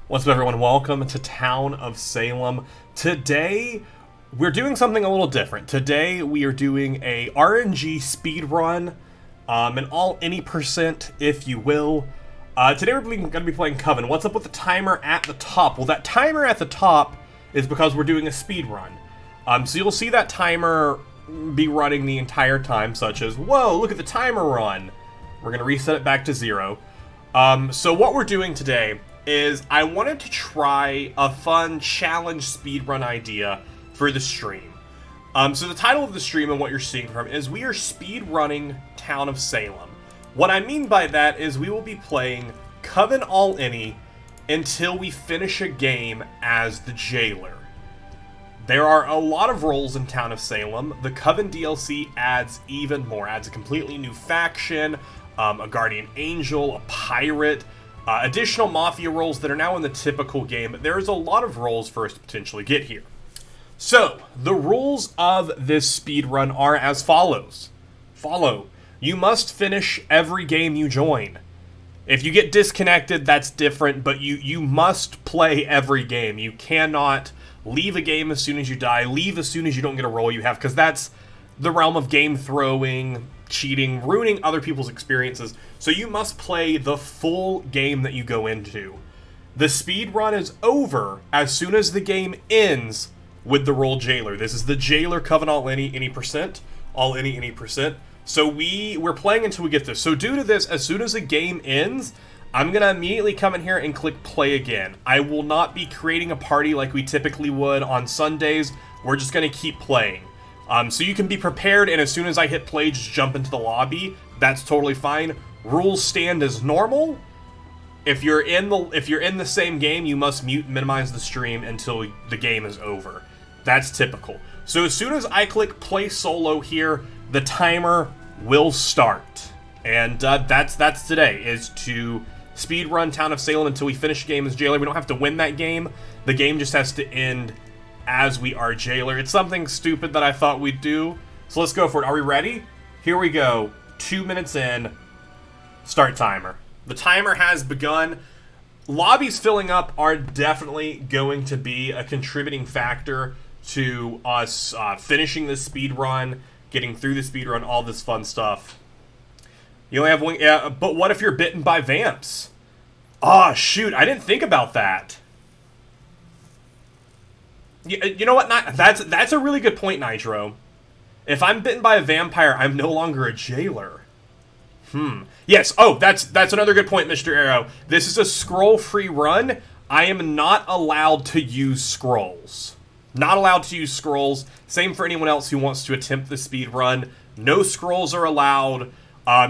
What's up, everyone? Welcome to Town of Salem. Today, we're doing something a little different. Today, we are doing a RNG speedrun, an all any percent, if you will. Today, we're going to be playing Coven. What's up with the timer at the top? Well, that timer at the top is because we're doing a speedrun. So you'll see that timer be running the entire time, such as, whoa, look at the timer run. We're going to reset it back to 0. So what we're doing today is I wanted to try a fun challenge speedrun idea for the stream. So the title of the stream and what you're seeing from is we are speedrunning Town of Salem. What I mean by that is we will be playing Coven All Any until we finish a game as the Jailor. There are a lot of roles in Town of Salem. The Coven DLC adds even more, adds a completely new faction, a guardian angel, a pirate, additional mafia roles that are now in the typical game, but there's a lot of roles for us to potentially get here. So, the rules of this speedrun are as follows. You must finish every game you join. If you get disconnected, that's different, but you must play every game. You cannot leave a game as soon as you die, leave as soon as you don't get a role you have, because that's the realm of Gamethrowing, cheating, ruining other people's experiences. So you must play the full game that you go into. The speedrun is over as soon as the game ends with the role Jailor. This is the Jailor Coven All Any percent. All any percent. So we're playing until we get this. So due to this, as soon as the game ends, I'm going to immediately come in here and click play again. I will not be creating a party like we typically would on Sundays. We're just going to keep playing. So you can be prepared, and as soon as I hit play, just jump into the lobby. That's totally fine. Rules stand as normal. If you're in the same game, you must mute and minimize the stream until the game is over. That's typical. So as soon as I click play solo here, the timer will start. And that's today, is to speedrun Town of Salem until we finish a game as Jailor. We don't have to win that game. The game just has to end as we are Jailor. It's something stupid that I thought we'd do. So let's go for it. Are we ready? Here we go. 2 minutes in. Start timer. The timer has begun. Lobbies filling up are definitely going to be a contributing factor to us finishing this speed run, getting through the speed run, all this fun stuff. You only have one. Yeah, but what if you're bitten by vamps? Oh, shoot. I didn't think about that. You know what? That's a really good point, Nitro. If I'm bitten by a vampire, I'm no longer a Jailor. Yes. Oh, that's another good point, Mr. Arrow. This is a scroll-free run. I am not allowed to use scrolls. Not allowed to use scrolls. Same for anyone else who wants to attempt the speed run. No scrolls are allowed.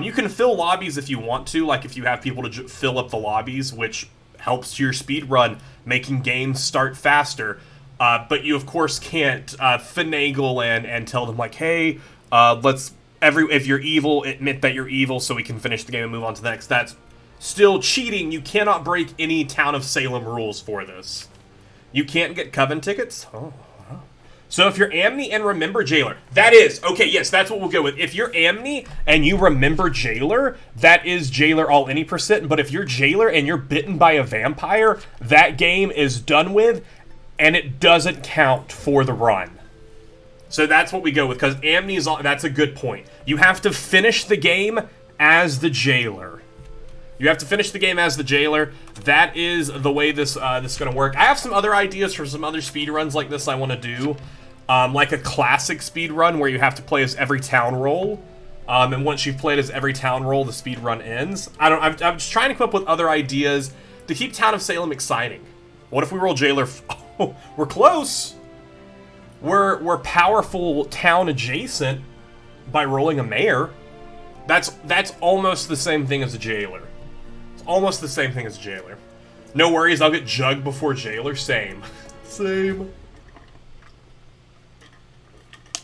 You can fill lobbies if you want to, like if you have people to fill up the lobbies, which helps your speed run, making games start faster. But you, of course, can't finagle and tell them, like, hey, if you're evil, admit that you're evil so we can finish the game and move on to the next. That's still cheating. You cannot break any Town of Salem rules for this. You can't get Coven tickets? Oh. So if you're Amne and remember Jailor, that is, okay, yes, that's what we'll go with. If you're Amne and you remember Jailor, that is Jailor All Any percent. But if you're Jailor and you're bitten by a vampire, that game is done with, and it doesn't count for the run. So that's what we go with, because Amne is that's a good point. You have to finish the game as the Jailor. You have to finish the game as the Jailor. That is the way this is going to work. I have some other ideas for some other speedruns like this I want to do. Like a classic speedrun where you have to play as every town role. And once you've played as every town role, the speedrun ends. I'm just trying to come up with other ideas to keep Town of Salem exciting. What if we roll Jailor? Oh, we're close. We're powerful town adjacent by rolling a mayor. That's almost the same thing as a Jailor. It's almost the same thing as a Jailor. No worries, I'll get Jug before Jailor. Same. Same.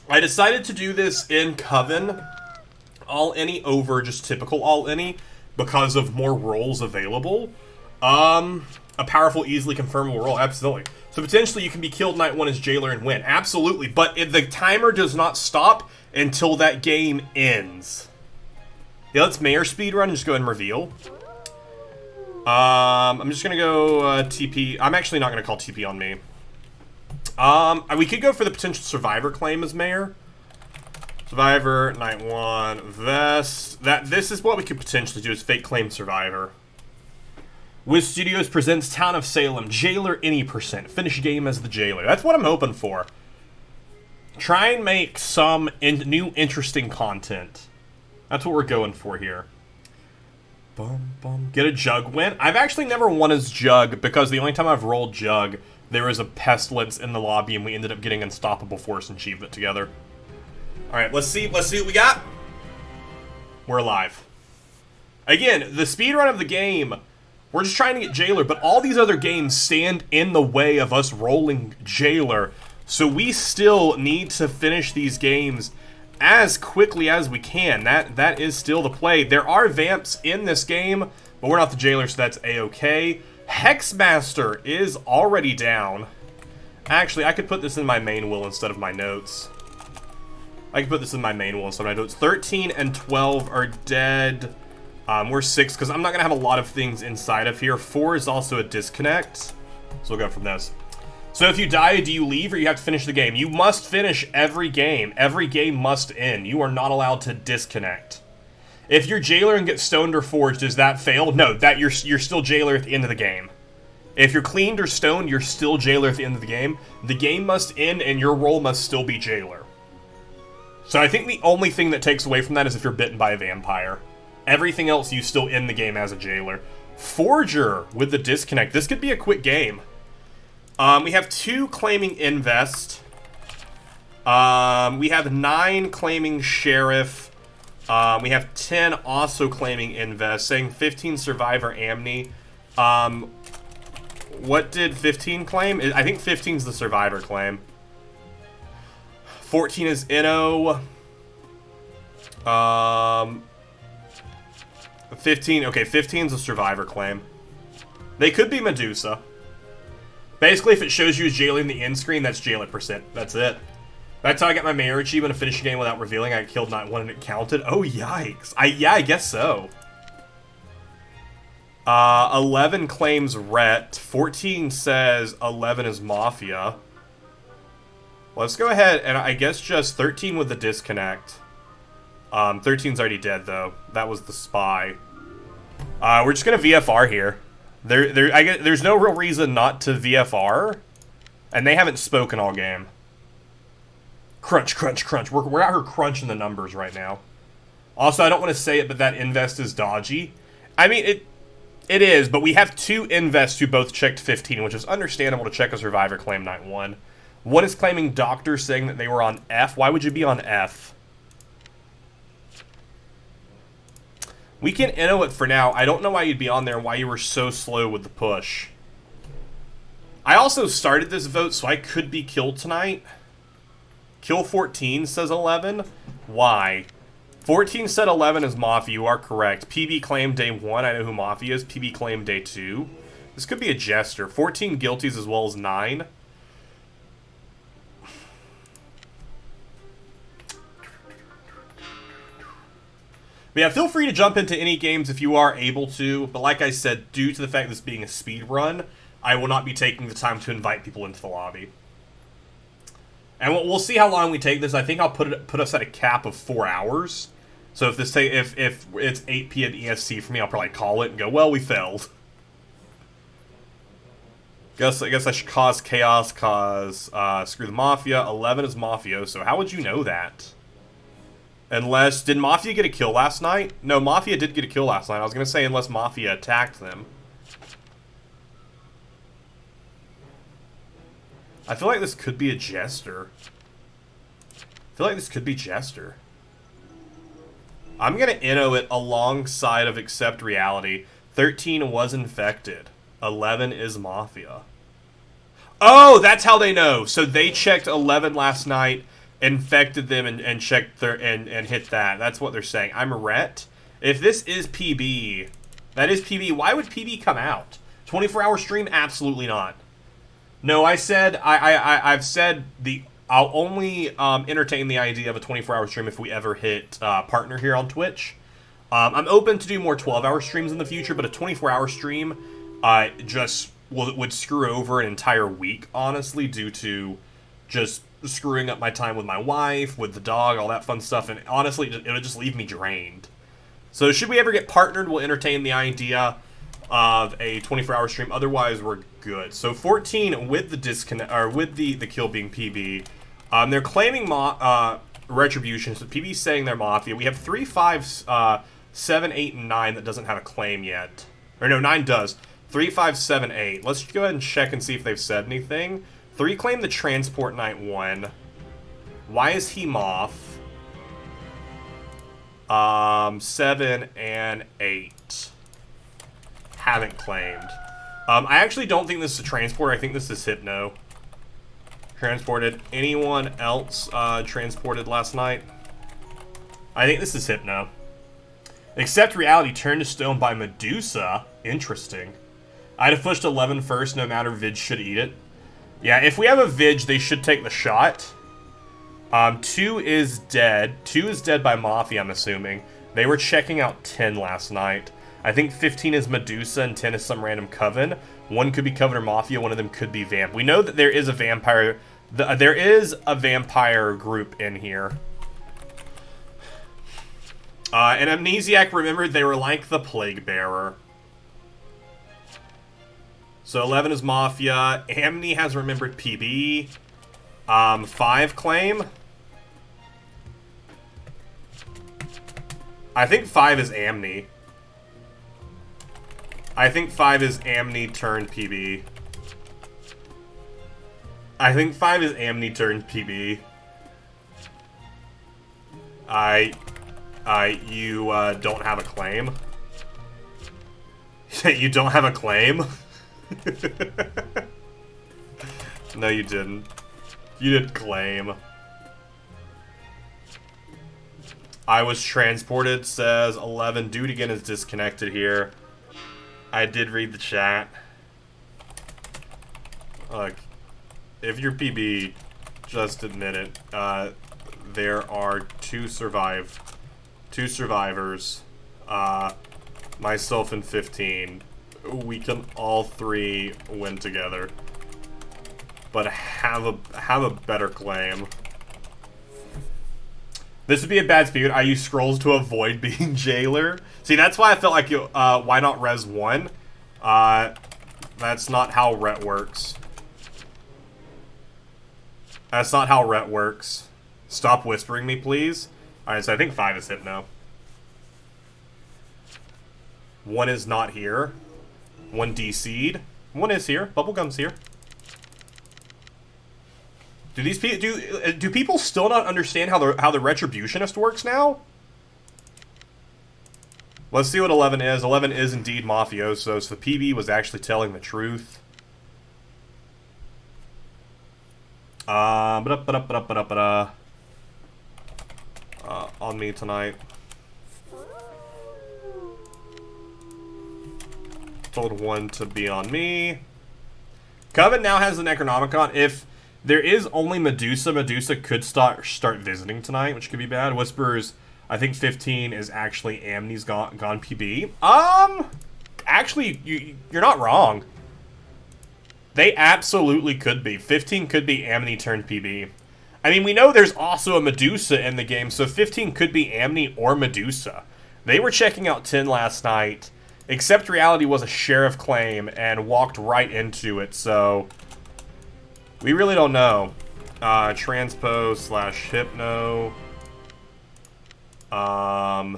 I decided to do this in Coven All Any over just typical All Any because of more roles available. A powerful, easily confirmable role, absolutely. So potentially you can be killed night 1 as Jailor and win, absolutely. But if the timer does not stop until that game ends. Yeah, let's mayor speedrun and just go ahead and reveal. I'm just gonna go TP. I'm actually not gonna call TP on me. We could go for the potential survivor claim as mayor. Survivor, night 1, vest. This is what we could potentially do, is fake claim survivor. WizStudios presents Town of Salem, Jailor any percent. Finish game as the Jailor. That's what I'm hoping for. Try and make some new interesting content. That's what we're going for here. Bum, bum. Get a Jug win. I've actually never won as Jug, because the only time I've rolled Jug, there was a pestilence in the lobby, and we ended up getting Unstoppable Force achievement together. Alright, let's see what we got. We're alive. Again, the speedrun of the game, we're just trying to get Jailor, but all these other games stand in the way of us rolling Jailor, so we still need to finish these games as quickly as we can. That is still the play. There are vamps in this game, but we're not the Jailor, so that's a-okay. Hexmaster is already down. Actually, I could put this in my main will instead of my notes. I can put this in my main will instead of my notes. 13 and 12 are dead. We're 6, because I'm not going to have a lot of things inside of here. 4 is also a disconnect. So we'll go from this. So if you die, do you leave, or you have to finish the game? You must finish every game. Every game must end. You are not allowed to disconnect. If you're Jailor and get stoned or forged, does that fail? No, you're still Jailor at the end of the game. If you're cleaned or stoned, you're still Jailor at the end of the game. The game must end, and your role must still be Jailor. So I think the only thing that takes away from that is if you're bitten by a vampire. Everything else, you still end the game as a Jailor. Forger with the disconnect. This could be a quick game. We have 2 claiming invest. We have 9 claiming sheriff. We have 10 also claiming invest, saying 15 survivor Amne. What did 15 claim? I think 15 is the survivor claim. 14 is Inno. 15, okay, 15 is a survivor claim. They could be Medusa. Basically, if it shows you as Jailor in the end screen, that's Jailor percent. That's it. That's how I got my mayor achievement to finish a game without revealing I killed not one and it counted. Oh, yikes. Yeah, I guess so. 11 claims Ret. 14 says 11 is Mafia. Let's go ahead and I guess just 13 with the disconnect. 13's already dead, though. That was the spy. We're just going to VFR here. There's no real reason not to VFR. And they haven't spoken all game. Crunch, crunch, crunch. We're out here crunching the numbers right now. Also, I don't want to say it, but that invest is dodgy. I mean, it is, but we have 2 invests who both checked 15, which is understandable to check a survivor claim night 1. One is claiming doctor, saying that they were on F. Why would you be on F? We can Inno it for now. I don't know why you'd be on there and why you were so slow with the push. I also started this vote, so I could be killed tonight. Kill 14 says 11. Why? 14 said 11 is Mafia. You are correct. PB claimed day 1. I know who Mafia is. PB claimed day 2. This could be a jester. 14 guilties as well as 9. But yeah, feel free to jump into any games if you are able to. But like I said, due to the fact this being a speed run, I will not be taking the time to invite people into the lobby. And we'll see how long we take this. I think I'll put us at a cap of 4 hours. So if it's 8 p.m. EST for me, I'll probably call it and go, well, we failed. I guess I should cause chaos, cause screw the Mafia. 11 is Mafia, so how would you know that? Unless, did Mafia get a kill last night? No, Mafia did get a kill last night. I was going to say unless Mafia attacked them. I feel like this could be a jester. I feel like this could be jester. I'm going to Inno it alongside of Accept Reality. 13 was infected. 11 is Mafia. Oh, that's how they know. So they checked 11 last night, infected them, and checked their and hit that. That's what they're saying. I'm Ret. If this is PB, that is PB. Why would PB come out? 24-hour stream? Absolutely not. No, I said I've said I'll only entertain the idea of a 24-hour stream if we ever hit partner here on Twitch. I'm open to do more 12-hour streams in the future, but a 24-hour stream just would screw over an entire week, honestly, due to just screwing up my time with my wife, with the dog, all that fun stuff, and honestly, it would just leave me drained. So should we ever get partnered, we'll entertain the idea of a 24-hour stream. Otherwise, we're good. So 14 with the disconnect, or with the kill being PB. They're claiming retribution. So PB's saying they're mafia. We have 3, 5, 7, 8, and 9 that doesn't have a claim yet. Or no, 9 does. 3, 5, 7, 8. Let's go ahead and check and see if they've said anything. 3 claim the transport night 1. Why is he moth? 7 and 8 haven't claimed. I actually don't think this is a transport. I think this is Hypno. Transported. Anyone else transported last night? I think this is Hypno. Accept reality turned to stone by Medusa. Interesting. I'd have pushed 11 first, no matter Vid should eat it. Yeah, if we have a Vid, they should take the shot. 2 is dead. 2 is dead by Mafia, I'm assuming. They were checking out 10 last night. I think 15 is Medusa and 10 is some random Coven. 1 could be Coven or Mafia, one of them could be Vamp. We know that there is a vampire. There is a vampire group in here. And Amnesiac remembered they were like the Plague Bearer. So 11 is Mafia. Amne has remembered PB. 5 claim. I think 5 is Amne. I think 5 is Amne turned PB. I think 5 is Amne turned PB. You don't have a claim. You don't have a claim? No, you didn't. You didn't claim. I was transported, says 11. Dude again is disconnected here. I did read the chat. Look, if you're PB, just admit it. There are two survivors. Myself and 15. We can all 3 win together. But have a better claim. This would be a bad speed. I use scrolls to avoid being Jailor. See, that's why I felt like why not res 1? That's not how ret works. That's not how ret works. Stop whispering me, please. Alright, so I think 5 is Hypno. 1 is not here. 1 DC'd. 1 is here. Bubblegum's here. Do these do people still not understand how the Retributionist works now? Let's see what 11 is. 11 is indeed Mafioso, so the PB was actually telling the truth. On me tonight. Told 1 to be on me. Coven now has the Necronomicon. If there is only Medusa, Medusa could start visiting tonight, which could be bad. Whispers, I think 15 is actually Amne's gone PB. Actually, you're not wrong. They absolutely could be. 15 could be Amne turned PB. I mean, we know there's also a Medusa in the game, so 15 could be Amne or Medusa. They were checking out 10 last night. Except Reality was a sheriff claim and walked right into it, so we really don't know. Transpo / Hypno.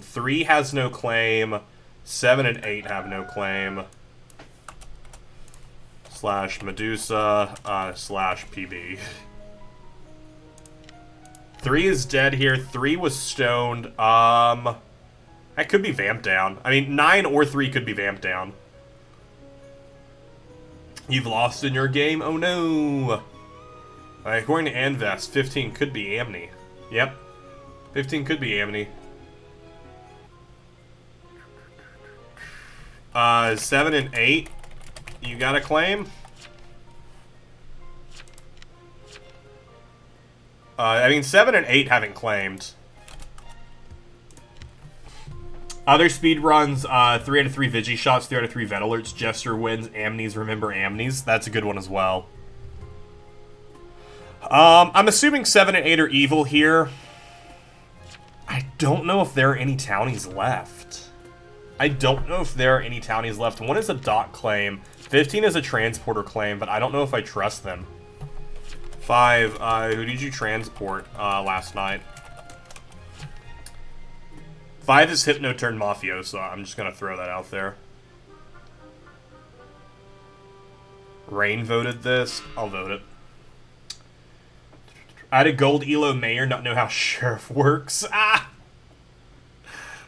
3 has no claim. 7 and 8 have no claim. / Medusa / PB. 3 is dead here. 3 was stoned. That could be Vamp down. I mean, 9 or 3 could be Vamp down. You've lost in your game? Oh no! According to Anvest, 15 could be Amne. Yep. 15 could be Amne. 7 and 8. You got a claim? I mean, 7 and 8 haven't claimed. Other speed runs, 3 out of 3 Vigi shots, 3 out of 3 vet alerts, Jester wins, Amnes, remember Amnes. That's a good one as well. I'm assuming 7 and 8 are evil here. I don't know if there are any townies left. I don't know if there are any townies left. 1 is a dock claim. 15 is a transporter claim, but I don't know if I trust them. 5, who did you transport last night? 5 is Hypno turned Mafioso. I'm just gonna throw that out there. Rain voted this. I'll vote it. I had a gold Elo mayor, not know how sheriff works. Ah!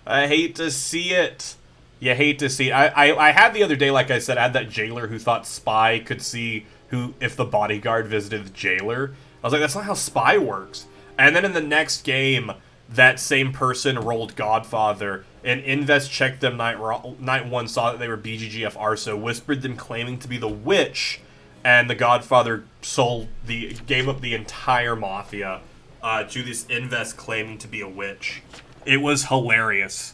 I hate to see it. You hate to see it. I had the other day, like I said, I had that jailer who thought Spy could see who if the bodyguard visited the jailer. I was like, that's not how Spy works. And then in the next game, that same person rolled Godfather, and Invest checked them night 1, saw that they were BGGF Arso, whispered them claiming to be the witch, and the Godfather gave up the entire Mafia to this Invest claiming to be a witch. It was hilarious.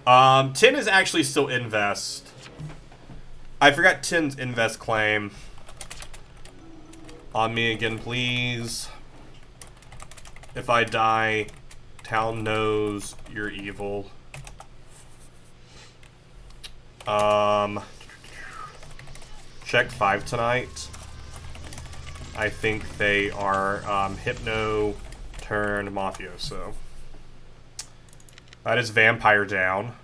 10 is actually still Invest. I forgot 10's Invest claim. On me again, please. If I die, town knows you're evil. Check 5 tonight. I think they are Hypno turned Mafioso. That is Vampire down.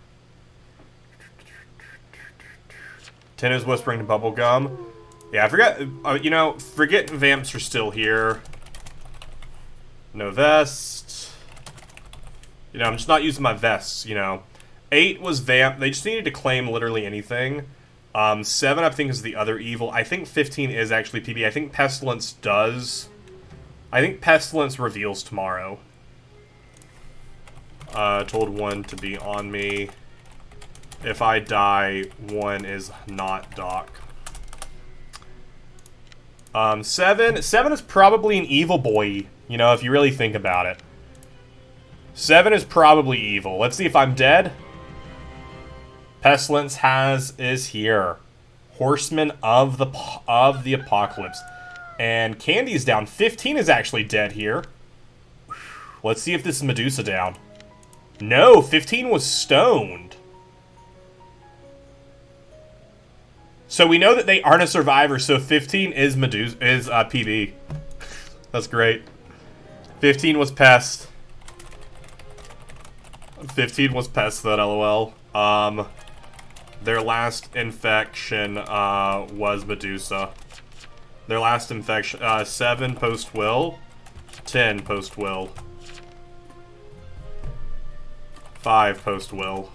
10 is Whispering to Bubblegum. Yeah, I forgot, you know, forget Vamps are still here. No vest. You know, I'm just not using my vests, you know. 8 was Vamp. They just needed to claim literally anything. 7, I think, is the other evil. I think 15 is actually PB. I think Pestilence does. I think Pestilence reveals tomorrow. Told 1 to be on me. If I die, 1 is not Doc. 7 is probably an evil boy, you know, if you really think about it. 7 is probably evil. Let's see if I'm dead. Pestilence is here. Horseman of the Apocalypse. And Candy's down. 15 is actually dead here. Let's see if this is Medusa down. No, 15 was stoned. So we know that they aren't a survivor, so 15 is PB. That's great. 15 was Pest. 15 was Pest, that LOL. Their last infection was Medusa. Their last infection, 7 post-will, 10 post-will. 5 post-will.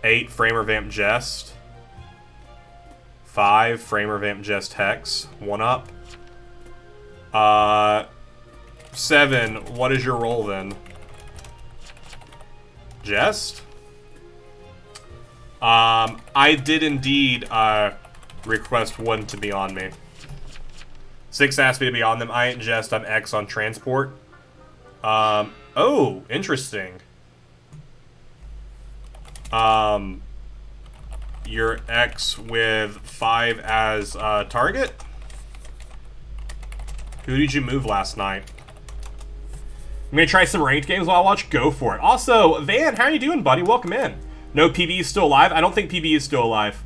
8 Framer Vamp Jest. 5 Framer Vamp Jest Hex. 1 up. 7, what is your role then? Jest? I did indeed request 1 to be on me. 6 asked me to be on them. I ain't Jest, I'm X on transport. Oh, interesting. You're X with 5 as target? Who did you move last night? I'm gonna try some ranked games while I watch. Go for it. Also, Van, how are you doing, buddy? Welcome in. No, PB is still alive? I don't think PB is still alive.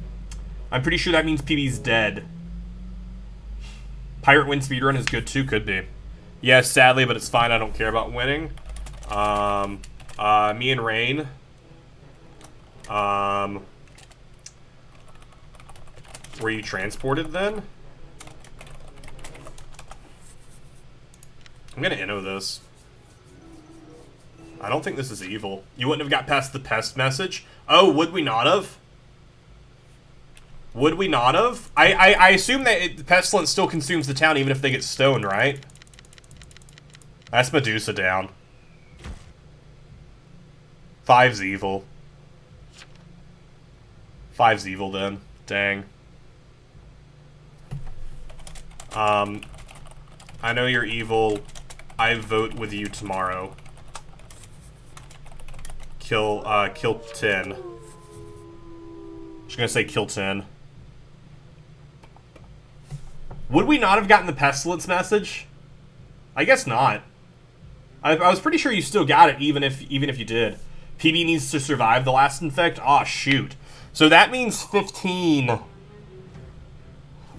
I'm pretty sure that means PB's dead. Pirate win speedrun is good too, could be. Yes, sadly, but it's fine. I don't care about winning. Me and Rain. Were you transported then? I'm gonna inno this. I don't think this is evil. You wouldn't have got past the pest message? Oh, would we not have? Would we not have? I assume that Pestilence still consumes the town even if they get stoned, right? That's Medusa down. 5's evil. 5's evil then. Dang. I know you're evil. I vote with you tomorrow. Kill 10. Just gonna say kill 10. Would we not have gotten the pestilence message? I guess not. I was pretty sure you still got it, even if you did. PB needs to survive the last infect. Aw, shoot. So that means 15.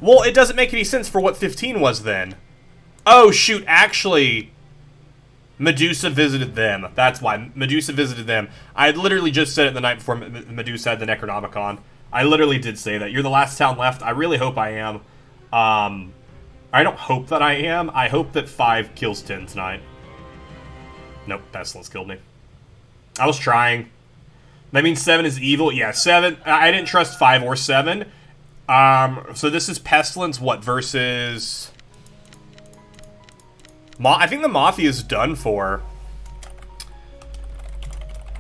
Well, it doesn't make any sense for what 15 was then. Oh, shoot, actually, Medusa visited them. That's why. Medusa visited them. I had literally just said it the night before Medusa had the Necronomicon. I literally did say that. You're the last town left. I really hope I am. I don't hope that I am. I hope that 5 kills 10 tonight. Nope, Pestilence killed me. I was trying. That means 7 is evil. Yeah, 7. I didn't trust 5 or 7. So this is Pestilence, what, versus... I think the Mafia is done for.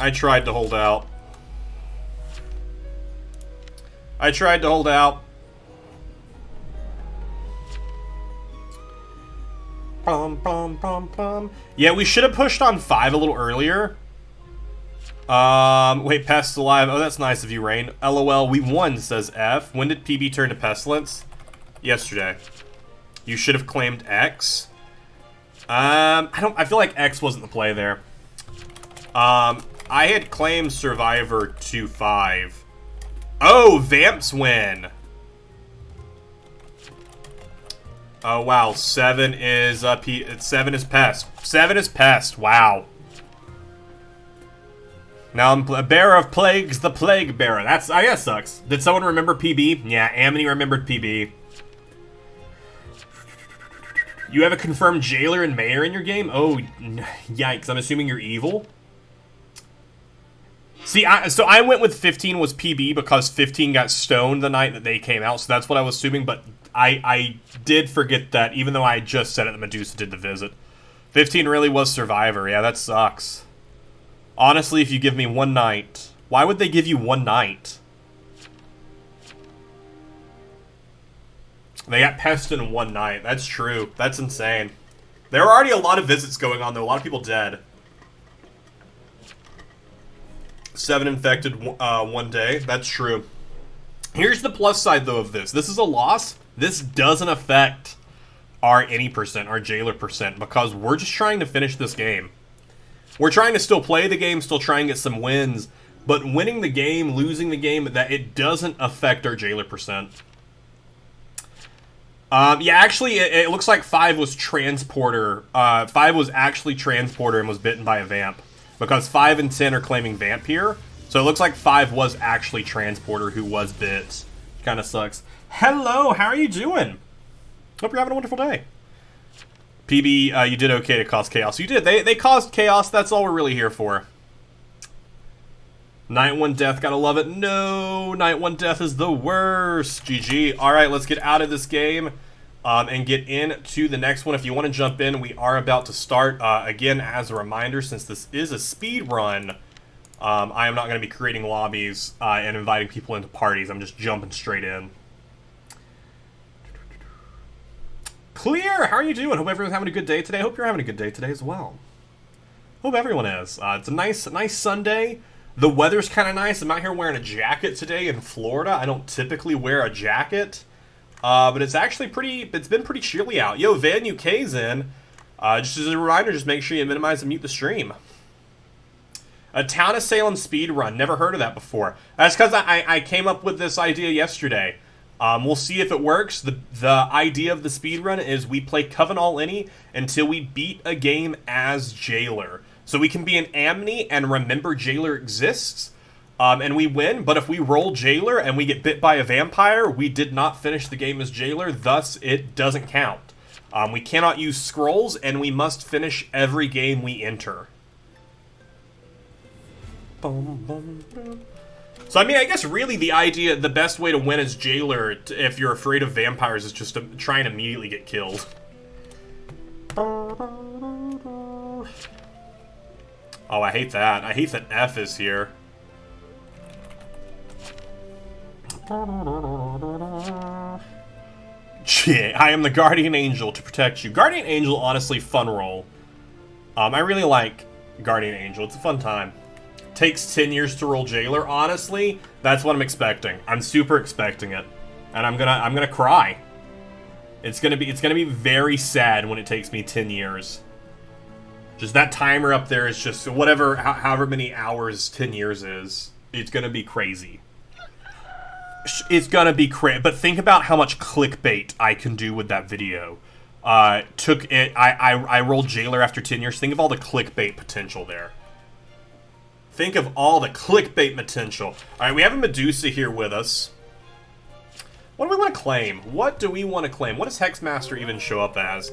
I tried to hold out. I tried to hold out. Yeah, we should have pushed on 5 a little earlier. Wait, Pest's alive. Oh, that's nice of you, Rain. LOL, we won, says F. When did PB turn to Pestilence? Yesterday. You should have claimed X. I feel like X wasn't the play there. I had claimed Survivor to 5. Oh, Vamps win. Oh, wow. 7 is, 7 is Pest. 7 is Pest. Wow. Now I'm a bearer of plagues, the plague bearer. I guess sucks. Did someone remember PB? Yeah, Amne remembered PB. You have a confirmed Jailor and Mayor in your game? Oh, yikes. I'm assuming you're evil? See, so I went with 15 was PB because 15 got stoned the night that they came out, so that's what I was assuming, but I did forget that, even though I just said it, that Medusa did the visit. 15 really was Survivor. Yeah, that sucks. Honestly, if you give me one night... Why would they give you one night? They got Pest in one night. That's true. That's insane. There are already a lot of visits going on, though. A lot of people dead. 7 infected one day. That's true. Here's the plus side, though, of this. This is a loss. This doesn't affect our any percent, our Jailor percent, because we're just trying to finish this game. We're trying to still play the game, still try and get some wins, but winning the game, losing the game, that it doesn't affect our Jailor percent. Yeah, actually, it looks like 5 was Transporter. 5 was actually Transporter and was bitten by a vamp. Because 5 and 10 are claiming vamp here. So it looks like 5 was actually Transporter who was bit. Kind of sucks. Hello, how are you doing? Hope you're having a wonderful day. PB, you did okay to cause chaos. You did. They caused chaos. That's all we're really here for. Night 1 death, gotta love it. No, Night 1 death is the worst. GG. Alright, let's get out of this game and get into the next one. If you want to jump in, we are about to start. Again, as a reminder, since this is a speed run, I am not going to be creating lobbies and inviting people into parties. I'm just jumping straight in. Clear! How are you doing? Hope everyone's having a good day today. Hope you're having a good day today as well. Hope everyone is. It's a nice Sunday. The weather's kind of nice. I'm out here wearing a jacket today in Florida. I don't typically wear a jacket, but it's actually it's been pretty chilly out. Yo, Van UK's in. Just as a reminder, just make sure you minimize and mute the stream. A Town of Salem speedrun. Never heard of that before. That's because I came up with this idea yesterday. We'll see if it works. The idea of the speedrun is we play Coven All Any until we beat a game as Jailor. So we can be an Amne and remember Jailor exists, and we win. But if we roll Jailor and we get bit by a vampire, we did not finish the game as Jailor, thus it doesn't count. We cannot use scrolls, and we must finish every game we enter. So, I mean, I guess really the best way to win as Jailor, if you're afraid of vampires, is just to try and immediately get killed. Oh, I hate that. I hate that F is here. I am the Guardian Angel to protect you. Guardian Angel, honestly, fun role. I really like Guardian Angel. It's a fun time. Takes 10 years to roll Jailor. Honestly, that's what I'm expecting. I'm super expecting it, and I'm gonna cry. It's gonna be very sad when it takes me 10 years. Just that timer up there is just whatever, however many hours 10 years is. It's gonna be crazy. It's gonna be crazy. But think about how much clickbait I can do with that video. I rolled Jailor after 10 years. Think of all the clickbait potential there. Think of all the clickbait potential. Alright, we have a Medusa here with us. What do we want to claim? What do we want to claim? What does Hexmaster even show up as?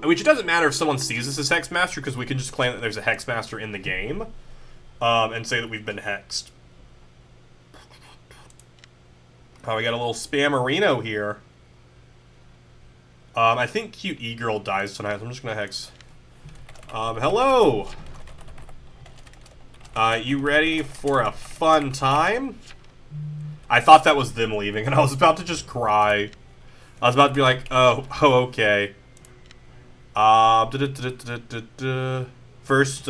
Which it doesn't matter if someone sees us as Hexmaster, because we can just claim that there's a Hexmaster in the game. And say that we've been hexed. Oh, we got a little Spammerino here. I think cute e-girl dies tonight, so I'm just gonna hex. Hello! You ready for a fun time? I thought that was them leaving, and I was about to just cry. I was about to be like, oh okay. First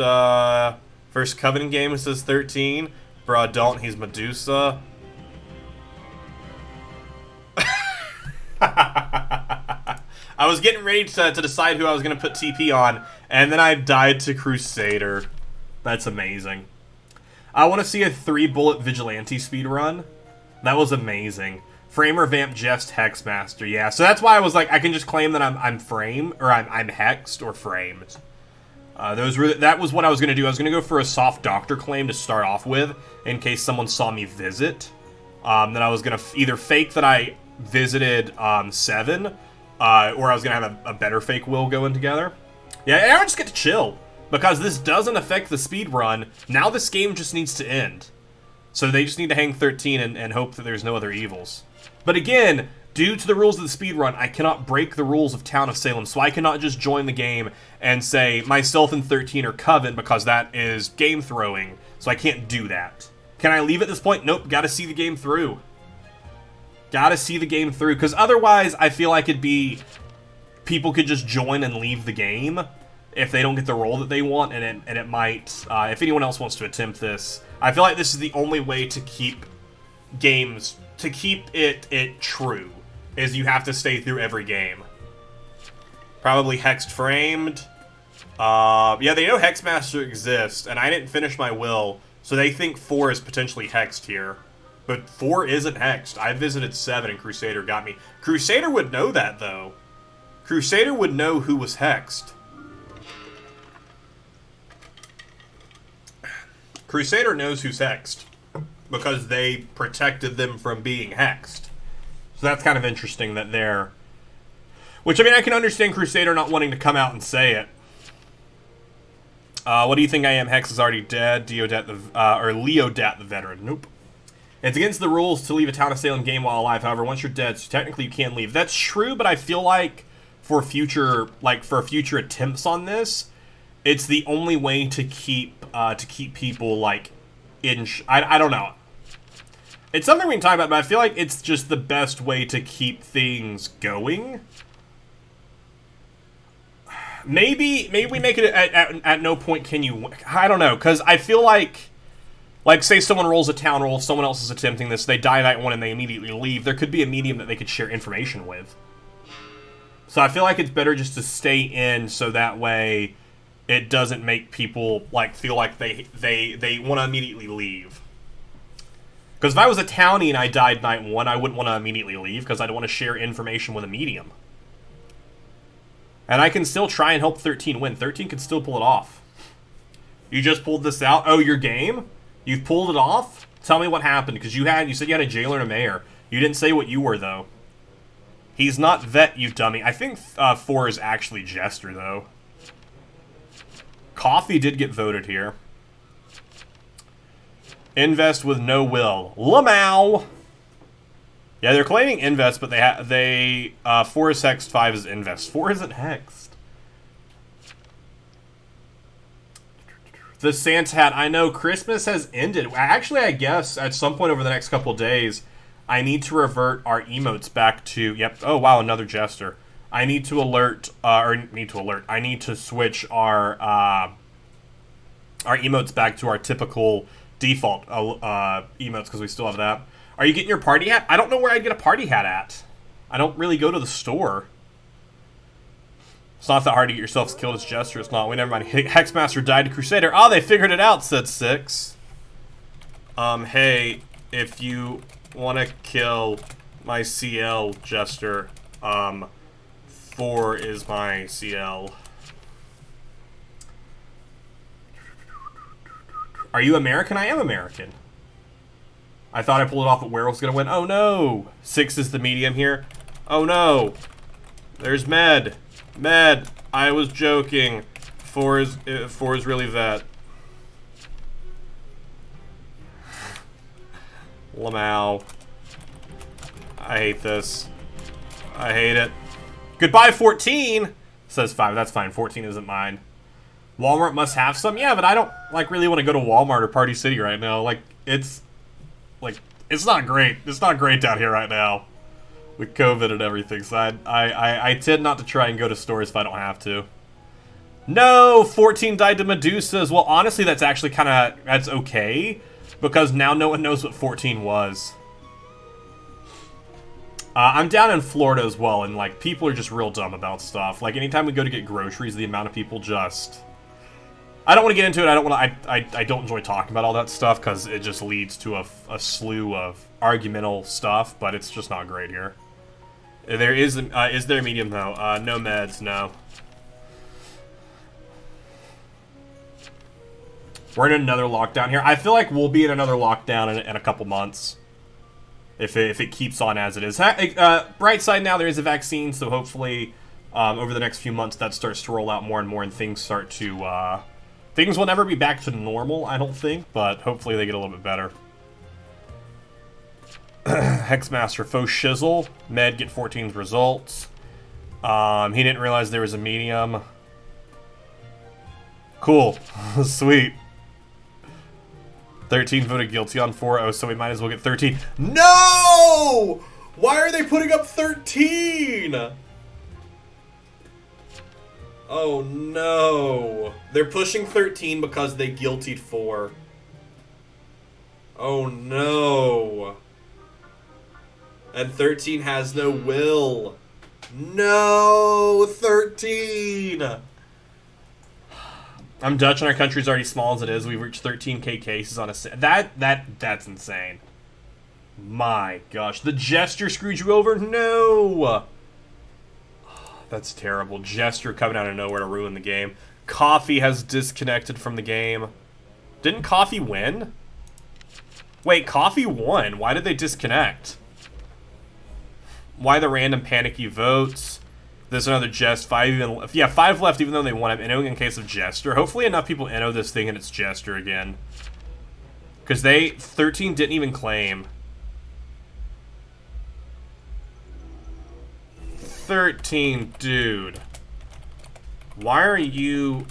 Coven game says 13. For adult, he's Medusa. I was getting ready to decide who I was going to put TP on, and then I died to Crusader. That's amazing. I want to see a 3-bullet Vigilante speedrun. That was amazing. Framer, Vamp, Jest, Hexmaster. Yeah, so that's why I was like, I can just claim that I'm frame, or I'm hexed, or framed. That was what I was going to do. I was going to go for a soft doctor claim to start off with, in case someone saw me visit. Then I was going to either fake that I visited 7, or I was going to have a better fake will going together. Yeah, and I would just get to chill. Because this doesn't affect the speed run. Now this game just needs to end. So they just need to hang 13 and hope that there's no other evils. But again, due to the rules of the speed run, I cannot break the rules of Town of Salem. So I cannot just join the game and say myself and 13 are Coven, because that is Gamethrowing. So I can't do that. Can I leave at this point? Nope, gotta see the game through. Gotta see the game through. Because otherwise, I feel like it'd be... people could just join and leave the game if they don't get the role that they want, and it might, if anyone else wants to attempt this, I feel like this is the only way to keep games, to keep it true, is you have to stay through every game. Probably hexed framed. Yeah, they know Hexmaster exists, and I didn't finish my will, so they think 4 is potentially hexed here. But 4 isn't hexed. I visited 7 and Crusader got me. Crusader would know that, though. Crusader would know who was hexed. Crusader knows who's hexed, because they protected them from being hexed. So that's kind of interesting that they're... Which, I mean, I can understand Crusader not wanting to come out and say it. What do you think I am? Hex is already dead. Deodat or Leodat the veteran. Nope. It's against the rules to leave a Town of Salem game while alive. However, once you're dead, so technically you can't leave. That's true, but I feel like for future attempts on this, it's the only way to keep people like in. I don't know. It's something we can talk about, but I feel like it's just the best way to keep things going. Maybe we make it at no point can you. I don't know, because I feel like say someone rolls a town roll, someone else is attempting this, they die night 1 and they immediately leave. There could be a medium that they could share information with. So I feel like it's better just to stay in, so that way it doesn't make people like feel like they want to immediately leave. Because if I was a townie and I died night 1, I wouldn't want to immediately leave, because I'd want to share information with a medium. And I can still try and help 13 win. 13 can still pull it off. You just pulled this out? Oh, your game? You've pulled it off? Tell me what happened, because you said you had a Jailor and a Mayor. You didn't say what you were, though. He's not Vet, you dummy. I think 4 is actually Jester, though. Coffee did get voted here. Invest with no will. Lamau! Yeah, they're claiming invest, but 4 is hexed, 5 is invest. 4 isn't hexed. The Santa hat. I know Christmas has ended. Actually, I guess at some point over the next couple days, I need to revert our emotes back to... Yep. Oh, wow, another Jester. I need to alert, I need to switch our emotes back to our typical default emotes because we still have that. Are you getting your party hat? I don't know where I'd get a party hat at. I don't really go to the store. It's not that hard to get yourselves killed as Jester. It's not. Wait, never mind. Hexmaster died to Crusader. Oh, they figured it out, said 6. Hey, if you want to kill my CL, Jester, 4 is my CL. Are you American? I am American. I thought I pulled it off, but Werewolf's gonna win. Oh no! 6 is the medium here. Oh no! There's Med. Med, I was joking. 4 is really that. Lamau. I hate this. I hate it. Goodbye, 14! Says 5. That's fine. 14 isn't mine. Walmart must have some? Yeah, but I don't, like, really want to go to Walmart or Party City right now. Like, it's not great. It's not great down here right now. With COVID and everything. So I tend not to try and go to stores if I don't have to. No! 14 died to Medusas. Well, honestly, that's actually kind of, that's okay. Because now no one knows what 14 was. I'm down in Florida as well, and, like, people are just real dumb about stuff. Like, anytime we go to get groceries, the amount of people just... I don't want to get into it. I don't enjoy talking about all that stuff, because it just leads to a slew of argumental stuff, but it's just not great here. There is there a medium, though? No meds, no. We're in another lockdown here. I feel like we'll be in another lockdown in a couple months. If it keeps on as it is. Bright side now, there is a vaccine, so hopefully over the next few months that starts to roll out more and more and things start to... things will never be back to normal, I don't think, but hopefully they get a little bit better. Hexmaster, faux shizzle. Med, get 14's results. He didn't realize there was a medium. Cool. Sweet. 13 voted guilty on 4-0, so we might as well get 13. No! Why are they putting up 13? Oh no. They're pushing 13 because they guiltied 4. Oh no. And 13 has no will. No! 13! I'm Dutch and our country's already small as it is. We've reached 13k cases on a... That's insane. My gosh. The Jester screwed you over? No! That's terrible. Jester coming out of nowhere to ruin the game. Coffee has disconnected from the game. Didn't Coffee win? Wait, Coffee won. Why did they disconnect? Why the random panicky votes? There's another Jest. 5 left even though they won. I'm innoing in case of Jester. Hopefully enough people inno this thing and it's Jester again. Because 13 didn't even claim. 13, dude. Why are you...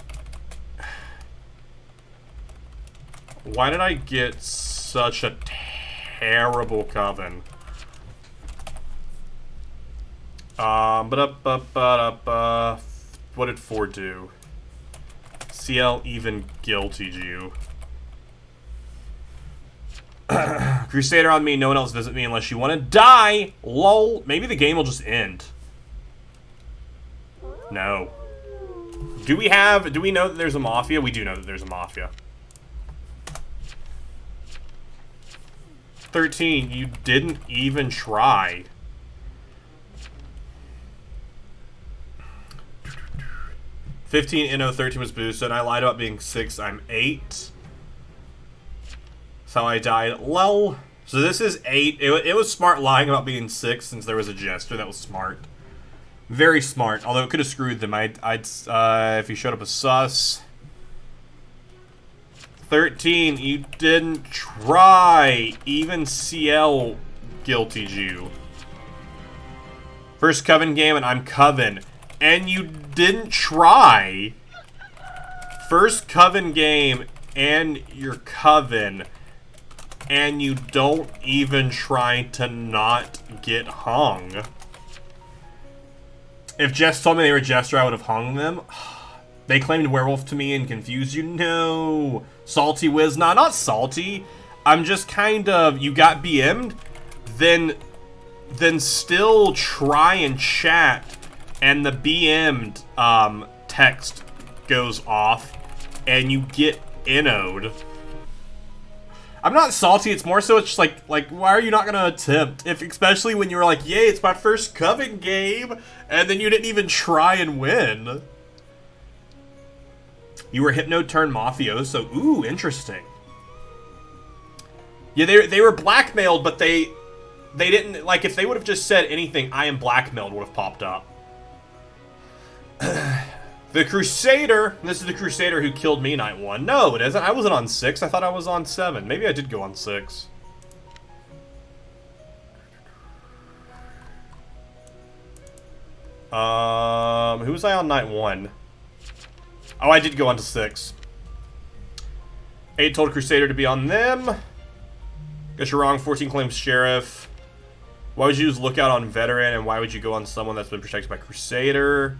Why did I get such a terrible Coven? What did 4 do? CL even guiltied you. Crusader on me, no one else visit me unless you want to die! LOL! Maybe the game will just end. No. Do we know that there's a mafia? We do know that there's a mafia. 13, you didn't even try. 15 Inno, 13 was boosted. I lied about being 6. I'm 8. That's how I died. Lol. So this is 8. It was smart lying about being 6 since there was a Jester. That was smart. Very smart. Although it could have screwed them. I'd if he showed up as sus. 13, you didn't try. Even CL guiltied you. First Coven game and I'm Coven. And you didn't try. First Coven game and you're Coven. And you don't even try to not get hung. If Jess told me they were Jester, I would have hung them. They claimed werewolf to me and confused you. No. Salty Wiz. Nah, not salty. I'm just kind of, you got BM'd, then still try and chat, and the BM'd text goes off, and you get innoed. I'm not salty, it's more so it's just like why are you not gonna attempt? If, especially when you were like, yay, it's my first Coven game, and then you didn't even try and win. You were Hypno turned Mafioso. Ooh, interesting. Yeah, they were blackmailed, but they didn't, like, if they would have just said anything, I am blackmailed, would have popped up. The Crusader, this is the Crusader who killed me night 1. No, it isn't. I wasn't on 6. I thought I was on 7. Maybe I did go on 6. Who was I on night 1? Oh, I did go on to 6. 8 told Crusader to be on them. Guess you're wrong. 14 claims Sheriff. Why would you use Lookout on Veteran, and why would you go on someone that's been protected by Crusader?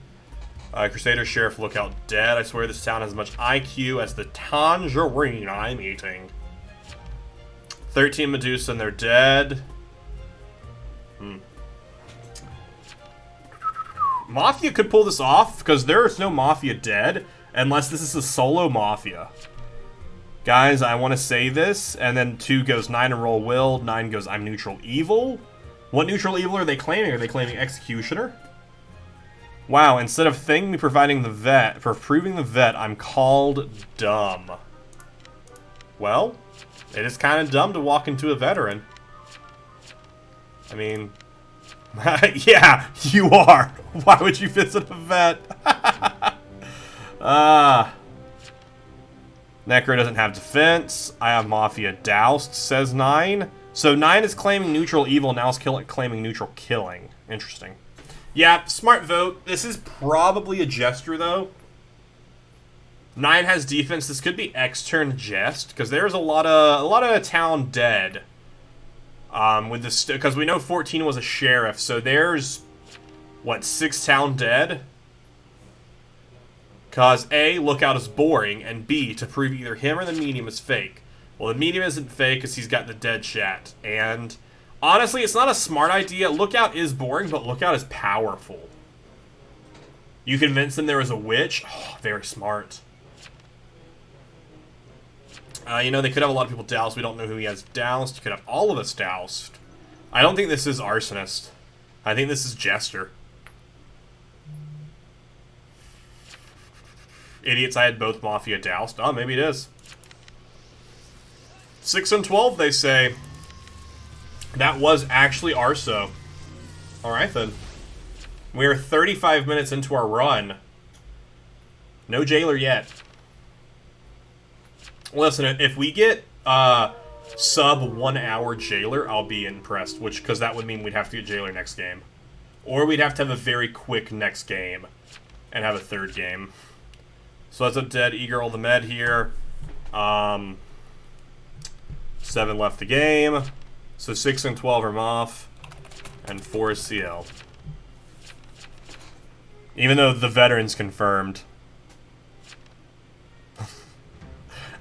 Crusader, Sheriff, Lookout, dead. I swear this town has as much IQ as the tangerine I'm eating. 13 Medusa, and they're dead. Mafia could pull this off, because there is no Mafia dead, unless this is a solo Mafia. Guys, I want to say this, and then 2 goes 9 and roll will, 9 goes I'm neutral evil. What neutral evil are they claiming? Are they claiming Executioner? Wow, instead of Thing me providing the vet, for proving the vet, I'm called dumb. Well, it is kind of dumb to walk into a veteran. I mean, yeah, you are. Why would you visit a vet? Necro doesn't have defense. I have Mafia doused, says 9. So 9 is claiming neutral evil, now is claiming neutral killing. Interesting. Yeah, smart vote. This is probably a Jester, though. 9 has defense. This could be X-turn Jest, because there's a lot of town dead. With this, because we know 14 was a Sheriff, so there's what, 6 town dead? Cause A, Lookout is boring, and B, to prove either him or the medium is fake. Well, the medium isn't fake because he's got the dead chat, and honestly, it's not a smart idea. Lookout is boring, but Lookout is powerful. You convince them there was a witch? Oh, very smart. You know, they could have a lot of people doused. We don't know who he has doused. You could have all of us doused. I don't think this is Arsonist. I think this is Jester. Idiots, I had both Mafia doused. Oh, maybe it is. 6 and 12, they say. That was actually Arso. Alright then. We're 35 minutes into our run. No Jailor yet. Listen, if we get sub 1 hour Jailor, I'll be impressed. Because that would mean we'd have to get Jailor next game. Or we'd have to have a very quick next game. And have a 3rd game. So that's up dead. E-Girl the med here. 7 left the game. So 6 and 12 are Moff. And 4 is CL. Even though the veteran's confirmed.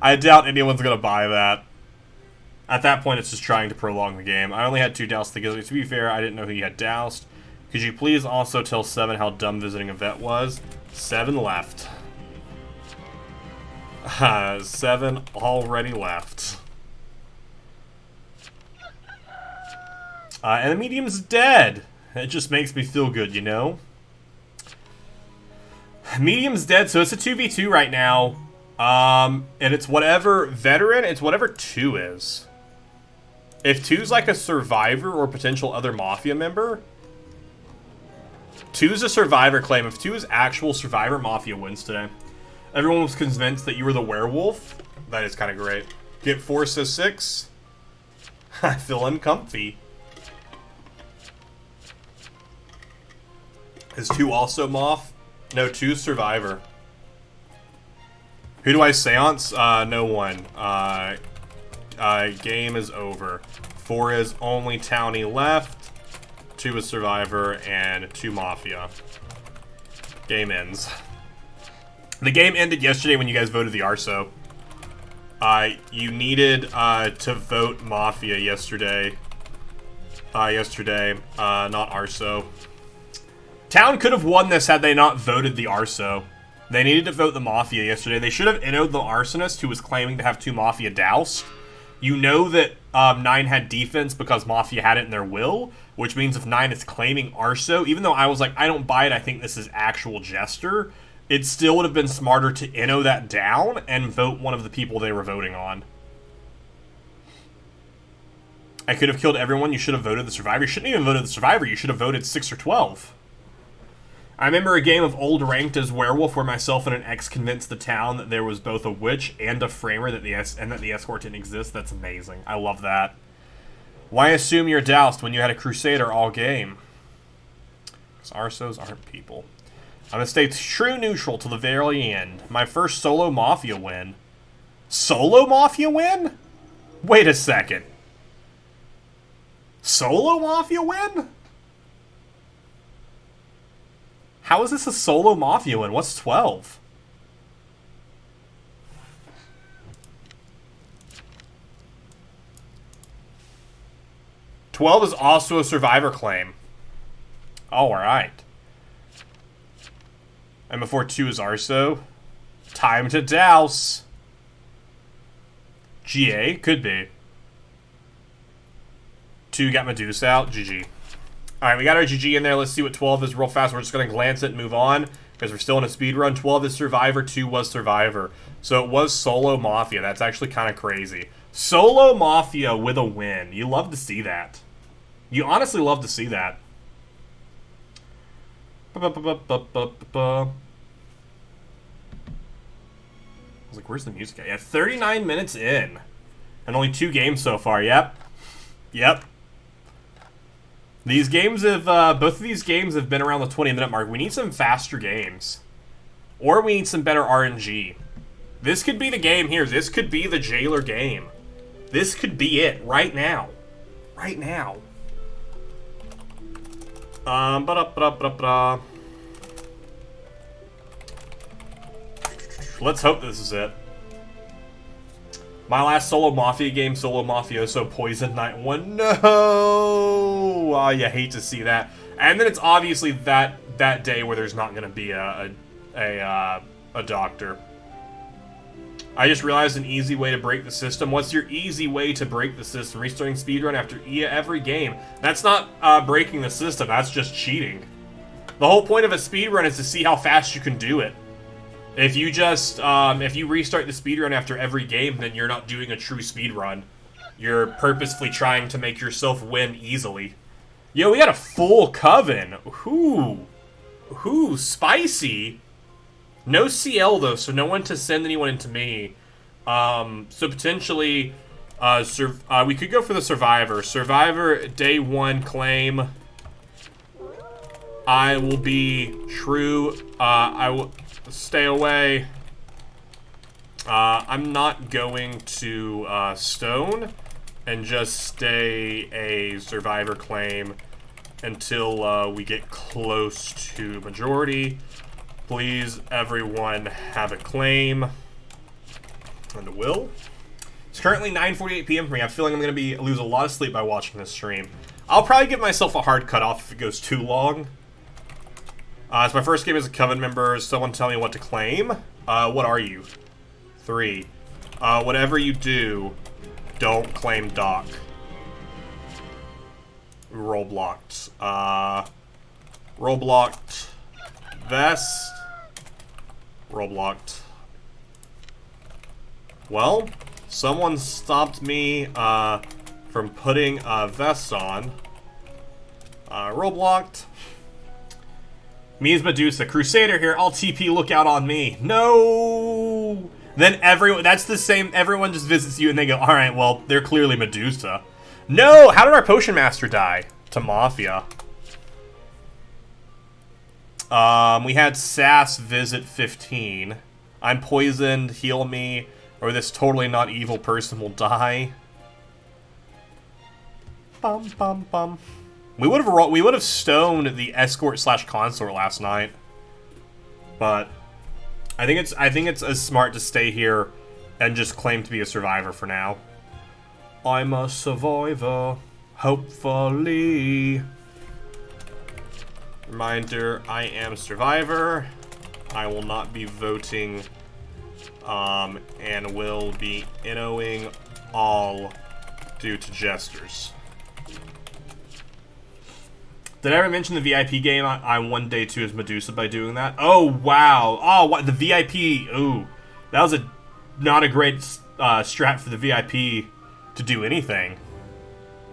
I doubt anyone's gonna buy that. At that point, it's just trying to prolong the game. I only had 2 doused together. To be fair, I didn't know who he had doused. Could you please also tell 7 how dumb visiting a vet was? 7 left. 7 already left. And the medium's dead. It just makes me feel good, you know? Medium's dead, so it's a 2v2 right now. And it's whatever veteran, it's whatever 2 is. If 2's like a survivor or potential other Mafia member, 2's a survivor claim. If 2 is actual survivor, Mafia wins today. Everyone was convinced that you were the werewolf. That is kind of great. Get 4 says 6. I feel uncomfy. Is 2 also Moth? No, 2's survivor. Who do I seance? No one. Game is over. 4 is only Townie left. 2 is survivor, and 2 Mafia. Game ends. The game ended yesterday when you guys voted the Arso. You needed to vote Mafia yesterday. Not Arso. Town could have won this had they not voted the Arso. They needed to vote the Mafia yesterday. They should have innoed the Arsonist who was claiming to have 2 Mafia doused. You know that 9 had defense because Mafia had it in their will, which means if 9 is claiming Arso, even though I was like, I don't buy it, I think this is actual Jester, it still would have been smarter to inno that down and vote one of the people they were voting on. I could have killed everyone. You should have voted the Survivor. You shouldn't even have voted the Survivor. You should have voted 6 or 12. I remember a game of old ranked as werewolf where myself and an ex convinced the town that there was both a witch and a framer that the escort didn't exist. That's amazing. I love that. Why assume you're doused when you had a crusader all game? Because Arsos aren't people. I'm gonna stay true neutral to the very end. My first solo Mafia win. Solo Mafia win? Wait a second. Solo Mafia win? How is this a solo Mafia win? What's 12? $12 is also a Survivor claim. Alright. And before 2 is Arso. Time to douse. GA? Could be. 2 got Medusa out. GG. Alright, we got our GG in there. Let's see what 12 is real fast. We're just going to glance it and move on because we're still in a speed run. 12 is Survivor, 2 was Survivor. So it was Solo Mafia. That's actually kind of crazy. Solo Mafia with a win. You love to see that. You honestly love to see that. I was like, where's the music at? Yeah, 39 minutes in. And only 2 games so far. Yep. Yep. These games have, both of these games have been around the 20-minute mark. We need some faster games. Or we need some better RNG. This could be the game here. This could be the Jailor game. This could be it right now. Right now. Let's hope this is it. My last solo Mafia game, Solo Mafioso Poison Night 1. No! Oh, you hate to see that. And then it's obviously that day where there's not going to be a doctor. I just realized an easy way to break the system. What's your easy way to break the system? Restarting speedrun after every game. That's not breaking the system, that's just cheating. The whole point of a speedrun is to see how fast you can do it. If you just, if you restart the speedrun after every game, then you're not doing a true speedrun. You're purposefully trying to make yourself win easily. Yo, we got a full Coven. Ooh, spicy. No CL though, so no one to send anyone into me. So potentially, we could go for the Survivor. Survivor day 1 claim. I will be true. I will stay away. I'm not going to stone and just stay a Survivor claim until we get close to majority. Please, everyone, have a claim. And will. It's currently 9:48 p.m. for me. I'm feeling I'm going to lose a lot of sleep by watching this stream. I'll probably give myself a hard cutoff if it goes too long. It's my first game as a Coven member. Someone tell me what to claim. What are you? 3. Whatever you do, don't claim Doc. Roll blocked. Roll blocked. Vest. Roll blocked. Well, someone stopped me from putting a vest on. Roll blocked. Me as Medusa. Crusader here. I'll TP. Look out on me. No! Then everyone... That's the same... Everyone just visits you and they go, alright, well, they're clearly Medusa. No! How did our Potion Master die? To Mafia. We had Sass visit 15. I'm poisoned. Heal me. Or this totally not evil person will die. Bum, bum, bum. We would have stoned the escort / consort last night. But I think it's as smart to stay here and just claim to be a survivor for now. I'm a survivor, hopefully. Reminder, I am a survivor. I will not be voting, and will be NOing all due to gestures. Did I ever mention the VIP game? I won day 2 as Medusa by doing that. Oh, wow. Oh, what? The VIP. Ooh. That was not a great strat for the VIP to do anything.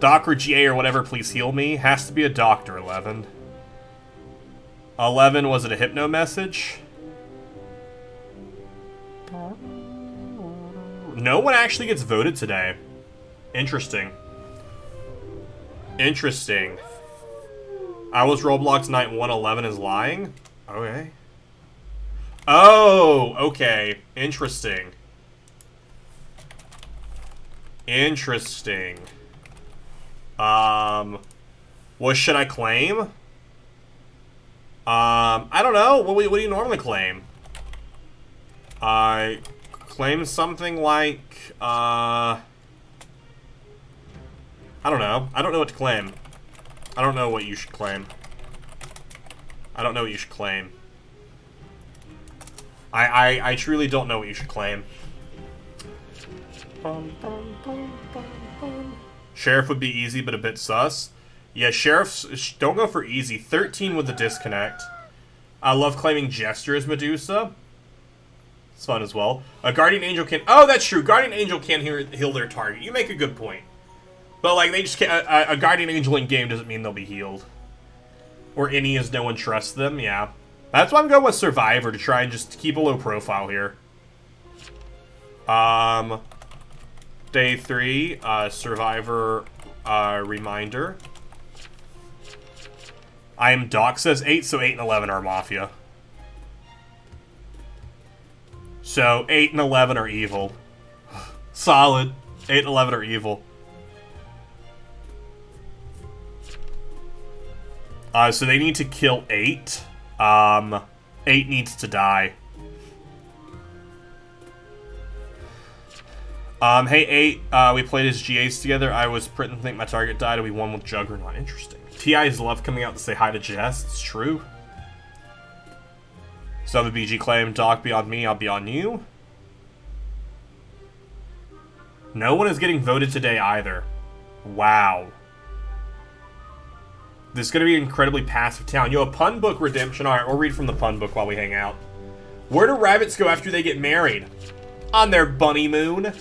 Doc or GA or whatever, please heal me. Has to be a doctor, 11. 11, was it a hypno message? No one actually gets voted today. Interesting. Interesting. I was Roblox Night 111 is lying? Okay. Oh, okay. Interesting. Interesting. What should I claim? I don't know. What do you normally claim? I claim something like, I don't know. I don't know what to claim. I don't know what you should claim. I don't know what you should claim. I truly don't know what you should claim. Sheriff would be easy, but a bit sus. Yeah, sheriffs don't go for easy. 13 with the disconnect. I love claiming Jester as Medusa. It's fun as well. A Guardian Angel can... Oh, that's true. Guardian Angel can heal their target. You make a good point. But, like, they just can't... A Guardian Angel in game doesn't mean they'll be healed. Or any as no one trusts them, yeah. That's why I'm going with Survivor, to try and just keep a low profile here. Day 3, Survivor, reminder. I am Doc says 8, so 8 and 11 are Mafia. So, 8 and 11 are evil. Solid. 8 and 11 are evil. So they need to kill 8. 8 needs to die. Hey 8, we played as GAs together. I was pretty think my target died and we won with Juggernaut. Interesting. TI's love coming out to say hi to Jess. It's true. So the BG claim, Doc be on me, I'll be on you. No one is getting voted today either. Wow. This is going to be an incredibly passive town. Yo, a pun book redemption. Alright, we'll read from the pun book while we hang out. Where do rabbits go after they get married? On their bunny moon.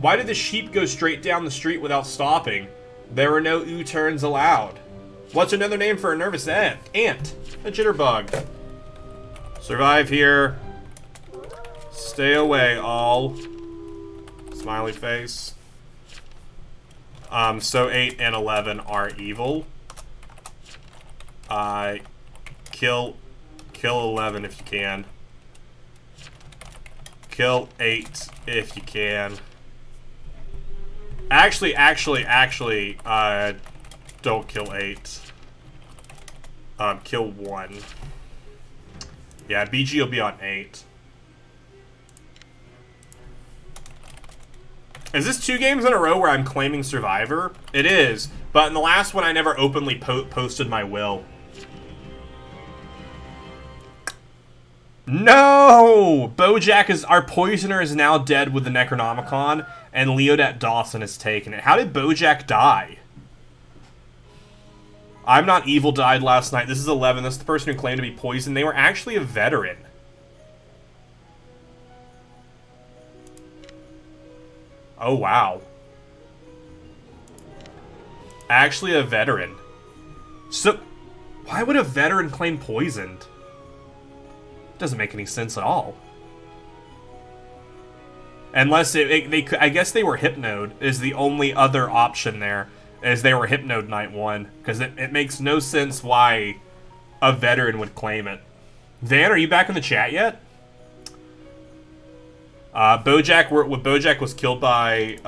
Why did the sheep go straight down the street without stopping? There were no U-turns allowed. What's another name for a nervous ant? Ant. A jitterbug. Survive here. Stay away, all. Smiley face. So 8 and 11 are evil. Kill 11 if you can. Kill 8 if you can. Actually, don't kill 8. Kill 1. Yeah, BG will be on 8. Is this 2 games in a row where I'm claiming Survivor? It is, but in the last one I never openly posted my will. No! Our poisoner is now dead with the Necronomicon, and Leodat Dawson has taken it. How did Bojack die? I'm Not Evil died last night. This is 11. This is the person who claimed to be poisoned. They were actually a veteran. Oh, wow. Actually a veteran. So, why would a veteran claim poisoned? Doesn't make any sense at all. Unless I guess they were hypnoed is the only other option there, is they were hypnoed night 1. Because it makes no sense why a veteran would claim it. Dan, are you back in the chat yet? Bojack was killed by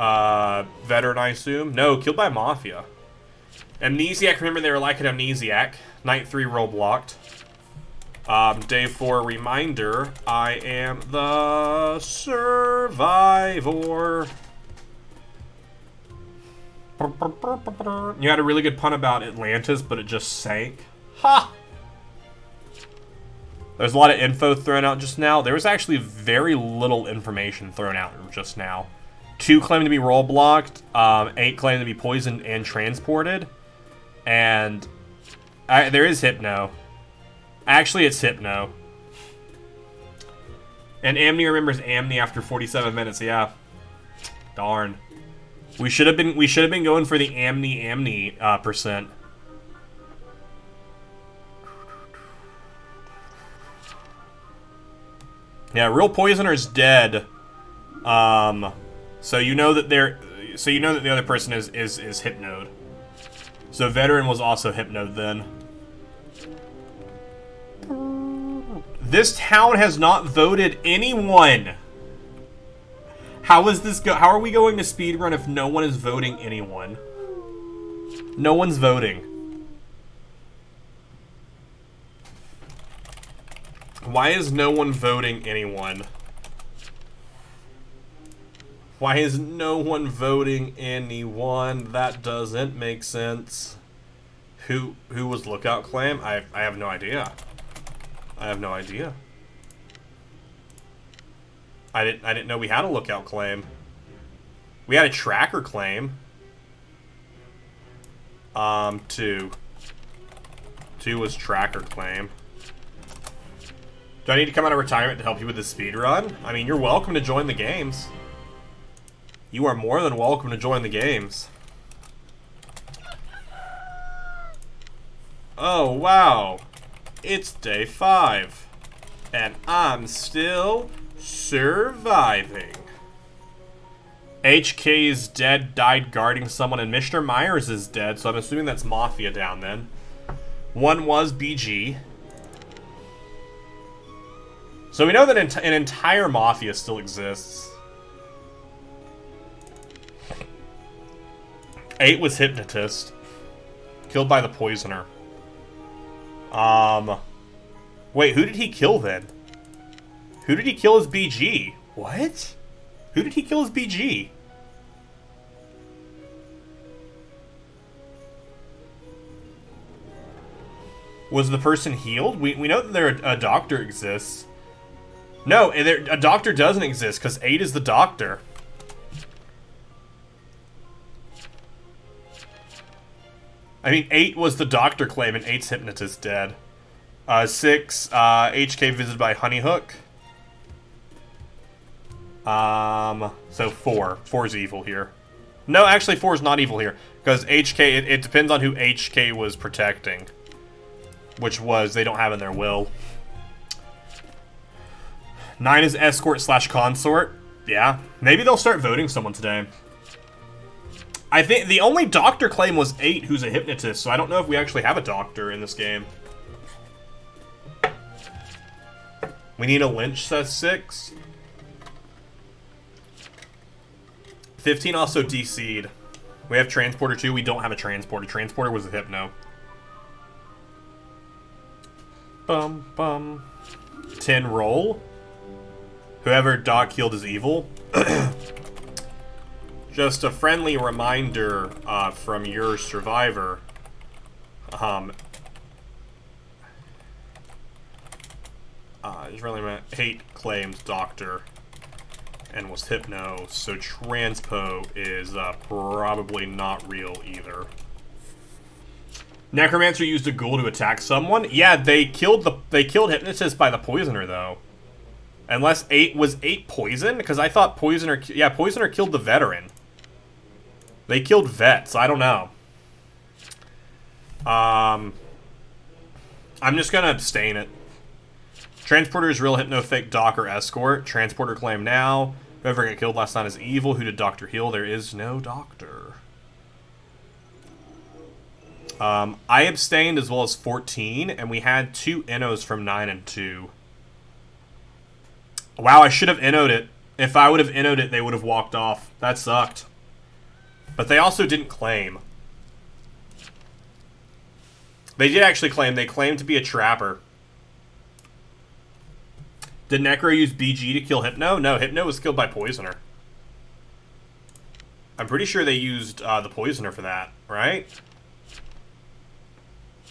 veteran, I assume. No, killed by Mafia. Amnesiac, remember they were like an Amnesiac. Night 3 roll blocked. Day 4 reminder, I am the survivor. You had a really good pun about Atlantis, but it just sank. Ha! There's a lot of info thrown out just now. There was actually very little information thrown out just now. 2 claim to be roll blocked, 8 claim to be poisoned and transported, and there is Hypno. Actually, it's Hypno. And Amne remembers Amne after 47 minutes. Yeah, darn. We should have been going for the Amne percent. Yeah, real poisoner's dead. So you know that the other person is hypnoed. So veteran was also hypnoed then. This town has not voted anyone. How are we going to speedrun if no one is voting anyone? No one's voting. Why is no one voting anyone? Why is no one voting anyone? That doesn't make sense. Who was lookout claim? I have no idea. I have no idea. I didn't know we had a lookout claim. We had a tracker claim. 2. 2 was tracker claim. Do I need to come out of retirement to help you with the speedrun? I mean, you're welcome to join the games. You are more than welcome to join the games. Oh, wow. It's day 5. And I'm still surviving. HK is dead, died guarding someone, and Mr. Myers is dead, so I'm assuming that's Mafia down then. 1 was BG. So we know that an entire Mafia still exists. 8 was Hypnotist. Killed by the Poisoner. Wait, who did he kill then? Who did he kill as BG? What? Who did he kill as BG? Was the person healed? We know that a doctor exists. No, a doctor doesn't exist because 8 is the doctor. I mean, 8 was the doctor claim and 8's hypnotist dead. 6, HK visited by Honeyhook. So 4. 4's evil here. No, actually 4's not evil here. Because HK, it depends on who HK was protecting. Which was, they don't have in their will. 9 is escort / consort. Yeah. Maybe they'll start voting someone today. I think the only doctor claim was 8, who's a hypnotist, so I don't know if we actually have a doctor in this game. We need a Lynch, says 6. 15 also DC'd. We have Transporter 2, we don't have a Transporter. Transporter was a Hypno. Bum, bum. 10 roll. Whoever Doc killed is evil. Just a friendly reminder from your survivor. Just really hate claims doctor and was hypno, so transpo is probably not real either. Necromancer used a ghoul to attack someone. Yeah, they killed hypnotist by the poisoner though. Unless 8 was 8 poison, because I thought poisoner. Yeah, poisoner killed the veteran. They killed vets. I don't know. I'm just gonna abstain it. Transporter is real, hypno, fake, doc, or escort. Transporter claim now. Whoever got killed last night is evil. Who did doctor heal? There is no doctor. I abstained as well as 14, and we had 2 Innos from 9 and 2. Wow, I should have Inno'd it. If I would have Inno'd it, they would have walked off. That sucked. But they also didn't claim. They did actually claim. They claimed to be a trapper. Did Necro use BG to kill Hypno? No, Hypno was killed by Poisoner. I'm pretty sure they used the Poisoner for that, right?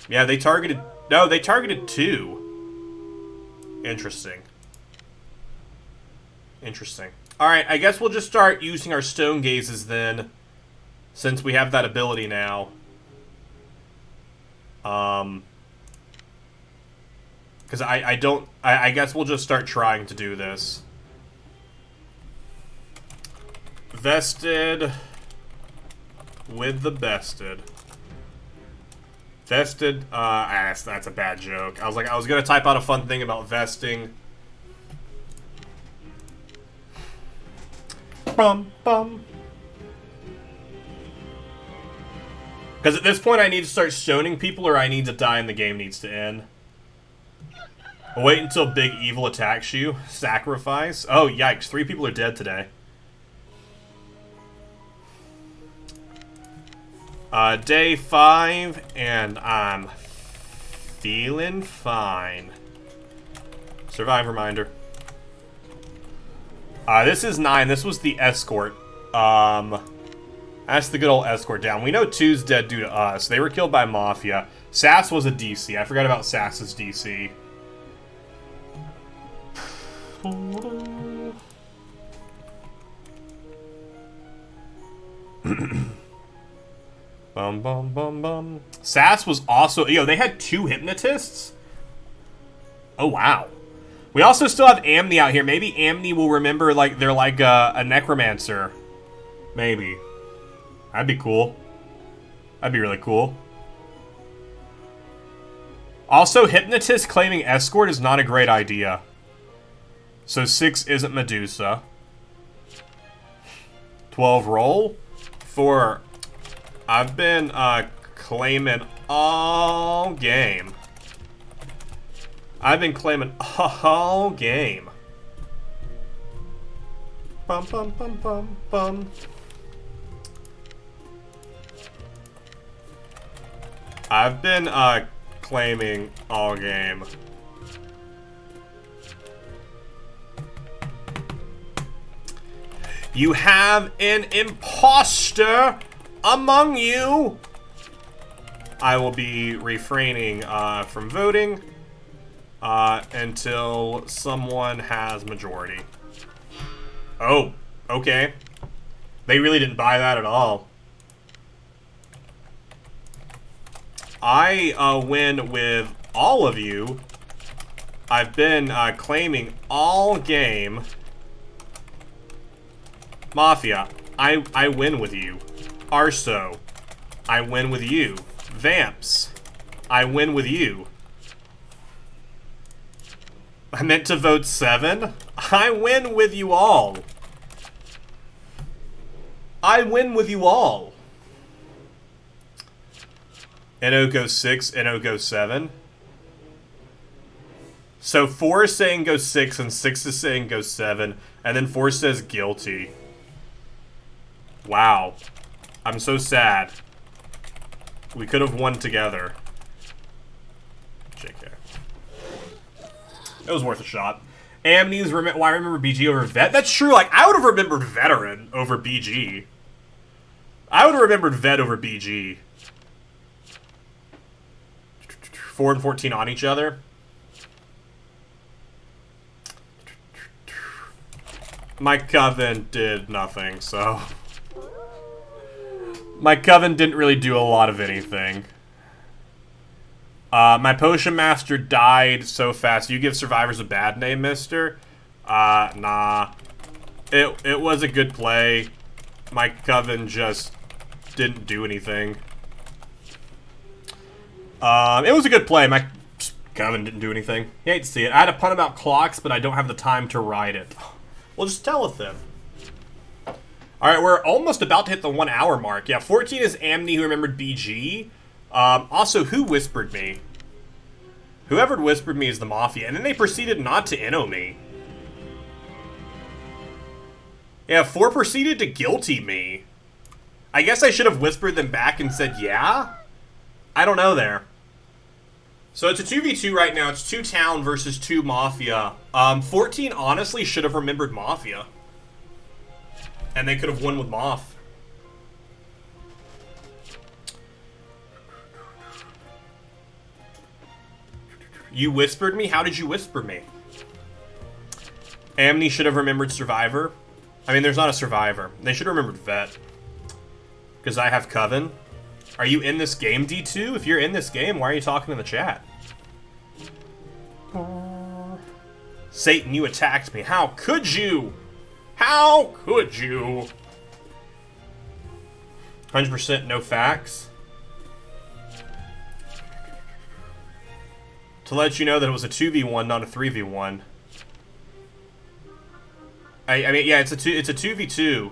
Yeah, they targeted... No, they targeted 2. Interesting. Interesting. Alright, I guess we'll just start using our Stone Gazes then, since we have that ability now. Because I guess we'll just start trying to do this. Vested with the bested. Vested, that's a bad joke. I was gonna type out a fun thing about vesting. Bum bum. Because at this point I need to start stoning people or I need to die and the game needs to end. Wait until Big Evil attacks you. Sacrifice. Oh, yikes. 3 people are dead today. Day 5, and I'm feeling fine. Survive reminder. This is 9. This was the escort. That's the good old escort down. We know 2's dead due to us. They were killed by Mafia. Sass was a DC. I forgot about Sass's DC. Bum bum bum bum. Sass was also... Yo, they had 2 hypnotists? Oh, wow. We also still have Amne out here. Maybe Amne will remember, like, they're like a necromancer. Maybe. That'd be cool. That'd be really cool. Also, hypnotist claiming escort is not a great idea. So 6 isn't Medusa. 12 roll. 4. I've been claiming all game. I've been claiming all game. Bum bum bum bum bum. I've been claiming all game. You have an imposter among you. I will be refraining from voting until someone has majority. Oh, okay. They really didn't buy that at all. I win with all of you. I've been claiming all game. Mafia, I win with you. Arso, I win with you. Vamps, I win with you. I meant to vote 7. I win with you all. I win with you all. NO goes 6, NO goes 7. So 4 is saying go 6, and 6 is saying go 7, and then 4 says guilty. Wow. I'm so sad. We could have won together. JK. It was worth a shot. Amne's, well, I remember BG over Vet. That's true, like, I would have remembered Veteran over BG. I would have remembered Vet over BG. 4 and 14 on each other. My Coven did nothing, so... My Coven didn't really do a lot of anything. My Potion Master died so fast. You give survivors a bad name, mister? Nah. It was a good play. My Coven just didn't do anything. It was a good play. My Coven didn't do anything. You hate to see it. I had a pun about clocks, but I don't have the time to write it. Well, just tell it then. Alright, we're almost about to hit the 1 hour mark. Yeah, 14 is Amne who remembered BG. Also, who whispered me? Whoever whispered me is the Mafia, and then they proceeded not to inno me. Yeah, 4 proceeded to guilty me. I guess I should have whispered them back and said, yeah? I don't know there. So it's a 2v2 right now. It's 2 Town versus 2 Mafia. 14 honestly should have remembered Mafia. And they could have won with Moff. You whispered me? How did you whisper me? Amne should have remembered Survivor. I mean, there's not a Survivor. They should have remembered Vet. Because I have Coven. Are you in this game, D2? If you're in this game, why are you talking in the chat? Satan, you attacked me. How could you? How could you? 100% no facts. To let you know that it was a 2v1, not a 3v1. I mean, yeah, it's a 2v2.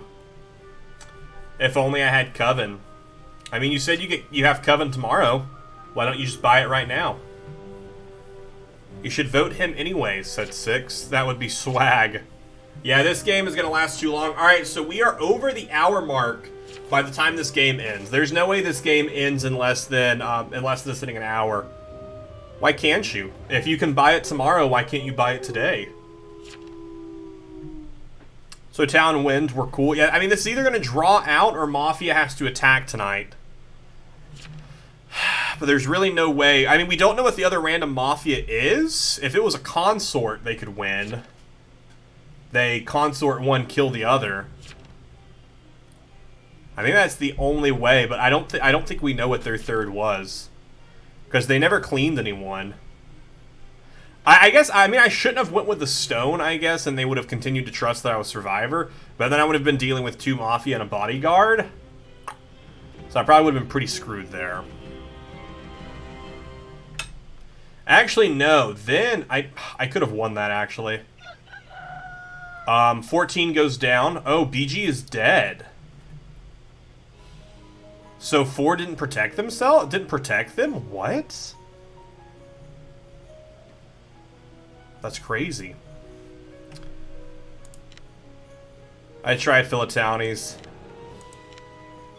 If only I had Coven. I mean, you said you have Coven tomorrow. Why don't you just buy it right now? You should vote him anyways, said 6. That would be swag. Yeah, this game is gonna last too long. Alright, so we are over the hour mark by the time this game ends. There's no way this game ends in less than sitting an hour. Why can't you? If you can buy it tomorrow, why can't you buy it today? So Town wins, we're cool. Yeah, I mean, this is either gonna draw out or Mafia has to attack tonight. But there's really no way. I mean, we don't know what the other random Mafia is. If it was a consort, they could win. They consort one, kill the other. I think that's the only way, but I don't think we know what their third was. Because they never cleaned anyone. I guess, I mean, I shouldn't have went with the stone, I guess, and they would have continued to trust that I was Survivor. But then I would have been dealing with 2 Mafia and a bodyguard. So I probably would have been pretty screwed there. Actually, no. Then, I could have won that, actually. 14 goes down. Oh, BG is dead. So 4 didn't protect themselves? Didn't protect them? What? That's crazy. I tried Philitownies.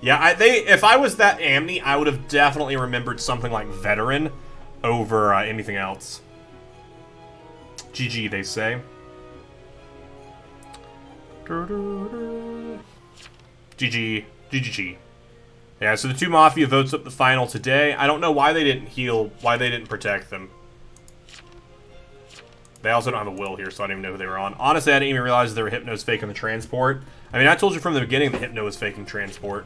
Yeah, if I was that Amne, I would have definitely remembered something like Veteran over anything else. GG, they say. GG. GGG. Yeah, so the 2 Mafia votes up the final today. I don't know why they didn't heal, why they didn't protect them. They also don't have a will here, so I don't even know who they were on. Honestly, I didn't even realize they were Hypno's faking the transport. I mean, I told you from the beginning that Hypno was faking transport.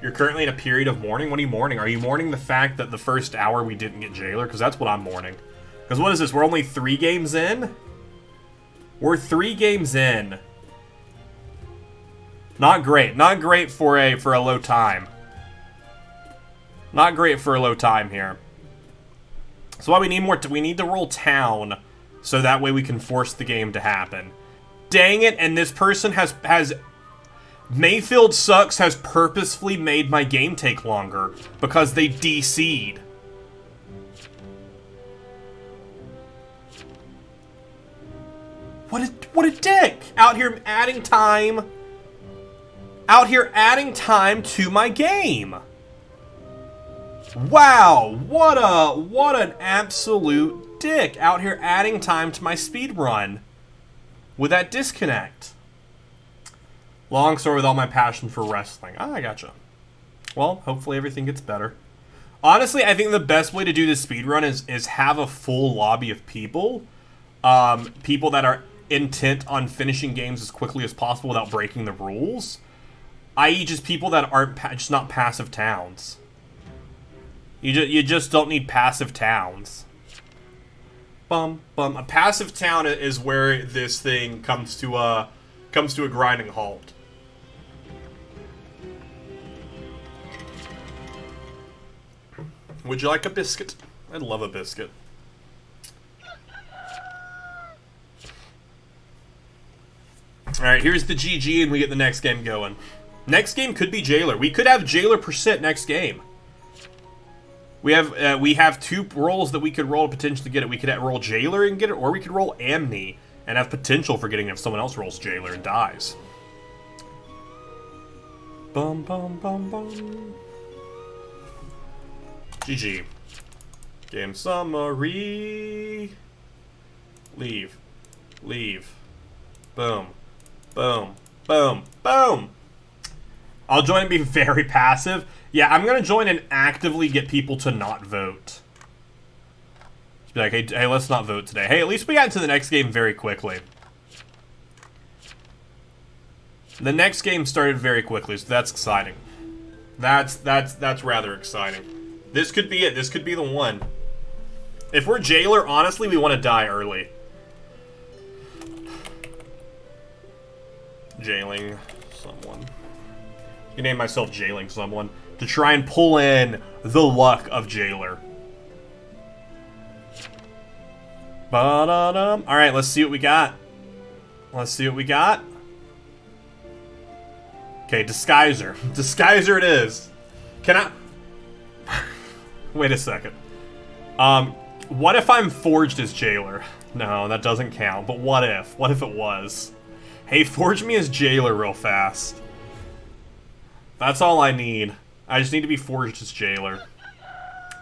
You're currently in a period of mourning? What are you mourning? Are you mourning the fact that the first hour we didn't get Jailor? Because that's what I'm mourning. Because what is this? We're only 3 games in? We're 3 games in. Not great. Not great for a low time. Not great for a low time here. So why we need more? We need to roll Town, so that way we can force the game to happen. Dang it! And this person has Mayfield Sucks has purposefully made my game take longer because they DC'd. What a dick! Out here adding time. Out here adding time to my game. Wow, what an absolute dick out here adding time to my speedrun with that disconnect. Long story with all my passion for wrestling. Ah, I gotcha. Well, hopefully everything gets better. Honestly, I think the best way to do this speedrun is have a full lobby of people. People that are intent on finishing games as quickly as possible without breaking the rules. I.e. just people that aren't just not passive towns. You just don't need passive towns. Bum bum. A passive town is where this thing comes to a grinding halt. Would you like a biscuit? I'd love a biscuit. Alright, here's the GG and we get the next game going. Next game could be Jailor. We could have Jailor % next game. We have 2 rolls that we could roll to potentially get it. We could roll Jailor and get it, or we could roll Amne and have potential for getting if someone else rolls Jailor and dies. Bum bum bum bum. GG. Game summary. Leave. Leave. Boom. Boom. Boom. Boom. I'll join and be very passive. Yeah, I'm gonna join and actively get people to not vote. Just be like, hey, let's not vote today. Hey, at least we got into the next game very quickly. The next game started very quickly, so that's exciting. That's rather exciting. This could be it. This could be the one. If we're Jailor, honestly, we want to die early. Jailing someone. I name myself Jailing someone to try and pull in the luck of Jailor. Ba-da-dum. All right, let's see what we got. Let's see what we got. Okay, Disguiser. Disguiser it is. Can I... Wait a second. What if I'm forged as Jailor? No, that doesn't count, but what if? What if it was? Hey, forge me as Jailor real fast. That's all I need. I just need to be forged as Jailor.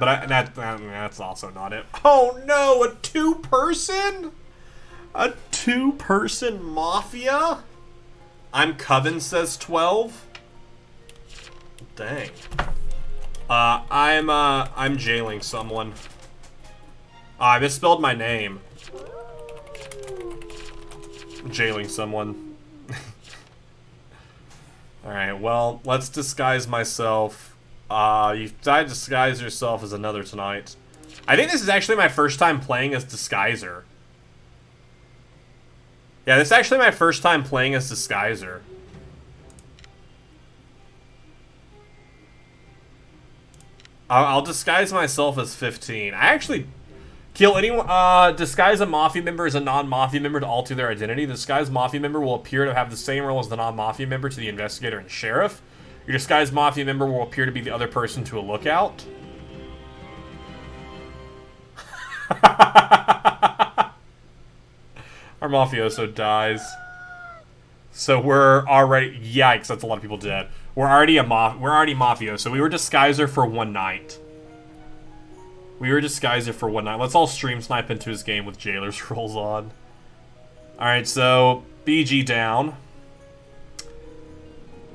But that's also not it. Oh no, a two-person? A two-person mafia? I'm Coven, says 12. Dang. I'm jailing someone. I misspelled my name. Jailing someone. Alright, well, let's disguise myself. You tried to disguise yourself as another tonight. I think this is actually my first time playing as Disguiser. Yeah, this is actually my first time playing as Disguiser. I'll disguise myself as 15. I actually kill anyone. Disguise a mafia member as a non-mafia member to alter their identity. The disguised mafia member will appear to have the same role as the non-mafia member to the investigator and sheriff. Your disguised mafia member will appear to be the other person to a lookout. Our mafioso dies. So we're already... Yikes, that's a lot of people dead. We're already mafioso. We were Disguiser for one night. We were Disguiser for one night. Let's all stream snipe into his game with Jailor's rolls on. Alright, so BG down.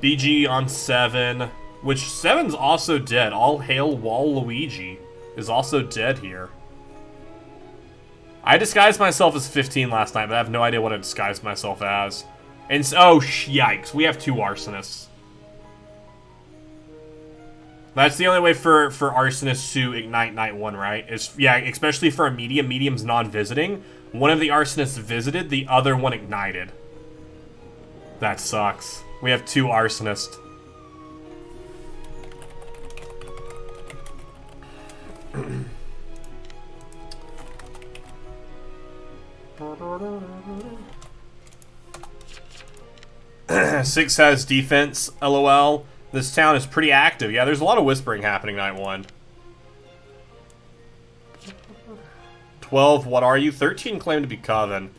BG on 7. Which 7's also dead. All hail Waluigi is also dead here. I disguised myself as 15 last night, but I have no idea what I disguised myself as. And so, oh, yikes. We have 2 arsonists. That's the only way for arsonists to ignite night 1, right? Yeah, especially for a medium. Medium's non-visiting. One of the arsonists visited, the other one ignited. That sucks. We have 2 arsonists. Six has defense, LOL. This town is pretty active. Yeah, there's a lot of whispering happening night 1. 12, what are you? 13 claim to be Coven.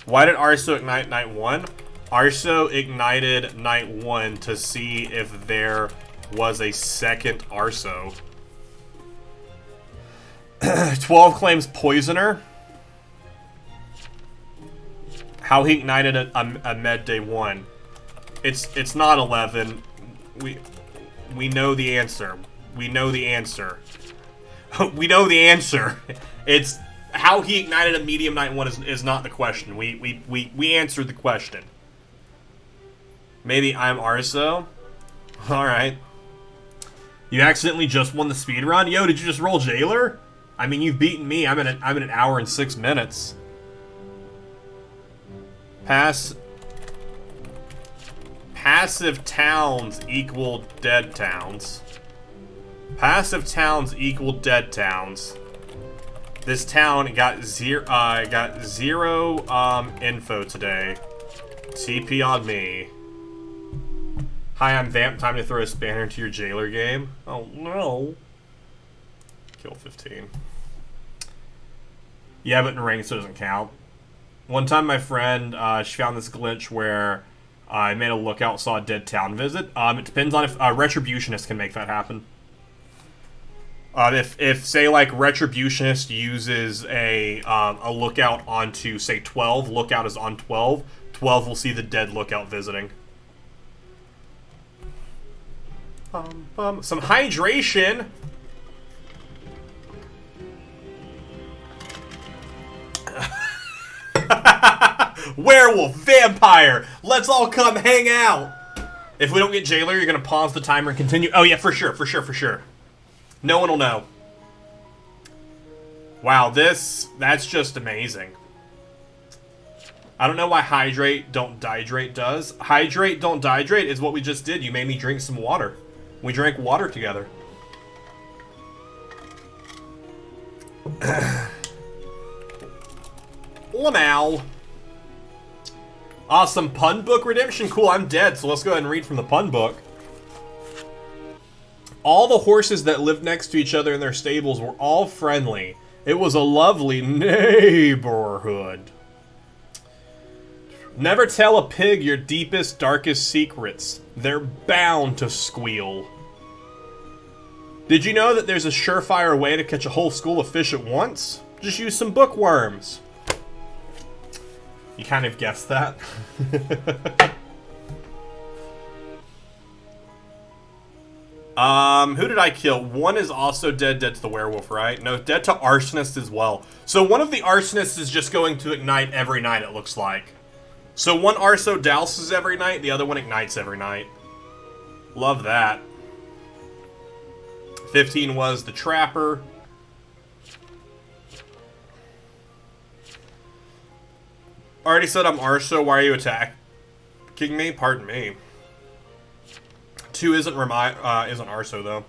Why did Arso ignite night 1? Arso ignited night 1 to see if there was a second Arso. 12 claims Poisoner. How he ignited a med day 1. It's not 11. We know the answer. We know the answer. We know the answer. It's how he ignited a medium night 1 is not the question. We answered the question. Maybe I'm Arso. All right. You accidentally just won the speedrun? Yo, did you just roll Jailor? I mean, you've beaten me. I'm in an hour and 6 minutes. Passive towns equal dead towns. Passive towns equal dead towns. This town got zero info today. TP on me. Hi, I'm Vamp. Time to throw a spanner into your Jailor game. Oh no. Kill 15. Yeah, but in ranked so it doesn't count. One time my friend, she found this glitch where I made a lookout, saw a dead town visit. It depends on if Retributionist can make that happen. If say like Retributionist uses a lookout onto say 12, lookout is on 12, 12 will see the dead lookout visiting. Some hydration. Werewolf, vampire, let's all come hang out. If we don't get Jailor, you're gonna pause the timer and continue. Oh yeah, for sure. No one will know. Wow, that's just amazing. I don't know why hydrate, don't dehydrate does. Hydrate, don't dehydrate is what we just did. You made me drink some water. We drank water together. Lamal. Awesome pun book redemption. Cool, I'm dead, so let's go ahead and read from the pun book. All the horses that lived next to each other in their stables were all friendly. It was a lovely neighborhood. Never tell a pig your deepest, darkest secrets. They're bound to squeal. Did you know that there's a surefire way to catch a whole school of fish at once? Just use some bookworms. You kind of guessed that. Who did I kill? One is also dead to the werewolf, right? No, dead to arsonist as well. So one of the arsonists is just going to ignite every night, it looks like. So one arso douses every night, the other one ignites every night. Love that. 15 was the trapper. Already said I'm arso, why are you attacking me? Pardon me. 2 isn't arso though.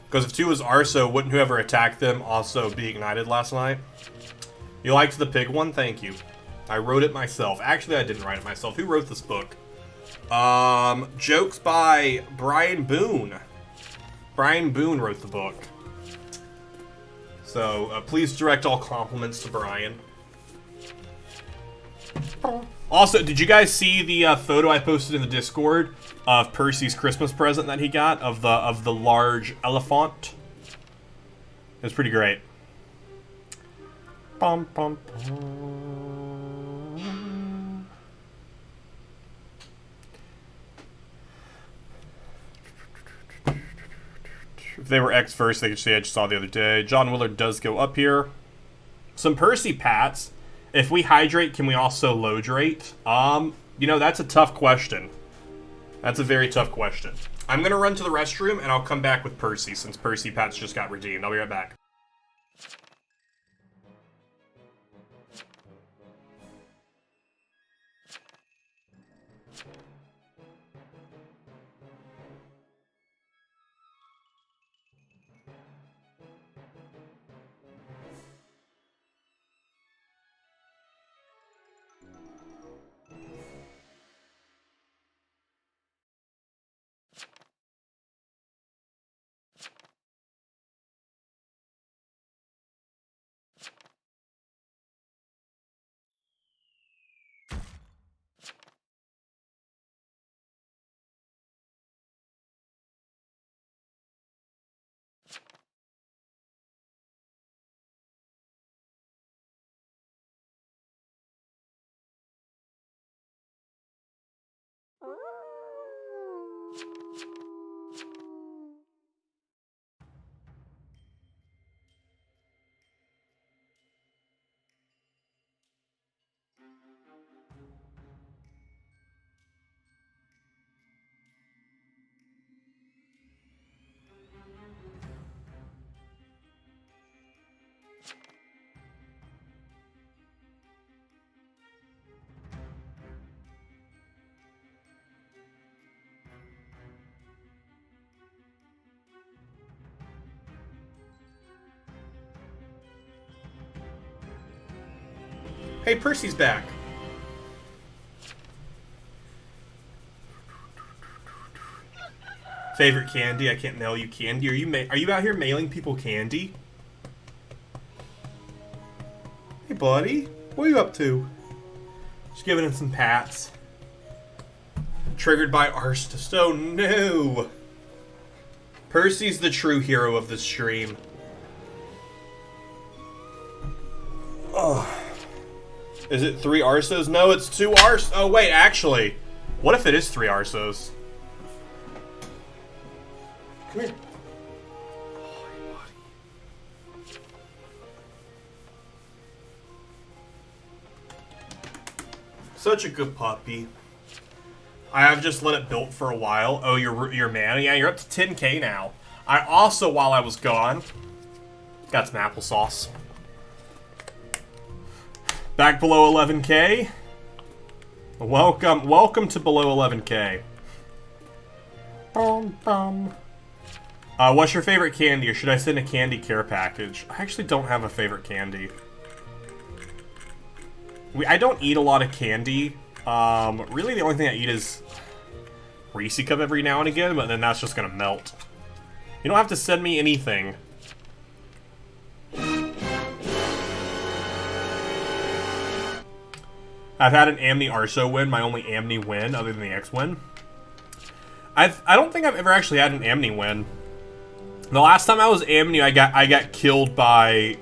Because if 2 was arso, wouldn't whoever attacked them also be ignited last night? You liked the pig one? Thank you. I wrote it myself. Actually, I didn't write it myself. Who wrote this book? Jokes by Brian Boone. Brian Boone wrote the book. So, please direct all compliments to Brian. Also, did you guys see the photo I posted in the Discord of Percy's Christmas present that he got of the large elephant? It was pretty great. Bum, bum, bum. If they were X first, they could say I just saw the other day. John Willard does go up here. Some Percy pats. If we hydrate, can we also loadrate? You know, that's a tough question. That's a very tough question. I'm gonna run to the restroom and I'll come back with Percy since Percy pats just got redeemed. I'll be right back. Hey, Percy's back. Favorite candy? I can't mail you candy. Are you out here mailing people candy? Hey, buddy. What are you up to? Just giving him some pats. Triggered by Arstos. Oh no! Percy's the true hero of this stream. Oh. Is it 3 Arsos? No, it's 2 Arsos. Oh wait, actually. What if it is 3 Arsos? Come here. Such a good puppy. I have just let it build for a while. Oh, you're man. Yeah, you're up to 10k now. I also, while I was gone, got some applesauce. Back below 11k. Welcome to below 11k. What's your favorite candy, or should I send a candy care package? I actually don't have a favorite candy. I don't eat a lot of candy. Really the only thing I eat is Reese Cup every now and again, but then that's just gonna melt. You don't have to send me anything. I've had an Amne Arso win, my only Amne win, other than the X win. I don't think I've ever actually had an Amne win. The last time I was Amne, I got killed by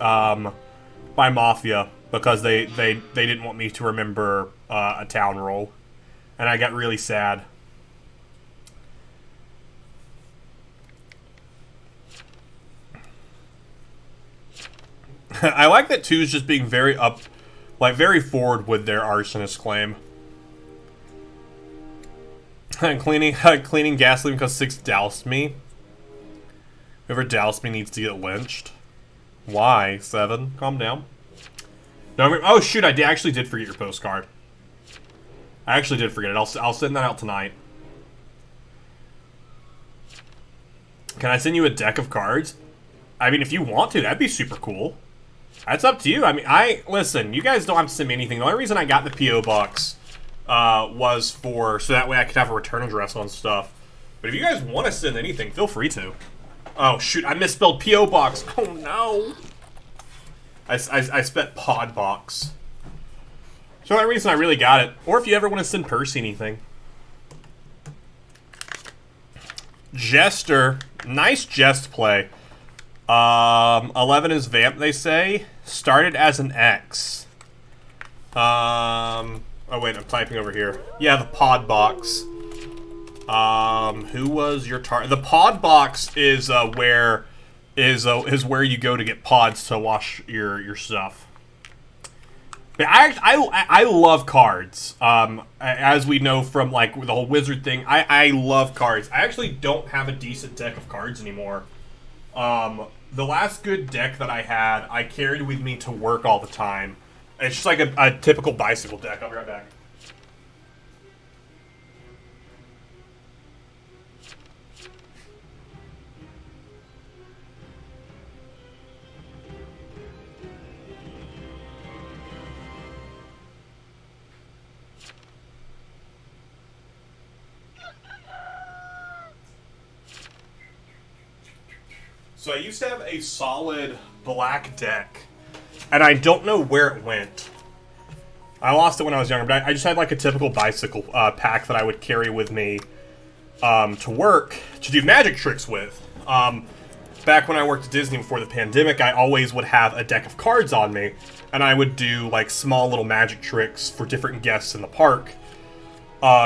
mafia because they didn't want me to remember a town roll, and I got really sad. I like that 2's just being very very forward with their arsonist claim. cleaning gasoline because 6 doused me. Whoever doused me needs to get lynched. Why? 7? Calm down. No, oh shoot! I actually did forget your postcard. I actually did forget it. I'll send that out tonight. Can I send you a deck of cards? I mean, if you want to, that'd be super cool. That's up to you. I mean, listen. You guys don't have to send me anything. The only reason I got the PO box was so that way I could have a return address on stuff. But if you guys want to send anything, feel free to. Oh shoot! I misspelled PO box. Oh no! I spent pod box. So the reason I really got it. Or if you ever want to send Percy anything. Jester. Nice jest play. 11 is vamp, they say. Started as an X. Oh wait, I'm typing over here. Yeah, the pod box. Who was your target? The pod box is where you go to get pods to wash your stuff. But I love cards. As we know from like the whole wizard thing, I love cards. I actually don't have a decent deck of cards anymore. The last good deck that I had, I carried with me to work all the time. It's just like a typical bicycle deck. I'll be right back. So I used to have a solid black deck, and I don't know where it went. I lost it when I was younger, but I just had like a typical bicycle pack that I would carry with me to work to do magic tricks with. Back when I worked at Disney before the pandemic, I always would have a deck of cards on me, and I would do like small little magic tricks for different guests in the park.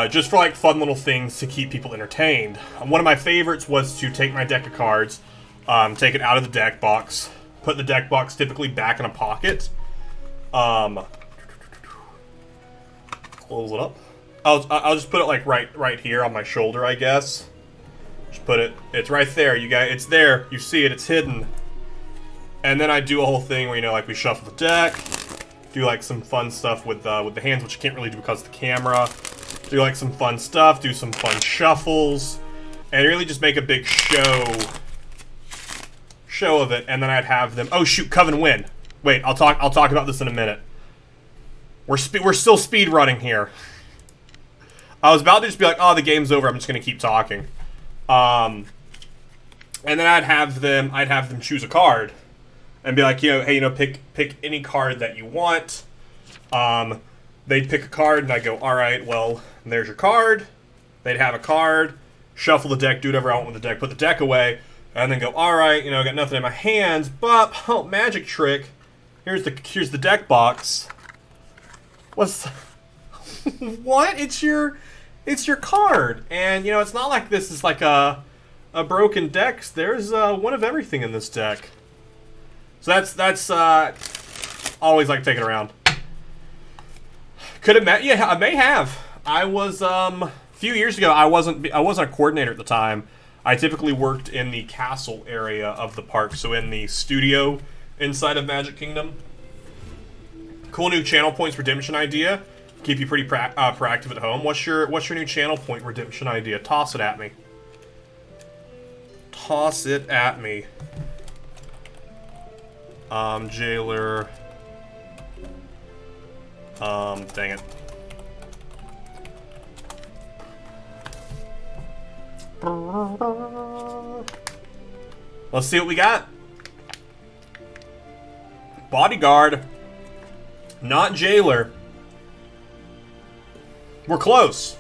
Just for like fun little things to keep people entertained. One of my favorites was to take my deck of cards, take it out of the deck box, put the deck box typically back in a pocket, close it up. I'll just put it like right here on my shoulder, I guess. Just put it, it's right there, you guys, it's there, you see it, it's hidden. And then I do a whole thing where, you know, like we shuffle the deck, do like some fun stuff with the hands, which you can't really do because of the camera. Do like some fun stuff, do some fun shuffles, and really just make a big show of it. And then I'd have them. Oh shoot, Coven win. Wait, I'll talk about this in a minute. We're still speed running here. I was about to just be like, oh, the game's over. I'm just gonna keep talking. And then I'd have them choose a card, and be like, you know, hey, you know, pick any card that you want. They'd pick a card, and I'd go, all right, well, there's your card. They'd have a card, shuffle the deck, do whatever I want with the deck, put the deck away, and then go, all right, you know, I got nothing in my hands, but, oh, magic trick. Here's the deck box. What's... What? It's your card. And, you know, it's not like this is like a broken deck. There's one of everything in this deck. So that's always like taking around. Could have met? Yeah, I may have. I was a few years ago. I wasn't a coordinator at the time. I typically worked in the castle area of the park, so in the studio inside of Magic Kingdom. Cool new channel points redemption idea. Keep you pretty proactive at home. What's your new channel point redemption idea? Toss it at me. Toss it at me. Jailor. Dang it. Let's see what we got. Bodyguard. Not Jailor. We're close.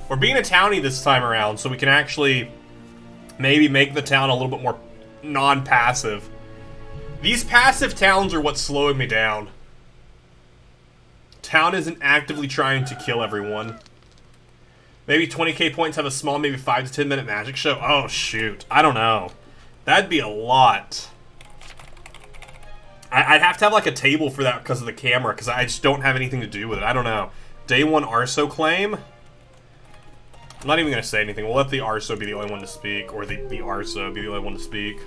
We're being a townie this time around, so we can actually maybe make the town a little bit more non-passive. These passive towns are what's slowing me down. Town isn't actively trying to kill everyone. Maybe 20k points have a small, maybe 5 to 10 minute magic show. Oh, shoot. I don't know. That'd be a lot. I'd have to have like a table for that because of the camera, because I just don't have anything to do with it. I don't know. Day 1 Arso claim? I'm not even going to say anything. We'll let the Arso be the only one to speak, or the Arso be the only one to speak.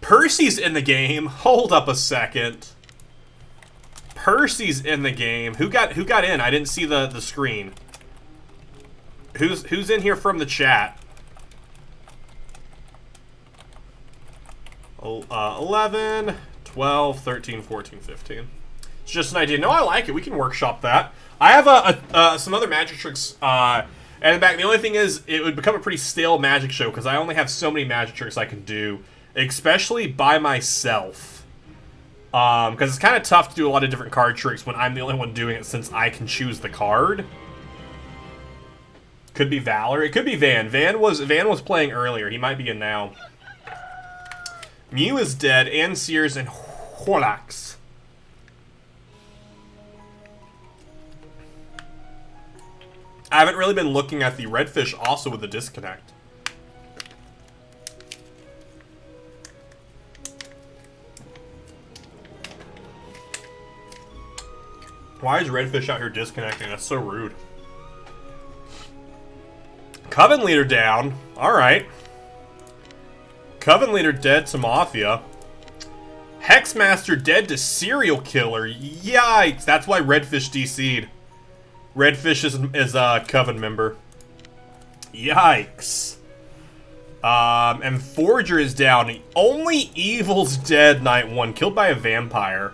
Percy's in the game. Hold up a second. Percy's in the game. Who got in? I didn't see the screen. Who's in here from the chat? 11, 12, 13, 14, 15. It's just an idea. No, I like it. We can workshop that. I have some other magic tricks. And in fact, the only thing is, it would become a pretty stale magic show because I only have so many magic tricks I can do, especially by myself. Because it's kind of tough to do a lot of different card tricks when I'm the only one doing it, since I can choose the card. Could be Valor. It could be Van. Van was playing earlier. He might be in now. Mew is dead, and Sears and Horlax. I haven't really been looking at the Redfish also with the disconnect. Why is Redfish out here disconnecting? That's so rude. Coven leader down. Alright. Coven leader dead to Mafia. Hexmaster dead to Serial Killer. Yikes. That's why Redfish DC'd. Redfish is a Coven member. Yikes. And Forger is down. Only Evil's dead night 1. Killed by a vampire.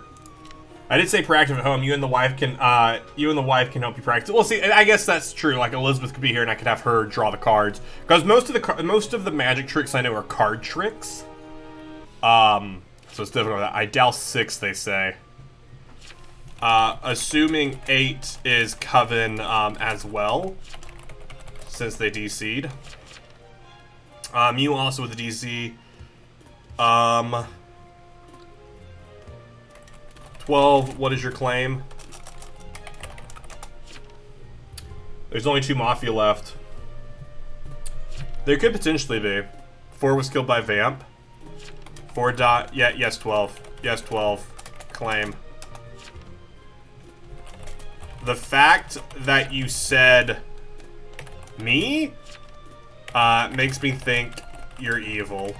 I did say proactive at home. You and the wife can help you practice. Well, see, I guess that's true. Like, Elizabeth could be here, and I could have her draw the cards. Because most of the magic tricks I know are card tricks. So it's difficult. I douse 6, they say. Assuming 8 is Coven as well, since they DC'd. You also with the DC. 12, what is your claim? There's only 2 Mafia left. There could potentially be. 4 was killed by Vamp. 4 dot, yeah, yes, 12. Yes, 12. Claim. The fact that you said me makes me think you're evil.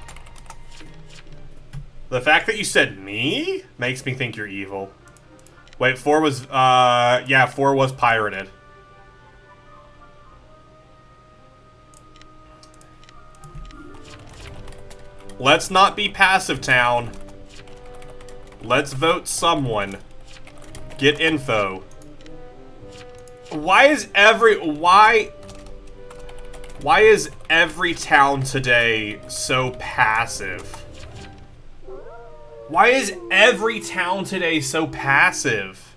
The fact that you said me makes me think you're evil. Wait, 4 was, yeah, 4 was pirated. Let's not be passive, town. Let's vote someone. Get info. Why is every town today so passive? Why is every town today so passive?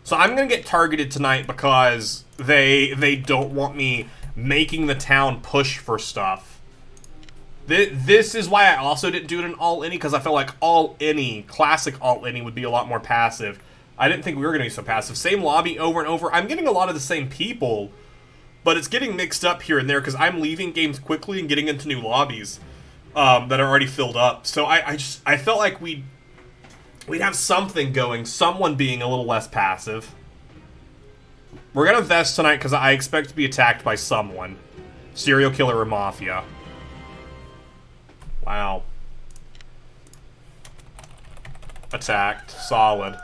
So I'm going to get targeted tonight because they don't want me making the town push for stuff. This is why I also didn't do it in All Any, because I felt like All Any, classic All Any, would be a lot more passive. I didn't think we were going to be so passive. Same lobby over and over. I'm getting a lot of the same people, but it's getting mixed up here and there because I'm leaving games quickly and getting into new lobbies that are already filled up. So I felt like we'd have something going, someone being a little less passive. We're going to vest tonight because I expect to be attacked by someone. Serial killer or mafia. Wow. Attacked. Solid.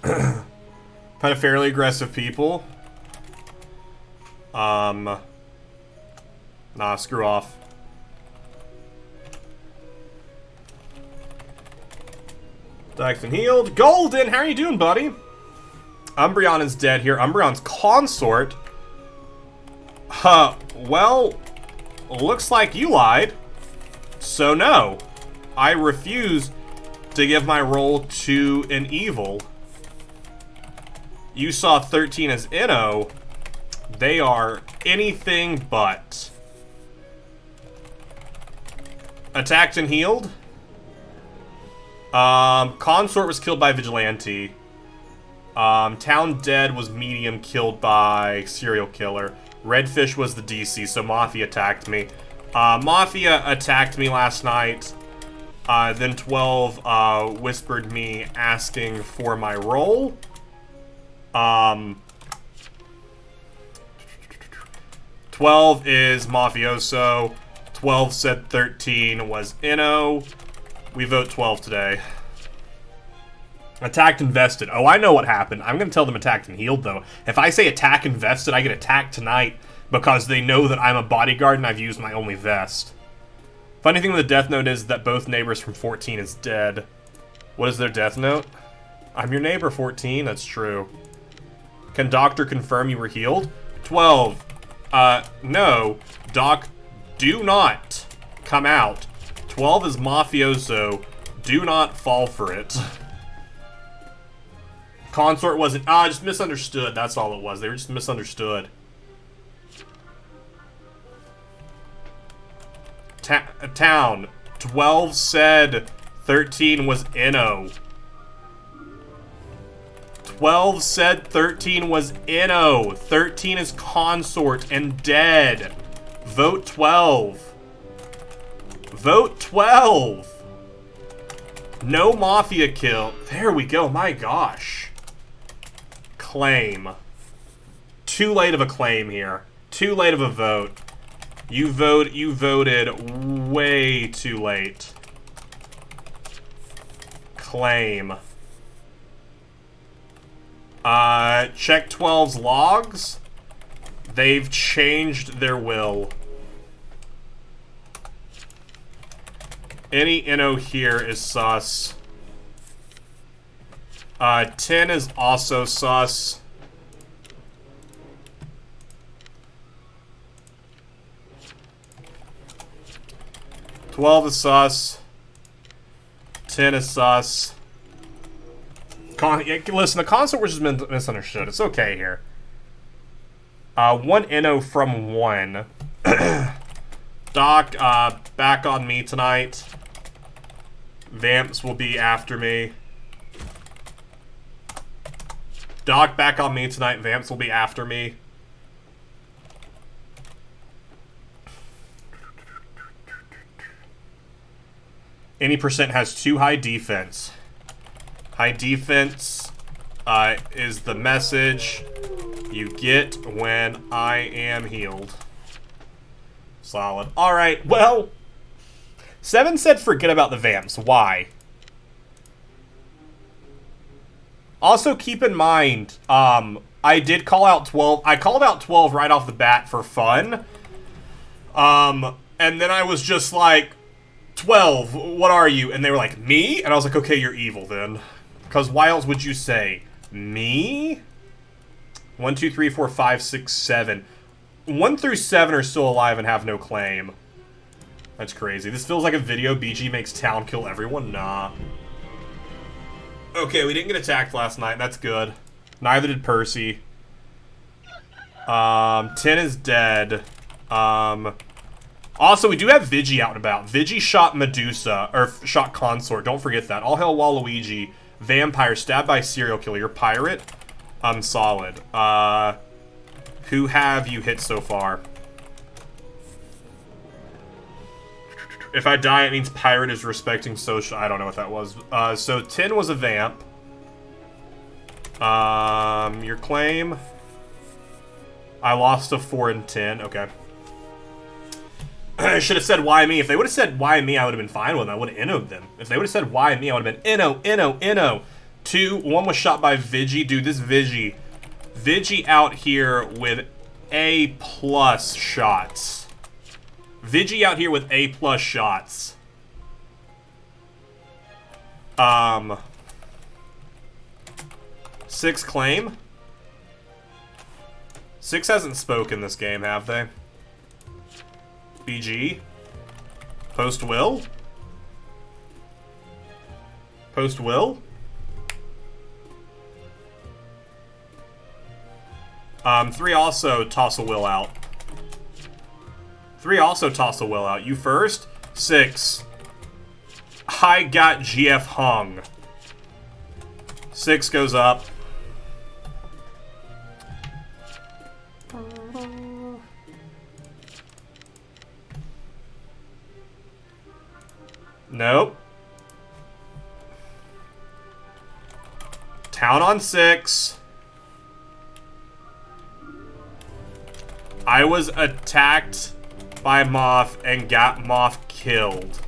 Kind of fairly aggressive people. Nah, screw off. Died and healed. Golden, how are you doing, buddy? Umbreon is dead here. Umbreon's consort. Well, looks like you lied. So no. I refuse to give my role to an evil. You saw 13 as Inno. They are anything but. Attacked and healed. Consort was killed by Vigilante. Town Dead was medium, killed by Serial Killer. Redfish was the DC, so Mafia attacked me. Mafia attacked me last night. Then 12 whispered me asking for my role. 12 is Mafioso. 12 said 13 was Inno. We vote 12 today. Attacked and vested. Oh, I know what happened. I'm going to tell them attacked and healed, though. If I say attack and vested, I get attacked tonight because they know that I'm a bodyguard and I've used my only vest. Funny thing with the death note is that both neighbors from 14 is dead. What is their death note? I'm your neighbor, 14. That's true. Can doctor confirm you were healed? 12. No. Doc, do not come out. 12 is Mafioso. Do not fall for it. Consort wasn't... just misunderstood. That's all it was. They were just misunderstood. Town. 12 said 13 was Inno. 12 said 13 was Inno. 13 is Consort and dead. Vote 12. Vote 12. No Mafia kill. There we go. My gosh. Claim. Too late of a claim here. Too late of a vote. You voted way too late. Claim. Check 12's logs. They've changed their will. Any Inno here is sus. 10 is also sus. Twelve is sus. 10 is sus. Listen, the consort was just misunderstood. It's okay here. 1 Inno from 1. Doc, back on me tonight. Vamps will be after me. Doc, back on me tonight. Vamps will be after me. Any percent has 2 high defense. High defense is the message you get when I am healed. Solid. Alright, well... 7 said forget about the vamps. Why? Also, keep in mind, I did call out 12. I called out 12 right off the bat for fun. And then I was just like, 12, what are you? And they were like, me? And I was like, okay, you're evil then. Because why else would you say, me? 1, 2, 3, 4, 5, 6, 7. 1 through 7 are still alive and have no claim. That's crazy. This feels like a video BG makes town kill everyone. Nah. Okay, we didn't get attacked last night. That's good. Neither did Percy. 10 is dead. Also, we do have Vigi out and about. Vigi shot Medusa, or shot Consort. Don't forget that. All hail Waluigi. Vampire, stabbed by serial killer. You're pirate? Solid. Who have you hit so far? If I die, it means pirate is respecting social. I don't know what that was. So 10 was a vamp. Your claim. I lost a 4 and 10. Okay. I should have said why me. If they would have said why me, I would have been fine with them. I would have innoed them. If they would have said why me, I would have been inno. 2. 1 was shot by Vigi. Dude, this Vigi. Vigi out here with A+ shots. Vigi out here with A+ shots. 6 claim. 6 hasn't spoken this game, have they? BG. Post will. Post will. 3 also toss a will out. 3 also toss a will out. You first. 6. I got GF hung. 6 goes up. Nope. Town on 6. I was attacked by Moth and got Moth killed.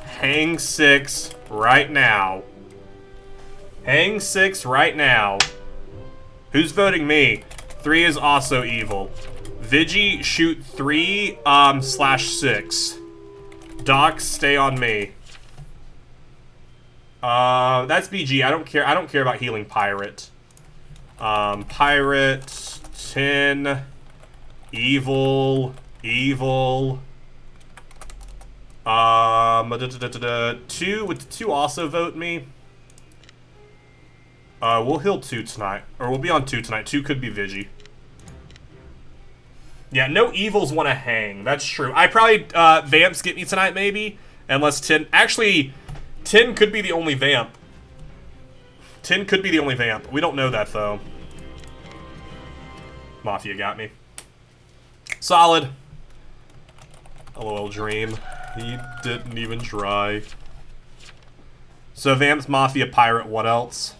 Hang 6 right now. Hang 6 right now. Who's voting me? 3 is also evil. Vigi, shoot 3/6. Doc, stay on me. That's BG. I don't care. I don't care about healing Pirate. Pirate, 10, evil. 2 would 2 also vote me? We'll heal 2 tonight. Or we'll be on 2 tonight. 2 could be Vigi. Yeah, no evils want to hang. That's true. I probably, vamps get me tonight, maybe. Unless 10... Actually, 10 could be the only vamp. 10 could be the only vamp. We don't know that, though. Mafia got me. Solid. LOL Dream. He didn't even try. So, vamps, Mafia, Pirate, what else?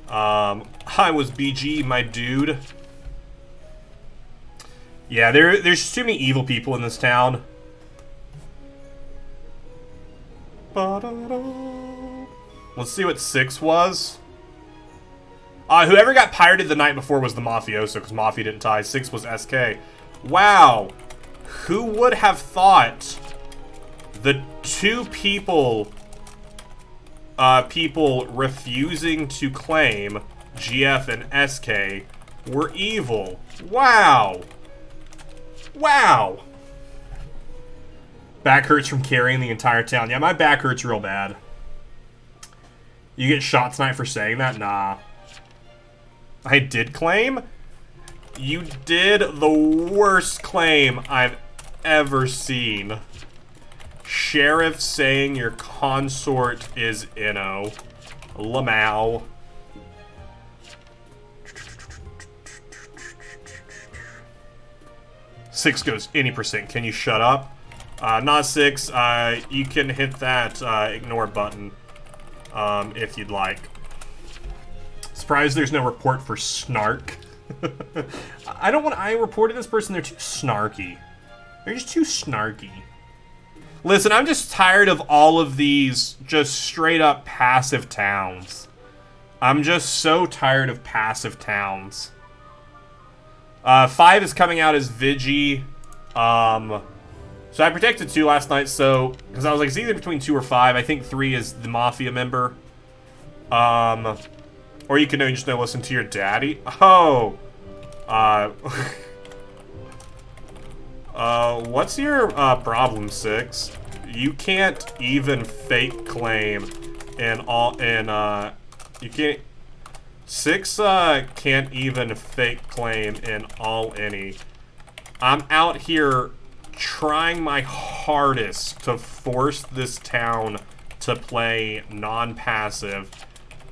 I was BG, my dude. Yeah, there's just too many evil people in this town. Let's see what 6 was. Whoever got pirated the night before was the Mafioso, because Mafia didn't tie. 6 was SK. Wow. Who would have thought the 2 people refusing to claim GF and SK were evil? Wow. Wow. Back hurts from carrying the entire town. Yeah, my back hurts real bad. You get shot tonight for saying that? Nah. I did claim? You did the worst claim I've ever seen. Sheriff saying your consort is Inno. Lamau. Six goes any percent. Can you shut up? Not 6. You can hit that ignore button if you'd like. Surprised there's no report for snark. I don't want. I reported this person. They're too snarky. They're just too snarky. Listen, I'm just tired of all of these just straight up passive towns. I'm just so tired of passive towns. 5 is coming out as Vigi. So I protected 2 last night, so... Because I was like, it's either between 2 or 5. I think 3 is the Mafia member. Or you can just listen to your daddy. Oh! What's your problem, Six? You can't even fake claim you can't. Six can't even fake claim in all any. I'm out here trying my hardest to force this town to play non-passive.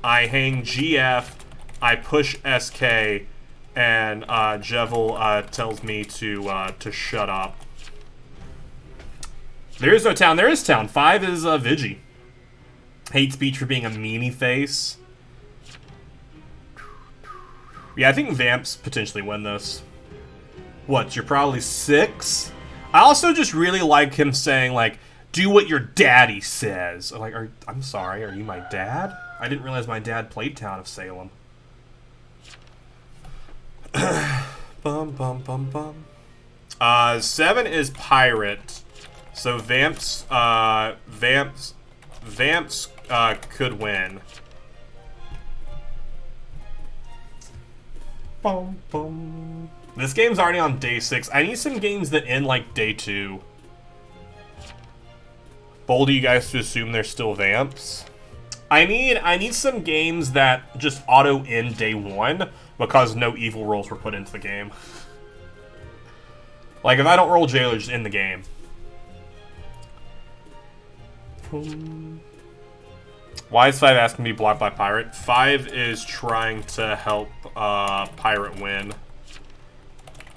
I hang GF, I push SK, and Jevel tells me to shut up. There is no town. There is town. 5 is Vigi. Hate speech for being a meanie face. Yeah, I think Vamps potentially win this. What, you're probably 6? I also just really like him saying, like, do what your daddy says. Like, I'm sorry, are you my dad? I didn't realize my dad played Town of Salem. Bum, bum, bum, bum. 7 is Pirate. So Vamps could win. Bum, bum. This game's already on day 6. I need some games that end like day 2. Bold of you guys to assume they're still Vamps. I need some games that just auto end day 1 because no evil rolls were put into the game. Like if I don't roll Jailor, just end the game. Why is 5 asking to be blocked by Pirate? 5 is trying to help Pirate win.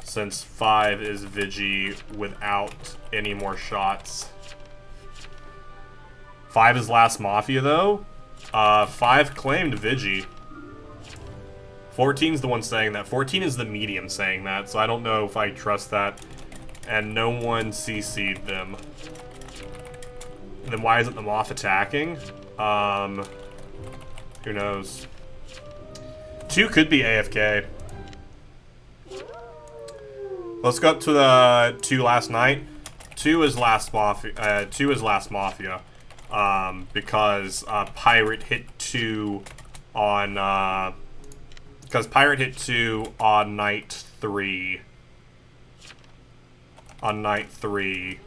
Since 5 is Vigi without any more shots. 5 is last Mafia though. 5 claimed Vigi. 14's the one saying that. 14 is the medium saying that, so I don't know if I trust that. And no one CC'd them. Then why isn't the Moth attacking? Who knows? 2 could be AFK. Let's go up to the 2 last night. 2 is last Mafia. 2 is last Mafia. Because Pirate hit 2 on because Pirate hit 2 on night 3. On night 3.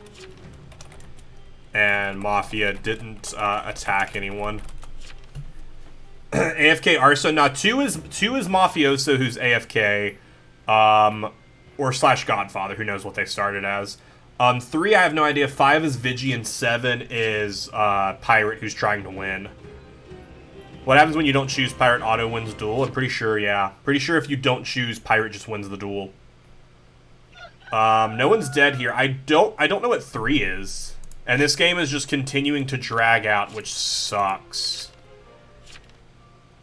And Mafia didn't attack anyone. AFK Arso. Now 2 is Mafioso, who's AFK, or slash Godfather. Who knows what they started as? 3, I have no idea. 5 is Vigi, and 7 is Pirate, who's trying to win. What happens when you don't choose Pirate? Auto wins duel. I'm pretty sure. Yeah, pretty sure if you don't choose Pirate, just wins the duel. No one's dead here. I don't know what 3 is. And this game is just continuing to drag out, which sucks.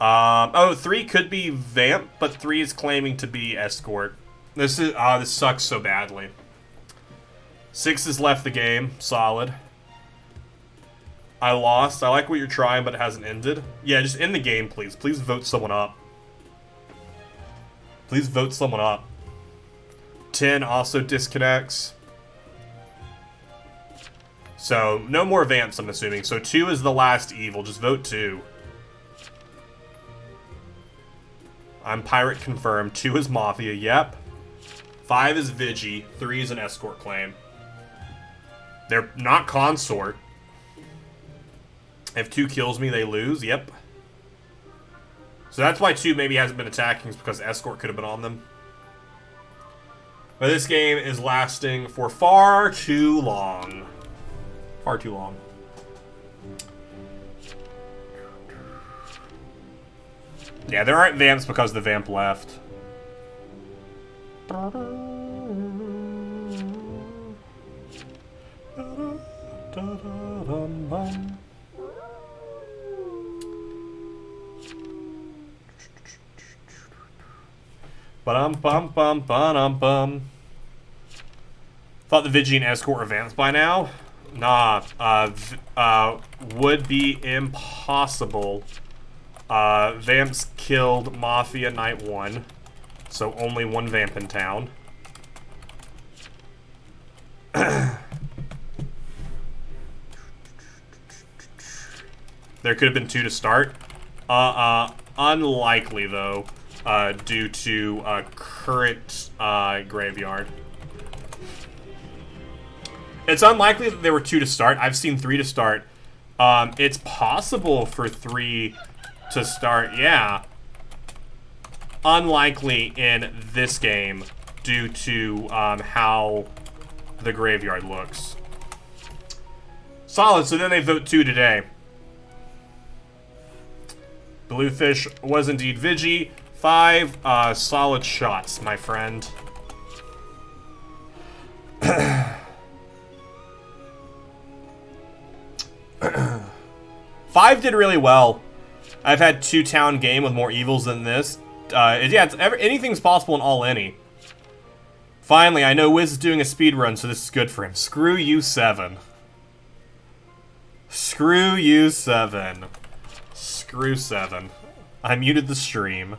Oh, 3 could be Vamp, but 3 is claiming to be Escort. This sucks so badly. 6 has left the game. Solid. I lost. I like what you're trying, but it hasn't ended. Yeah, just end the game, please. Please vote someone up. Please vote someone up. 10 also disconnects. So, no more Vamps, I'm assuming. So, 2 is the last evil. Just vote 2. I'm Pirate confirmed. 2 is Mafia. Yep. 5 is Vigi. 3 is an Escort claim. They're not Consort. If 2 kills me, they lose. Yep. So that's why 2 maybe hasn't been attacking, is because Escort could have been on them. But this game is lasting for far too long. Far too long. Yeah, there aren't Vamps because the Vamp left. Ba-dum-bum-bum-ba-dum-bum. Thought the Vigi and Escort were Vamps by now. Nah, would be impossible. Vamps killed Mafia night 1, so only 1 Vamp in town. There could have been 2 to start. Unlikely though, due to current graveyard. It's unlikely that there were 2 to start. I've seen 3 to start. It's possible for 3 to start, yeah. Unlikely in this game due to how the graveyard looks. Solid, so then they vote 2 today. Bluefish was indeed Vigi. 5 solid shots, my friend. 5 did really well. I've had 2 town game with more evils than this. Yeah, anything's possible in All Any. Finally, I know Wiz is doing a speedrun, so this is good for him. Screw you, 7. Screw you, 7. Screw 7. I muted the stream.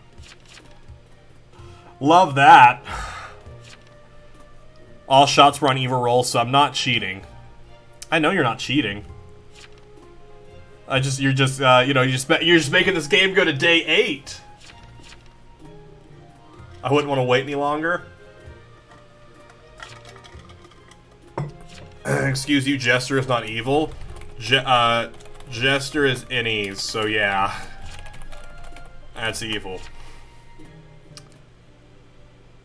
Love that. All shots were on evil roll, so I'm not cheating. I know you're not cheating. You're just making this game go to day 8. I wouldn't want to wait any longer. Excuse you, Jester is not evil. Jester is innies, so yeah. That's evil.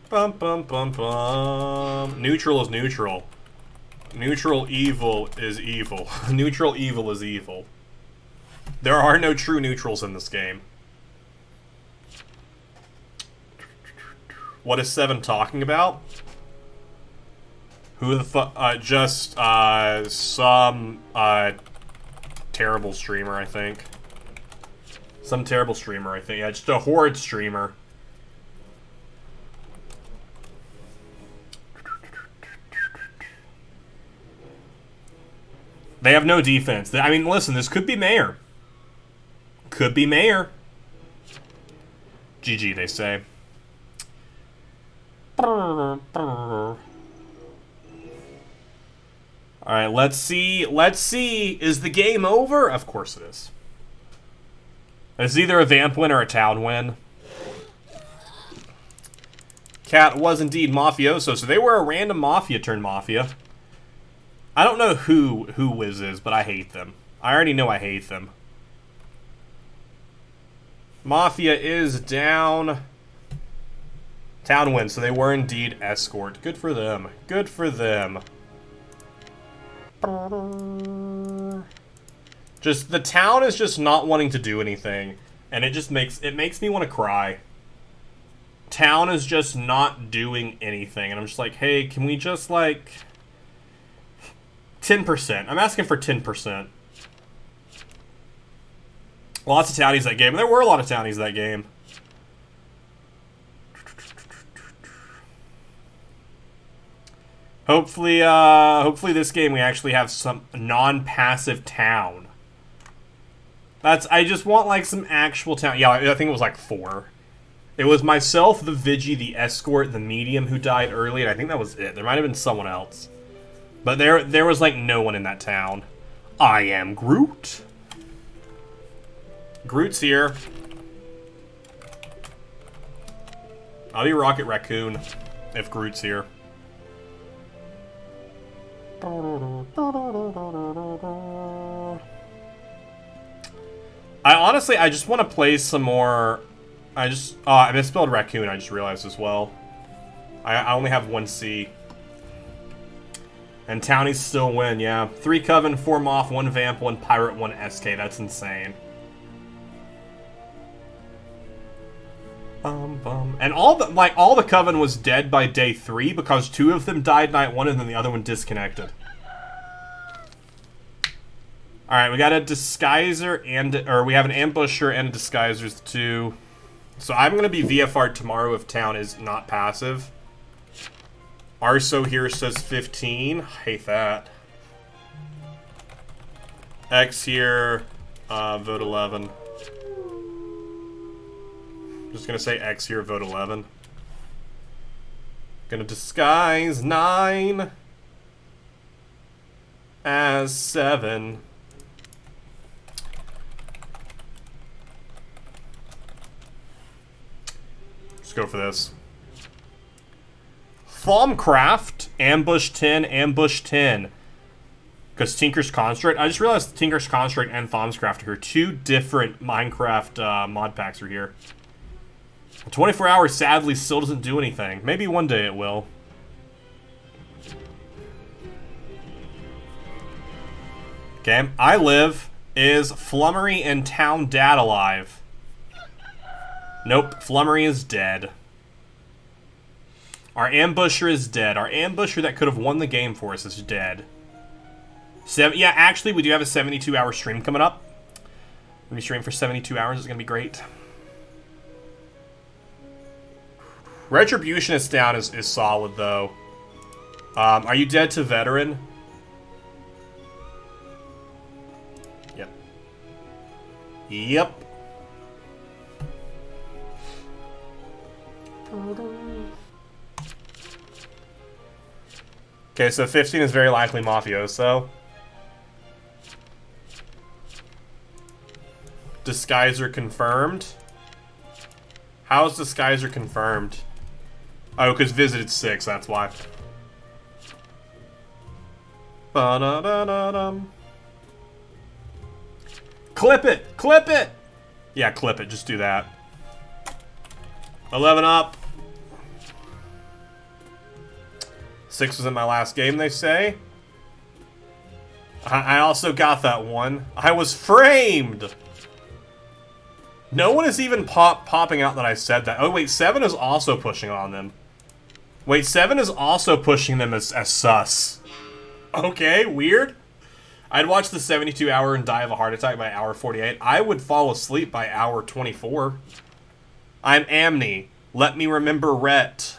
Bum bum bum bum. Neutral is neutral. Neutral evil is evil. Neutral evil is evil. There are no true neutrals in this game. What is 7 talking about? Who the fuck? Just some terrible streamer, I think. Some terrible streamer, I think. Yeah, just a horrid streamer. They have no defense. I mean, listen, this could be Mayor. Could be Mayor. GG, they say. Alright, let's see. Let's see. Is the game over? Of course it is. It's either a vamp win or a town win. Cat was indeed mafioso, so they were a random mafia turned mafia. I don't know who Wiz is, but I hate them. I already know I hate them. Mafia is down. Town wins, so they were indeed escort. Good for them. Good for them. Just, the town is just not wanting to do anything. And it just makes me want to cry. Town is just not doing anything. And I'm just like, hey, can we just, like... 10%. I'm asking for 10%. Lots of townies that game. There were a lot of townies that game. Hopefully, hopefully this game we actually have some non-passive town. I just want, like, some actual town. Yeah, I think it was, like, 4. It was myself, the Vigi, the Escort, the Medium who died early, and I think that was it. There might have been someone else. But there was, like, no one in that town. I am Groot. Groot's here. I'll be Rocket Raccoon if Groot's here. I just want to play some more. I misspelled raccoon, I just realized as well. I only have 1 C. And townies still win, yeah. 3 Coven, 4 Moth, 1 Vamp, 1 Pirate, 1 SK. That's insane. And all the Coven was dead by day 3 because 2 of them died night 1 and then the other one disconnected. Alright, we got a Disguiser or we have an Ambusher and a Disguiser's 2. So I'm going to be VFR tomorrow if town is not passive. Arso here says 15. Hate that. X here, vote 11. Just gonna say X here, vote 11. Gonna disguise 9 as 7. Let's go for this. Thaumcraft, ambush 10, ambush 10. Because Tinker's Construct, I just realized Tinker's Construct and Thom's Crafter are two different Minecraft mod packs are here. 24 hours sadly still doesn't do anything. Maybe one day it will. Okay, I live. Is Flummery and Town Dad alive? Nope, Flummery is dead. Our ambusher is dead. Our ambusher that could have won the game for us is dead. Yeah, actually, we do have a 72-hour stream coming up. We're going to stream for 72 hours. It's going to be great. Retributionist down is solid, though. Are you dead to Veteran? Yep. Yep. Okay, so 15 is very likely Mafioso. Disguiser confirmed. How is Disguiser confirmed? Oh, because visited 6, that's why. Ba-da-da-da-dum. Clip it! Clip it! Yeah, clip it. Just do that. 11 up. 6 was in my last game, they say. I also got that one. I was framed! No one is even popping out that I said that. Oh, wait, 7 is also pushing on them. Wait, 7 is also pushing them as sus. Okay, weird. I'd watch the 72-hour and die of a heart attack by hour 48. I would fall asleep by hour 24. I'm Amne. Let me remember Rhett.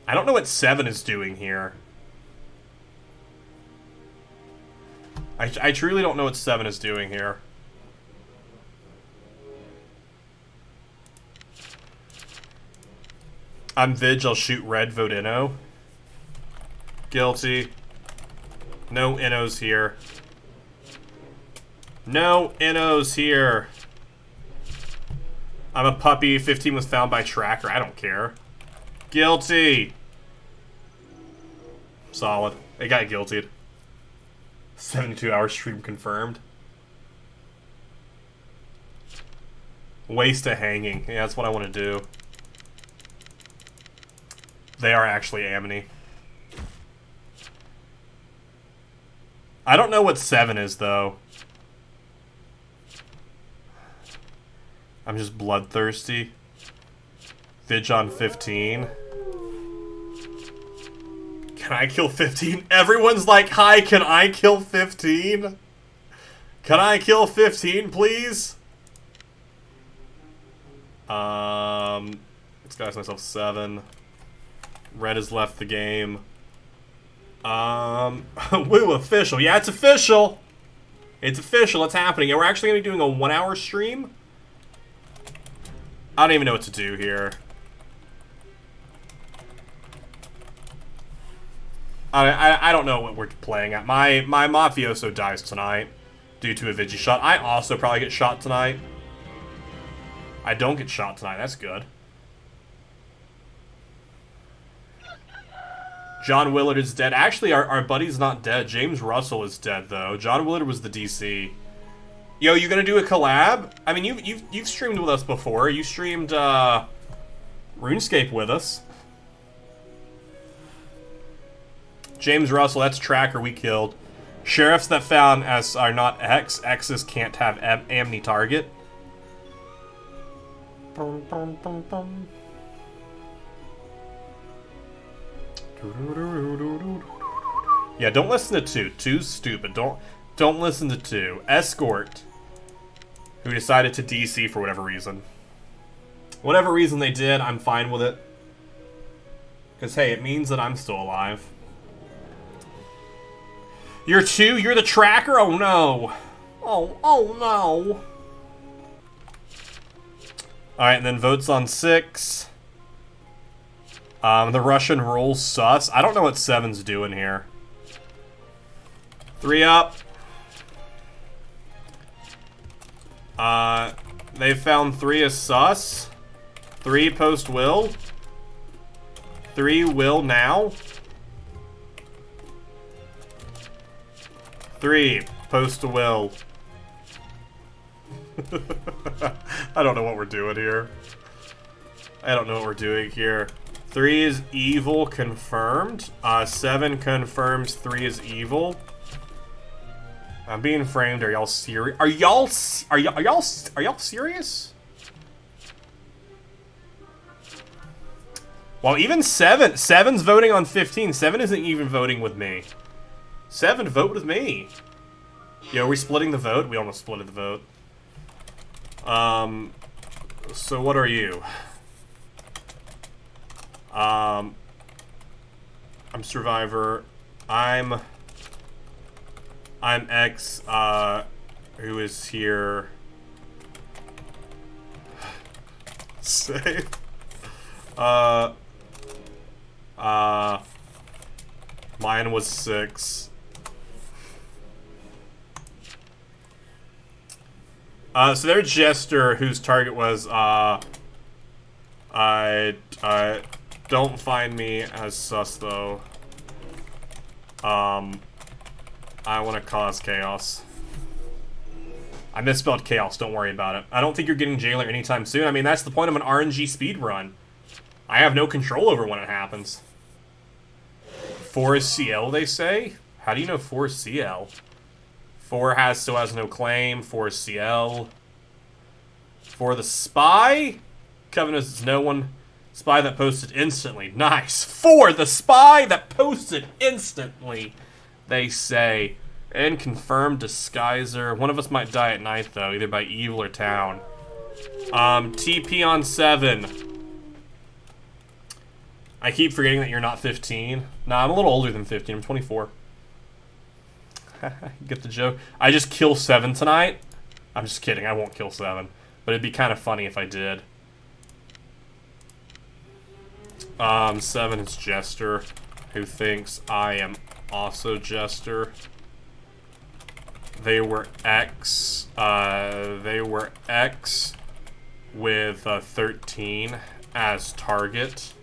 I don't know what 7 is doing here. I truly don't know what 7 is doing here. I'm Vig, I'll shoot red, vote Inno. Guilty. No Innos here. No Innos here. I'm a puppy, 15 was found by Tracker, I don't care. Guilty. Solid. It got guiltied. 72-hour stream confirmed. Waste a hanging. Yeah, that's what I want to do. They are actually Amne. I don't know what 7 is, though. I'm just bloodthirsty. Vig on 15. Can I kill 15? Everyone's like, hi, can I kill 15? Can I kill 15, please? Disguise myself 7. Red has left the game. Woo, official. Yeah, it's official. It's official. It's happening. Yeah, we're actually going to be doing a 1-hour stream. I don't even know what to do here. I don't know what we're playing at. My Mafioso dies tonight due to a Vigi shot. I also probably get shot tonight. I don't get shot tonight. That's good. John Willard is dead. Actually, our buddy's not dead. James Russell is dead, though. John Willard was the DC. Yo, you gonna do a collab? I mean, you've streamed with us before. You streamed RuneScape with us. James Russell, that's Tracker we killed. Sheriffs that found S are not X. X's can't have Amne target. Bum, bum, bum, bum. Yeah, don't listen to 2. 2's stupid. Don't listen to 2. Escort, who decided to DC for whatever reason. Whatever reason they did, I'm fine with it. Because, hey, it means that I'm still alive. You're 2? You're the Tracker? Oh, no. Oh, no. Alright, and then votes on 6. The Russian rules sus. I don't know what 7's doing here. 3 up. They found 3 as sus. 3 post will. 3 will now. 3, post a will. I don't know what we're doing here. I don't know what we're doing here. 3 is evil, confirmed. 7 confirms 3 is evil. I'm being framed. Are y'all serious? Are y'all serious? Well, even 7's voting on 15. 7 isn't even voting with me. 7, vote with me. Yo, are we splitting the vote? We almost split the vote. So what are you? I'm Survivor. I'm X, who is here. Safe. Mine was 6. So their Jester, whose target was, don't find me as sus, though. I want to cause chaos. I misspelled chaos, don't worry about it. I don't think you're getting Jailor anytime soon. I mean, that's the point of an RNG speedrun. I have no control over when it happens. 4 is CL, they say? How do you know 4 is CL? 4 still has no claim. 4 is CL. 4 the spy? Coven is no one. Spy that posted instantly. Nice. 4 the spy that posted instantly, they say. And confirmed disguiser. One of us might die at night, though, either by evil or town. TP on 7. I keep forgetting that you're not 15. Nah, I'm a little older than 15. I'm 24. Get the joke? I just kill 7 tonight. I'm just kidding. I won't kill 7. But it'd be kind of funny if I did. 7 is Jester, who thinks I am also Jester. They were X. With 13 as target.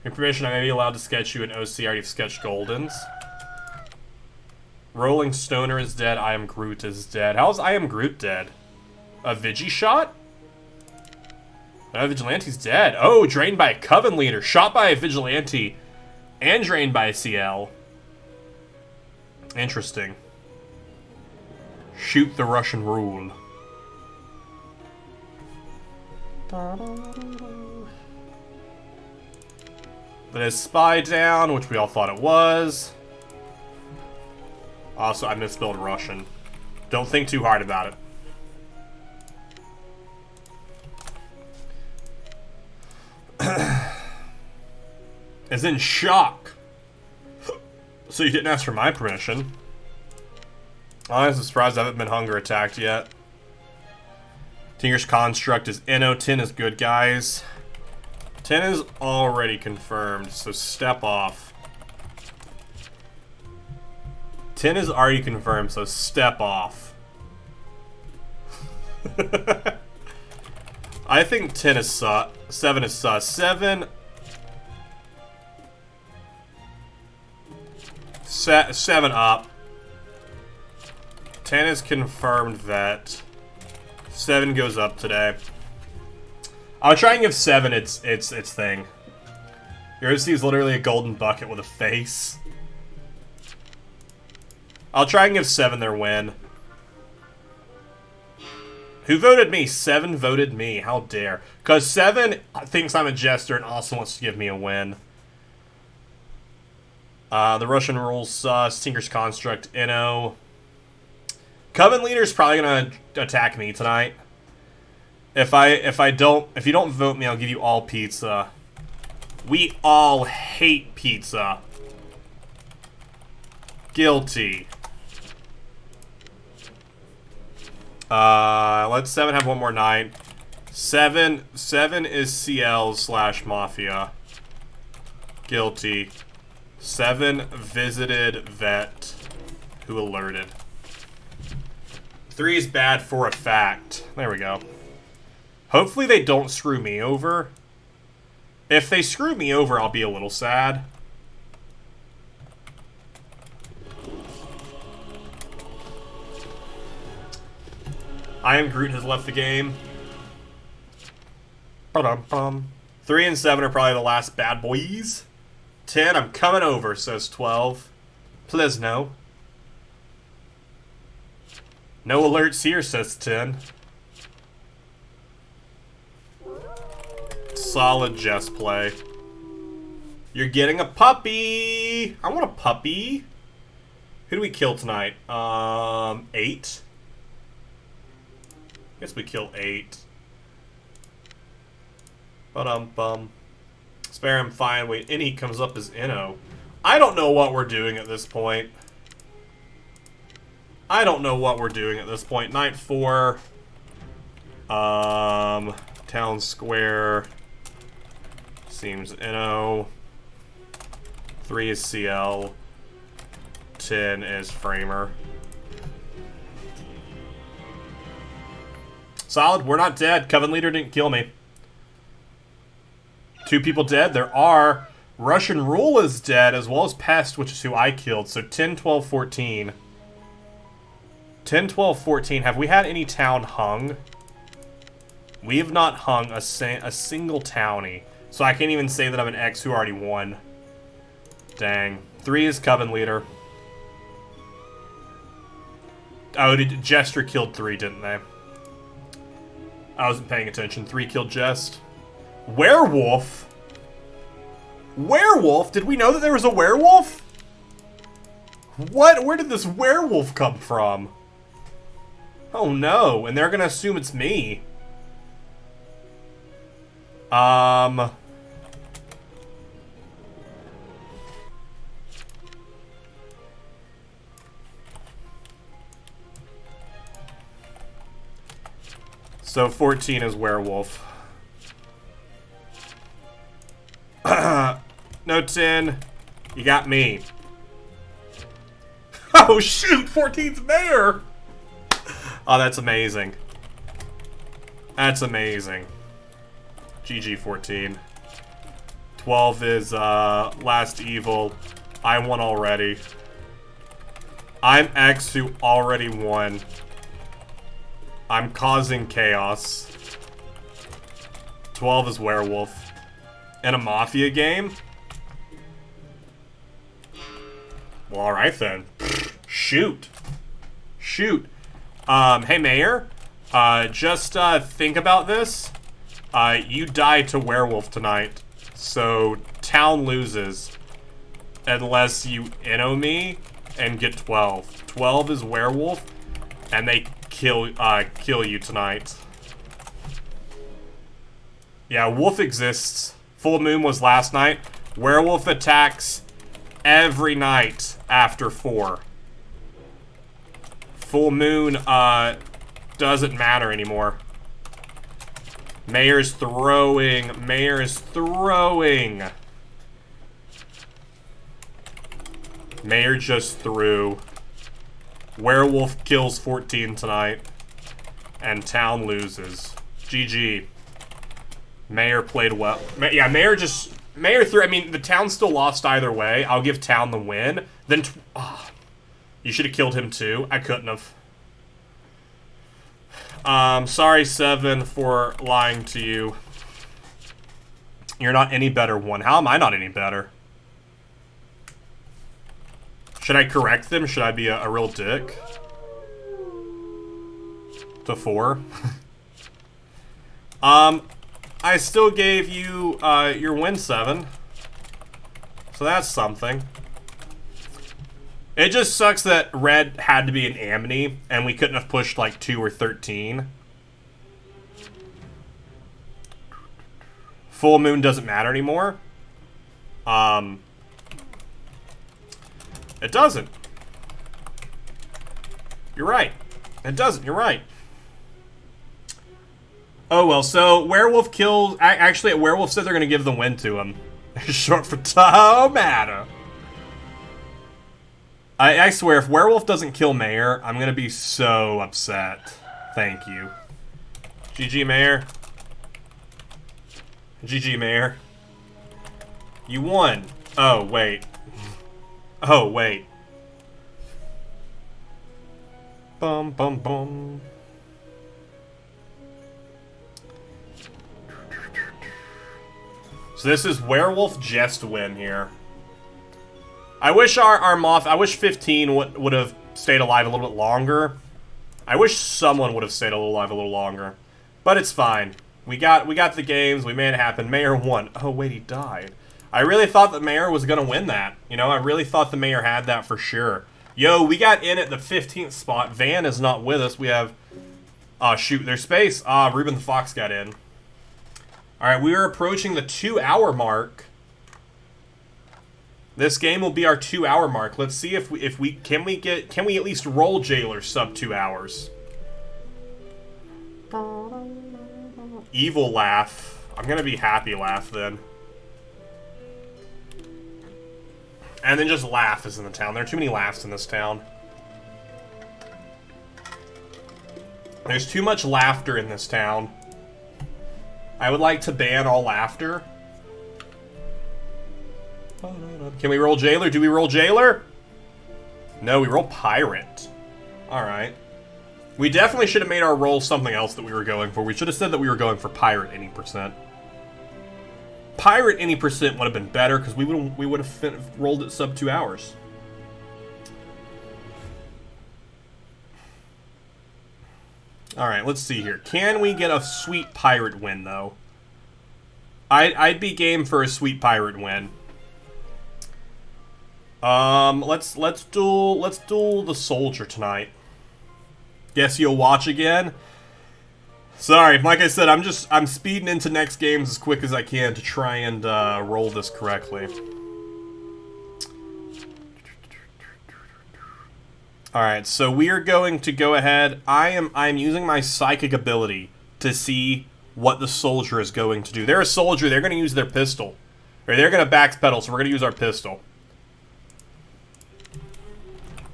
Information, I may be allowed to sketch you in OC. I already sketched Goldens. Rolling Stoner is dead. I am Groot is dead. How's I am Groot dead? A Vigi shot? Vigilante's dead. Oh, drained by a Coven leader. Shot by a Vigilante. And drained by a CL. Interesting. Shoot the Russian rule. That is Spy down, which we all thought it was. Also, I misspelled Russian. Don't think too hard about it. Is in shock. So you didn't ask for my permission. I'm surprised I haven't been hunger attacked yet. Tinker's Construct is NO. 10 is good, guys. 10 is already confirmed, so step off. 10 is already confirmed, so step off. I think 10 is sus. 7 is sus. 7 up. 10 is confirmed that 7 goes up today. I'll try and give 7 its thing. Your OC is literally a golden bucket with a face. I'll try and give 7 their win. Who voted me? 7 voted me. How dare. Because 7 thinks I'm a Jester and also wants to give me a win. The Russian rules sus. Tinker's Construct, NO. Coven leader's probably gonna attack me tonight. If you don't vote me, I'll give you all pizza. We all hate pizza. Guilty. Let 7 have one more night. 7 is CL/mafia. Guilty. 7 visited vet who alerted. 3 is bad for a fact. There we go. Hopefully they don't screw me over. If they screw me over, I'll be a little sad. I Am Groot has left the game. 3 and 7 are probably the last bad boys. 10, I'm coming over, says 12. Please no. No alerts here, says 10. Solid Jess play. You're getting a puppy! I want a puppy. Who do we kill tonight? 8? Guess we kill 8. Spare him fine. Wait, any comes up as Inno. I don't know what we're doing at this point. Night 4. Town Square. Seems Inno. 3 is CL. 10 is Framer. Solid, we're not dead. Coven Leader didn't kill me. 2 people dead. There are. Russian Rule is dead, as well as Pest, which is who I killed. So 10, 12, 14. 10, 12, 14. Have we had any town hung? We have not hung a single townie. So I can't even say that I'm an X who already won. Dang. 3 is Coven Leader. Oh, Jester killed 3, didn't they? I wasn't paying attention. 3 killed Jest. Werewolf? Werewolf? Did we know that there was a werewolf? What? Where did this werewolf come from? Oh no, and they're gonna assume it's me. So 14 is werewolf. No 10. You got me. Oh shoot, 14's mayor! Oh, that's amazing. That's amazing. GG 14. 12 is Last Evil. I won already. I'm X who already won. I'm causing chaos. 12 is werewolf. In a mafia game? Well, alright then. Shoot. Shoot. Hey Mayor. Just think about this. You died to werewolf tonight. So, town loses. Unless you inno me and get 12. 12 is werewolf. And they kill you tonight. Yeah, wolf exists. Full moon was last night. Werewolf attacks every night after 4. Full moon, doesn't matter anymore. Mayor's throwing. Mayor is throwing. Mayor just threw. Werewolf kills 14 tonight. And town loses. GG. Mayor played well. Yeah, Mayor threw. I mean, the town still lost either way. I'll give town the win. Then, you should have killed him too. I couldn't have. Sorry, 7, for lying to you. You're not any better, 1. How am I not any better? Should I correct them? Should I be a real dick? To 4? I still gave you, your win, 7. So that's something. It just sucks that red had to be an Amne, and we couldn't have pushed, like, 2 or 13. Full moon doesn't matter anymore. It doesn't. You're right. It doesn't. You're right. Oh, well, so werewolf kills... Actually, werewolf said they're going to give the win to him. Short for tomato. I swear, if werewolf doesn't kill Mayor, I'm going to be so upset. Thank you. GG, Mayor. GG, Mayor. You won. Oh, wait. Oh, wait. Bum, bum, bum. So this is Werewolf Jest win here. I wish I wish 15 would have stayed alive a little bit longer. I wish someone would have stayed alive a little longer. But it's fine. We got the games, we made it happen. Mayor won. Oh wait, he died. I really thought that Mayor was gonna win that. You know, I really thought the Mayor had that for sure. Yo, we got in at the 15th spot. Van is not with us. We have shoot, there's space. Ruben the Fox got in. Alright, we are approaching the 2-hour mark. This game will be our 2-hour mark. Let's see if we can we at least roll Jailor sub 2 hours. Evil laugh. I'm gonna be happy laugh then. And then just laugh is in the town. There are too many laughs in this town. There's too much laughter in this town. I would like to ban all laughter. Can we roll Jailor? Do we roll Jailor? No, we roll Pirate. Alright. We definitely should have made our roll something else that we were going for. We should have said that we were going for Pirate any percent. Pirate any percent would have been better because we would have rolled it sub 2 hours. Alright, let's see here. Can we get a sweet Pirate win, though? I'd be game for a sweet Pirate win. Let's duel the Soldier tonight. Guess you'll watch again? Sorry, like I said, I'm speeding into next games as quick as I can to try and roll this correctly. Alright, so we are going to go ahead. I'm using my psychic ability to see what the Soldier is going to do. They're a soldier, they're going to use their pistol. Or they're going to backpedal, so we're going to use our pistol.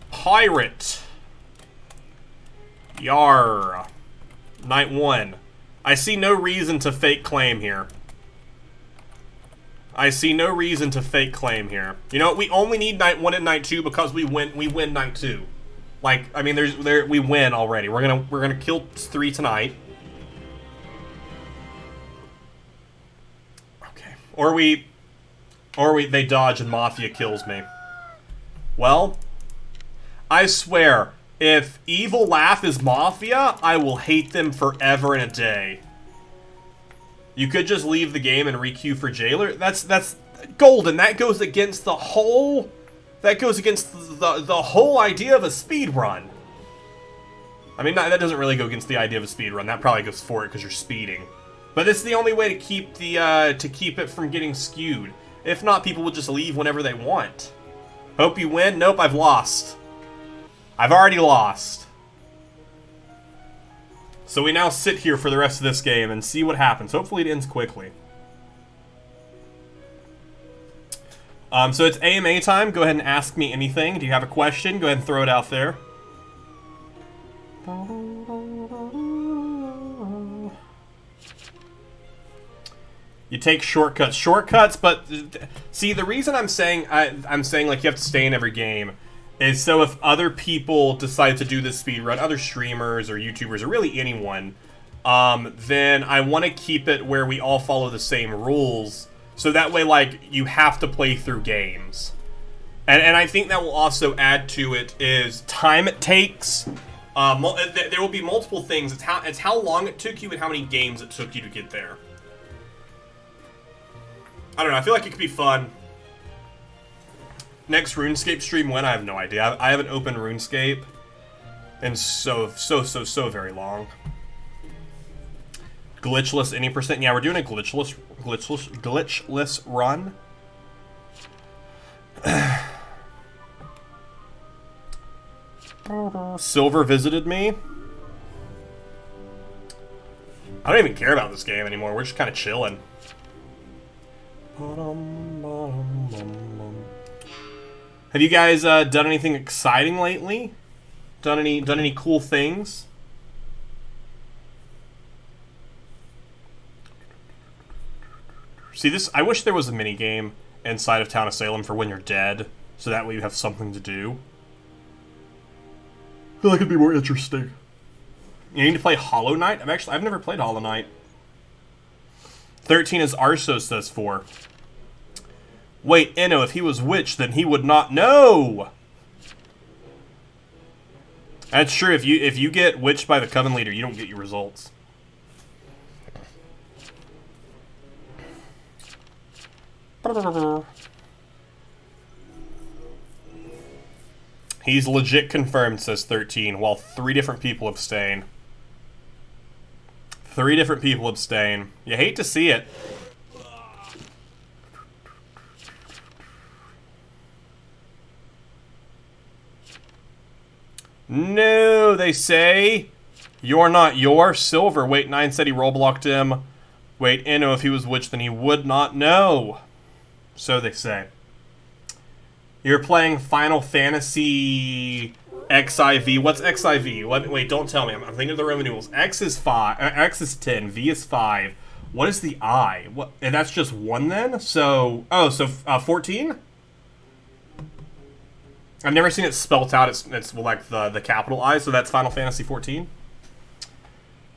Pirate. Yar. Night 1. I see no reason to fake claim here. I see no reason to fake claim here. You know, we only need Night 1 and Night 2 because we win Night 2. Like, I mean, we win already. We're gonna kill 3 tonight. Okay. Or they dodge and Mafia kills me. Well, I swear, if Evil Laugh is Mafia, I will hate them forever and a day. You could just leave the game and requeue for Jailor. That's golden. That goes against the whole. That goes against the whole idea of a speedrun. I mean, that doesn't really go against the idea of a speedrun. That probably goes for it because you're speeding. But it's the only way to keep it from getting skewed. If not, people will just leave whenever they want. Hope you win. Nope, I've lost. I've already lost. So we now sit here for the rest of this game and see what happens. Hopefully it ends quickly. So it's AMA time. Go ahead and ask me anything. Do you have a question? Go ahead and throw it out there. You take shortcuts. Shortcuts, but see, the reason I'm saying like you have to stay in every game is so if other people decide to do this speedrun, other streamers or YouTubers or really anyone, then I want to keep it where we all follow the same rules. So that way, like, you have to play through games. And I think that will also add to it is time it takes. There will be multiple things. It's how long it took you and how many games it took you to get there. I don't know. I feel like it could be fun. Next RuneScape stream when? I have no idea. I haven't opened RuneScape in so very long. Glitchless any percent? Yeah, we're doing a glitchless run. Silver visited me. I don't even care about this game anymore. We're just kind of chilling. Have you guys done anything exciting lately? Done any cool things? See, this, I wish there was a mini game inside of Town of Salem for when you're dead, so that way you have something to do. I feel like it'd be more interesting. You need to play Hollow Knight? I've never played Hollow Knight. 13 is Arso says 4. Wait, Enno, if he was witch, then he would not know! That's true, if you get witched by the Coven leader, you don't get your results. He's legit confirmed, says 13, while 3 different people abstain. 3 different people abstain. You hate to see it. No, they say. You're not your Silver. Wait, 9 said he roll-blocked him. Wait, Enno, if he was witch, then he would not know. So they say. You're playing Final Fantasy XIV. What's XIV? What, wait, don't tell me. I'm thinking of the Roman numerals. X is 5. X is 10. V is 5. What is the I? What? And that's just 1 then? So, oh, so 14? I've never seen it spelt out. It's like the capital I, so that's Final Fantasy 14.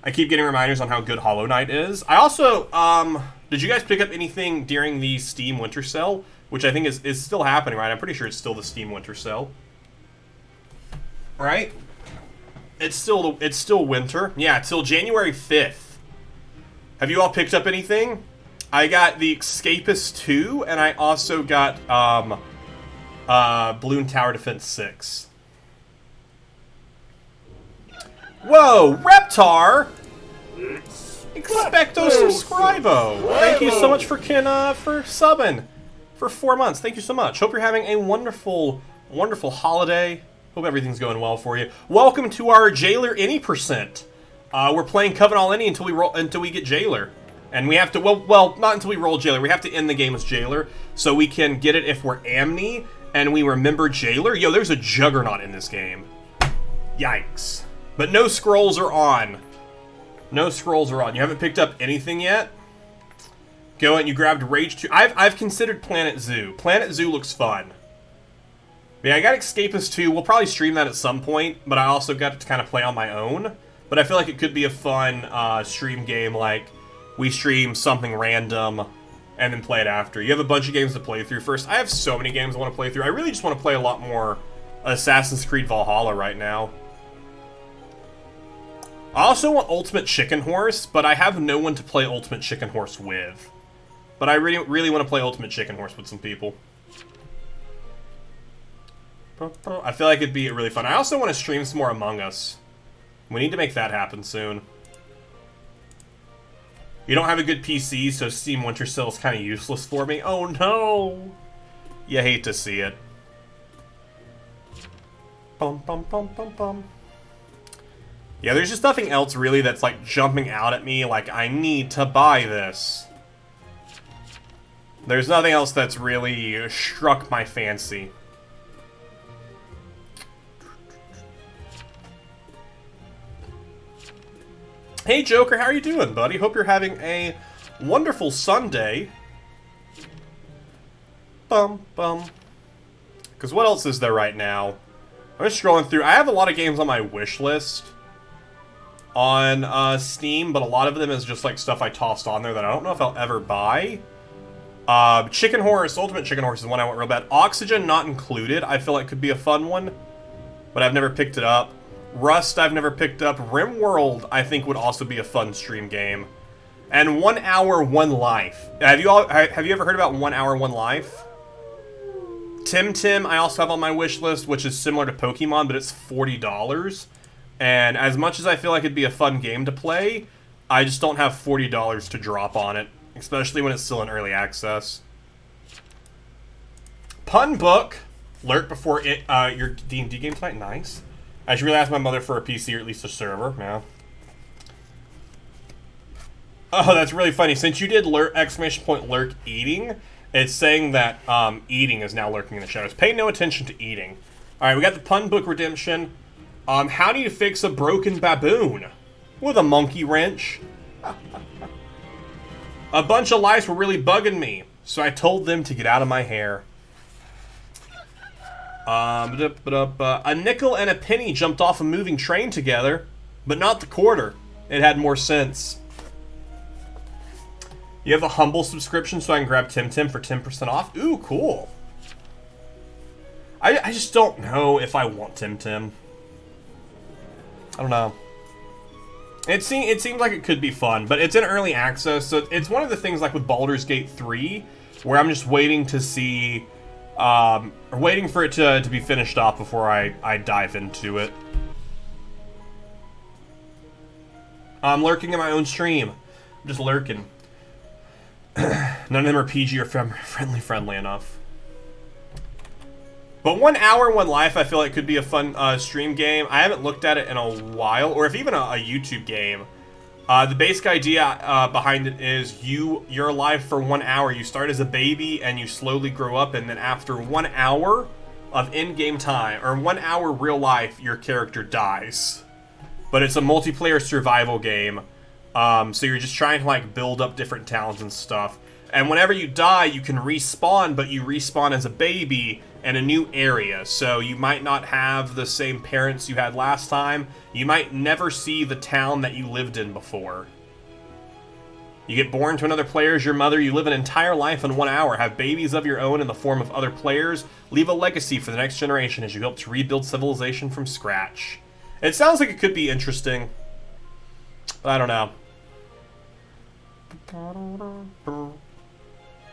I keep getting reminders on how good Hollow Knight is. I also, did you guys pick up anything during the Steam Winter Sale? Which I think is still happening, right? I'm pretty sure it's still the Steam Winter Sale. Right? It's still winter. Yeah, till January 5th. Have you all picked up anything? I got the Escapist 2, and I also got, Balloon Tower Defense 6. Whoa, Reptar! Expecto subscribo! Thank you so much for subbing for 4 months. Thank you so much. Hope you're having a wonderful, wonderful holiday. Hope everything's going well for you. Welcome to our Jailor Any percent. We're playing Coven All Any until we get Jailor. And we have to, well, not until we roll Jailor. We have to end the game as Jailor, so we can get it if we're Amne, and we remember Jailor. Yo, there's a juggernaut in this game. Yikes. But no scrolls are on. No scrolls are on. You haven't picked up anything yet? Go and you grabbed Rage 2. I've considered Planet Zoo. Planet Zoo looks fun. Yeah, I got Escapist 2. We'll probably stream that at some point, but I also got to kind of play on my own. But I feel like it could be a fun stream game, like we stream something random and then play it after. You have a bunch of games to play through first. I have so many games I want to play through. I really just want to play a lot more Assassin's Creed Valhalla right now. I also want Ultimate Chicken Horse, but I have no one to play Ultimate Chicken Horse with. But I really, really want to play Ultimate Chicken Horse with some people. I feel like it'd be really fun. I also want to stream some more Among Us. We need to make that happen soon. You don't have a good PC, so Steam Winter Sale is kind of useless for me. Oh no! You hate to see it. Bum, bum, bum, bum, bum. Yeah, there's just nothing else really that's like jumping out at me like I need to buy this. There's nothing else that's really struck my fancy. Hey Joker, how are you doing, buddy? Hope you're having a wonderful Sunday. Bum, bum. Because what else is there right now? I'm just scrolling through. I have a lot of games on my wish list on Steam, but a lot of them is just like stuff I tossed on there that I don't know if I'll ever buy. Chicken Horse, Ultimate Chicken Horse is one I want real bad. Oxygen not included, I feel like could be a fun one, but I've never picked it up. Rust I've never picked up. RimWorld I think would also be a fun stream game. And 1 Hour, 1 Life. Have you ever heard about 1 Hour, 1 Life? Tim I also have on my wish list, which is similar to Pokemon, but it's $40. And as much as I feel like it'd be a fun game to play, I just don't have $40 to drop on it, especially when it's still in early access. Pun Book. Lurk before your D&D game tonight. Nice. I should really ask my mother for a PC or at least a server. Yeah. Oh, that's really funny. Since you did lurk, !lurk eating, it's saying that eating is now lurking in the shadows. Pay no attention to eating. Alright, we got the Pun Book Redemption. How do you fix a broken baboon? With a monkey wrench. A bunch of lice were really bugging me, so I told them to get out of my hair. A nickel and a penny jumped off a moving train together, but not the quarter. It had more sense. You have a Humble subscription, so I can grab Tim Tim for 10% off. Ooh, cool. I just don't know if I want Tim Tim. I don't know. It seems like it could be fun, but it's in early access, so it's one of the things like with Baldur's Gate 3, where I'm just waiting to see, waiting for it to be finished off before I dive into it. I'm lurking in my own stream. I'm just lurking. None of them are PG or friendly enough. But 1 hour, 1 life, I feel like could be a fun stream game. I haven't looked at it in a while, or if even a YouTube game. The basic idea behind it is you're alive for 1 hour. You start as a baby and you slowly grow up, and then after 1 hour of in-game time, or 1 hour real life, your character dies. But it's a multiplayer survival game, so you're just trying to like build up different towns and stuff. And whenever you die, you can respawn, but you respawn as a baby in a new area. So you might not have the same parents you had last time. You might never see the town that you lived in before. You get born to another player as your mother. You live an entire life in 1 hour. Have babies of your own in the form of other players. Leave a legacy for the next generation as you help to rebuild civilization from scratch. It sounds like it could be interesting. But I don't know.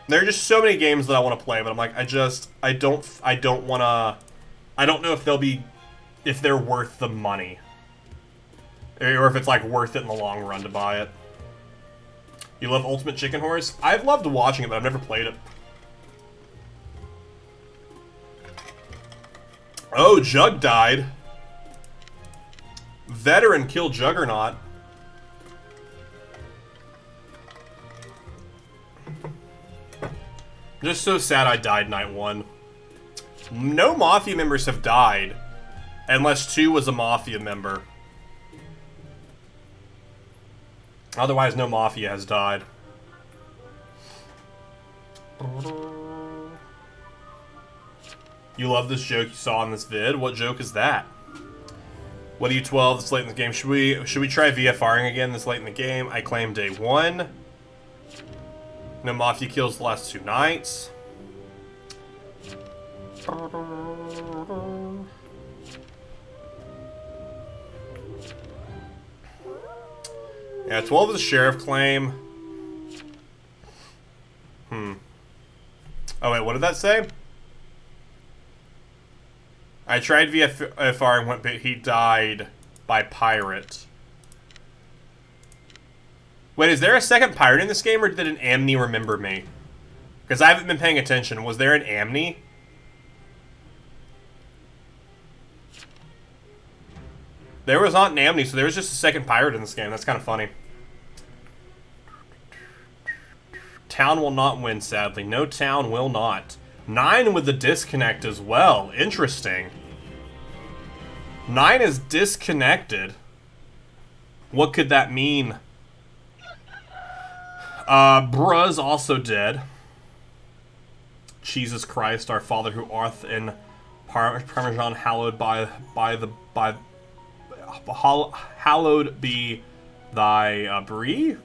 There are just so many games that I want to play, but I'm like, I don't want to, I don't know if they're worth the money. Or if it's like worth it in the long run to buy it. You love Ultimate Chicken Horse? I've loved watching it, but I've never played it. Oh, Jug died. Veteran killed Juggernaut. I'm just so sad I died night 1. No Mafia members have died. Unless 2 was a Mafia member. Otherwise, no Mafia has died. You love this joke you saw in this vid? What joke is that? What are you 12 this late in the game? Should we try VFRing again this late in the game? I claim day 1. No Mafia kills the last 2 nights. Yeah, 12 is a sheriff claim. Oh wait, what did that say? I tried VFR and went, but he died by pirate. Wait, is there a second pirate in this game, or did an Amne remember me? Because I haven't been paying attention. Was there an Amne? There was not an Amne, so there was just a second pirate in this game. That's kind of funny. Town will not win, sadly. No town will not. 9 with the disconnect as well. Interesting. 9 is disconnected. What could that mean? Bruh's also dead. Jesus Christ, our Father who art in Parmesan, hallowed hallowed be thy brie.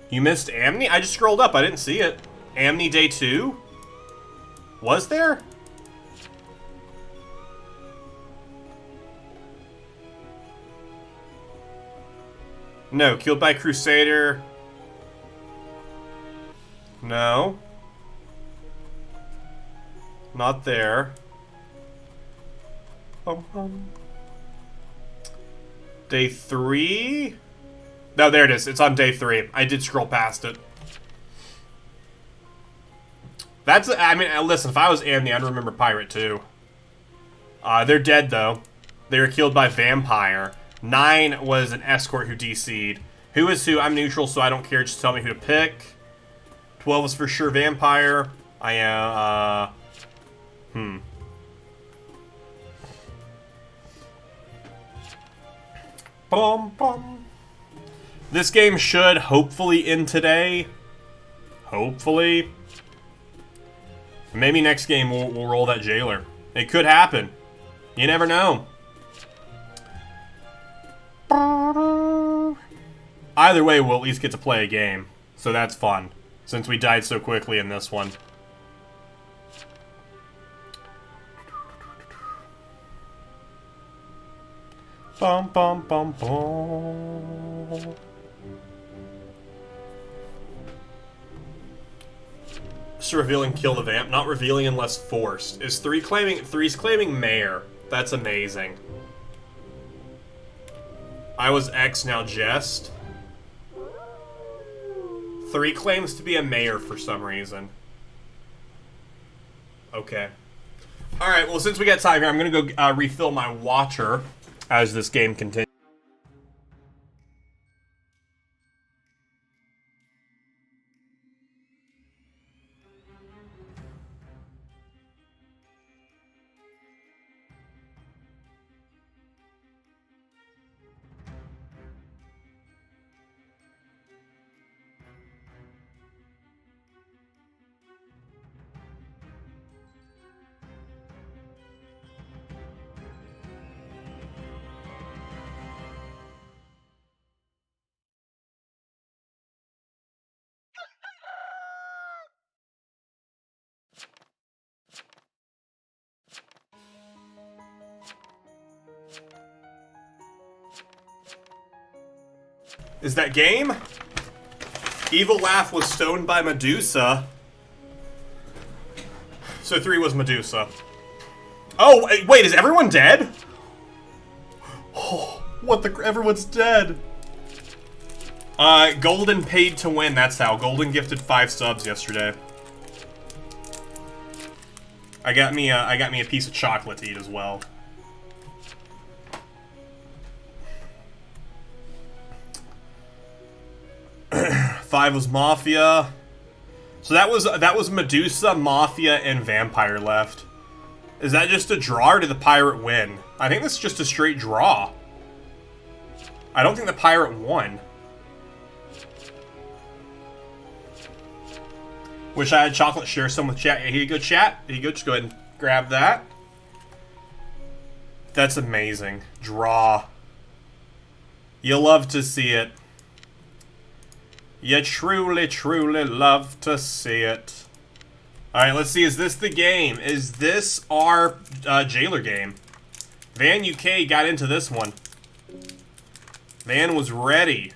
You missed Amne? I just scrolled up. I didn't see it. Amne day 2? Was there? No. Killed by Crusader. No. Not there. Day 3? No, there it is. It's on day 3. I did scroll past it. That's, I mean, listen, if I was Amne, I'd remember Pirate too. They're dead though. They were killed by Vampire. 9 was an escort who DC'd. Who is who? I'm neutral, so I don't care. Just tell me who to pick. 12 is for sure Vampire. I am, Bum, bum. This game should hopefully end today. Hopefully. Maybe next game we'll roll that Jailor. It could happen. You never know. Either way, we'll at least get to play a game. So that's fun. Since we died so quickly in this one. Bum bum bum bum. Just revealing kill the vamp, not revealing unless forced. Is three's claiming mayor. That's amazing. I was X, now Jest. 3 claims to be a mayor for some reason. Okay. Alright, well since we got time here, I'm gonna go refill my water as this game continues. Is that game? Evil Laugh was stoned by Medusa. So 3 was Medusa. Oh, wait, is everyone dead? Oh, what the... Everyone's dead. Golden paid to win, that's how. Golden gifted 5 subs yesterday. I got me a piece of chocolate to eat as well. Five was Mafia. So that was Medusa, Mafia, and Vampire left. Is that just a draw, or did the Pirate win? I think this is just a straight draw. I don't think the Pirate won. Wish I had chocolate, share some with chat. Here you go, chat. Here you go, just go ahead and grab that. That's amazing. Draw. You love to see it. You truly, truly love to see it. Alright, let's see. Is this the game? Is this our Jailor game? Van UK got into this one. Van was ready.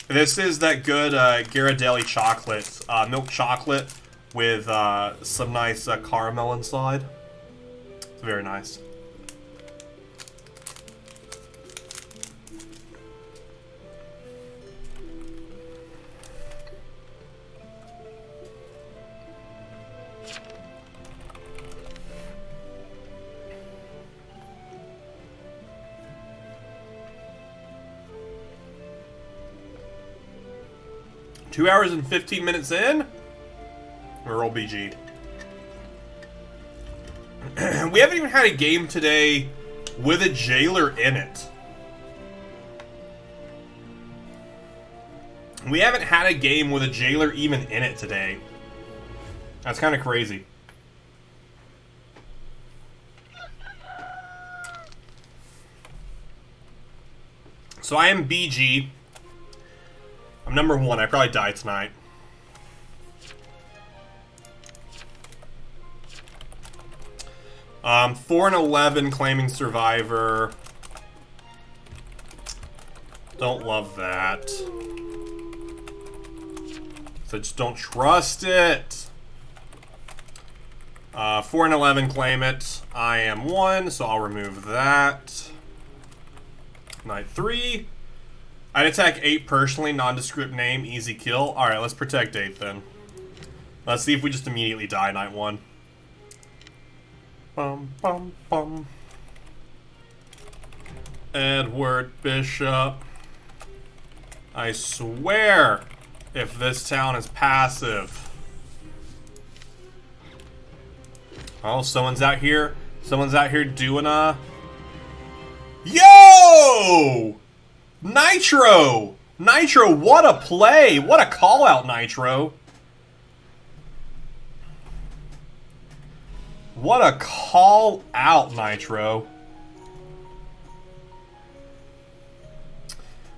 This is that good Ghirardelli chocolate. Milk chocolate with some nice caramel inside. It's very nice. Two hours and 15 minutes in? We're all BG'd. We haven't even had a game today with a Jailor in it. We haven't had a game with a Jailor even in it today. That's kind of crazy. So I am BG. I'm number 1. I probably die tonight. Four and 11 claiming survivor. Don't love that. So just don't trust it. 4 and 11 claim it. I am 1, so I'll remove that. Night 3. I'd attack 8 personally, nondescript name, easy kill. Alright, let's protect 8 then. Let's see if we just immediately die night 1. Bum, bum, bum. Edward Bishop. I swear, if this town is passive. Oh, someone's out here. Someone's out here doing Yo! Nitro! Nitro, what a play! What a call-out, Nitro! What a call-out, Nitro.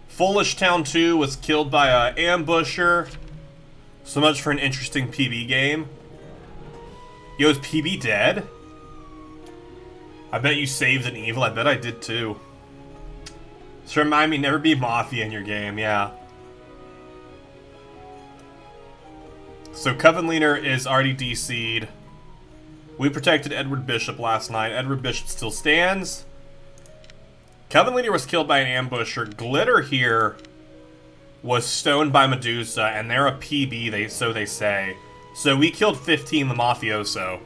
Foolish Town 2 was killed by an ambusher. So much for an interesting PB game. Yo, is PB dead? I bet you saved an evil. I bet I did too. So remind me, never be mafia in your game, yeah. So Coven Leader is already DC'd. We protected Edward Bishop last night. Edward Bishop still stands. Coven Leader was killed by an ambusher. Glitter here was stoned by Medusa, and they're a PB, so they say. So we killed 15 the mafioso.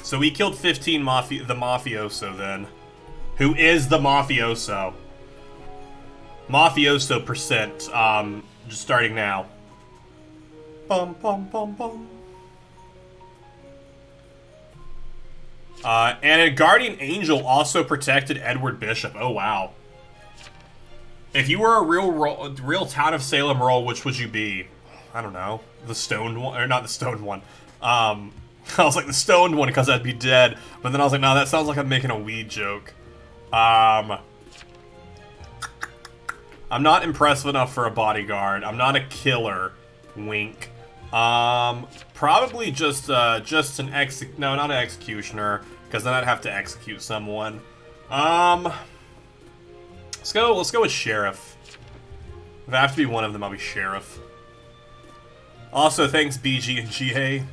So we killed 15 the mafioso then. Who is the mafioso? Mafioso percent, just starting now. Bum bum bum bum. And a Guardian Angel also protected Edward Bishop. Oh, wow. If you were a real Town of Salem role, which would you be? I don't know. The stoned one? Or not the stoned one. I was like, the stoned one, because I'd be dead. But then I was like, no, that sounds like I'm making a weed joke. I'm not impressive enough for a bodyguard. I'm not a killer. Wink. Probably just an no, not an executioner, because then I'd have to execute someone. Let's go with sheriff. If I have to be one of them, I'll be sheriff. Also, thanks BG and GA.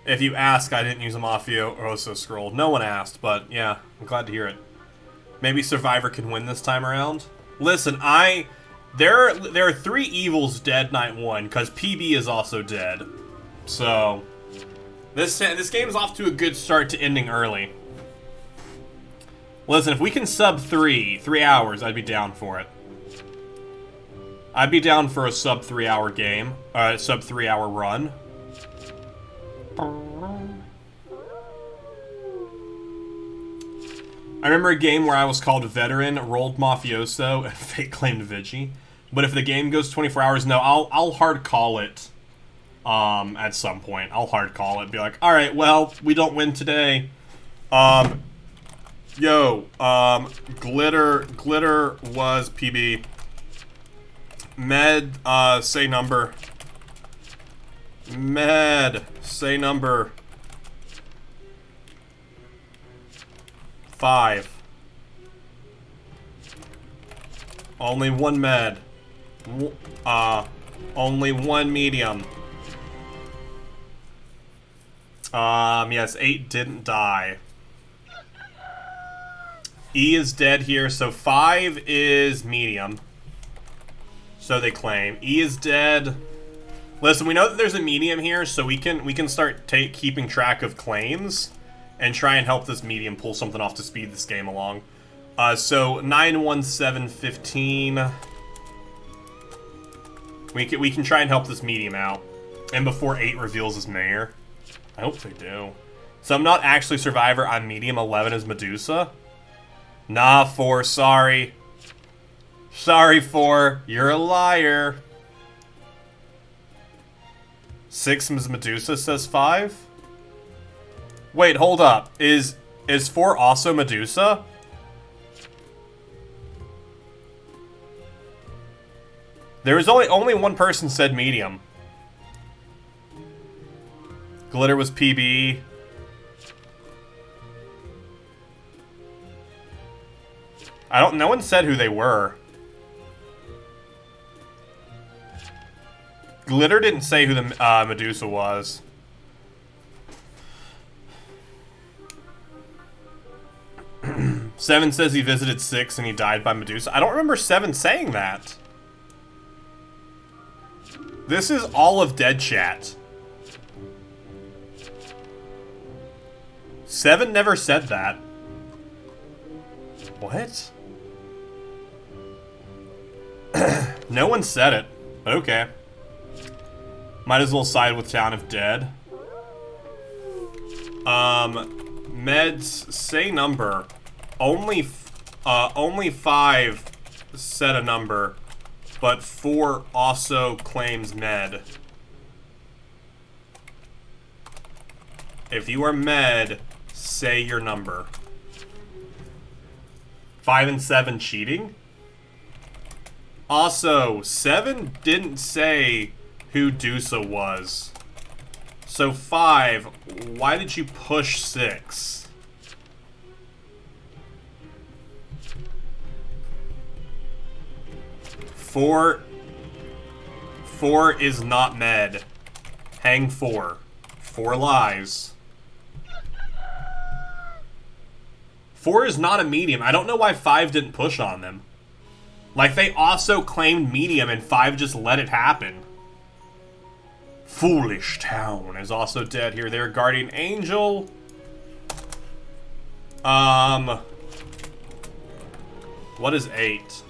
If you ask, I didn't use a mafia or NoScroll. No one asked, but yeah, I'm glad to hear it. Maybe Survivor can win this time around. Listen, there are 3 evils dead night 1, because PB is also dead. So, this game is off to a good start to ending early. Listen, if we can sub 3 hours, I'd be down for it. I'd be down for a sub 3 hour game, sub 3 hour run. I remember a game where I was called Veteran, rolled Mafioso, and fake claimed Vigi. But if the game goes 24 hours, no, I'll hard call it. At some point, I'll hard call it. Be like, all right, well, we don't win today. Glitter was PB. Med, say number. Med, say number. 5. Only 1 med. Only 1 medium. Yes, 8 didn't die. E is dead here, so 5 is medium. So they claim. E is dead. Listen, we know that there's a medium here, so we can start keeping track of claims and try and help this medium pull something off to speed this game along. So 91715. We can try and help this medium out. And before 8 reveals his mayor. I hope they do. So I'm not actually Survivor, I'm medium. 11 is Medusa. Nah, 4, sorry. Sorry, 4, you're a liar. 6 is Medusa, says 5. Wait, hold up. Is 4 also Medusa? There was only one person said medium. Glitter was PB. No one said who they were. Glitter didn't say who the Medusa was. Seven says he visited 6 and he died by Medusa. I don't remember 7 saying that. This is all of Dead Chat. 7 never said that. What? No one said it. Okay. Might as well side with Town of Dead. Meds, say number. Only 5 said a number, but 4 also claims med. If you are med, say your number. 5 and 7 cheating? Also, 7 didn't say who Dusa was. So 5, why did you push 6? Four is not med. Hang 4. 4 lies. 4 is not a medium. I don't know why 5 didn't push on them. Like, they also claimed medium and 5 just let it happen. Foolish Town is also dead here. Their guardian angel. What is 8?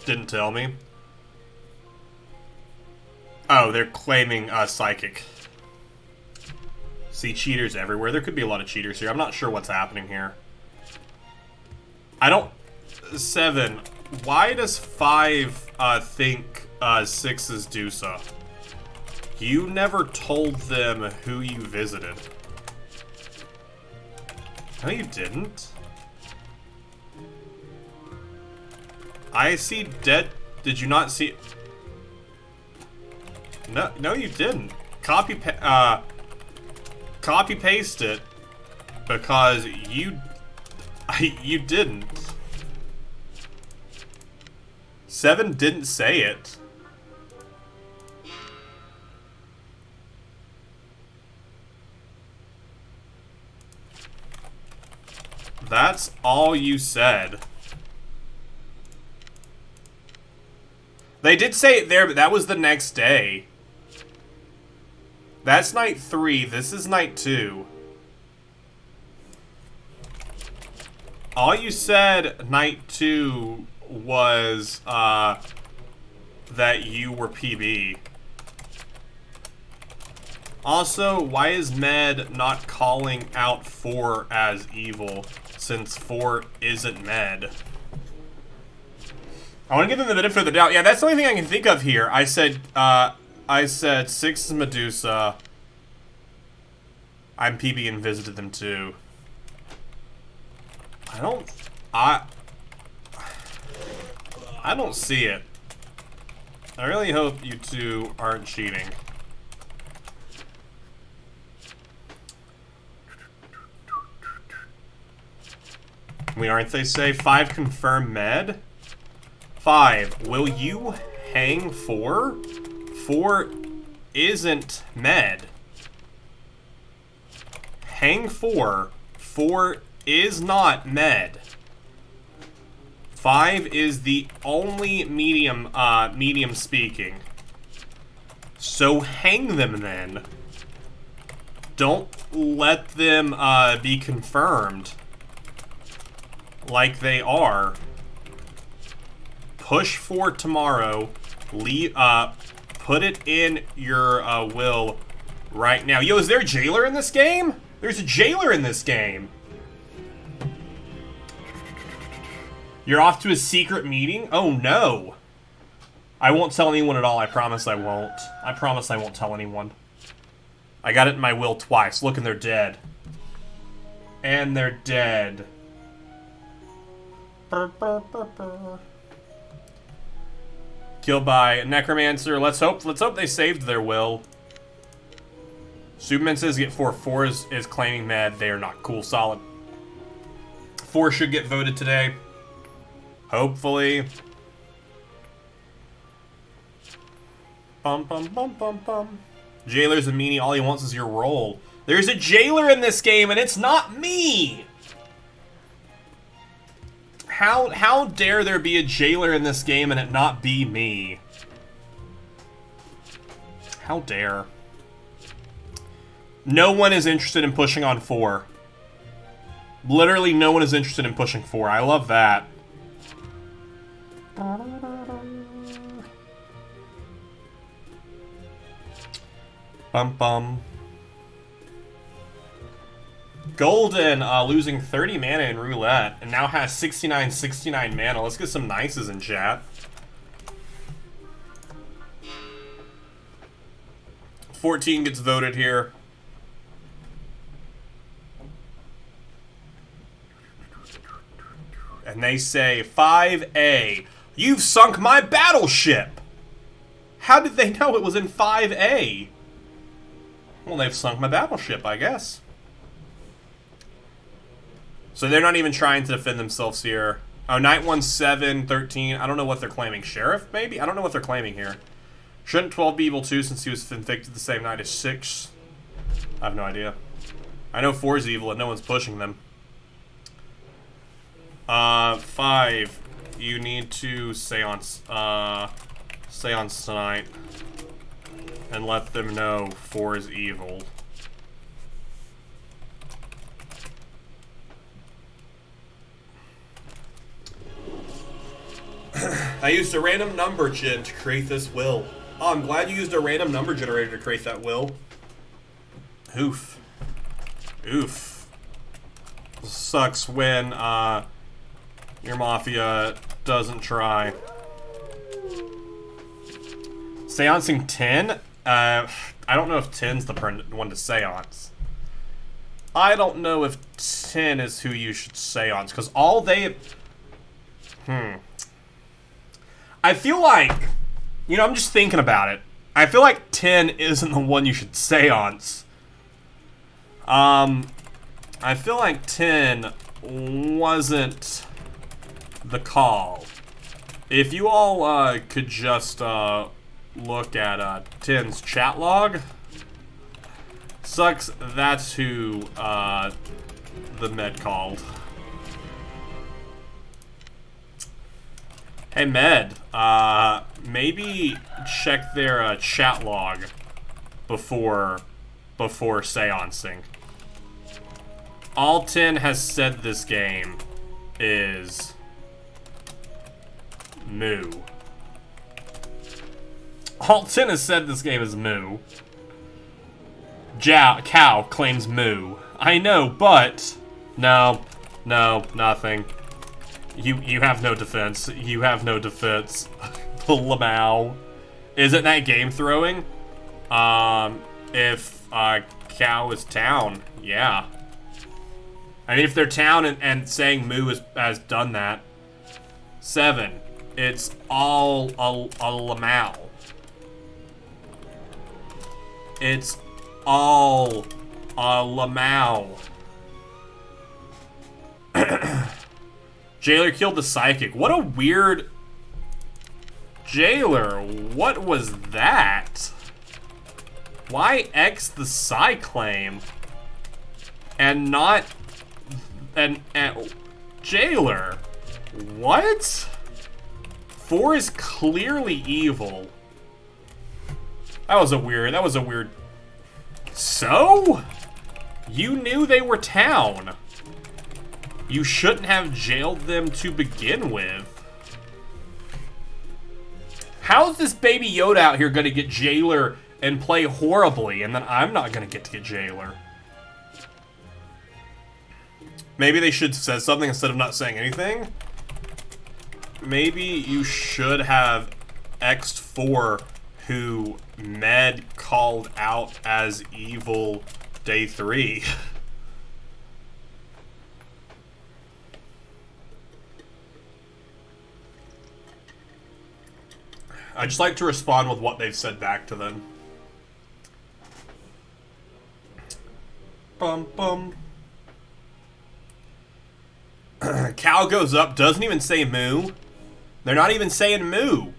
Didn't tell me. Oh, they're claiming psychic. See cheaters everywhere. There could be a lot of cheaters here. I'm not sure what's happening here. I don't... 7. Why does 5 think 6 is Dusa? You never told them who you visited. No, you didn't. I see dead... Did you not see... No, you didn't. Copy paste it because you didn't. 7 didn't say it. That's all you said. They did say it there, but that was the next day. That's night 3. This is night 2. All you said night 2 was that you were PB. Also, why is Med not calling out 4 as evil since 4 isn't Med? I want to give them the benefit of the doubt. Yeah, that's the only thing I can think of here. I said 6 is Medusa. I'm PB and visited them too. I don't see it. I really hope you two aren't cheating. We aren't, they say. 5 confirm med. 5, will you hang 4? 4 isn't med. Hang 4. 4 is not med. 5 is the only medium speaking. So hang them then. Don't let them be confirmed like they are. Push for tomorrow. Leave. Put it in your will right now. Yo, is there a jailer in this game? There's a jailer in this game. You're off to a secret meeting? Oh no. I won't tell anyone at all. I promise I won't. I promise I won't tell anyone. I got it in my will twice. Look, and they're dead. And they're dead. Killed by a necromancer. Let's hope they saved their will. Superman says get 4. 4 is claiming med. They are not. Cool, solid. 4 should get voted today. Hopefully. Bum bum bum bum bum. Jailer's a meanie. All he wants is your role. There's a jailer in this game, and it's not me. How dare there be a jailer in this game and it not be me? How dare? No one is interested in pushing on 4. Literally no one is interested in pushing 4. I love that. Bum bum. Golden losing 30 mana in roulette and now has 69 mana. Let's get some nices in chat. 14 gets voted here. And they say 5A. You've sunk my battleship. How did they know it was in 5A? Well, they've sunk my battleship, I guess. So they're not even trying to defend themselves here. Oh, Knight 1, 7, 13. I don't know what they're claiming. Sheriff, maybe? I don't know what they're claiming here. Shouldn't 12 be evil too, since he was infected the same night as 6? I have no idea. I know 4 is evil and no one's pushing them. 5. You need to seance tonight. And let them know 4 is evil. I used a random number gen to create this will. Oh, I'm glad you used a random number generator to create that will. Oof. Oof. Sucks when, your mafia doesn't try. Seancing 10? I don't know if 10's the one to seance. I don't know if 10 is who you should seance, because all they... I feel like, you know, I'm just thinking about it. I feel like 10 isn't the one you should seance. I feel like 10 wasn't the call. If you all could just look at 10's chat log. Sucks, that's who the med called. Hey Med, maybe check their chat log before seancing. All 10 has said this game is moo. All 10 has said this game is moo. Cow claims moo. I know, but no, nothing. You have no defense. You have no defense. Lamau. Isn't that Gamethrowing? If cow is town, yeah. I mean, if they're town and saying moo has done that. 7. It's all a Lamau. It's all a Lamau. Jailor killed the psychic. What a weird... Jailor, what was that? Why X the Psy claim? And not... And Jailor, what? 4 is clearly evil. That was a weird... So? You knew they were town. You shouldn't have jailed them to begin with. How's this baby Yoda out here gonna get Jailor and play horribly, and then I'm not gonna get to get Jailor? Maybe they should have said something instead of not saying anything? Maybe you should have X'd 4 who Med called out as evil day 3. I just like to respond with what they've said back to them. Bum bum. Cow goes up, doesn't even say moo. They're not even saying moo.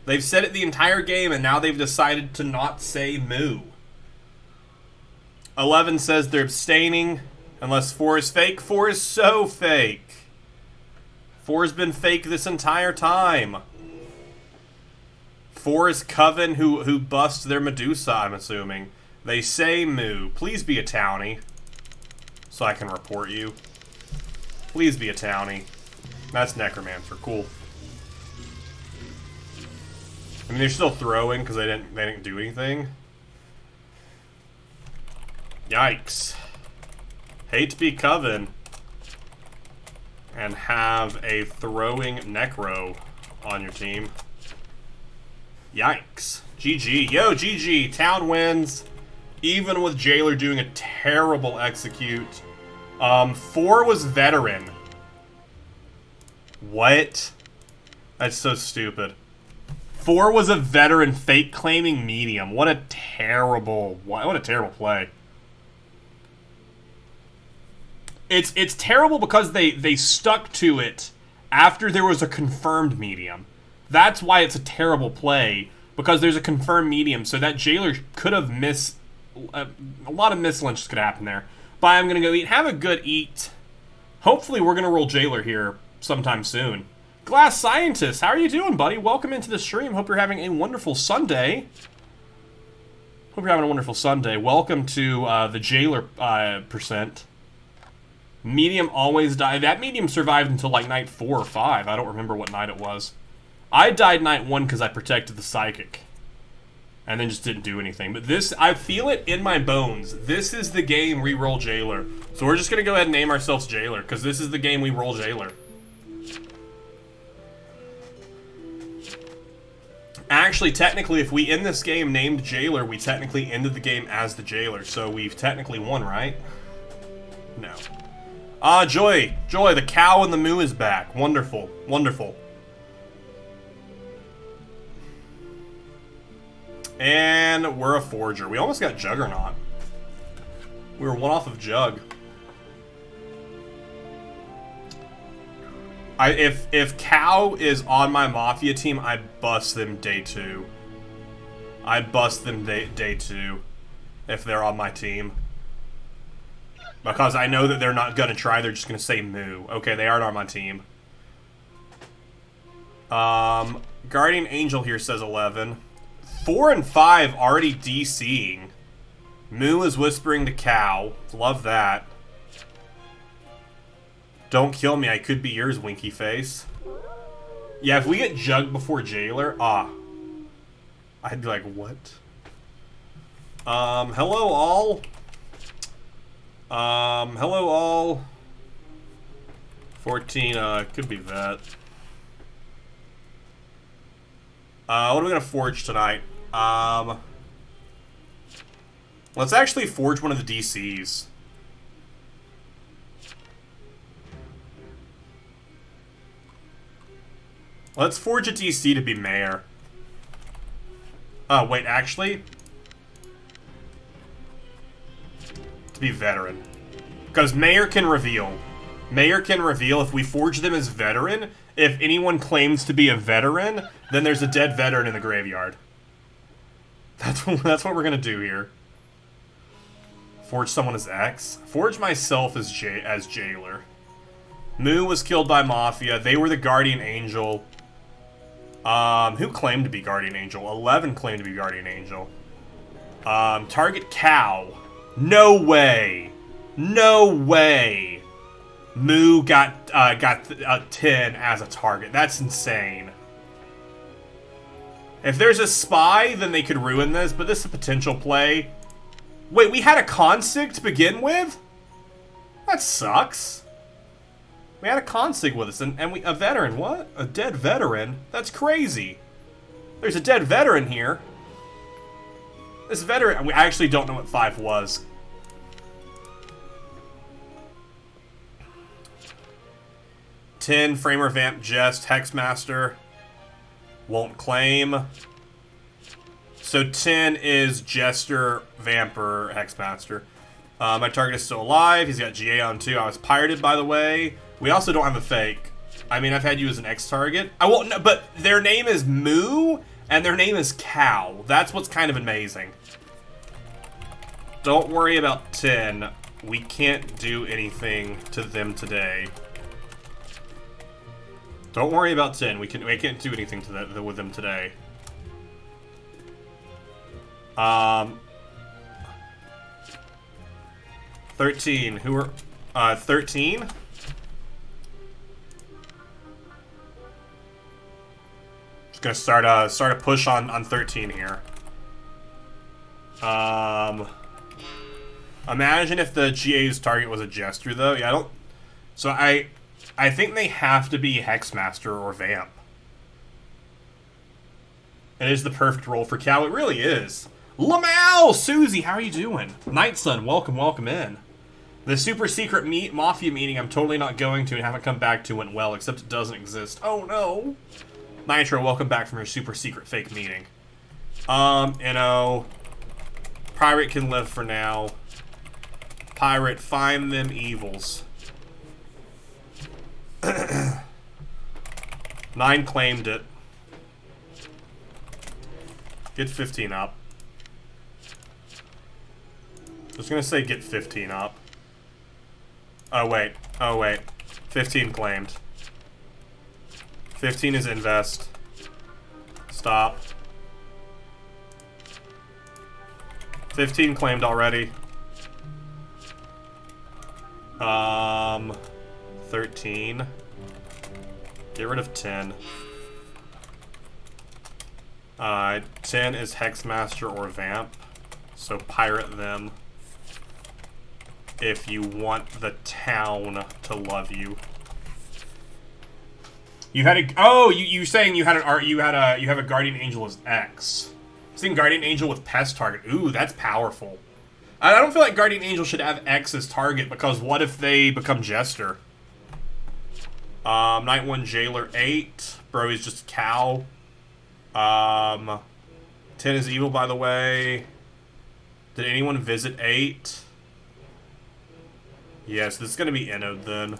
They've said it the entire game and now they've decided to not say moo. 11 says they're abstaining unless 4 is fake. 4 is so fake. 4 has been fake this entire time. 4 is Coven who busts their Medusa, I'm assuming. They say moo. Please be a townie. So I can report you. Please be a townie. That's Necromancer. Cool. I mean, they're still throwing because they didn't do anything. Yikes. Hate to be Coven and have a throwing Necro on your team. Yikes. GG. Yo, GG. Town wins. Even with Jailor doing a terrible execute. 4 was veteran. What? That's so stupid. 4 was a veteran fake claiming medium. What a terrible play. It's terrible because they stuck to it after there was a confirmed medium. That's why it's a terrible play, because there's a confirmed medium, so that Jailor could have missed a lot of mislynches could happen there. But I'm gonna go eat. Have a good eat. Hopefully we're gonna roll Jailor here sometime soon. Glass Scientist, how are you doing, buddy? Welcome into the stream. Hope you're having a wonderful Sunday. Hope you're having a wonderful Sunday. Welcome to the Jailor percent. Medium always died. That medium survived until like night 4 or 5. I don't remember what night it was. I died night 1 because I protected the Psychic. And then just didn't do anything. But this, I feel it in my bones. This is the game we roll Jailor. So we're just going to go ahead and name ourselves Jailor, because this is the game we roll Jailor. Actually, technically, if we end this game named Jailor, we technically ended the game as the Jailor. So we've technically won, right? No. Ah, Joy, the cow and the moo is back. Wonderful, wonderful. And we're a forger. We almost got Juggernaut. We were 1 off of Jug. If Cow is on my Mafia team, I bust them day 2. I bust them day 2 if they're on my team. Because I know that they're not going to try, they're just going to say moo. Okay, they aren't on my team. Guardian Angel here says 11. 4 and 5 already DCing. Moo is whispering to Cow. Love that. Don't kill me, I could be yours, winky face. Yeah, if we get Jug before Jailor, I'd be like, what? Hello all. Hello all. 14, could be that. What are we gonna forge tonight? Let's actually forge one of the DCs. Let's forge a DC to be mayor. Oh, wait, actually? To be veteran. Because mayor can reveal. Mayor can reveal if we forge them as veteran. If anyone claims to be a veteran, then there's a dead veteran in the graveyard. That's what we're gonna do here. Forge someone as X. Forge myself as Jailor. Moo was killed by Mafia. They were the Guardian Angel. Who claimed to be Guardian Angel? 11 claimed to be Guardian Angel. Target Cow. No way. No way. Moo got a 10 as a target. That's insane. If there's a spy, then they could ruin this, but this is a potential play. Wait, we had a consig to begin with? That sucks. We had a consig with us, and a veteran. What? A dead veteran? That's crazy. There's a dead veteran here. This veteran... I actually don't know what 5 was. Ten, Framer, Vamp, Jest, Hexmaster. Won't claim. So 10 is Jester, Vamper, Hexmaster. My target is still alive. He's got GA on 2. I was pirated, by the way. We also don't have a fake. I mean, I've had you as an X target. I won't know, but their name is Moo, and their name is Cow. That's what's kind of amazing. Don't worry about 10. We can't do anything to them today. Don't worry about 10. We can't do anything to with them today. 13. Who are 13? Just gonna start a push on 13 here. Imagine if the GA's target was a jester, though. Yeah, I don't... So I think they have to be Hexmaster or Vamp. It is the perfect role for Cal. It really is. Lamau! Susie, how are you doing? Night Sun, welcome, welcome in. The super secret mafia meeting I'm totally not going to and haven't come back to went well, except it doesn't exist. Oh no! Nitro, welcome back from your super secret fake meeting. Pirate can live for now. Pirate, find them evils. 9 claimed it. Get 15 up. I was gonna say get 15 up. Oh wait. 15 claimed. 15 is invest. Stop. 15 claimed already. 13. Get rid of 10. 10 is Hexmaster or Vamp. So pirate them. If you want the town to love you. You had a you saying you had you have a guardian angel as X. I'm seeing guardian angel with pest target. Ooh, that's powerful. I don't feel like guardian angel should have X as target because what if they become jester? Night 1 Jailor 8. Bro, he's just a cow. 10 is evil, by the way. Did anyone visit 8? Yes, this is gonna be Innode then.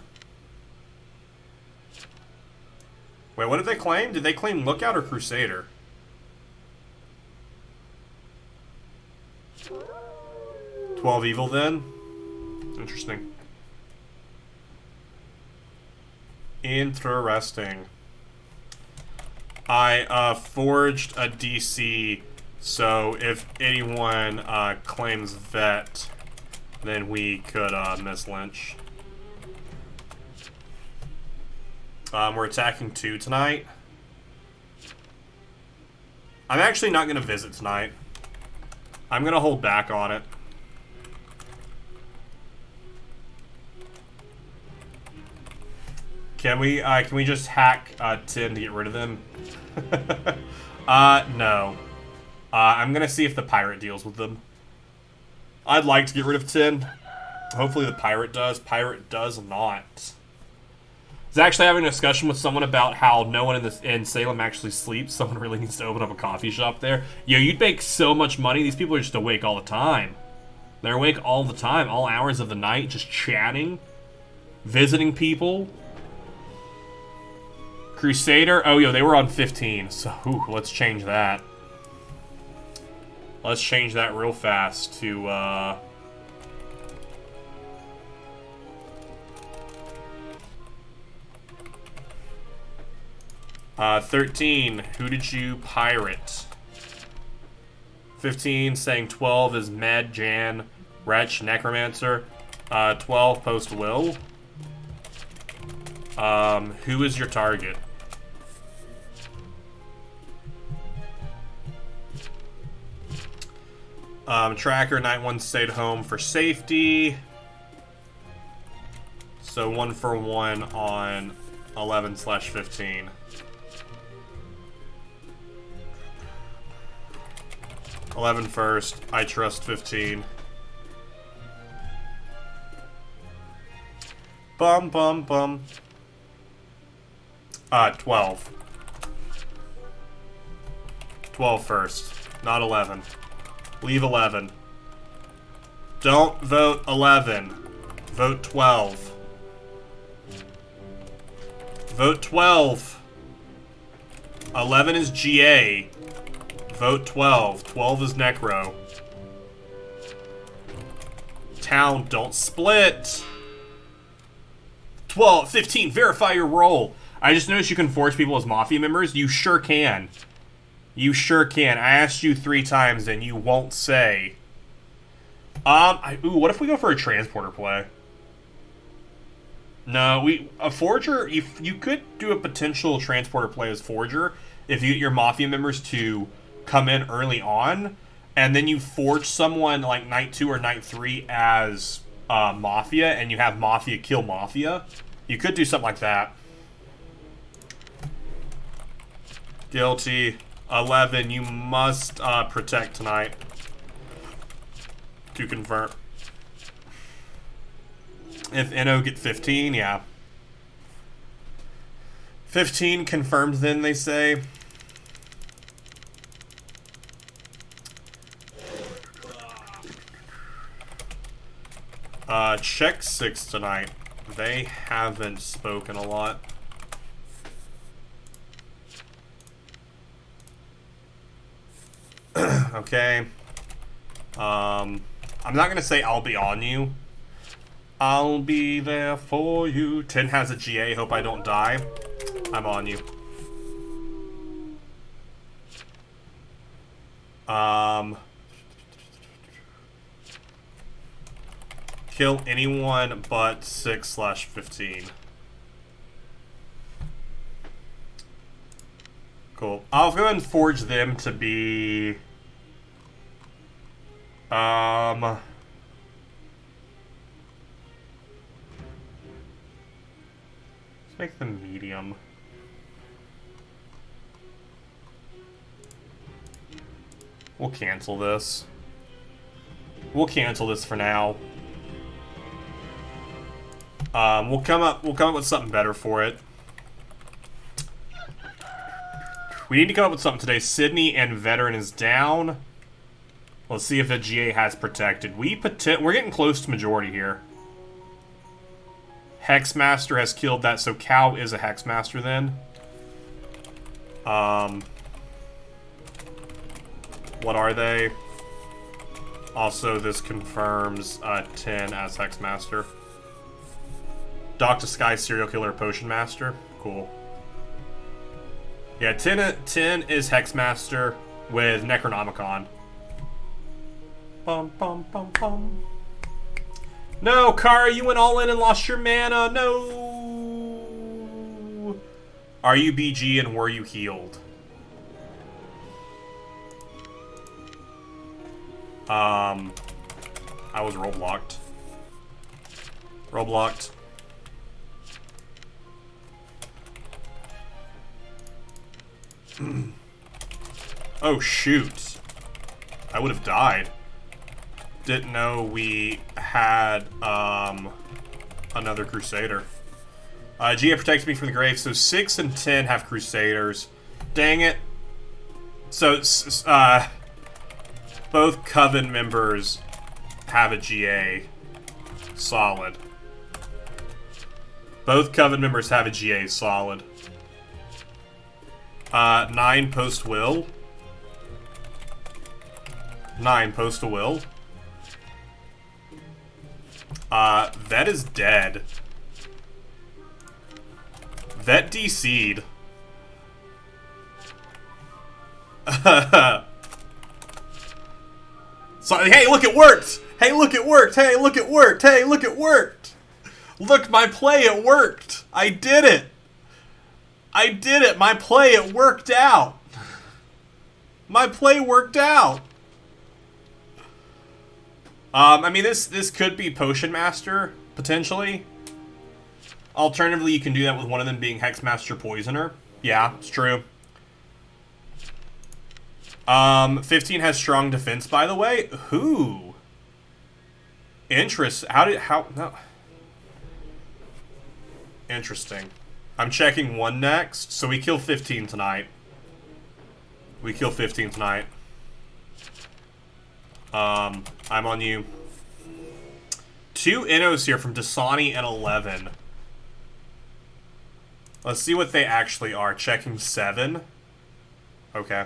Wait, what did they claim? Did they claim Lookout or Crusader? "12 evil then? Interesting. Interesting. I forged a DC, so if anyone claims vet, then we could miss Lynch. We're attacking 2 tonight. I'm actually not going to visit tonight. I'm going to hold back on it. Can we just hack 10 to get rid of them? No. I'm going to see if the pirate deals with them. I'd like to get rid of 10. Hopefully the pirate does. Pirate does not. I was actually having a discussion with someone about how no one in Salem actually sleeps. Someone really needs to open up a coffee shop there. Yo, you'd make so much money. These people are just awake all the time. They're awake all the time, all hours of the night, just chatting, visiting people. Crusader. Oh, yo, they were on 15. So, let's change that. Let's change that real fast to, 13, who did you pirate? 15, saying 12 is Med, Jan, Wretch, Necromancer. 12, Post Will. Who is your target? Tracker, Night 1 stayed home for safety. So 1 for 1 on 11/15. "11 first, I trust 15. Bum, bum, bum. 12. 12 first, not 11. Leave 11. Don't vote 11. Vote 12. Vote 12. 11 is GA. Vote 12. 12 is Necro. Town, don't split. 12, 15, verify your role. I just noticed you can force people as Mafia members. You sure can. You sure can. I asked you 3 times and you won't say. What if we go for a transporter play? No, a Forger, you could do a potential transporter play as Forger if you get your Mafia members to come in early on, and then you forge someone like night 2 or night 3 as mafia, and you have mafia kill mafia. You could do something like that. Guilty. 11, you must protect tonight. To confirm. If NO get 15, yeah. 15 confirmed then, they say. Check 6 tonight. They haven't spoken a lot. Okay. I'm not gonna say I'll be on you. I'll be there for you. 10 has a GA, hope I don't die. I'm on you. Kill anyone but 6/15. Cool. I'll go ahead and forge them to be... Let's make them medium. We'll cancel this. We'll cancel this for now. We'll come up with something better for it. We need to come up with something today. Sydney and Veteran is down. Let's see if the GA has protected. We're getting close to majority here. Hexmaster has killed that, so Cow is a Hexmaster then. What are they? Also, this confirms 10 as Hexmaster. Dr. Sky, Serial Killer, Potion Master. Cool. Yeah, 10 is Hexmaster with Necronomicon. Bum, bum, bum, bum. No, Kara, you went all in and lost your mana. No. Are you BG and were you healed? I was Roblocked. Roblocked. Oh, shoot. I would have died. Didn't know we had, another Crusader. GA protects me from the grave, so 6 and 10 have Crusaders. Dang it. So, both Coven members have a GA. Solid. Both Coven members have a GA. Solid. 9 post-will. 9 post-will. Vet is dead. Vet DC'd. So, hey, look, it worked! Hey, look, it worked! Hey, look, it worked! Hey, look, it worked! Look, my play, it worked! I did it! I did it! My play, it worked out! My play worked out! I mean, this could be Potion Master, potentially. Alternatively, you can do that with one of them being Hexmaster Poisoner. Yeah, it's true. 15 has strong defense, by the way. Who? No. Interesting. I'm checking 1 next, so we kill 15 tonight. We kill 15 tonight. I'm on you. 2 Innos here from Dasani and 11. Let's see what they actually are. Checking 7. Okay.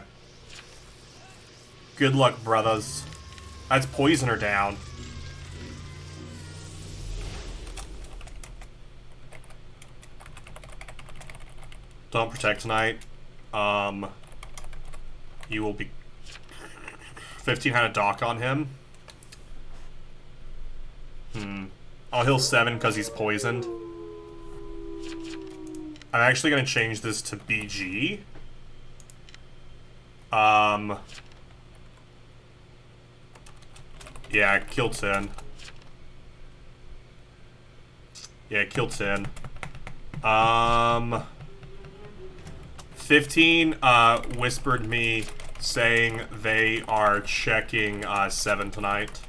Good luck, brothers. That's Poisoner down. Don't protect tonight. You will be... 15 had a dock on him. I'll heal 7 because he's poisoned. I'm actually going to change this to BG. Yeah, kill 10. Yeah, kill 10. 15 whispered me saying they are checking 7 tonight.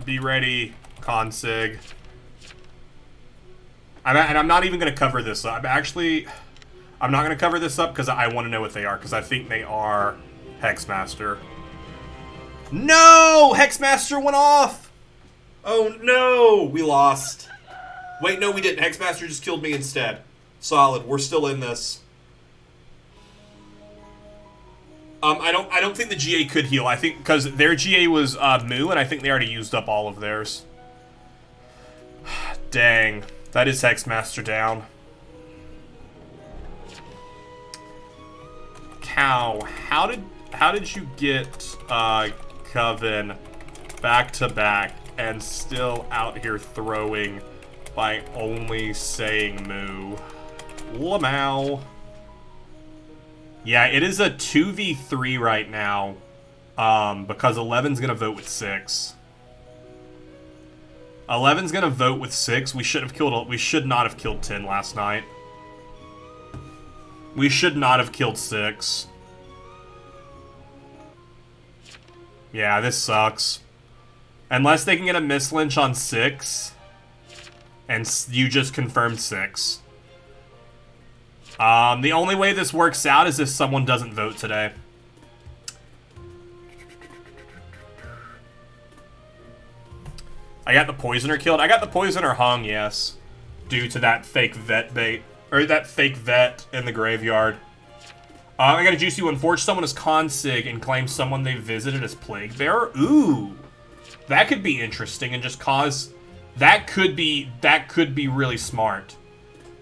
Be ready, Consig. And I'm not even going to cover this up. I'm not going to cover this up because I want to know what they are, because I think they are Hexmaster. No! Hexmaster went off! Oh no! We lost. Wait, no we didn't. Hexmaster just killed me instead. Solid. We're still in this. I don't think the GA could heal. I think because their GA was Moo, and I think they already used up all of theirs. Dang. That is Hexmaster down. Cow, how did you get Coven back to back and still out here throwing by only saying moo? Lamau. Yeah, it is a 2v3 right now, because 11's gonna vote with 6. 11's gonna vote with 6. We should not have killed 10 last night. We should not have killed 6. Yeah, this sucks. Unless they can get a mislynch on 6, and you just confirmed 6. The only way this works out is if someone doesn't vote today. I got the poisoner killed. I got the poisoner hung, yes. Due to that fake vet bait. Or that fake vet in the graveyard. I got a juicy one. Forge someone as Consig and claim someone they visited as Plague Bearer. Ooh. That could be interesting and just cause... That could be really smart.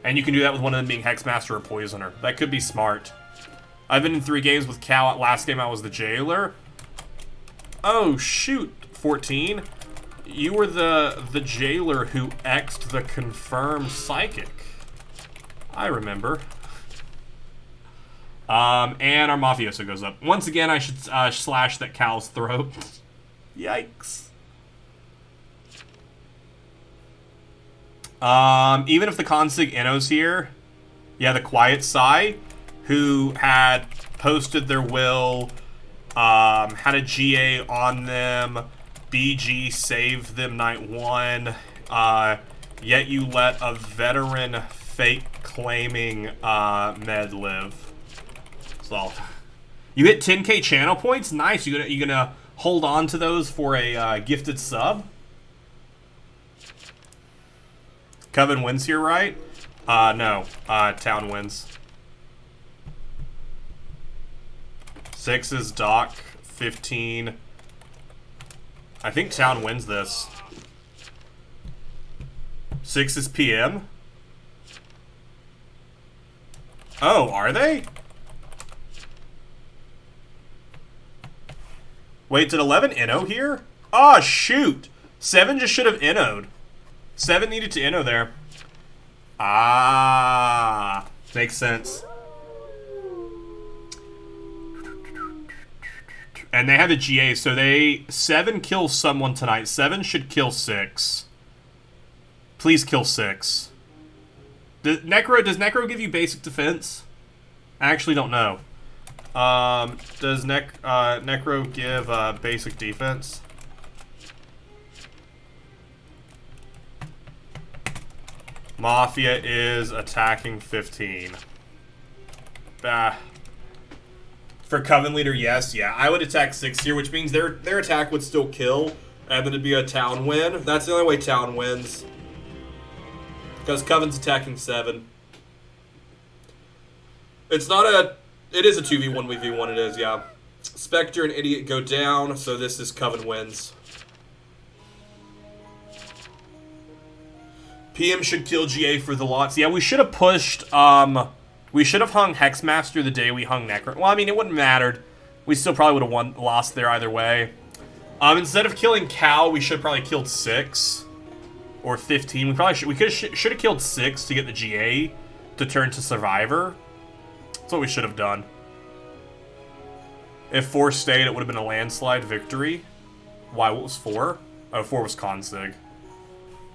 And you can do that with one of them being Hexmaster or Poisoner. That could be smart. I've been in 3 games with Cal. Last game I was the Jailor. Oh, shoot. 14. You were the Jailor who X'd the confirmed Psychic. I remember. And our Mafioso goes up. Once again, I should slash that Cal's throat. Yikes. Even if the Consig Inno's here, yeah, the Quiet Psy, who had posted their will, had a GA on them, BG saved them night 1, yet you let a veteran fake claiming med live. So, you hit 10k channel points? Nice. You gonna hold on to those for a gifted sub? Coven wins here, right? No. Town wins. 6 is Doc. 15. I think Town wins this. 6 is PM. Oh, are they? Wait, did 11 Inno here? Oh, shoot. 7 just should have Inno'd. 7 needed to Inno there. Ah, makes sense. And they have a GA, so 7 kills someone tonight. 7 should kill 6. Please kill 6. Does Necro give you basic defense? I actually don't know. Does Necro give basic defense? Mafia is attacking 15. Bah. For Coven Leader, yes. Yeah, I would attack 6 here, which means their attack would still kill, and then it'd be a Town win. That's the only way Town wins. Because Coven's attacking 7. It's not a... It is a 2v1, 1v1, it is, yeah. Spectre and Idiot go down, so this is Coven wins. PM should kill GA for the lots. Yeah, we should have pushed, we should have hung Hexmaster the day we hung Necro. Well, I mean, it wouldn't have mattered. We still probably would have lost there either way. Instead of killing Cal, we should have probably killed 6. Or 15. We probably should have killed 6 to get the GA to turn to Survivor. That's what we should have done. If 4 stayed, it would have been a landslide victory. Why, what was 4? Oh, 4 was consig.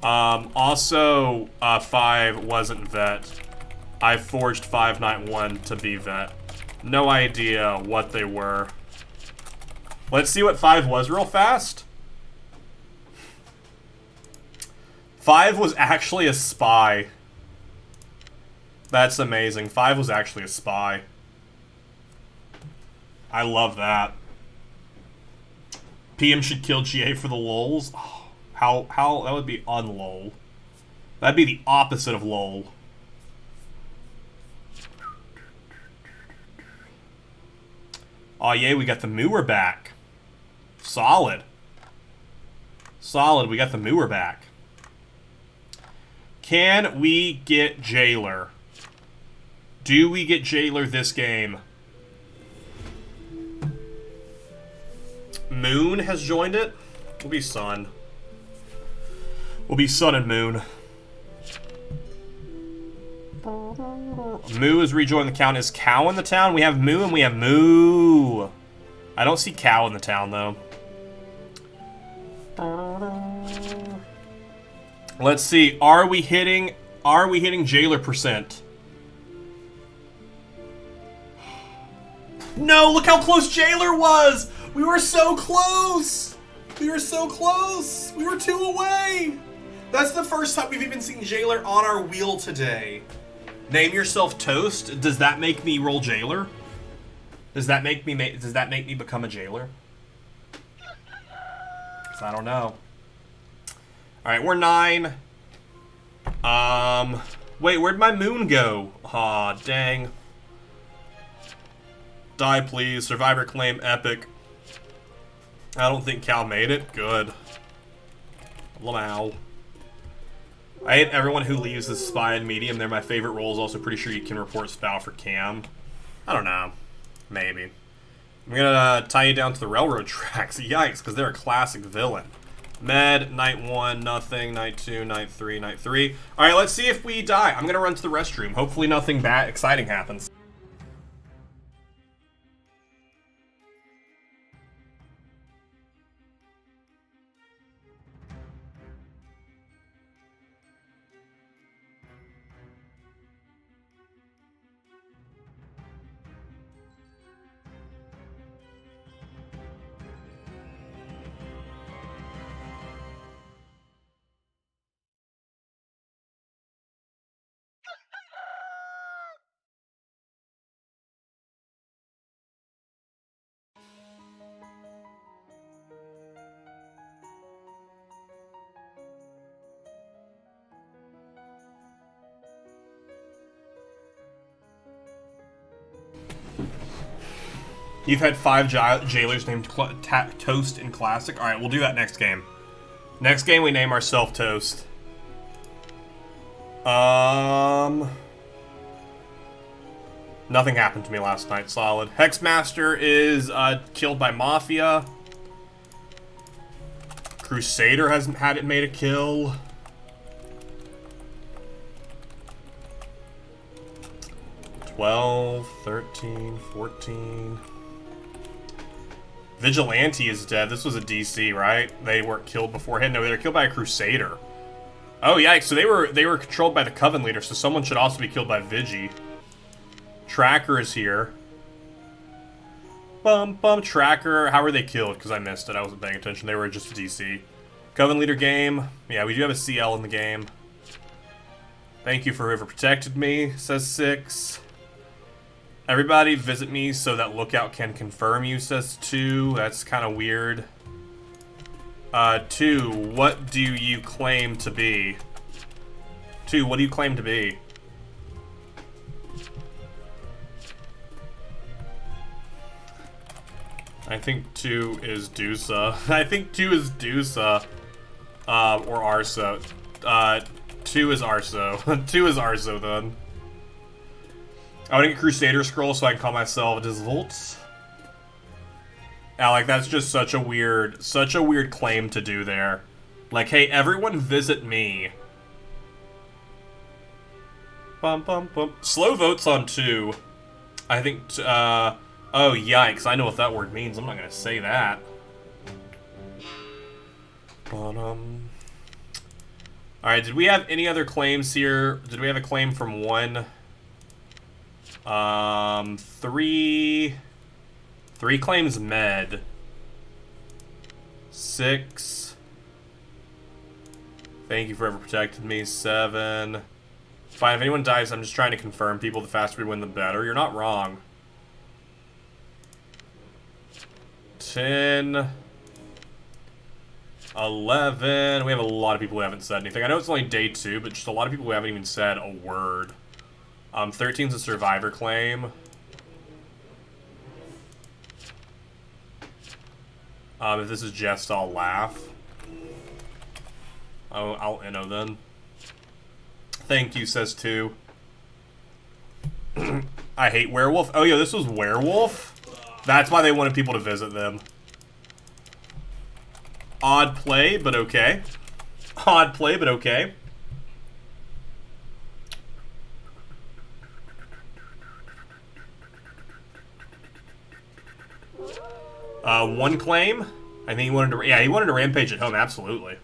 Also, 5 wasn't vet. I forged 5 Night 1 to be vet. No idea what they were. Let's see what 5 was real fast. 5 was actually a spy. That's amazing. 5 was actually a spy. I love that. PM should kill GA for the lols. Oh, how that would be unlol. That'd be the opposite of lol. Oh yeah, we got the Mooer back. Solid. Solid, we got the Mooer back. Can we get Jailor? Do we get Jailor this game? Moon has joined it. We'll be Sun. We'll be Sun and Moon. Moo has rejoined the count. Is Cow in the town? We have Moo and we have Moo. I don't see Cow in the town though. Let's see. Are we hitting Jailor percent? No, look how close Jailor was! We were so close! We were so close! We were 2 away! That's the first time we've even seen Jailor on our wheel today. Name yourself Toast. Does that make me roll Jailor? Does that make me become a Jailor? 'Cause I don't know. Alright, we're 9. Wait, where'd my Moon go? Aw, dang. Die, please. Survivor claim epic. I don't think Cal made it. Good. Lamau. I hate everyone who leaves as spy and medium. They're my favorite roles. Also pretty sure you can report Spow for cam. I don't know. Maybe. I'm gonna tie you down to the railroad tracks. Yikes, because they're a classic villain. Med, night 1, nothing. Night 2, night 3, night 3. Alright, let's see if we die. I'm gonna run to the restroom. Hopefully nothing bad exciting happens. You've had 5 jailers named Toast in Classic. Alright, we'll do that next game. Next game, we name ourselves Toast. Nothing happened to me last night. Solid. Hexmaster is killed by Mafia. Crusader hasn't had it made a kill. $12, $13, $14. Vigilante is dead. This was a DC, right? They weren't killed beforehand. No, they were killed by a Crusader. Oh, yikes. So they were controlled by the Coven leader, so someone should also be killed by Vigi. Tracker is here. Tracker. How were they killed? Because I missed it. I wasn't paying attention. They were just a DC. Coven leader game. Yeah, we do have a CL in the game. Thank you for whoever protected me, says 6. Everybody visit me so that Lookout can confirm you, says 2. That's kind of weird. 2, what do you claim to be? 2, what do you claim to be? I think 2 is Dusa. I think 2 is Dusa. Or Arso. 2 is Arso. 2 is Arso, then. I want to get Crusader scroll so I can call myself Disvolt. Like, that's just such a weird claim to do there. Like, hey, everyone visit me. Slow votes on 2. I think, Oh, yikes. I know what that word means. I'm not going to say that. Alright, did we have any other claims here? Did we have a claim from one? Three claims med. 6. Thank you for ever protecting me. 7. Fine, if anyone dies, I'm just trying to confirm people. The faster we win, the better. You're not wrong. 10. 11. We have a lot of people who haven't said anything. I know it's only day 2, but just a lot of people who haven't even said a word. 13's a survivor claim. If this is jest, I'll laugh. Oh, I'll inno then. Thank you, says 2. I hate werewolf. Oh, yeah, this was werewolf? That's why they wanted people to visit them. Odd play, but okay. Odd play, but okay. One claim. I think he wanted to. Yeah, he wanted to rampage at home. Absolutely.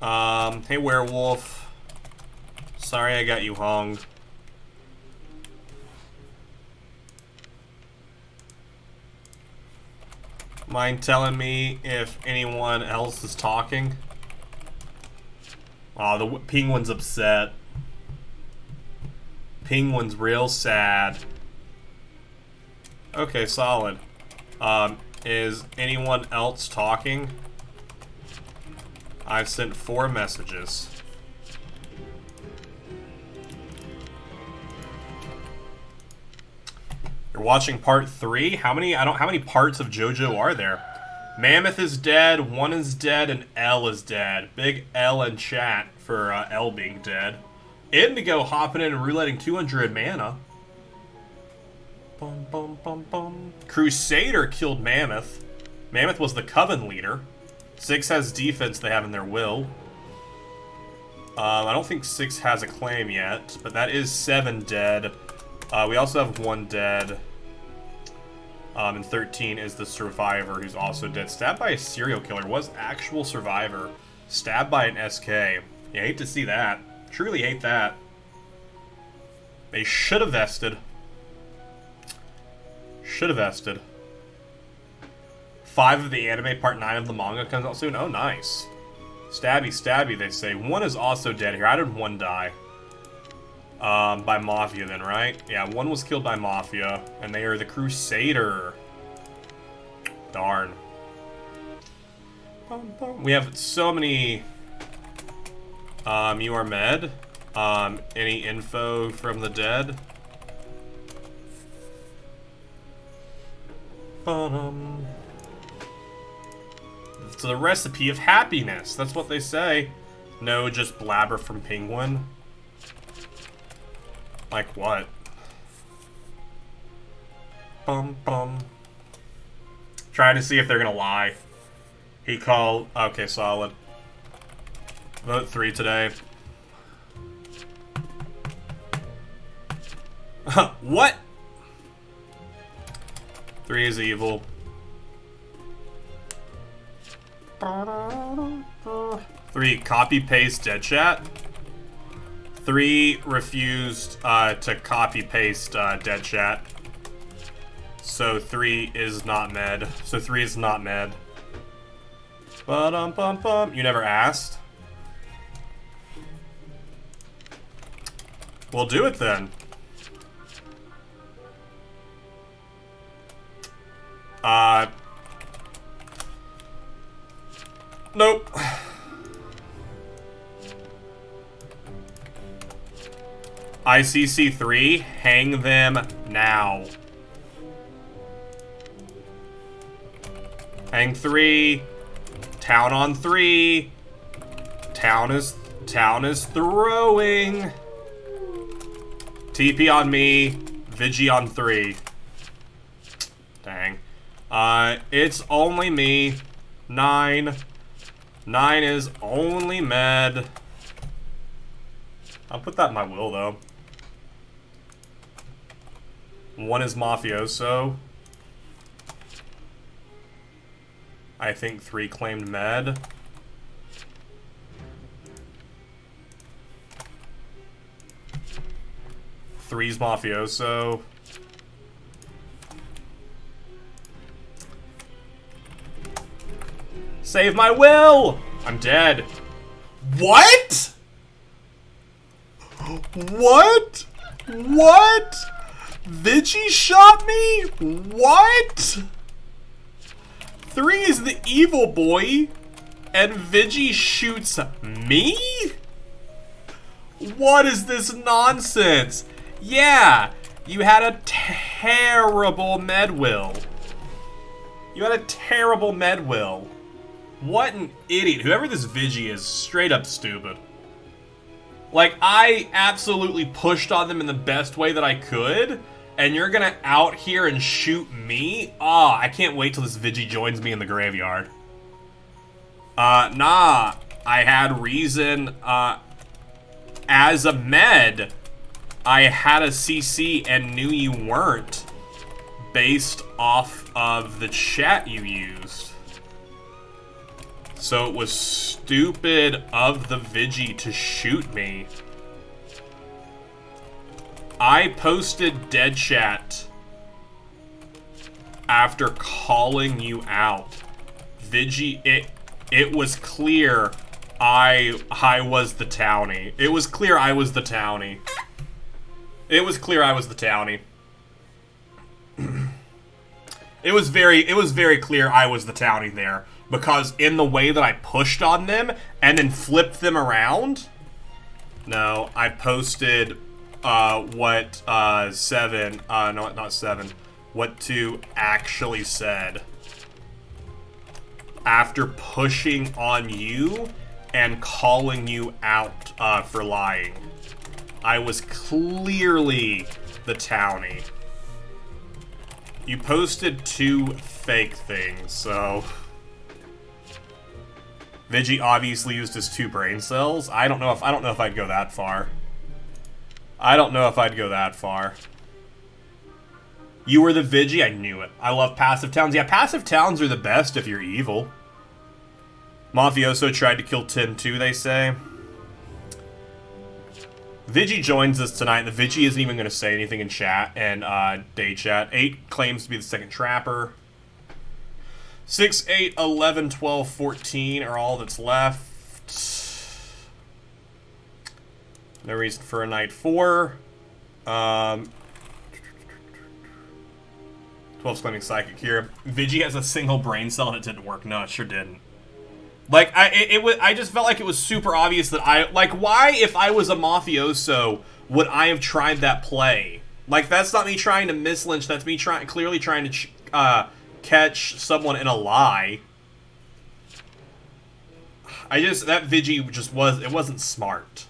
Hey werewolf. Sorry, I got you hung. Mind telling me if anyone else is talking? Aw, the penguin's upset. Penguin's real sad. Okay, solid. Is anyone else talking? I've sent 4 messages. You're watching part 3? How many parts of JoJo are there? Mammoth is dead, 1 is dead, and L is dead. Big L in chat for L being dead. Indigo hopping in and rouletting 200 mana. Bum, bum, bum, bum. Crusader killed Mammoth. Mammoth was the Coven leader. 6 has defense they have in their will. I don't think 6 has a claim yet, but that is 7 dead. We also have 1 dead. And 13 is the survivor who's also dead. Stabbed by a serial killer. Was actual survivor. Stabbed by an SK. Yeah, hate to see that. Truly hate that. They should have vested. Should have vested. 5 of the anime, part 9 of the manga comes out soon. Oh, nice. Stabby, stabby, they say. 1 is also dead here. How did 1 die? By Mafia then, right? Yeah, 1 was killed by Mafia, and they are the Crusader. Darn. We have so many... you are med. Any info from the dead? It's the recipe of happiness. That's what they say. No, just blabber from Penguin. Like what? Bum bum. Trying to see if they're gonna lie. He called. Okay, solid. Vote 3 today. What? 3 is evil. 3 copy paste dead chat. 3 refused to copy paste dead chat. So 3 is not med. So 3 is not med. Ba-dum-bum-bum. You never asked? We'll do it then. Nope. ICC3, hang them now. Hang 3. Town on 3. Town is throwing. TP on me. Vigi on 3. Dang. It's only me. 9. 9 is only med. I'll put that in my will, though. 1 is mafioso. I think 3 claimed med. Three's mafioso. Save my will! I'm dead. What? What? What? Vigi shot me? What? 3 is the evil boy, and Vigi shoots me? What is this nonsense? Yeah, you had a terrible med will. You had a terrible med will. What an idiot. Whoever this Vigi is, straight up stupid. Like, I absolutely pushed on them in the best way that I could, and you're gonna out here and shoot me? Ah, I can't wait till this Vigi joins me in the graveyard. Nah, I had reason, as a med, I had a CC and knew you weren't, based off of the chat you used. So it was stupid of the Vigi to shoot me. I posted dead chat after calling you out. Vigi, it was clear I was the townie. It was clear I was the townie. It was clear I was the townie. It was very clear I was the townie there. Because in the way that I pushed on them and then flipped them around, no, I posted what 7, no, not 7, what 2 actually said. After pushing on you and calling you out for lying. I was clearly the townie. You posted 2 fake things, so... Vigi obviously used his 2 brain cells. I don't know if I'd go that far. I don't know if I'd go that far. You were the Vigi? I knew it. I love passive towns. Yeah, passive towns are the best if you're evil. Mafioso tried to kill Tim too, they say. Vigi joins us tonight. The Vigi isn't even going to say anything in chat and day chat. 8 claims to be the second trapper. 6, 8, 11, 12, 14 are all that's left. No reason for a night 4. 12's claiming psychic here. Vigi has a single brain cell and it didn't work. No, it sure didn't. Like, I just felt like it was super obvious that why, if I was a mafioso, would I have tried that play? Like, that's not me trying to mislynch, that's me clearly trying to, catch someone in a lie. That Vigi just it wasn't smart.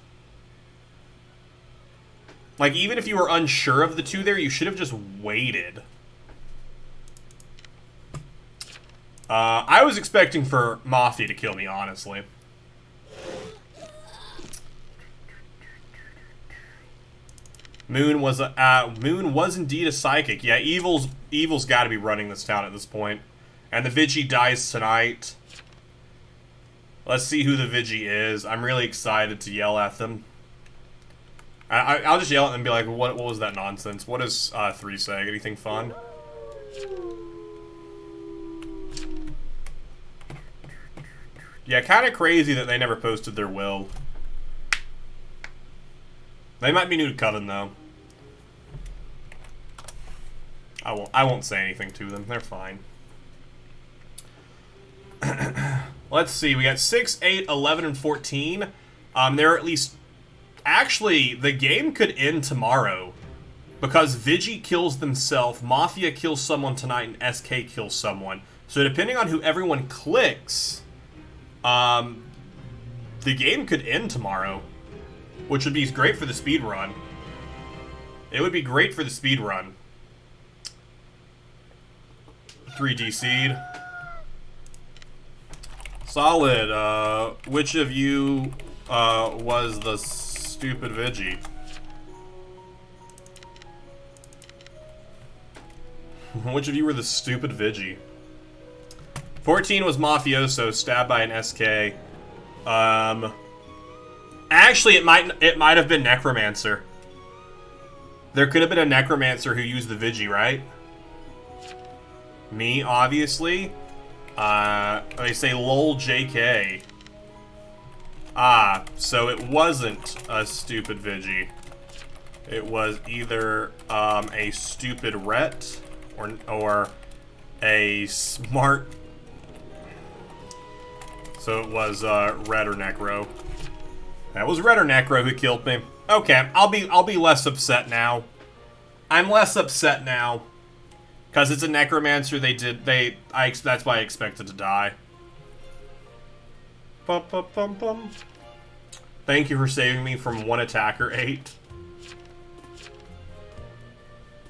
Like, even if you were unsure of the 2 there, you should have just waited. I was expecting for Mafia to kill me, honestly. Moon was indeed a psychic. Yeah, Evil's got to be running this town at this point. And the Vigi dies tonight. Let's see who the Vigi is. I'm really excited to yell at them. I'll just yell at them and be like, what was that nonsense? What does 3 say? Anything fun? Yeah, kind of crazy that they never posted their will. They might be new to Coven, though. I won't say anything to them. They're fine. Let's see. We got 6, 8, 11, and 14. There are at least... Actually, the game could end tomorrow. Because Vigi kills themselves, Mafia kills someone tonight, and SK kills someone. So depending on who everyone clicks, the game could end tomorrow. Which would be great for the speedrun. It would be great for the speedrun. 3D seed. Solid. Which of you was the stupid Vigi? Which of you were the stupid Vigi? 14 was Mafioso, stabbed by an SK. Actually, it might have been Necromancer. There could have been a Necromancer who used the Vigi, right? Me, obviously. They say lol JK. Ah, so it wasn't a stupid Vigi. It was either a stupid Ret or a smart. So it was Ret or Necro. That was Ret or Necro who killed me. Okay, I'll be less upset now. I'm less upset now. Cause it's a Necromancer, that's why I expected to die. Bum, bum, bum, bum. Thank you for saving me from one attacker 8.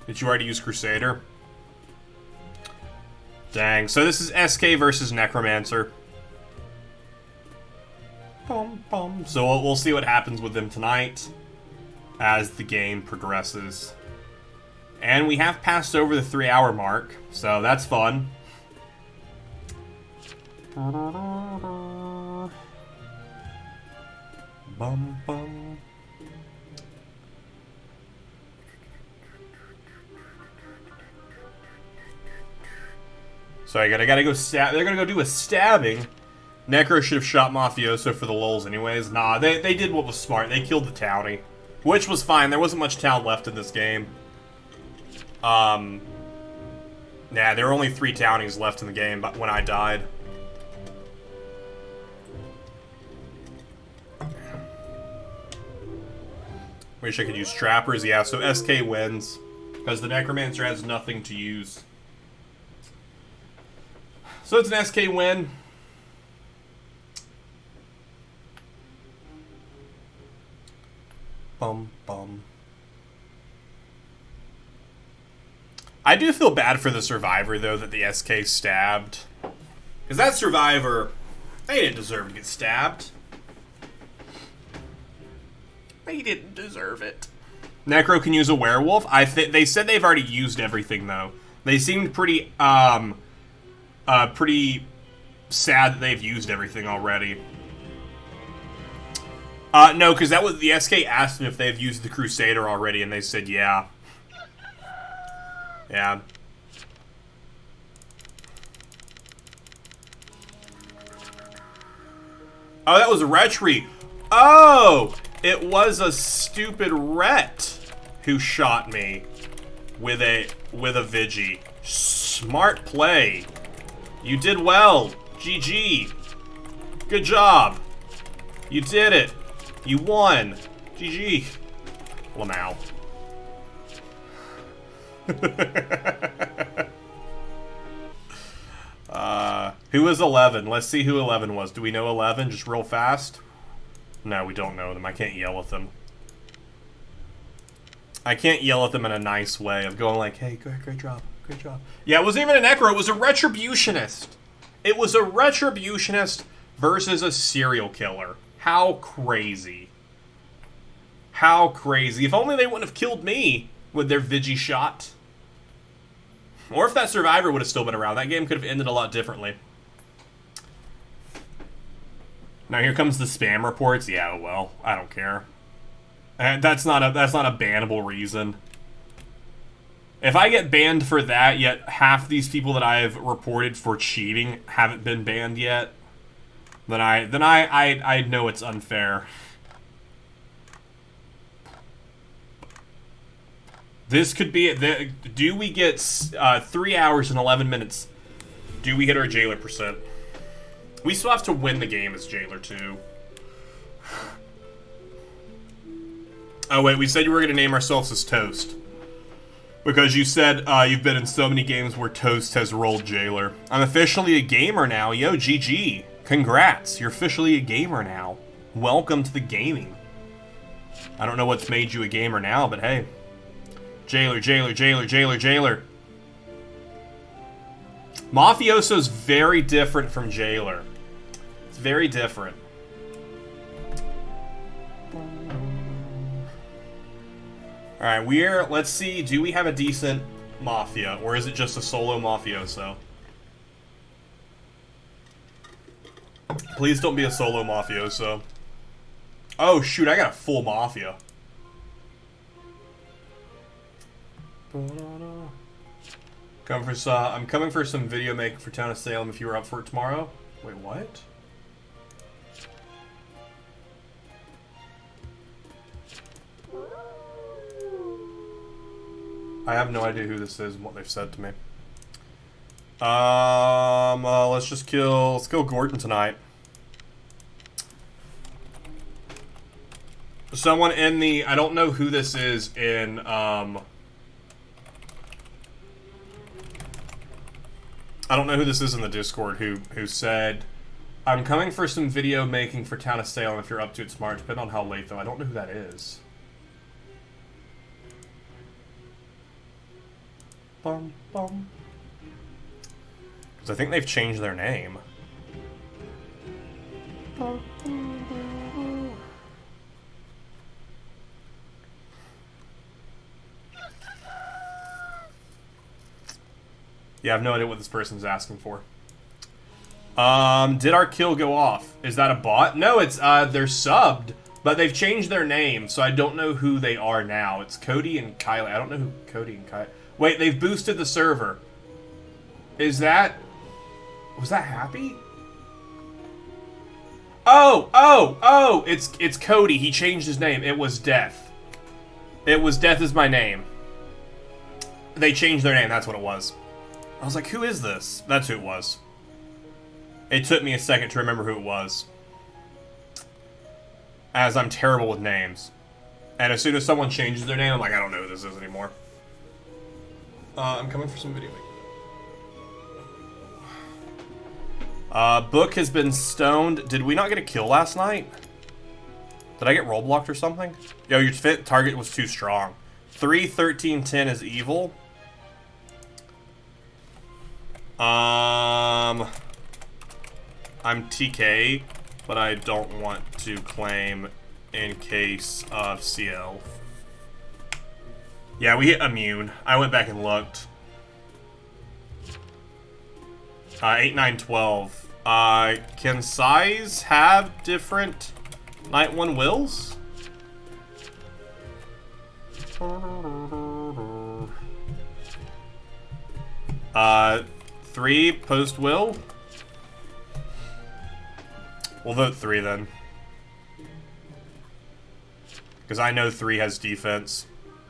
Did you already use Crusader? Dang, so this is SK versus Necromancer. Bum, bum. So we'll see what happens with them tonight as the game progresses. And we have passed over the 3-hour mark, so that's fun. Bum, bum. So I gotta go stab. They're gonna go do a stabbing. Necro should have shot Mafioso for the lulz anyways. Nah, they did what was smart. They killed the townie, which was fine. There wasn't much town left in this game. Nah, there were only 3 townies left in the game but when I died. Wish I could use trappers. Yeah, so SK wins because the Necromancer has nothing to use. So it's an SK win. Bum, bum. I do feel bad for the survivor, though, that the SK stabbed. Because that survivor, they didn't deserve to get stabbed. They didn't deserve it. Necro can use a werewolf. They said they've already used everything, though. They seemed pretty, pretty sad that they've used everything already. No, because that was the SK asked them if they've used the Crusader already, and they said yeah. Yeah. Oh, that was a Retry. Oh, it was a stupid Ret who shot me with a Vigi. Smart play. You did well. GG. Good job. You did it. You won. GG. Lamau. Who was 11? Let's see who 11 was. Do we know 11 just real fast? No, we don't know them. I can't yell at them. I can't yell at them in a nice way of going like, hey, great job, great job. Yeah, it wasn't even a Necro, it was a Retributionist. It was a Retributionist versus a serial killer. How crazy. How crazy. If only they wouldn't have killed me with their Vigi shot. Or if that survivor would have still been around, that game could have ended a lot differently. Now here comes the spam reports. Yeah, well, I don't care. And that's not a bannable reason. If I get banned for that, yet half these people that I've reported for cheating haven't been banned yet, then I know it's unfair. This could be it. Do we get 3 hours and 11 minutes? Do we hit our Jailor percent? We still have to win the game as Jailor too. Oh wait, we said you were going to name ourselves as Toast. Because you said you've been in so many games where Toast has rolled Jailor. I'm officially a gamer now. Yo, GG. Congrats. You're officially a gamer now. Welcome to the gaming. I don't know what's made you a gamer now, but hey. Jailor, Jailor, Jailor, Jailor, Jailor. Mafioso's very different from Jailor. It's very different. Alright, let's see, do we have a decent mafia, or is it just a solo mafioso? Please don't be a solo mafioso. Oh shoot, I got a full mafia. I'm coming for some video making for Town of Salem if you were up for it tomorrow. Wait, what? I have no idea who this is and what they've said to me. Let's kill Gordon tonight. Someone in the, I don't know who this is in, I don't know who this is in the Discord who said, I'm coming for some video making for Town of Salem if you're up to it tomorrow, depending on how late though. I don't know who that is. Bum, bum. Because I think they've changed their name. Yeah, I have no idea what this person's asking for. Did our kill go off? Is that a bot? No, it's, they're subbed, but they've changed their name, so I don't know who they are now. It's Cody and Kylie. I don't know who Cody and Kylie... Wait, they've boosted the server. Is that... Was that Happy? Oh! It's Cody. He changed his name. It was Death. It was Death is my name. They changed their name. That's what it was. I was like, who is this? That's who it was. It took me a second to remember who it was. As I'm terrible with names. And as soon as someone changes their name, I'm like, I don't know who this is anymore. I'm coming for some video making. Book has been stoned. Did we not get a kill last night? Did I get roll blocked or something? Yo, your fit target was too strong. 3, 13, 10 is evil. I'm TK, but I don't want to claim in case of CL. Yeah, we hit immune. I went back and looked. 8, 9, 12. Can size have different Night 1 wills? Three post will. We'll vote 3 then. Because I know 3 has defense.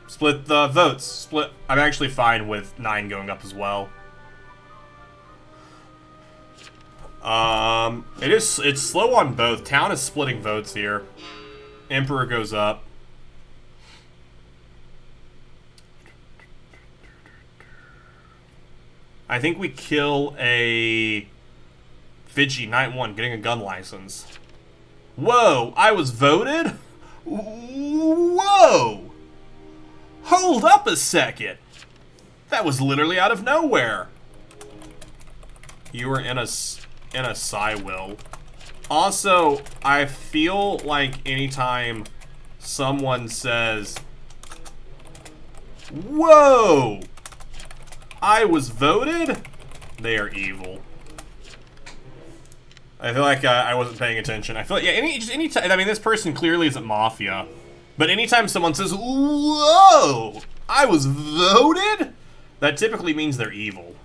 Split the votes. Split. I'm actually fine with 9 going up as well. It's slow on both. Town is splitting votes here. Emperor goes up. I think we kill a Fidgy Night 1 getting a gun license. Whoa, I was voted? Whoa! Hold up a second. That was literally out of nowhere. You were in a Psy will. Also, I feel like anytime someone says, whoa! I was voted? They are evil. I feel like I wasn't paying attention. I feel like, yeah, any time, I mean, this person clearly isn't Mafia. But anytime someone says, whoa! I was voted? That typically means they're evil.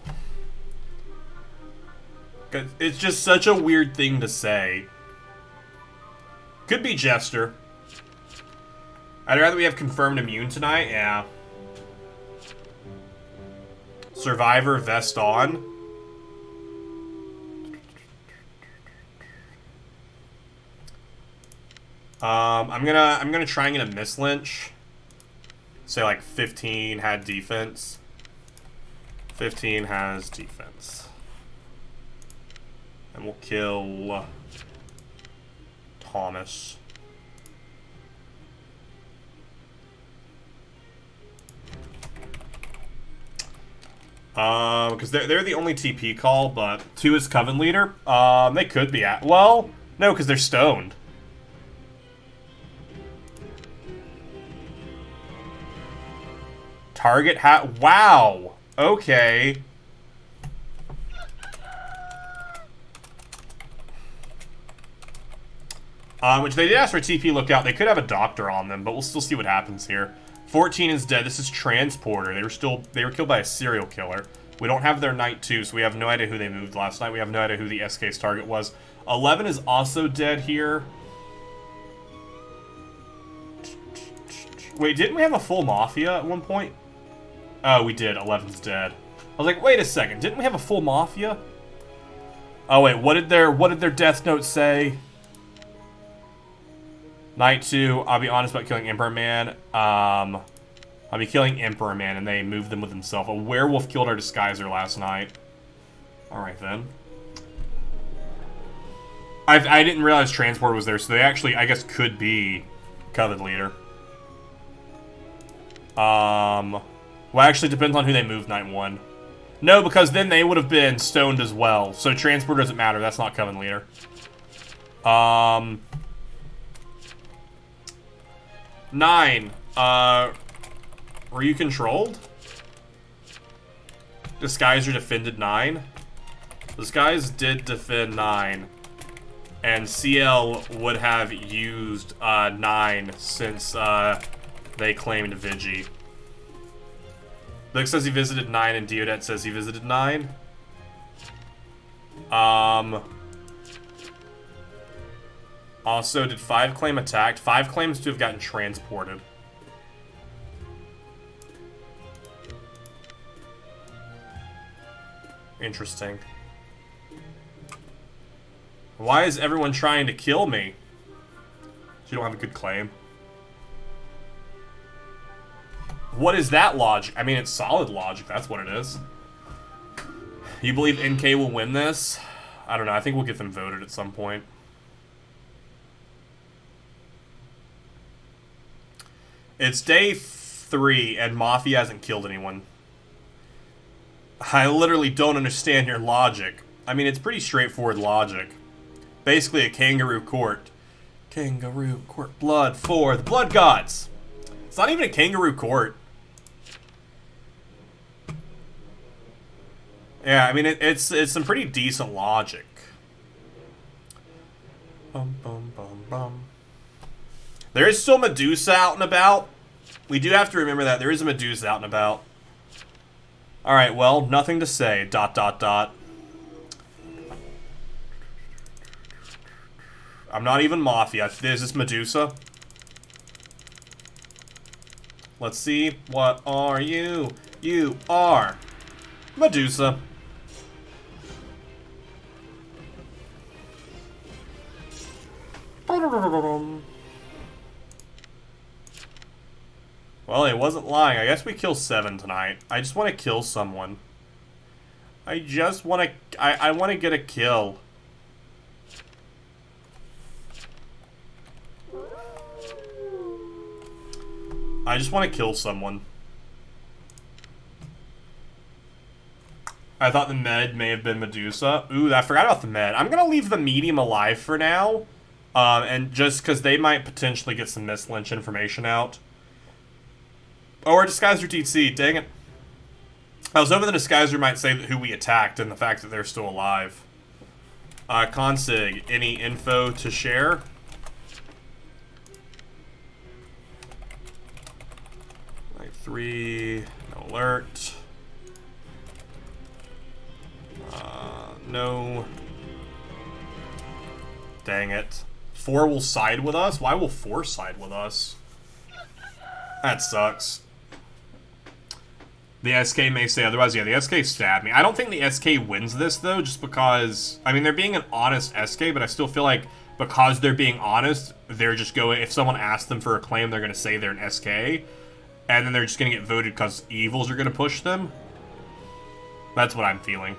'Cause it's just such a weird thing to say. Could be Jester. I'd rather we have confirmed immune tonight, yeah. Survivor vest on. I'm gonna try and get a miss lynch. Say like 15 had defense. 15 has defense. And we'll kill Thomas. Because they're the only TP call, but 2 is Coven leader. They could be at, well, no, because they're stoned. Target hat, wow. Okay. Which they did ask for a TP lookout. They could have a doctor on them, but we'll still see what happens here. 14 is dead. This is Transporter. They were killed by a serial killer. We don't have their night 2, so we have no idea who they moved last night. We have no idea who the SK's target was. 11 is also dead here. Wait, didn't we have a full Mafia at one point? Oh, we did. 11's dead. I was like, wait a second. Didn't we have a full Mafia? Oh, wait. What did their death note say? Night 2, I'll be honest about killing Emperor Man. I'll be killing Emperor Man, and they moved them with himself. A werewolf killed our disguiser last night. Alright, then. I didn't realize Transport was there, so they actually, I guess, could be Coven leader. Well, actually, depends on who they moved night 1. No, because then they would have been stoned as well. So Transport doesn't matter. That's not Coven leader. Nine. Were you controlled? Disguiser defended 9. Disguise did defend 9. And CL would have used 9 since they claimed Vigi. Luke says he visited 9 and Diodet says he visited 9. Also, did 5 claim attacked? 5 claims to have gotten transported. Interesting. Why is everyone trying to kill me? You don't have a good claim. What is that logic? I mean, it's solid logic. That's what it is. You believe NK will win this? I don't know. I think we'll get them voted at some point. It's day 3, and Mafia hasn't killed anyone. I literally don't understand your logic. I mean, it's pretty straightforward logic. Basically a kangaroo court. Kangaroo court. Blood for the blood gods. It's not even a kangaroo court. Yeah, I mean, it's some pretty decent logic. Bum, bum, bum, bum. There is still Medusa out and about. We do have to remember that. There is a Medusa out and about. Alright, well, nothing to say. Dot, dot, dot. I'm not even Mafia. Is this Medusa? Let's see. What are you? You are Medusa. Well, it wasn't lying. I guess we kill 7 tonight. I just want to kill someone. I just want to... I want to get a kill. I just want to kill someone. I thought the med may have been Medusa. Ooh, I forgot about the med. I'm going to leave the medium alive for now. And just because they might potentially get some mislynch information out. Oh, our Disguiser TC. Dang it. I was hoping the Disguiser might say who we attacked and the fact that they're still alive. Consig, any info to share? Like 3, no alert. No. Dang it. 4 will side with us? Why will 4 side with us? That sucks. The SK may say otherwise. Yeah, the SK stabbed me. I don't think the SK wins this, though, just because... I mean, they're being an honest SK, but I still feel like because they're being honest, they're just going... If someone asks them for a claim, they're going to say they're an SK, and then they're just going to get voted because evils are going to push them. That's what I'm feeling.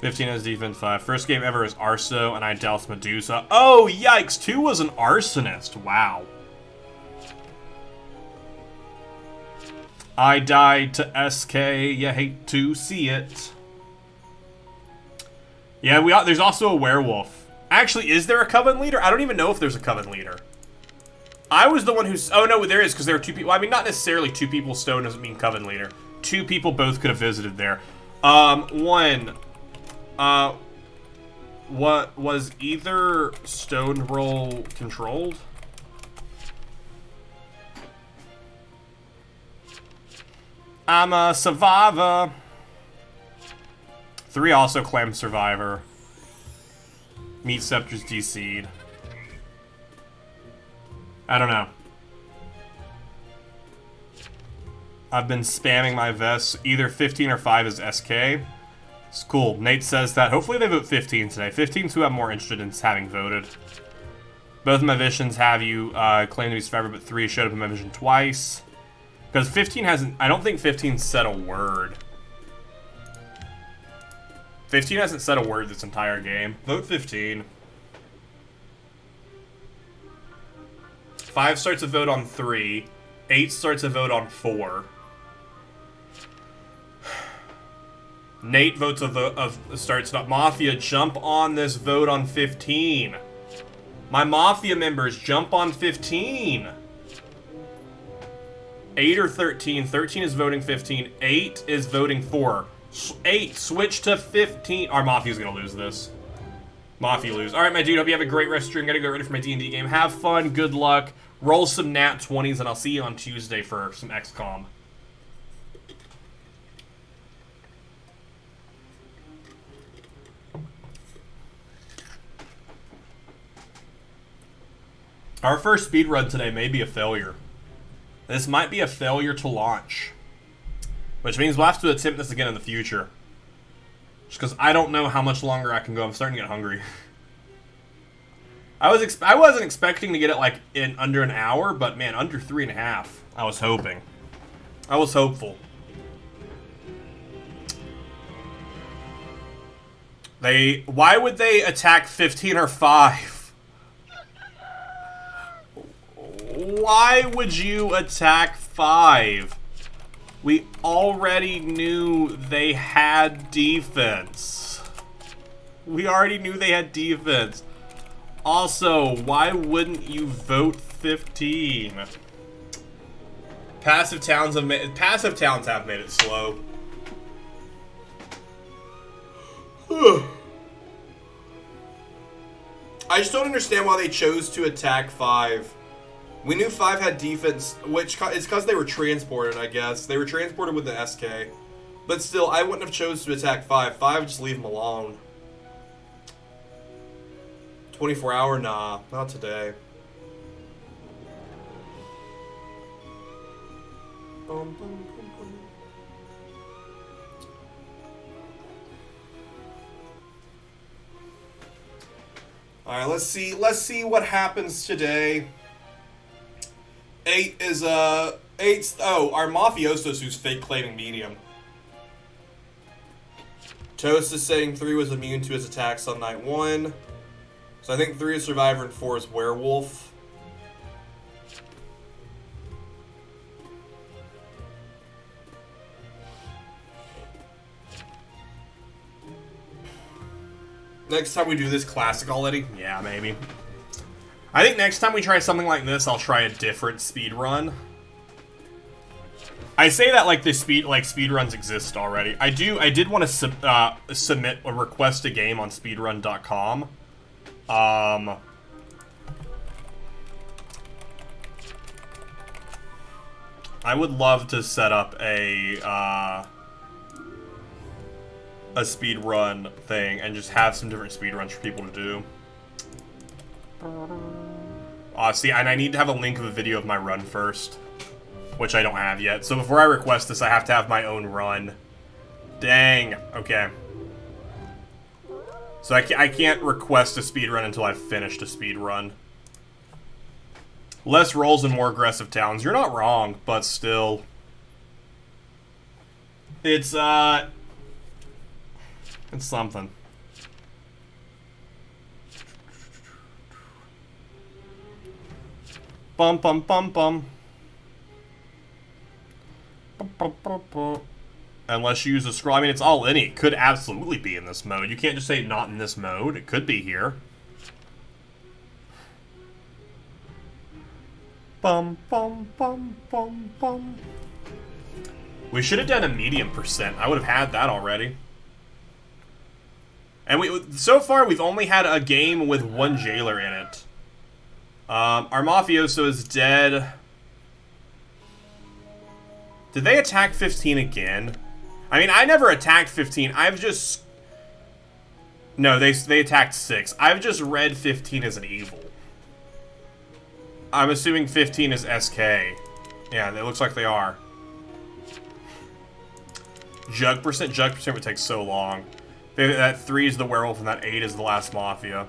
15 has defense 5. First game ever is Arso, and I doused Medusa. Oh, yikes! 2 was an arsonist. Wow. I died to SK. You hate to see it. Yeah, there's also a werewolf. Actually, is there a Coven leader? I don't even know if there's a Coven leader. I was the one who's... Oh, no, there is, because there are 2 people. I mean, not necessarily 2 people. Stone doesn't mean Coven leader. 2 people both could have visited there. One. What was either Stone role controlled? I'm a survivor. 3 also claimed survivor. Meat Scepter's DC'd. I don't know. I've been spamming my vests. Either 15 or 5 is SK. It's cool. Nate says that. Hopefully they vote 15 today. 15's who I'm more interested in having voted. Both of my visions have you claim to be survivor, but 3 showed up in my vision twice. Because 15 hasn't... I don't think 15 said a word. 15 hasn't said a word this entire game. Vote 15. 5 starts a vote on 3. 8 starts a vote on 4. Nate votes a vote of starts not Mafia. Jump on this vote on 15. My Mafia members, jump on 15. 8 or 13. 13 is voting 15. 8 is voting 4. 8, switch to 15. Our Mafia's gonna lose this. Mafia lose. Alright, my dude, hope you have a great rest of your stream. Gotta get ready for my D&D game. Have fun, good luck. Roll some nat 20s, and I'll see you on Tuesday for some XCOM. Our first speedrun today may be a failure. This might be a failure to launch. Which means we'll have to attempt this again in the future. Just because I don't know how much longer I can go. I'm starting to get hungry. I wasn't expecting to get it like in under an hour, but man, under 3.5. I was hoping. I was hopeful. Why would they attack 15 or 5? Why would you attack 5? We already knew they had defense. We already knew they had defense. Also, why wouldn't you vote 15? Passive towns have made it slow. I just don't understand why they chose to attack 5. We knew 5 had defense, which is because they were transported, I guess. They were transported with the SK. But still, I wouldn't have chose to attack 5. 5, just leave them alone. 24 hour? Nah, not today. Alright, let's see what happens today. 8 is, our Mafiosos who's fake claiming medium. Toast is saying 3 was immune to his attacks on night 1. So I think 3 is survivor and 4 is werewolf. Next time we do this classic already? Yeah, maybe. I think next time we try something like this, I'll try a different speedrun. I say that like speedruns exist already. I did want to submit or request a game on speedrun.com. I would love to set up a speedrun thing and just have some different speedruns for people to do. See, and I need to have a link of a video of my run first, which I don't have yet. So before I request this, I have to have my own run. Dang. Okay. So I can't request a speedrun until I've finished a speedrun. Less rolls and more aggressive towns. You're not wrong, but still. It's something. Bum bum bum bum. Unless you use a scroll. I mean, it's all any. It could absolutely be in this mode. You can't just say not in this mode. It could be here. Bum, bum, bum, bum, bum. We should have done a medium percent. I would have had that already. And so far, we've only had a game with one Jailor in it. Our Mafioso is dead. Did they attack 15 again? I mean, I never attacked 15. I've just... No, they attacked 6. I've just read 15 as an evil. I'm assuming 15 is SK. Yeah, it looks like they are. Jug percent would take so long. That 3 is the werewolf and that 8 is the last mafia.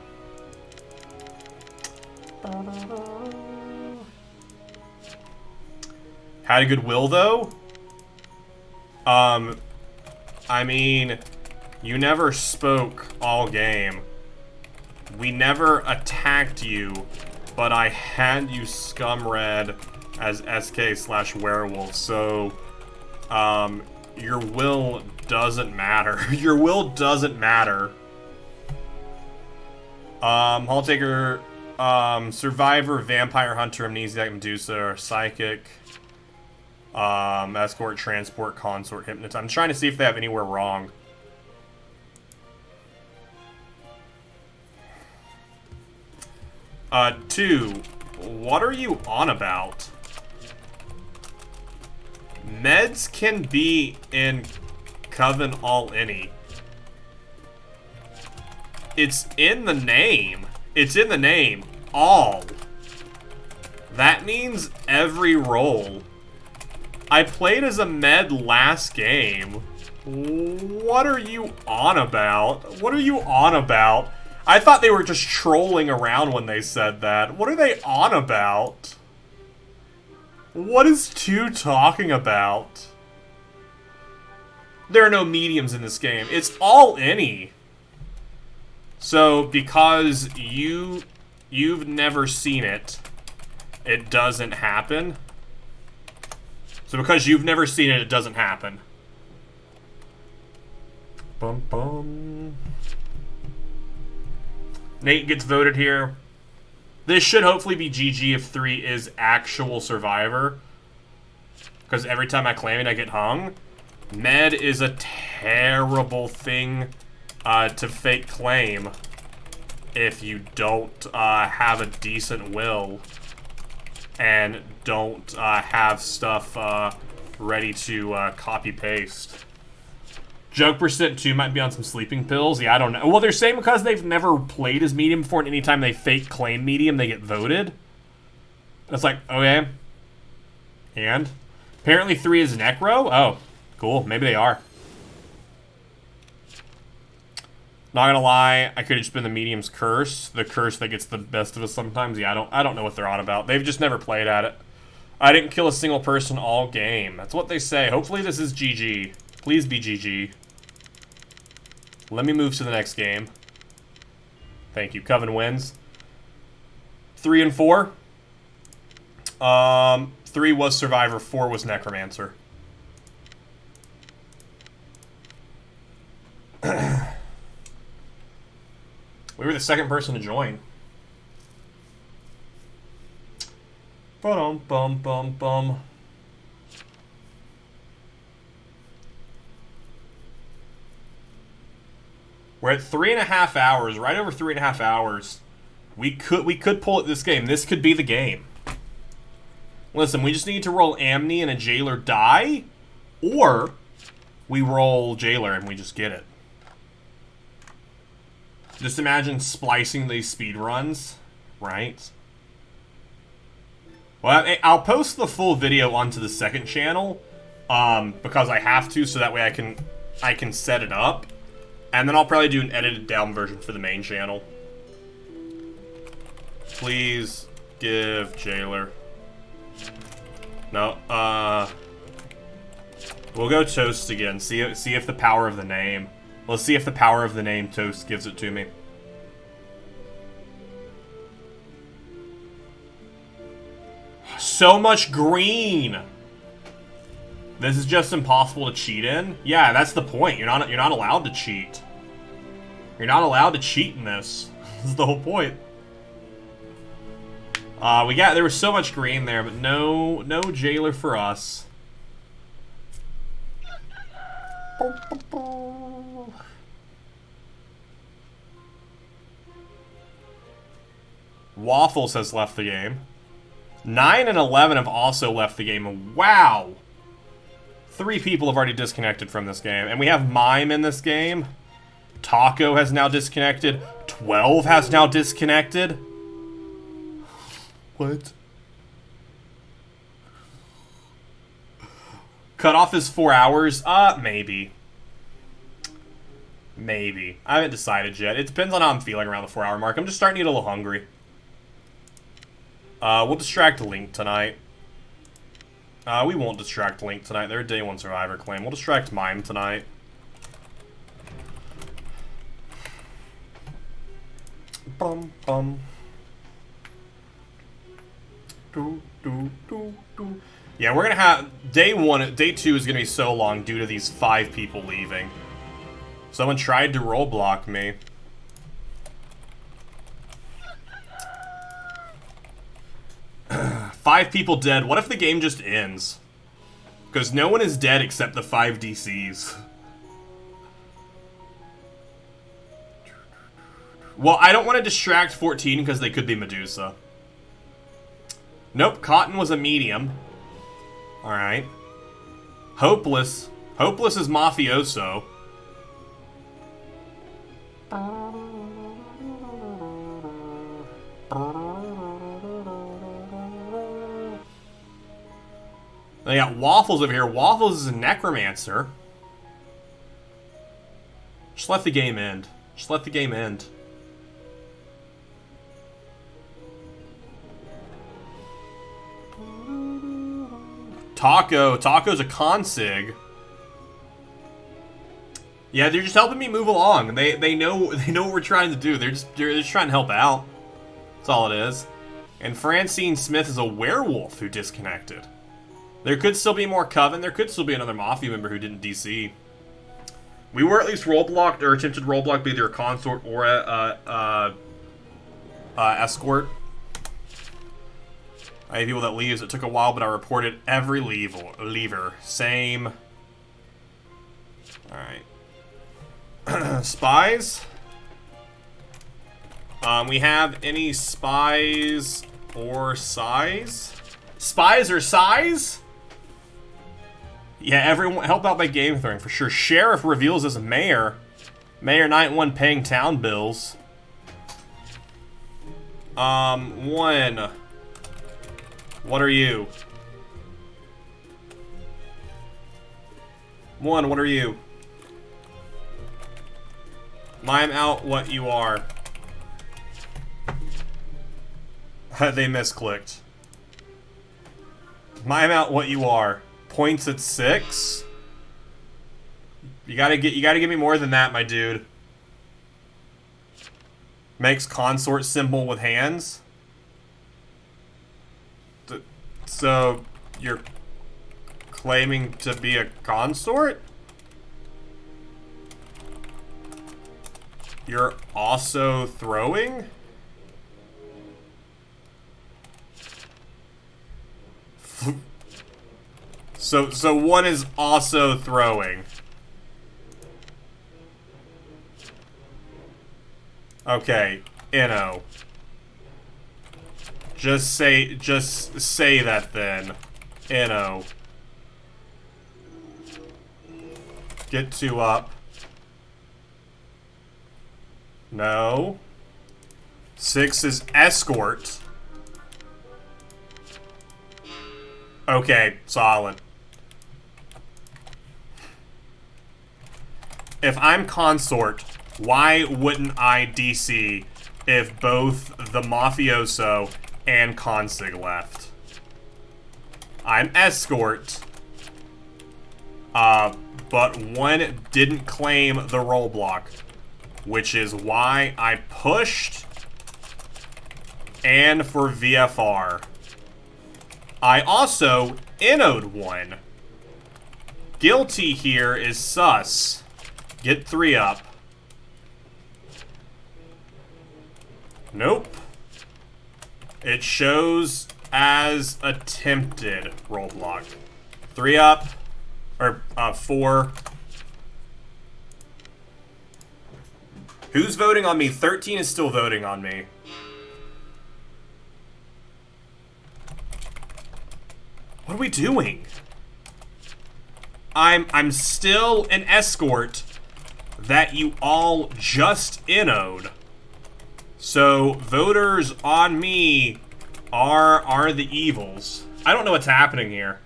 Had a good will, though? I mean, you never spoke all game. We never attacked you, but I had you scum red as SK/werewolf, so, your will doesn't matter. Your will doesn't matter. Hall Taker, Survivor, Vampire Hunter, Amnesiac, Medusa, or Psychic. Escort, Transport, Consort, Hypnotist. I'm trying to see if they have anywhere wrong. Two. What are you on about? Meds can be in Coven All Any. It's in the name. It's in the name. All. That means every role. I played as a med last game. What are you on about? What are you on about? I thought they were just trolling around when they said that. What are they on about? What is 2 talking about? There are no mediums in this game. It's all any. So, because you've never seen it, it doesn't happen. So because you've never seen it, it doesn't happen. Bum bum. Nate gets voted here. This should hopefully be GG if 3 is actual survivor. Because every time I claim it, I get hung. Med is a terrible thing to fake claim if you don't have a decent will and don't have stuff ready to copy-paste. Jug percent 2 might be on some sleeping pills. Yeah, I don't know. Well, they're saying because they've never played as medium before, and anytime they fake claim medium, they get voted. It's like, okay. And? Apparently 3 is necro? Oh, cool. Maybe they are. Not gonna lie, I could have just been the medium's curse. The curse that gets the best of us sometimes. Yeah, I don't know what they're on about. They've just never played at it. I didn't kill a single person all game. That's what they say. Hopefully this is GG. Please be GG. Let me move to the next game. Thank you. Coven wins. 3 and 4. 3 was Survivor, 4 was Necromancer. We were the second person to join. Bum bum bum bum. We're at 3.5 hours, right over 3.5 hours. We could pull it this game. This could be the game. Listen, we just need to roll Amne and a Jailor die, or we roll Jailor and we just get it. Just imagine splicing these speedruns, right? Well, I'll post the full video onto the second channel, because I have to, so that way I can set it up. And then I'll probably do an edited down version for the main channel. Please give Jailor. No, we'll go Toast again. See if the power of the name. Let's see if the power of the name Toast gives it to me. So much green. This is just impossible to cheat in. Yeah, that's the point. You're not allowed to cheat. You're not allowed to cheat in this. This is the whole point. There was so much green there, but no Jailor for us. Waffles has left the game. 9 and 11 have also left the game. Wow! 3 people have already disconnected from this game. And we have Mime in this game. Taco has now disconnected. 12 has now disconnected. What? Cutoff is 4 hours? Maybe. Maybe. I haven't decided yet. It depends on how I'm feeling around the 4-hour mark. I'm just starting to get a little hungry. We'll distract Link tonight. We won't distract Link tonight. They're a day 1 survivor claim. We'll distract Mime tonight. Bum bum. Do do do do. Yeah, we're gonna have day 2 is gonna be so long due to these 5 people leaving. Someone tried to roadblock me. Five people dead. What if the game just ends? Because no one is dead except the 5 DCs. Well, I don't want to distract 14 because they could be Medusa. Nope, Cotton was a medium. Alright. Hopeless. Hopeless is Mafioso. They got Waffles over here. Waffles is a necromancer. Just let the game end. Just let the game end. Taco's a consig. Yeah, they're just helping me move along. They know what we're trying to do. They're just trying to help out. That's all it is. And Francine Smith is a werewolf who disconnected. There could still be more Coven. There could still be another Mafia member who didn't DC. We were at least roadblocked or attempted roadblock by either a consort or a escort. I have people that leaves. It took a while, but I reported every leaver. Same. Alright. Spies. We have any spies or size? Spies or size? Yeah, everyone help out by Gamethrowing for sure. Sheriff reveals as a mayor. Mayor Night 1 paying town bills. 1. What are you? 1, what are you? Mime out what you are. They misclicked. Mime out what you are. Points at 6. You gotta give me more than that, my dude. Makes consort symbol with hands. So you're claiming to be a consort? You're also throwing? So 1 is also throwing. Okay, Inno. Just say that then. Inno. Get 2 up. No. 6 is escort. Okay, solid. If I'm consort, why wouldn't I DC if both the Mafioso and Consig left? I'm escort. But 1 didn't claim the roadblock, which is why I pushed and for VFR. I also innoed 1. Guilty here is sus. Get 3 up. Nope. It shows as attempted roadblock. 3 up. Or, 4. Who's voting on me? 13 is still voting on me. What are we doing? I'm still an escort that you all just innoed. So voters on me are the evils. I don't know what's happening here.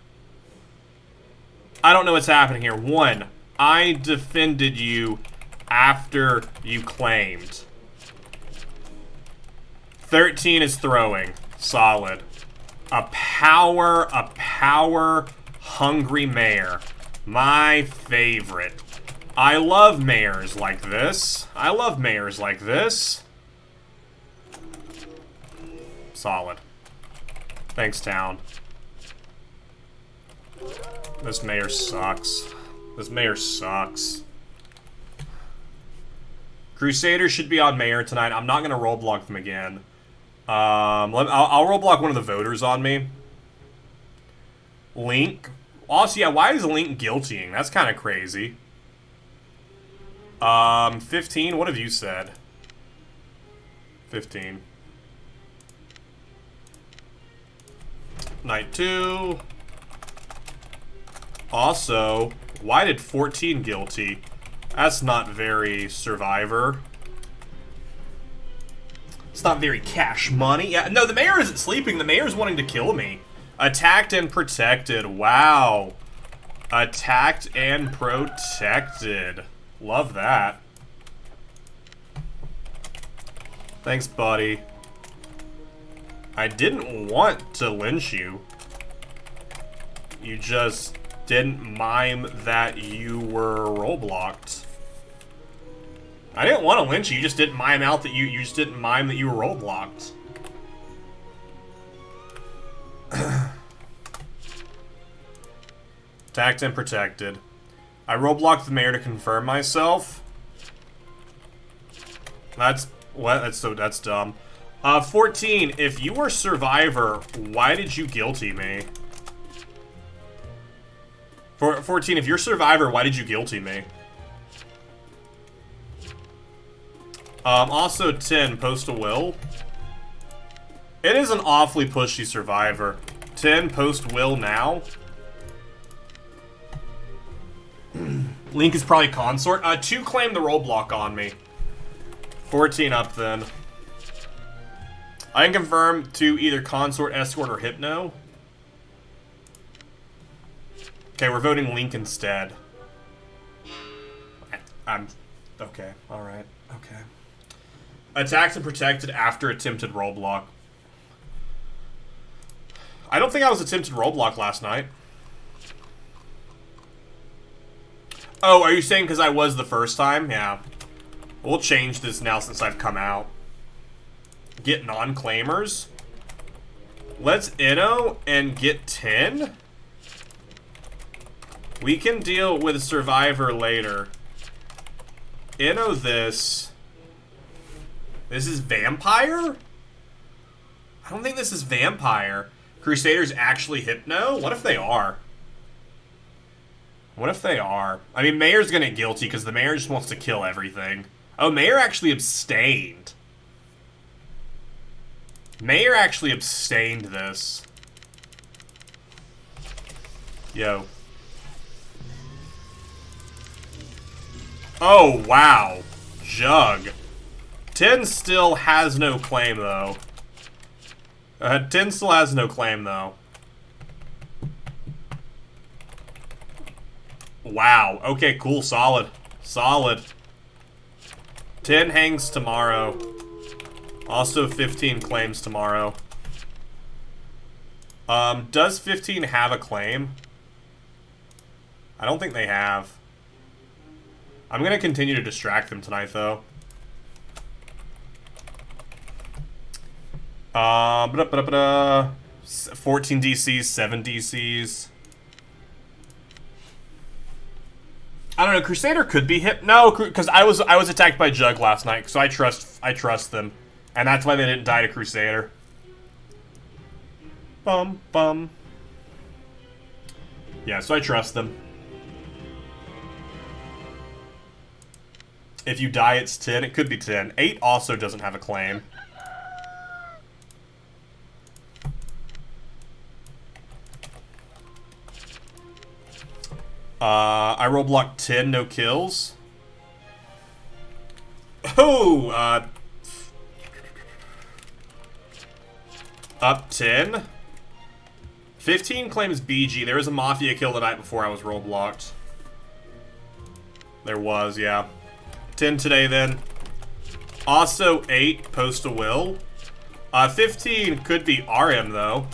I don't know what's happening here. 1, I defended you after you claimed. 13 is throwing. Solid. A power hungry mayor. My favorite. I love mayors like this. I love mayors like this. Solid. Thanks, town. This mayor sucks. This mayor sucks. Crusaders should be on mayor tonight. I'm not gonna roadblock them again. I'll roadblock one of the voters on me. Link. Also, yeah, why is Link guiltying? That's kind of crazy. 15, what have you said? 15. Night 2. Also, why did 14 guilty? That's not very Survivor. It's not very cash money. Yeah, no, the mayor isn't sleeping. The mayor's wanting to kill me. Attacked and protected. Wow. Attacked and protected. Love that. Thanks, buddy. I didn't want to lynch you. You just didn't mime that you were roadblocked. I didn't want to lynch you. You just didn't mime out that you just didn't mime that you were roadblocked. Attacked and protected. I roadblocked the mayor to confirm myself. That's what? That's dumb. 14. If you were Survivor, why did you guilty me? 14. If you're Survivor, why did you guilty me? Also 10. Post a will. It is an awfully pushy Survivor. 10. Post will now. Link is probably consort. 2 claim the roadblock on me. 14 up then. I can confirm to either consort, escort, or hypno. Okay, we're voting Link instead. I'm okay. All right. Okay. Attacked and protected after attempted roadblock. I don't think I was attempted roadblock last night. Oh, are you saying because I was the first time? Yeah. We'll change this now since I've come out. Get non-claimers. Let's inno and get 10. We can deal with Survivor later. Inno this. This is Vampire? I don't think this is Vampire. Crusaders actually Hypno? What if they are? What if they are? I mean, Mayor's gonna get guilty because the Mayor just wants to kill everything. Oh, Mayor actually abstained. Mayor actually abstained this. Yo. Oh, wow. Jug. 10 still has no claim, though. 10 still has no claim, though. Wow. Okay, cool. Solid. Solid. 10 hangs tomorrow. Also 15 claims tomorrow. Does 15 have a claim? I don't think they have. I'm gonna continue to distract them tonight, though. 14 DCs, 7 DCs. I don't know. Crusader could be hit. No, because I was attacked by Jug last night, so I trust them, and that's why they didn't die to Crusader. Bum, bum. Yeah, so I trust them. If you die, it's 10. It could be 10. 8 also doesn't have a claim. I roll block 10, no kills. Oh, up 10. 15 claims BG. There was a mafia kill the night before I was roll blocked. There was, yeah. 10 today then. Also 8 post a will. 15 could be RM though.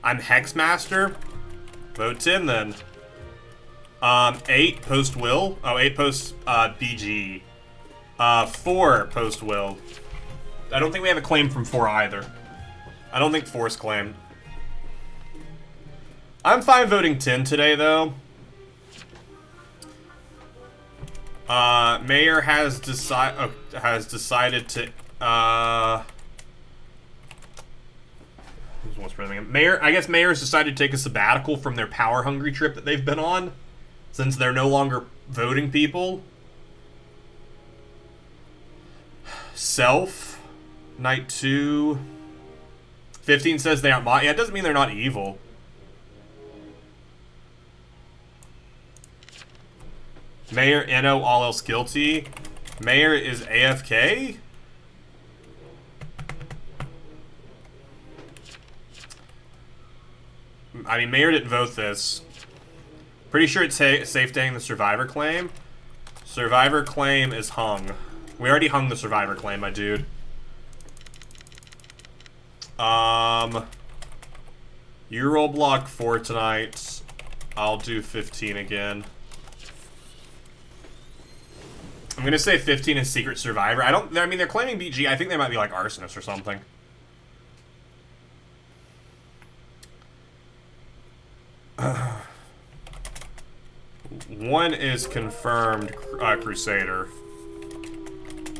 I'm Hexmaster. Vote 10 then. 8 post will. Oh, 8 post BG. 4 post will. I don't think we have a claim from 4 either. I don't think 4's claimed. I'm fine voting 10 today though. Mayor has decided to Mayor, I guess Mayor's decided to take a sabbatical from their power hungry trip that they've been on, since they're no longer voting people. Self, night 2. 15 says they aren't yeah, it doesn't mean they're not evil. Mayor, NO, all else guilty. Mayor is AFK? I mean, Mayor didn't vote this. Pretty sure it's safe to hang the survivor claim. Survivor claim is hung. We already hung the survivor claim, my dude. You roll block 4 tonight. I'll do 15 again. I'm gonna say 15 is Secret Survivor. I mean, they're claiming BG. I think they might be like arsonist or something. One is confirmed Crusader.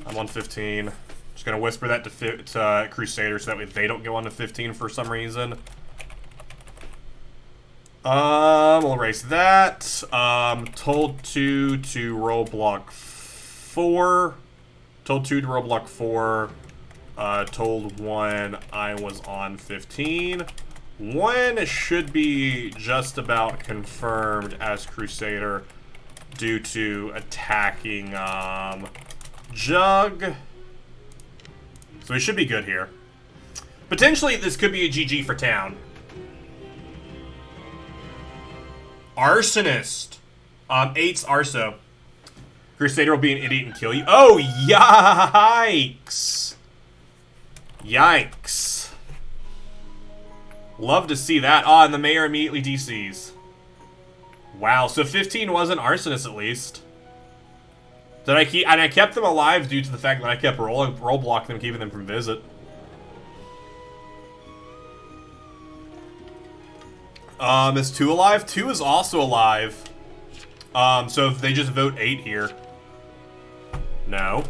I'm on 15. Just gonna whisper that to Crusader so that way they don't go on to 15 for some reason. We'll erase that. Told 2 to roll block 4. Told 2 to roll block 4. Told 1 I was on 15. 1 should be just about confirmed as Crusader due to attacking Jug. So we should be good here. Potentially this could be a GG for Town. Arsonist. 8's Arso. Crusader will be an idiot and kill you. Oh, yikes. Yikes. Love to see that. Ah, and the mayor immediately DCs. Wow, so 15 was an arsonist at least. Did I keep, and I kept them alive due to the fact that I kept roll blocking them, keeping them from visit. Is 2 alive? 2 is also alive. So if they just vote 8 here. No.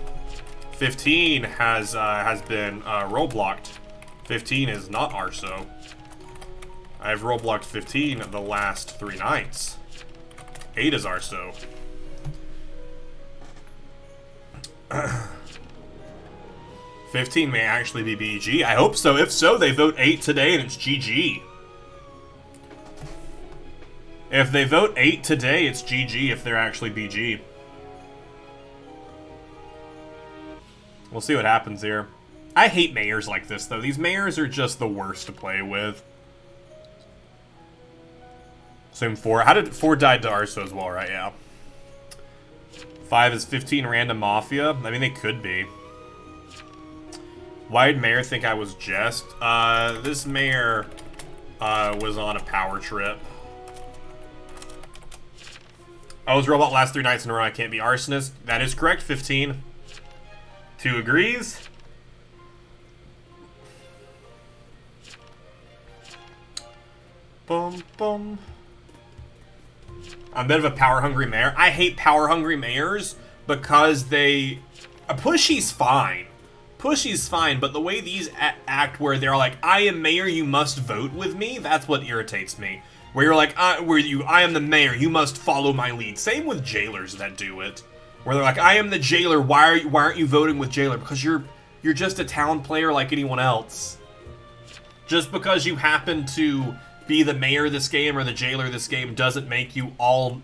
15 has been roll blocked. 15 is not Arso. I've roll blocked 15 the last 3 nights. 8 is Arso. 15 may actually be BG. I hope so. If so, they vote 8 today and it's GG. If they vote 8 today, it's GG if they're actually BG. We'll see what happens here. I hate mayors like this, though. These mayors are just the worst to play with. Assume 4. How did 4 died to Arso as well, right? Yeah. 5 is 15 random mafia. I mean, they could be. Why did mayor think I was jest? This mayor was on a power trip. I was robot last 3 nights in a row. I can't be arsonist. That is correct. 15. 2 agrees. Boom, boom. I'm a bit of a power-hungry mayor. I hate power-hungry mayors because they... A pushy's fine. Pushy's fine, but the way these act where they're like, I am mayor, you must vote with me, that's what irritates me. Where you're like, I am the mayor, you must follow my lead. Same with jailers that do it. Where they're like, I am the jailer, why aren't you voting with Jailor? Because you're just a town player like anyone else. Just because you happen to be the mayor this game or the jailer this game doesn't make you all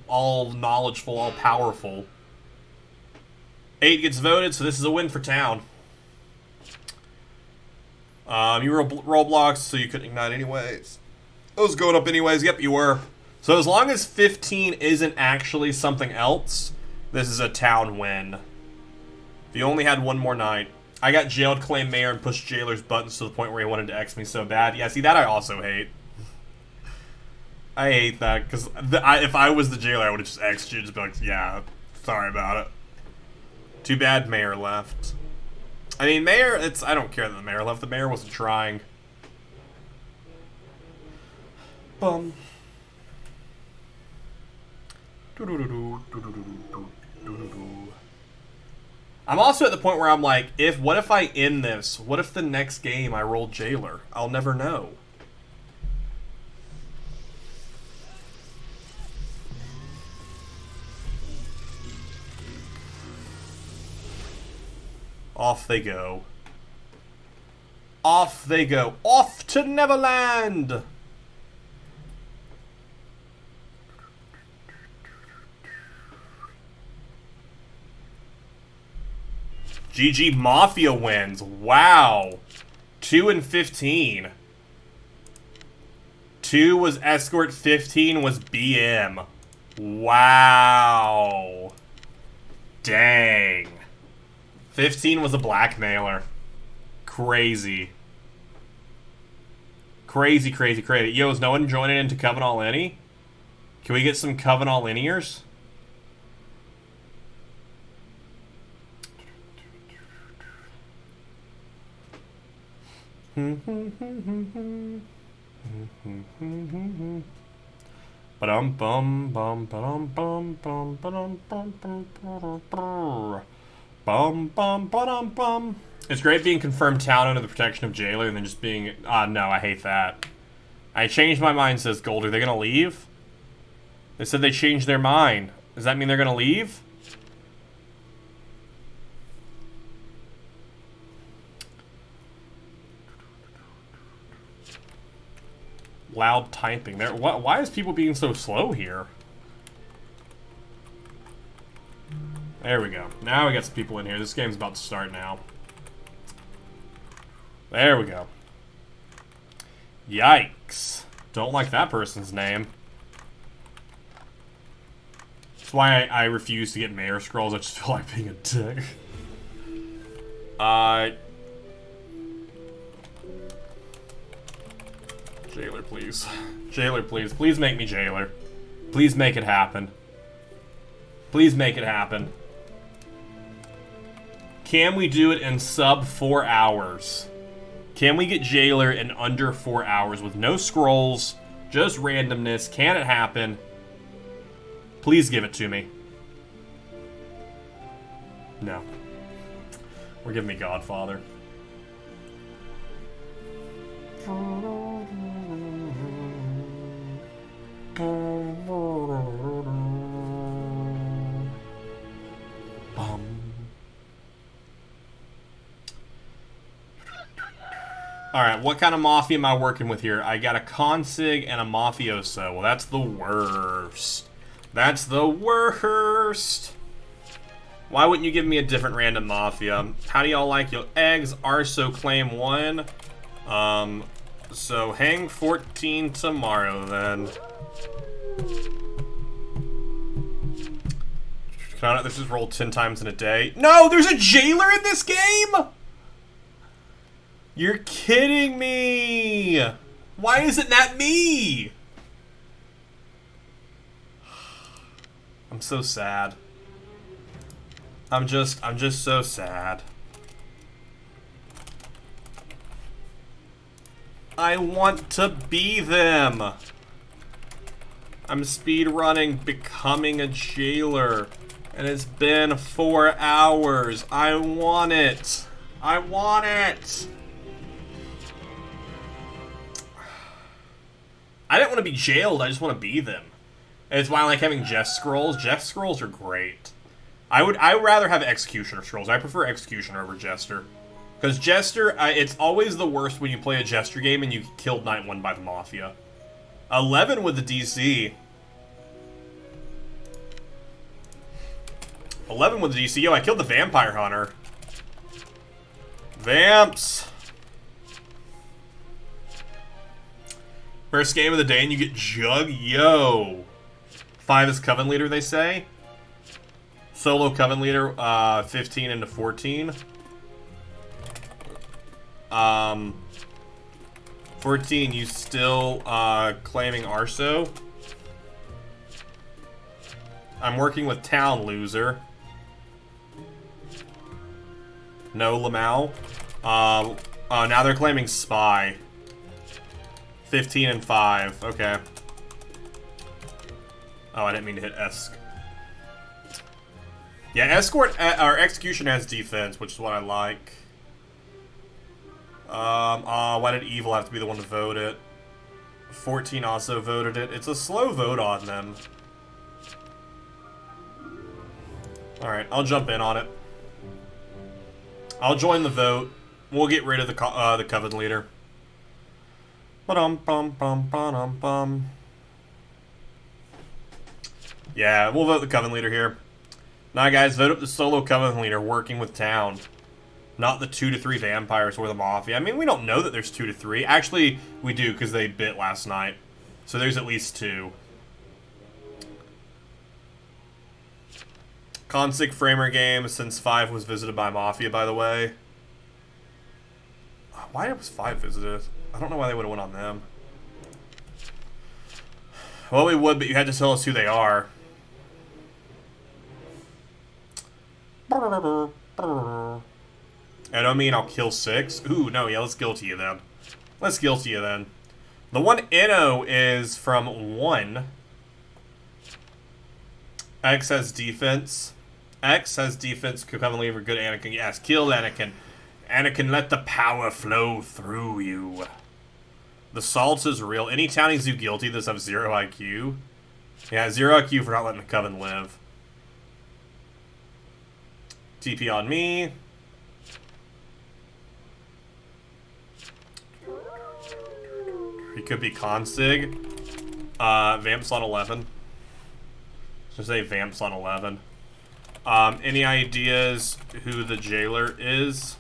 knowledgeful, all powerful. 8 gets voted, so this is a win for town. You were Roblox, so you couldn't ignite anyways. It was going up anyways. Yep, you were. So as long as 15 isn't actually something else, this is a town win. If you only had one more night. I got jailed, claimed mayor, and pushed Jailor's buttons to the point where he wanted to X me so bad. Yeah, see, that I also hate. I hate that, because if I was the jailer, I would have just X'd you, just be like, yeah, sorry about it. Too bad mayor left. I mean, mayor, I don't care that the mayor left. The mayor wasn't trying. Bum. I'm also at the point where I'm like, what if I end this? What if the next game I roll Jailor? I'll never know. Off they go. Off they go. Off to Neverland! GG Mafia wins. Wow. 2 and 15. 2 was Escort, 15 was BM. Wow. Dang. 15 was a blackmailer. Crazy. Crazy, crazy, crazy. Yo, is no one joining into Coven All Any? Can we get some Coven All Anyers? Ba-dum bum bum ba-dum bum bum ba-dum bum bum bum bum ba-dum bum. It's great being confirmed town under the protection of Jailor and then just being no, I hate that. I changed my mind, says Gold. Are they gonna leave? They said they changed their mind. Does that mean they're gonna leave? Loud typing there. Why is people being so slow here? There we go. Now we got some people in here. This game's about to start now. There we go. Yikes. Don't like that person's name. That's why I refuse to get mayor scrolls. I just feel like being a dick. Jailor, please. Jailor, please. Please make me Jailor. Please make it happen. Please make it happen. Can we do it in sub 4 hours? Can we get Jailor in under 4 hours with no scrolls, just randomness? Can it happen? Please give it to me. No. Or give me Godfather. Alright, what kind of mafia am I working with here? I got a consig and a mafioso. Well, that's the worst. That's the worst. Why wouldn't you give me a different random mafia? How do y'all like your eggs? Arso claim 1. So hang 14 tomorrow then. Can I, this is rolled 10 times in a day. No, there's a Jailor in this game? You're kidding me! Why isn't that me? I'm so sad. I'm just so sad. I want to be them. I'm speedrunning becoming a Jailor. And it's been 4 hours. I want it. I want it! I didn't want to be jailed, I just want to be them. And it's why I like having Jeff scrolls. Jeff scrolls are great. I would rather have Executioner scrolls. I prefer Executioner over Jester. Because Jester, it's always the worst when you play a Jester game and you get killed night 1 by the Mafia. 11 with the DC. 11 with the DC. Yo, I killed the Vampire Hunter. Vamps. First game of the day and you get Jug. Yo. 5 is Coven Leader, they say. Solo Coven Leader, 15 into 14. 14, you still claiming Arso. I'm working with Town, loser. No Lamau. Now they're claiming Spy. 15 and 5. Okay. Oh, I didn't mean to hit Esc. Yeah, Escort or Execution has defense, which is what I like. Why did Evil have to be the one to vote it? 14 also voted it. It's a slow vote on them. Alright, I'll jump in on it. I'll join the vote. We'll get rid of the Coven Leader. Ba-dum-bum-bum-ba-dum-bum. Yeah, we'll vote the Coven Leader here. Now, guys, vote up the solo Coven Leader working with Town. Not the 2 to 3 vampires or the Mafia. I mean, we don't know that there's 2 to 3. Actually, we do, because they bit last night. So there's at least 2. Consig Framer game since 5 was visited by Mafia, by the way. Why was 5 visited? I don't know why they would have went on them. Well, we would, but you had to tell us who they are. I don't mean I'll kill 6. Ooh, no, yeah, let's guilty you then. Let's guilty you then. The one Inno is from 1. X has defense. X has defense. Coven Leader, good Anakin. Yes, kill Anakin. Anakin, let the power flow through you. The salt is real. Any townies do guilty this have 0 IQ. Yeah, 0 IQ for not letting the Coven live. TP on me. He could be Consig. Vamps on 11. So say Vamps on 11. Any ideas who the Jailor is?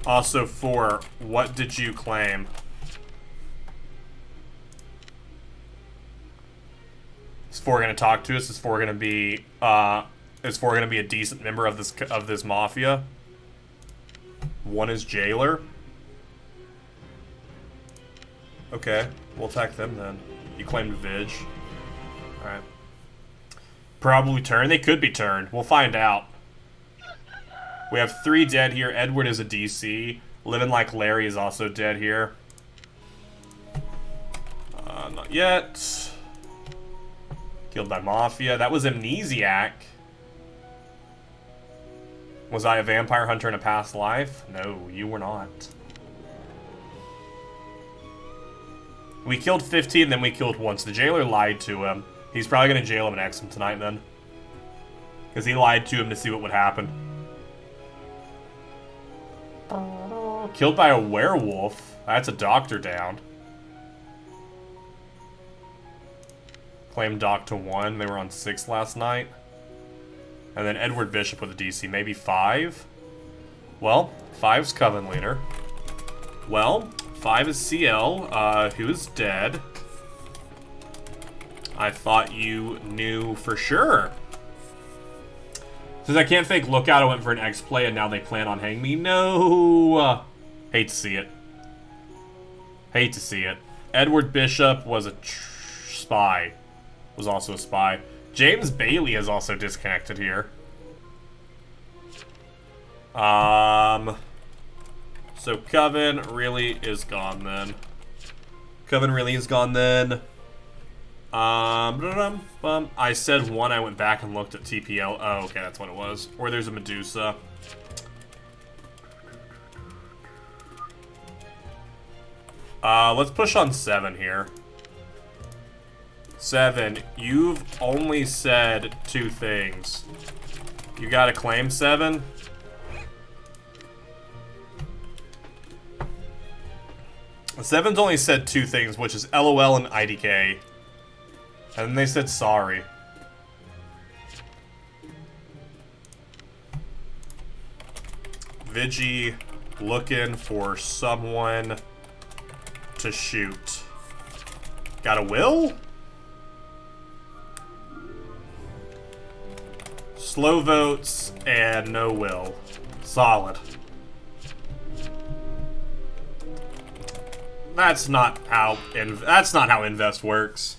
Also 4, what did you claim? Is 4 gonna talk to us? Is 4 gonna be a decent member of this Mafia? 1 is Jailor. Okay, we'll attack them then. You claimed Vig. Alright. Probably turn. They could be turned. We'll find out. We have 3 dead here. Edward is a DC. Living Like Larry is also dead here. Not yet. Killed by Mafia. That was Amnesiac. Was I a vampire hunter in a past life? No, you were not. We killed 15, then we killed 1. So the Jailor lied to him. He's probably going to jail him and X him tonight then. Because he lied to him to see what would happen. Killed by a werewolf. That's a doctor down. Claimed Doc to 1. They were on 6 last night. And then Edward Bishop with a DC. Maybe 5? Well, 5's Coven Leader. Well, 5 is CL, who is dead. I thought you knew for sure. Since I can't fake Lookout, I went for an X play and now they plan on hanging me. No! Hate to see it. Hate to see it. Edward Bishop was a spy. Was also a spy. James Bailey is also disconnected here. So Coven really is gone then. Coven really is gone then. I said 1, I went back and looked at TPL. Oh, okay, that's what it was. Or there's a Medusa. Let's push on 7 here. 7, you've only said 2 things. You got a claim, 7? Seven's only said 2 things, which is LOL and IDK. And then they said sorry. Vigi looking for someone to shoot. Got a will? Slow votes and no will. Solid. That's not how invest works.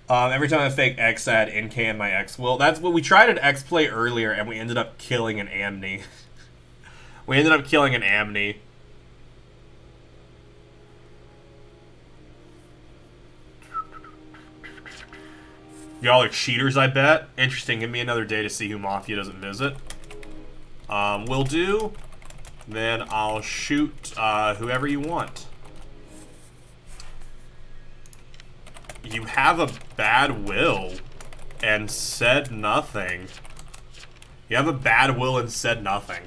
Every time I fake X, I add NK in my X will. That's what we tried at X play earlier, and we ended up killing an Amne. We ended up killing an Amne. Y'all are cheaters, I bet. Interesting. Give me another day to see who Mafia doesn't visit. Will do. Then I'll shoot whoever you want. You have a bad will and said nothing. You have a bad will and said nothing.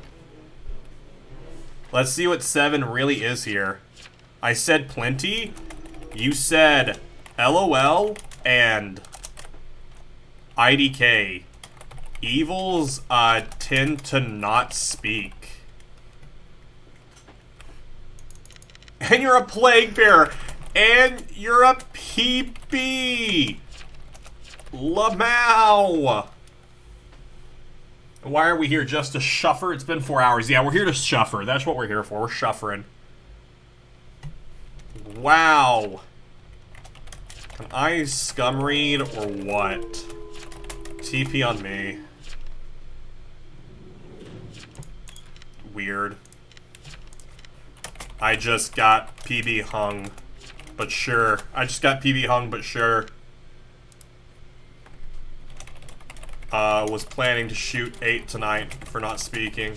Let's see what 7 really is here. I said plenty. You said LOL and IDK. Evils tend to not speak. And you're a plague bearer. And you're a PP. Lamau. Why are we here? Just to shuffer? It's been 4 hours. Yeah, we're here to shuffer. That's what we're here for. We're shuffering. Wow. Can I scum read or what? TP on me. Weird. I just got PB hung. But sure. I just got PB hung, but sure. Was planning to shoot 8 tonight for not speaking.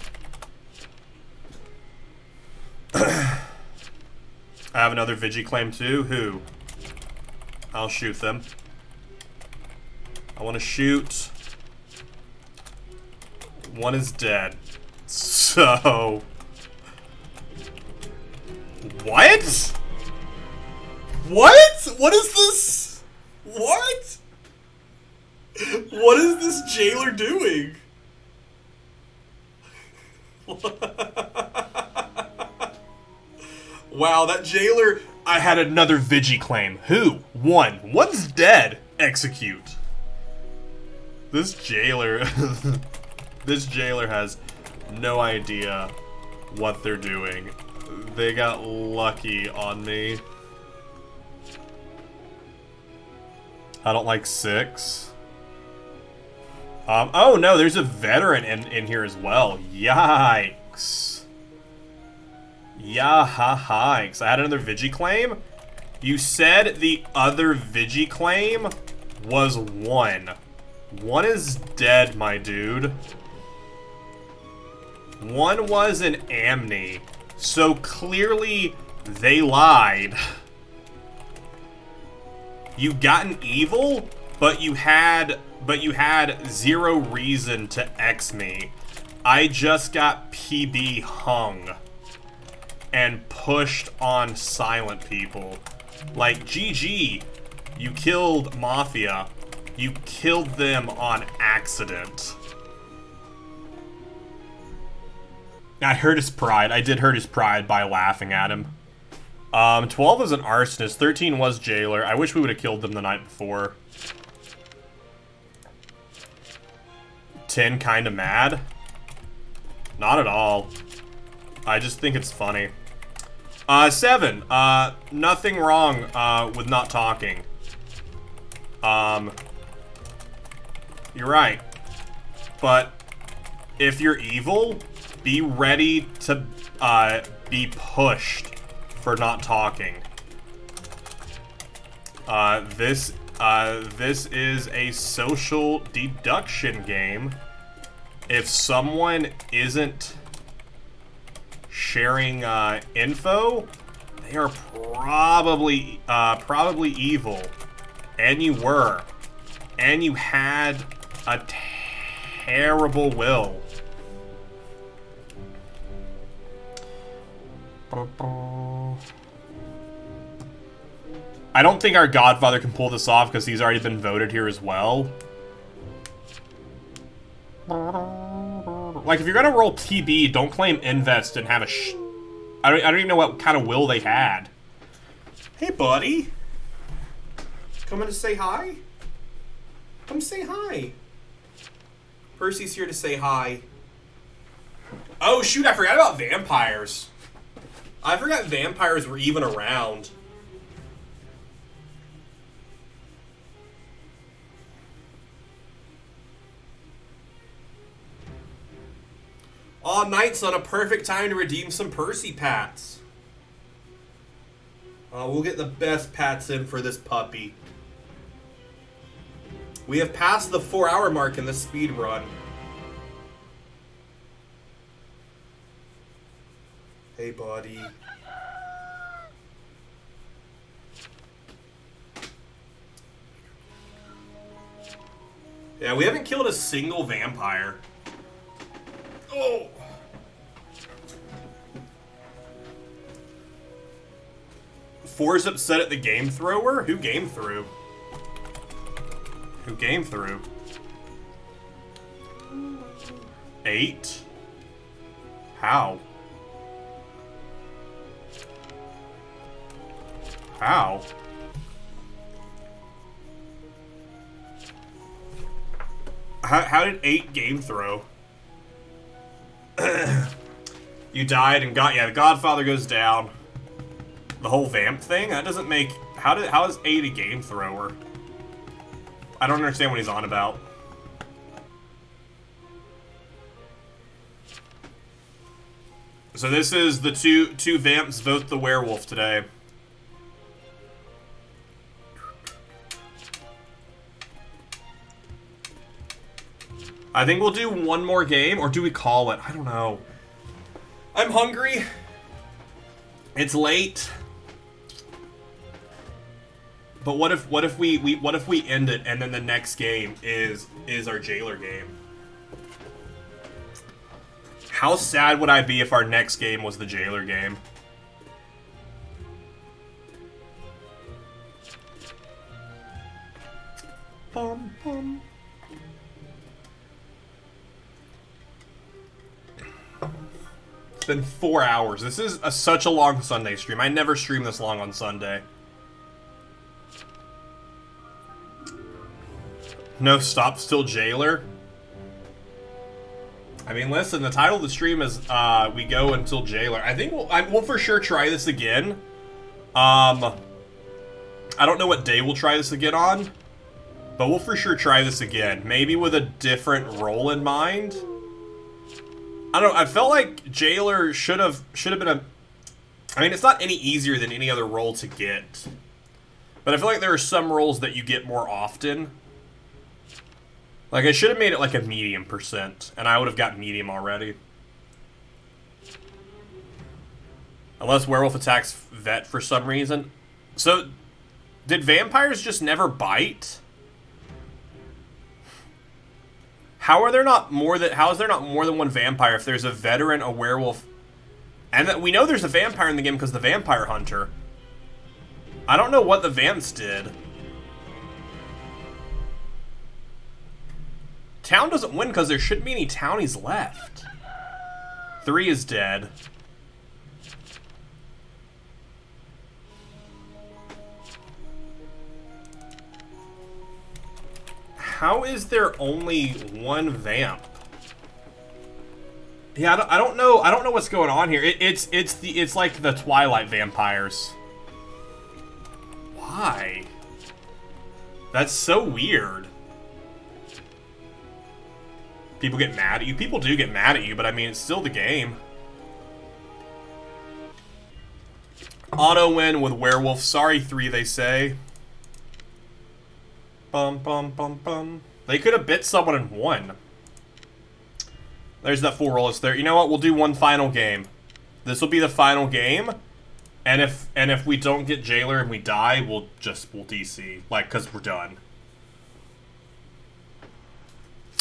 I have another Vigi claim too. Who? I'll shoot them. I want to shoot. One is dead. So... What? What? What is this? What? What is this Jailor doing? Wow, that Jailor... I had another Vigi claim. Who? One. One's dead. Execute. This Jailor... this Jailor has no idea what they're doing. They got lucky on me. I don't like 6. Oh no, there's a veteran in here as well. Yikes. Yikes. I had another Vigi claim? You said the other Vigi claim was 1. 1 is dead, my dude. 1 was an Amne. So clearly they lied. You got an evil, but you had 0 reason to X me. I just got PB hung and pushed on silent people. Like, GG, you killed Mafia. You killed them on accident. I hurt his pride. I did hurt his pride by laughing at him. 12 was an arsonist. 13 was Jailor. I wish we would have killed them the night before. 10 kinda mad? Not at all. I just think it's funny. 7. Nothing wrong with not talking. You're right. But if you're evil, be ready to be pushed for not talking. This This is a social deduction game. If someone isn't sharing info, they are probably evil. And you were. And you had a terrible will. I don't think our Godfather can pull this off because he's already been voted here as well. Like, if you're gonna roll TB, don't claim invest and have a I don't even know what kind of will they had. Hey, buddy. Coming to say hi? Come say hi. Percy's here to say hi. Oh, shoot, I forgot about vampires. I forgot vampires were even around. Aw, Knightson, a perfect time to redeem some Percy pats. We'll get the best pats in for this puppy. We have passed the 4-hour mark in the speed run. Hey, buddy. Yeah, we haven't killed a single vampire. Oh! Four's upset at the game thrower? Who game threw? Who game threw? 8? How? How? How did 8 game throw? You died and got, yeah, the Godfather goes down. The whole vamp thing? That doesn't make, how is 8 a game thrower? I don't understand what he's on about. So this is the two vamps vote the werewolf today. I think we'll do one more game, or do we call it? I don't know. I'm hungry. It's late. But what if we end it and then the next game is our Jailor game? How sad would I be if our next game was the Jailor game? Bum, bum. It's been 4 hours. This is such a long Sunday stream. I never stream this long on Sunday. No stop, still Jailor. I mean, listen, the title of the stream is we go until Jailor. I think we'll for sure try this again. I don't know what day we'll try this again on, but we'll for sure try this again. Maybe with a different role in mind. I don't know. I felt like Jailor should have been a. I mean, it's not any easier than any other role to get, but I feel like there are some roles that you get more often. Like, I should have made it like a medium %, and I would have got medium already. Unless werewolf attacks vet for some reason. So, did vampires just never bite? How is there not more than one vampire if there's a veteran, a werewolf, and that we know there's a vampire in the game because the vampire hunter. I don't know what the vamps did. Town doesn't win because there shouldn't be any townies left. 3 is dead. How is there only one vamp? Yeah, I don't know. I don't know what's going on here. It's like the Twilight vampires. Why? That's so weird. People get mad at you. People do get mad at you, but I mean, it's still the game. Auto win with werewolf. Sorry, 3, they say. Bum, bum, bum, bum. They could have bit someone and won. There's that full roll there. You know what? We'll do one final game. This will be the final game. And if we don't get Jailor and we die, we'll DC. Like, because we're done.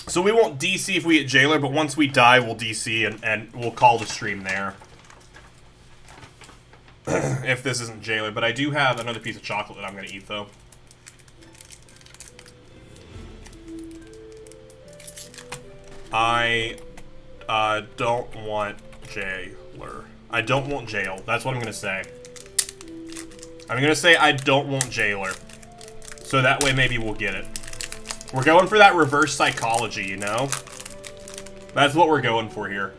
So we won't DC if we get Jailor, but once we die, we'll DC and we'll call the stream there. If this isn't Jailor. But I do have another piece of chocolate that I'm going to eat, though. I don't want Jailor. I don't want jail. That's what I'm going to say. I'm going to say I don't want Jailor. So that way maybe we'll get it. We're going for that reverse psychology, you know? That's what we're going for here.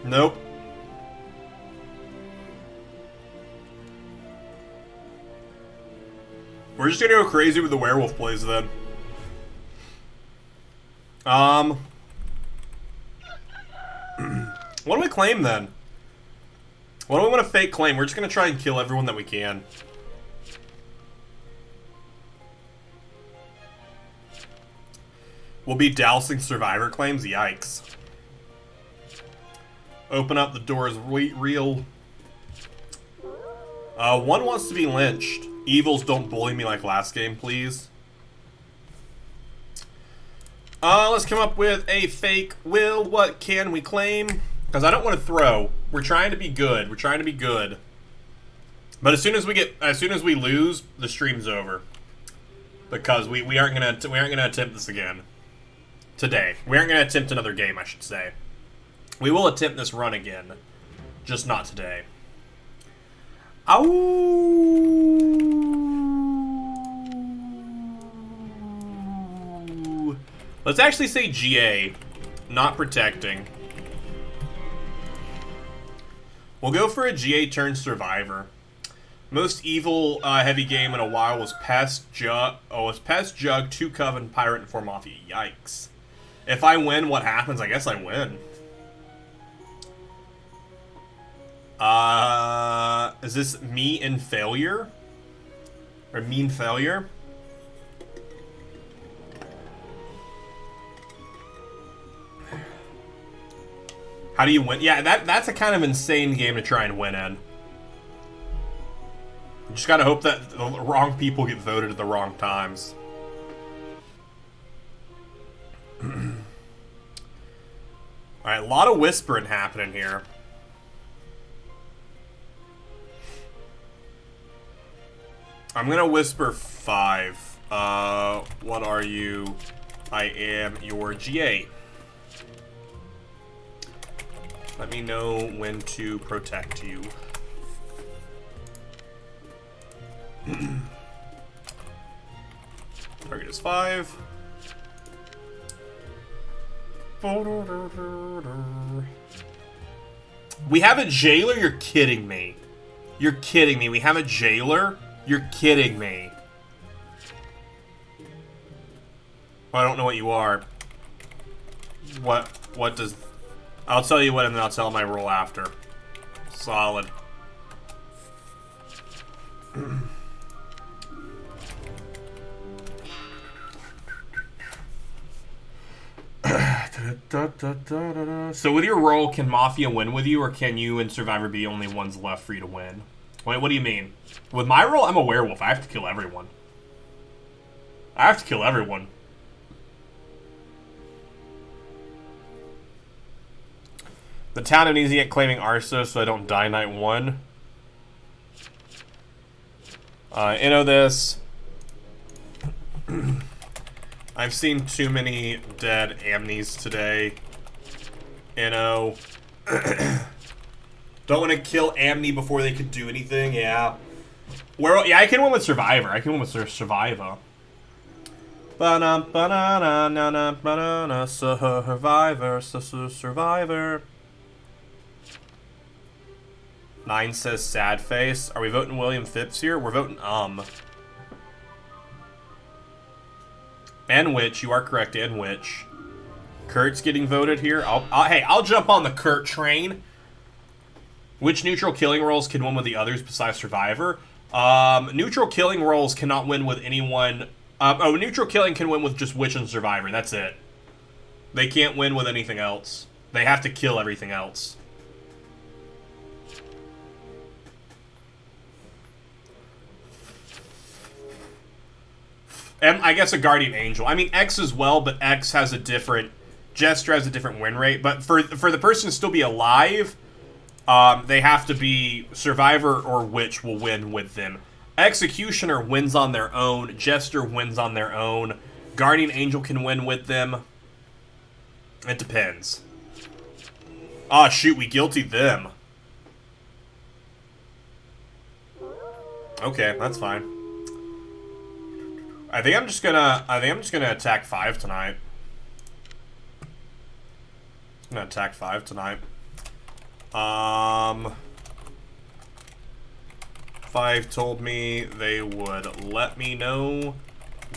Nope. We're just gonna go crazy with the werewolf plays then. What do we claim then? What do we want to fake claim? We're just gonna try and kill everyone that we can. We'll be dousing survivor claims? Yikes. Open up the doors, real. One wants to be lynched. Evils, don't bully me like last game, please. Let's come up with a fake will. What can we claim? Because I don't want to throw. We're trying to be good. We're trying to be good. But as soon as we lose, the stream's over. Because we aren't gonna attempt this again. Today. We aren't gonna attempt another game, I should say. We will attempt this run again. Just not today. Ow! Let's actually say GA. Not protecting. We'll go for a GA turn survivor. Most evil heavy game in a while was Pest, Jug, 2 Coven, Pirate, and 4 Mafia. Yikes. If I win, what happens? I guess I win. Is this me in failure? Or mean failure? How do you win? Yeah, that's a kind of insane game to try and win in. You just gotta hope that the wrong people get voted at the wrong times. Alright, a lot of whispering happening here. I'm gonna whisper 5. What are you? I am your GA. Let me know when to protect you. Target is 5. We have a Jailor? You're kidding me. You're kidding me. We have a Jailor? You're kidding me. Well, I don't know what you are. What does... I'll tell you what, and then I'll tell my roll after. Solid. So with your roll, can Mafia win with you, or can you and Survivor be the only ones left for you to win? Wait, what do you mean? With my roll, I'm a werewolf. I have to kill everyone. I have to kill everyone. The town of easy at claiming Arso so I don't die night 1. This. I've seen too many dead Amnes today. Don't want to kill Amne before they can do anything, yeah. Yeah, I can win with Survivor. I can win with Survivor. Survivor. 9 says sad face. Are we voting William Phipps here? We're voting And Witch, you are correct, and Witch. Kurt's getting voted here. Hey, I'll jump on the Kurt train. Which neutral killing roles can win with the others besides Survivor? Neutral killing roles cannot win with anyone. Neutral killing can win with just Witch and Survivor. That's it. They can't win with anything else. They have to kill everything else. And I guess a Guardian Angel. I mean, X as well, but X has a different... Jester has a different win rate. But for the person to still be alive, they have to be... Survivor or Witch will win with them. Executioner wins on their own. Jester wins on their own. Guardian Angel can win with them. It depends. Ah, shoot, we guiltied them. Okay, that's fine. I think I'm just gonna attack 5 tonight. I'm gonna attack 5 tonight. 5 told me they would let me know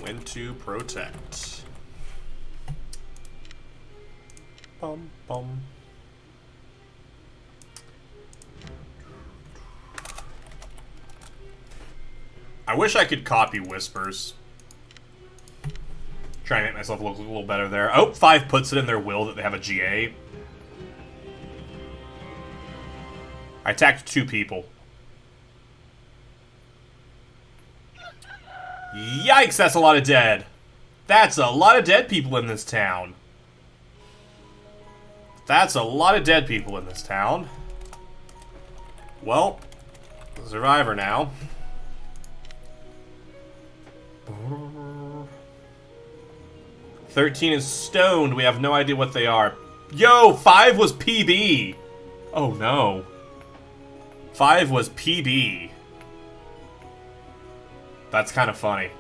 when to protect. Bum bum. I wish I could copy whispers. Try and make myself look a little better there. Oh, 5 puts it in their will that they have a GA. I attacked 2 people. Yikes, that's a lot of dead. That's a lot of dead people in this town. That's a lot of dead people in this town. Well, Survivor now. 13 is stoned. We have no idea what they are. Yo, 5 was PB. Oh no. 5 was PB. That's kind of funny.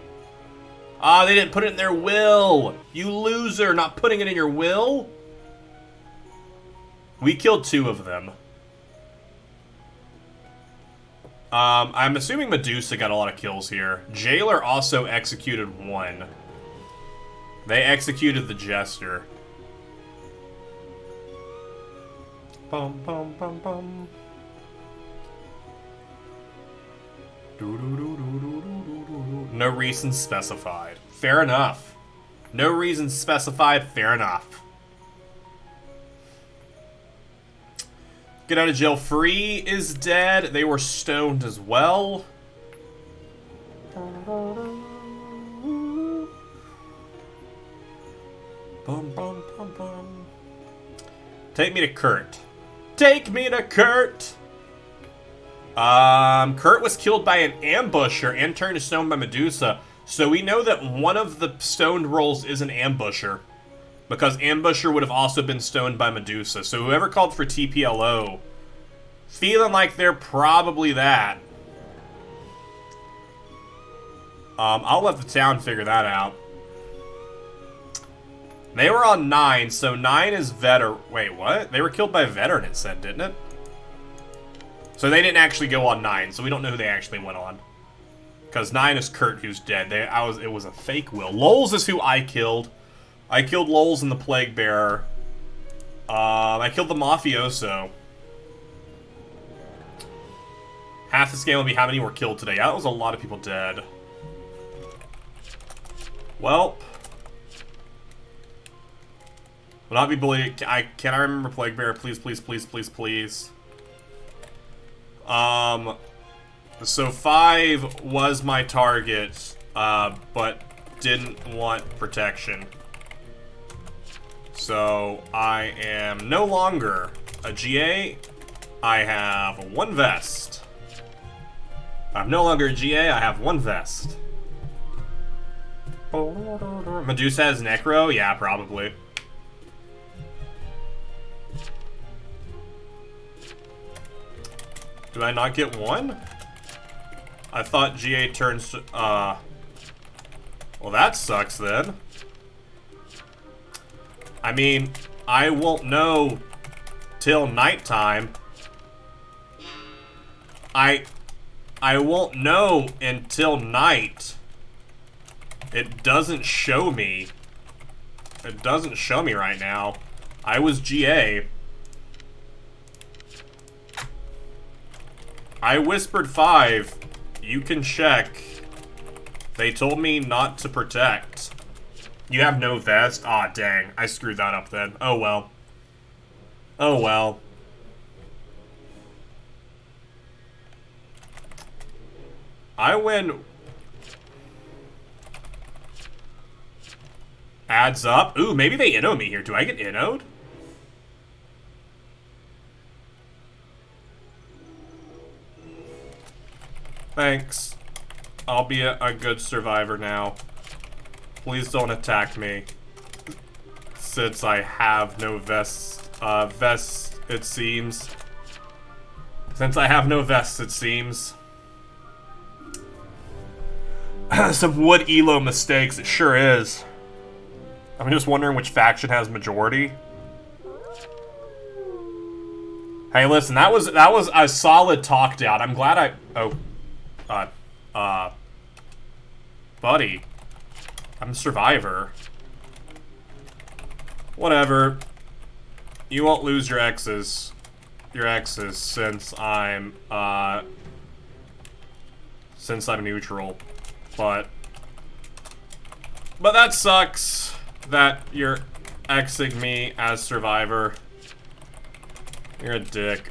Ah, they didn't put it in their will. You loser, not putting it in your will? We killed 2 of them. I'm assuming Medusa got a lot of kills here. Jailor also executed 1. They executed the Jester. Bum bum bum bum. No reason specified. Fair enough. No reason specified. Fair enough. Get out of jail free is dead. They were stoned as well. Bum, bum, bum, bum. Take me to Kurt. Take me to Kurt! Kurt was killed by an ambusher and turned to stone by Medusa. So we know that one of the stoned roles is an ambusher. Because ambusher would have also been stoned by Medusa. So whoever called for TPLO, feeling like they're probably that. I'll let the town figure that out. They were on 9, so 9 is veteran. Wait, what? They were killed by veteran, it said, didn't it? So they didn't actually go on 9, so we don't know who they actually went on. Because 9 is Kurt, who's dead. It was a fake will. Lols is who I killed. I killed Lols and the Plague Bearer. I killed the Mafioso. Half the scale would be how many were killed today. That was a lot of people dead. Well. Will not be believed. Can I remember Plague Bearer? Please, please, please, please, please. So 5 was my target, but didn't want protection. So I am no longer a GA. I have 1 vest. I'm no longer a GA. I have 1 vest. Medusa has Necro? Yeah, probably. Did I not get 1? I thought GA turns to, well, that sucks then. I mean, I won't know till nighttime. I won't know until night It doesn't show me. It doesn't show me right now. I was GA. I whispered 5. You can check. They told me not to protect. You have no vest? Aw, dang. I screwed that up then. Oh well. Oh well. I win. Adds up. Ooh, maybe they inno me here. Do I get innoed? Thanks. I'll be a good survivor now. Please don't attack me. Since I have no vest, it seems. Since I have no vests, it seems. Some wood elo mistakes, it sure is. I'm just wondering which faction has majority. Hey, listen, that was a solid talk down. I'm glad buddy. I'm a survivor. Whatever. You won't lose your exes. Since I'm neutral. But that sucks that you're Xing me as survivor. You're a dick.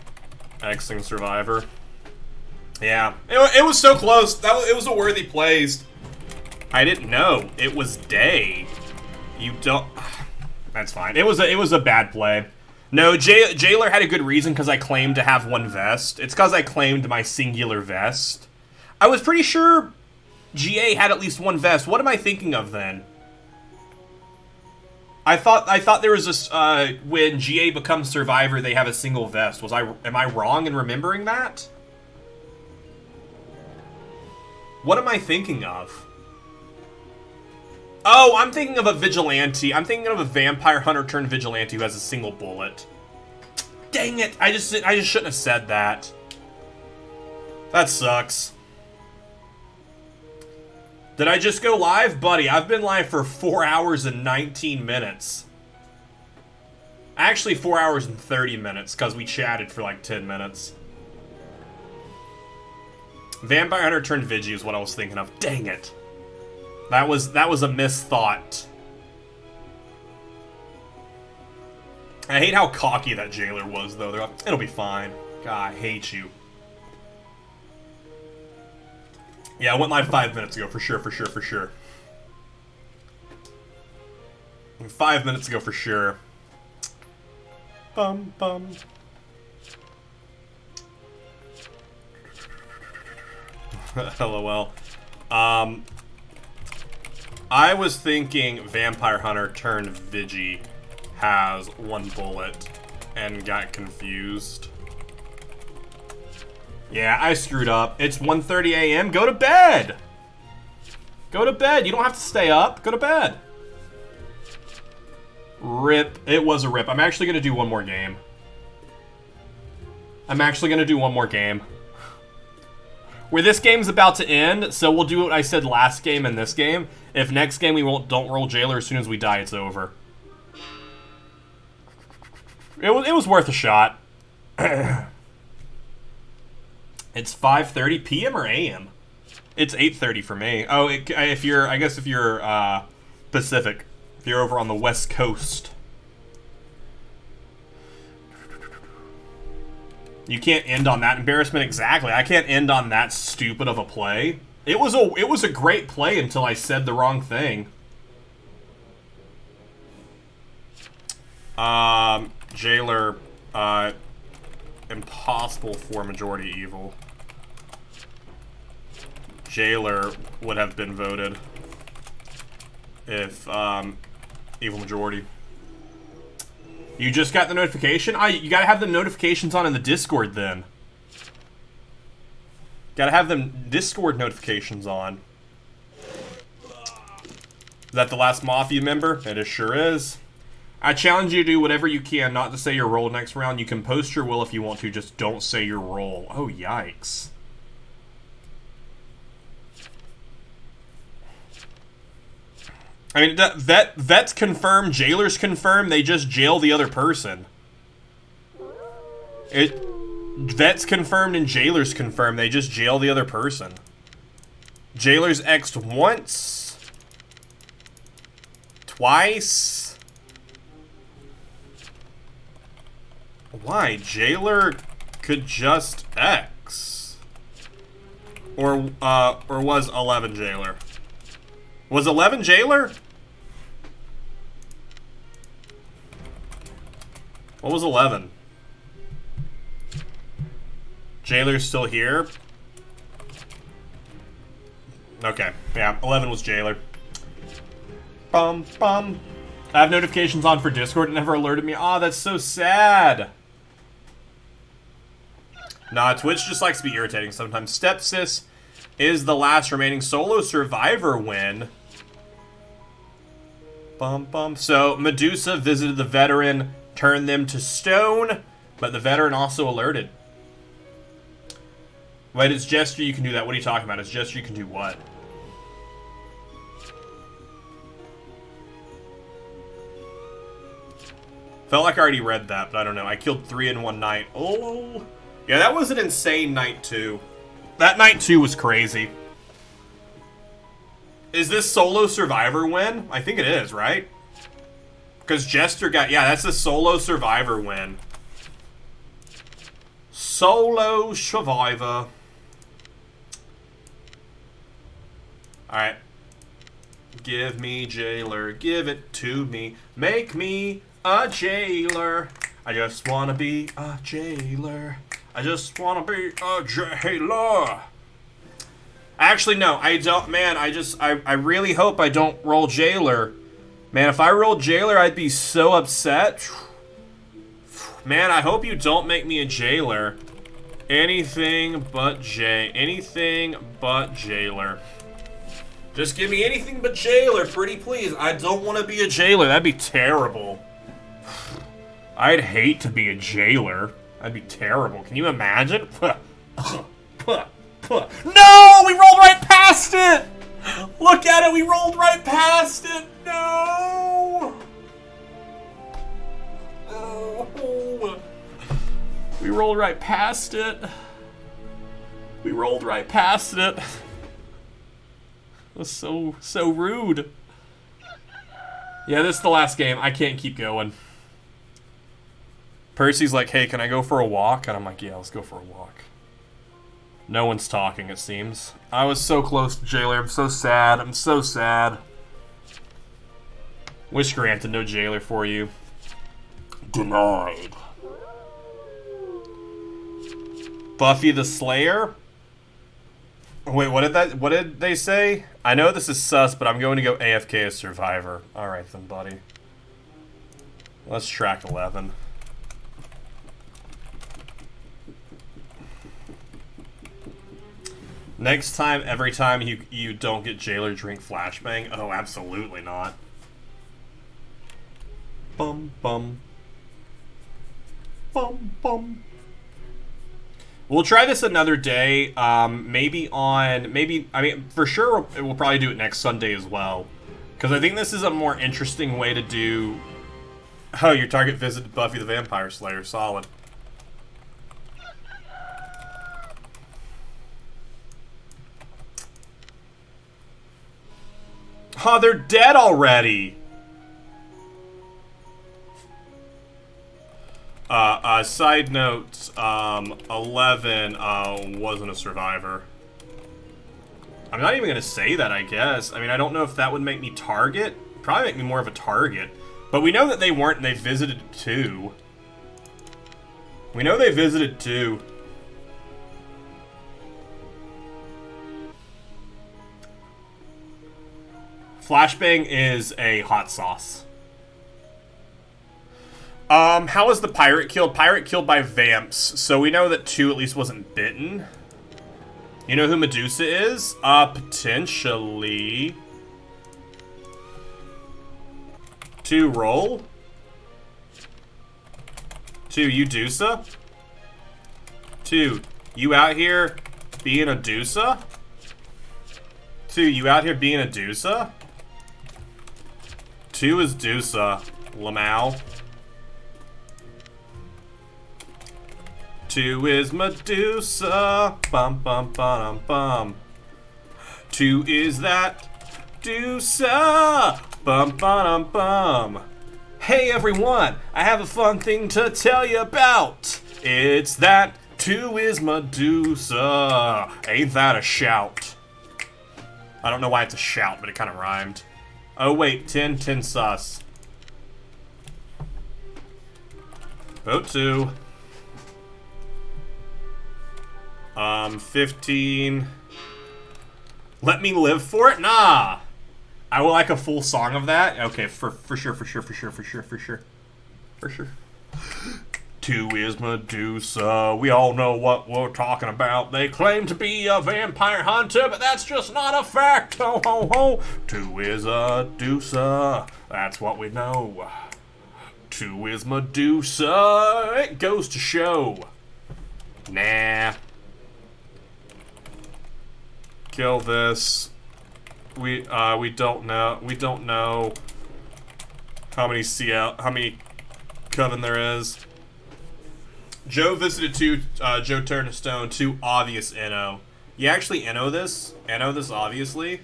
Xing survivor. Yeah. It was so close. It was a worthy plays. I didn't know. It was day. You don't... That's fine. It was a bad play. No, Jailor had a good reason because I claimed to have one vest. It's because I claimed my singular vest. I was pretty sure GA had at least one vest. What am I thinking of then? I thought there was this when GA becomes survivor, they have a single vest. Am I wrong in remembering that? What am I thinking of? Oh, I'm thinking of a vigilante. I'm thinking of a vampire hunter turned vigilante who has a single bullet. Dang it! I just shouldn't have said that. That sucks. Did I just go live? Buddy, I've been live for 4 hours and 19 minutes. Actually, 4 hours and 30 minutes, because we chatted for like 10 minutes. Vampire Hunter turned Vigi is what I was thinking of. Dang it. That was a misthought. I hate how cocky that Jailor was, though. They're like, it'll be fine. God, I hate you. Yeah, I went live 5 minutes ago, for sure. 5 minutes ago, for sure. Bum. LOL. I was thinking Vampire Hunter turned Vigi has one bullet and got confused. Yeah, I screwed up. It's 1:30 a.m. Go to bed! Go to bed. You don't have to stay up. Go to bed. Rip. It was a rip. I'm actually going to do one more game. Where this game's about to end, so we'll do what I said last game and this game. If next game we don't roll Jailor, as soon as we die, it's over. It was worth a shot. It's 5:30 p.m. or a.m.? It's 8:30 for me. Oh, I guess if you're Pacific, if you're over on the West Coast. You can't end on that embarrassment. Exactly. I can't end on that stupid of a play. It was a great play until I said the wrong thing. Jailor, impossible for majority evil. Jailor would have been voted if evil majority. You just got the notification? You gotta have the notifications on in the Discord then. Gotta have them Discord notifications on. Is that the last Mafia member? It sure is. I challenge you to do whatever you can not to say your role next round. You can post your will if you want to, just don't say your role. Oh, yikes. I mean, vet's confirmed, jailor's confirmed, they just jail the other person. Vet's confirmed and jailor's confirmed, they just jail the other person. Jailor's X'd once. Twice. Why? Jailor could just X. Or was 11 Jailor? Was 11 Jailor? What was 11? Jailor's still here? Okay, yeah, 11 was Jailor. Bum, bum. I have notifications on for Discord. It never alerted me. Aw, that's so sad. Nah, Twitch just likes to be irritating sometimes. Stepsis is the last remaining solo survivor win. Bum, bum. So, Medusa visited the veteran, turned them to stone, but the veteran also alerted. Wait, it's gesture you can do that. What are you talking about? It's gesture you can do what? Felt like I already read that, but I don't know. I killed 3 in one night. Oh. Yeah, that was an insane night, too. That night, too, was crazy. Is this solo survivor win? I think it is, right? Because Jester got... Yeah, that's a solo survivor win. Solo survivor. Alright. Give me Jailor. Give it to me. Make me a Jailor. I just want to be a Jailor. I just want to be a Jailor. Actually, no, I don't, man, I really hope I don't roll Jailor. Man, if I rolled Jailor, I'd be so upset. Man, I hope you don't make me a Jailor. Anything but anything but Jailor. Just give me anything but Jailor, pretty please. I don't want to be a Jailor, that'd be terrible. I'd hate to be a Jailor. That'd be terrible. Can you imagine? No! We rolled right past it! Look at it! We rolled right past it! No! Oh. We rolled right past it. We rolled right past it. That was so rude. Yeah, this is the last game. I can't keep going. Percy's like, hey, can I go for a walk? And I'm like, yeah, let's go for a walk. No one's talking, it seems. I was so close to Jailor. I'm so sad. I'm so sad. Wish granted, no Jailor for you. Denied. Buffy the Slayer? Wait, what did they say? I know this is sus, but I'm going to go AFK as Survivor. Alright then, buddy. Let's track 11. Next time, every time you don't get Jailor, drink Flashbang. Oh, absolutely not. Bum, bum. Bum, bum. We'll try this another day. I mean, for sure, we'll probably do it next Sunday as well. Because I think this is a more interesting way to do... Oh, your target visited Buffy the Vampire Slayer. Solid. Oh, they're dead already! Side note, 11, wasn't a survivor. I'm not even gonna say that, I guess. I mean, I don't know if that would make me target. Probably make me more of a target. But we know that they weren't, and they visited 2. We know they visited 2. Flashbang is a hot sauce. How was the pirate killed? Pirate killed by vamps. So we know that 2 at least wasn't bitten. You know who Medusa is? Potentially. 2 roll. 2, you Dusa? 2, you out here being a Dusa? 2, you out here being a Dusa? 2 is Dusa. Lamau. 2 is Medusa. Bum bum bum bum. 2 is that Dusa. Bum bum bum. Hey everyone, I have a fun thing to tell you about. It's that 2 is Medusa. Ain't that a shout? I don't know why it's a shout, but it kind of rhymed. Oh wait, 10 sus. Vote 2. 15. Let me live for it? Nah. I would like a full song of that. Okay, for sure. 2 is Medusa. We all know what we're talking about. They claim to be a vampire hunter, but that's just not a fact. Ho ho ho. 2 is a Dusa. That's what we know. 2 is Medusa. It goes to show. Nah. Kill this. We don't know. We don't know how many Coven there is. Joe visited 2. Joe turned to stone. 2 obvious NO. You actually NO this? NO this obviously.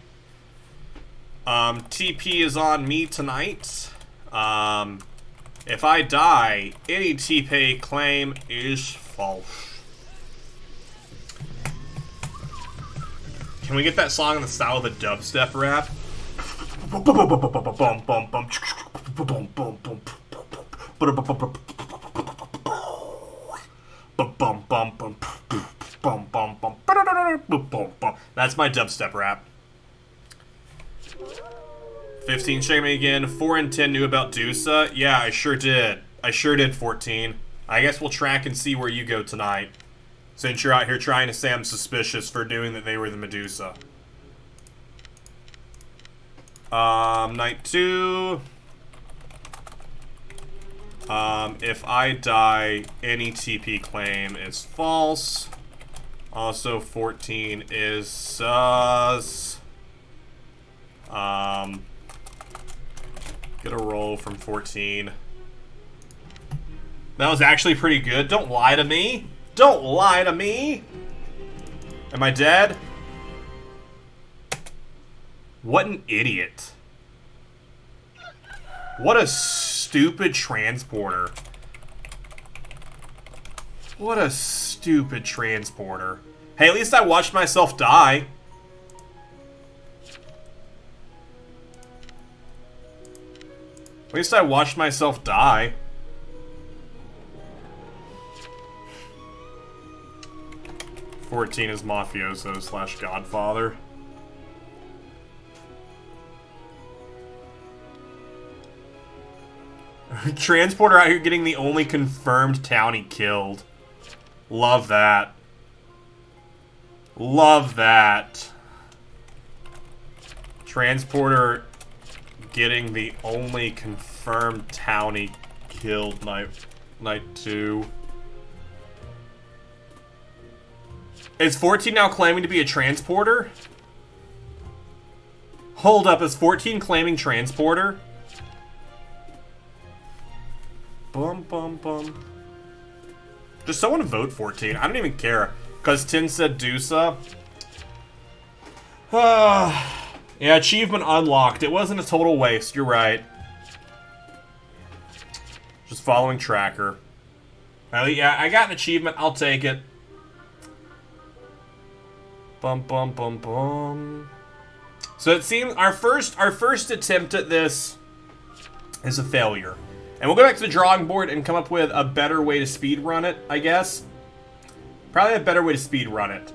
TP is on me tonight. If I die, any TP claim is false. Can we get that song in the style of a dubstep rap? That's my dubstep rap. 15, check me again. 4 and 10 knew about Dusa. Yeah, I sure did. I sure did, 14. I guess we'll track and see where you go tonight. Since you're out here trying to say I'm suspicious for doing that they were the Medusa. Night 2. If I die, any TP claim is false. Also, 14 is sus. Get a roll from 14. That was actually pretty good. Don't lie to me. Don't lie to me! Am I dead? What an idiot. What a stupid transporter. What a stupid transporter. Hey, at least I watched myself die. At least I watched myself die. '14 is mafioso / Godfather. Transporter out here getting the only confirmed town he killed. Love that. Love that. Transporter getting the only confirmed town he killed night 2. Is 14 now claiming to be a transporter? Hold up, is 14 claiming transporter? Bum bum bum. Does someone vote 14? I don't even care. Because 10 said Dusa. Yeah, achievement unlocked. It wasn't a total waste, you're right. Just following tracker. Yeah, I got an achievement, I'll take it. Bum bum bum bum. So it seems our first attempt at this is a failure. And we'll go back to the drawing board and come up with a better way to speedrun it, I guess. Probably a better way to speedrun it.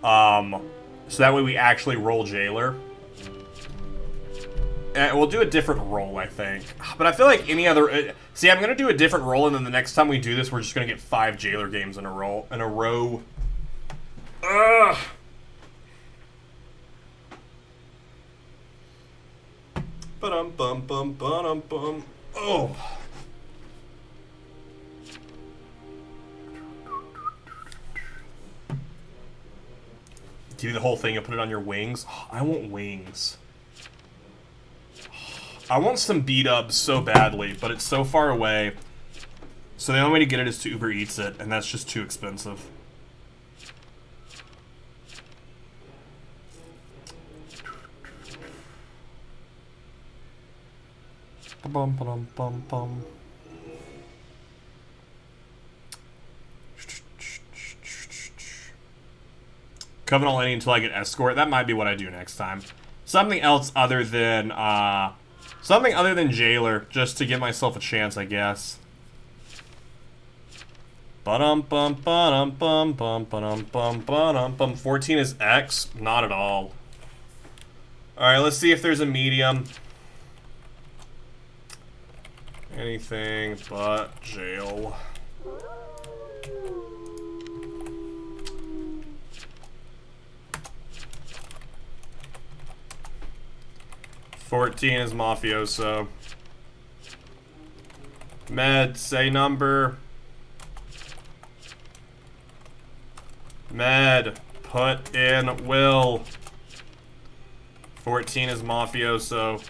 So that way we actually roll Jailor. And we'll do a different roll, I think. But I feel like any other... see, I'm going to do a different roll, and then the next time we do this, we're just going to get 5 Jailor games in a row. Ugh! Ba-dum-bum-bum-ba-dum-bum. Oh! Give you the whole thing and put it on your wings? Oh, I want wings. I want some B-dubs so badly, but it's so far away. So the only way to get it is to Uber Eats it, and that's just too expensive. Bum bum bum bum. Coven All Any until I get escort. That might be what I do next time. Something else other than Jailor, just to give myself a chance, I guess. Bum bum bum bum bum bum bum bum bum. 14 is X? Not at all. Alright, let's see if there's a medium. Anything but jail. $14 is mafioso. Med, say number. Med, put in will. 14 is mafioso.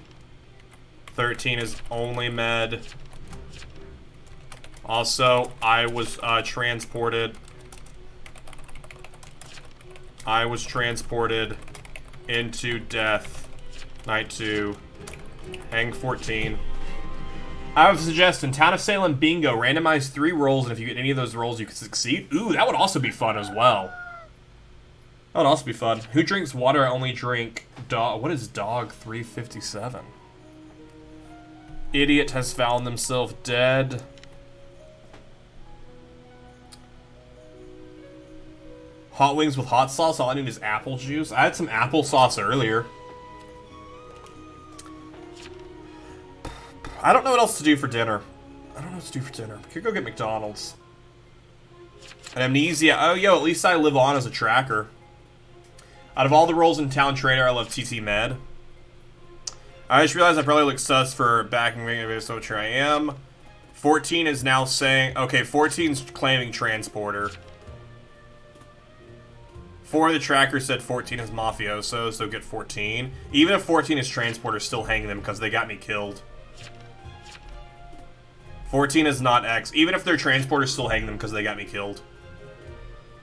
13 is only med. Also, I was transported. I was transported into death. Night 2. Hang 14. I have a suggestion. Town of Salem bingo. Randomize 3 rolls, and if you get any of those rolls, you can succeed. Ooh, that would also be fun as well. That would also be fun. Who drinks water? I only drink dog. What is dog 357? Idiot has found themselves dead. Hot wings with hot sauce. All I need is apple juice. I had some applesauce earlier. I don't know what else to do for dinner. I don't know what to do for dinner. Could go get McDonald's. And amnesia. Oh, yo, at least I live on as a tracker. Out of all the roles in Town Trader, I love TT Med. I just realized I probably look sus for backing me, so true I am. 14 is now saying... Okay, 14's claiming transporter. 4 of the trackers said 14 is mafioso, so get 14. Even if 14 is transporter, still hang them because they got me killed. 14 is not X. Even if they're transporters, still hang them because they got me killed.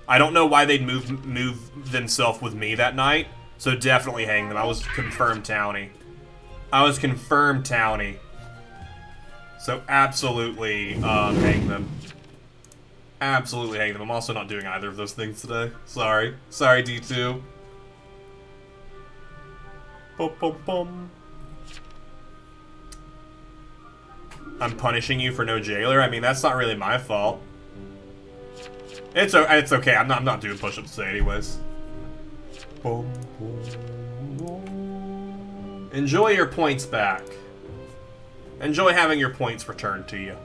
I don't know why they'd move themselves with me that night, so definitely hang them. I was confirmed townie. I was confirmed townie. So absolutely hang them. Absolutely hang them. I'm also not doing either of those things today. Sorry. Sorry, D2. Bum, bum, bum. I'm punishing you for no Jailor? I mean, that's not really my fault. It's okay. I'm not doing push-ups today anyways. Boom, boom, boom. Enjoy your points back. Enjoy having your points returned to you.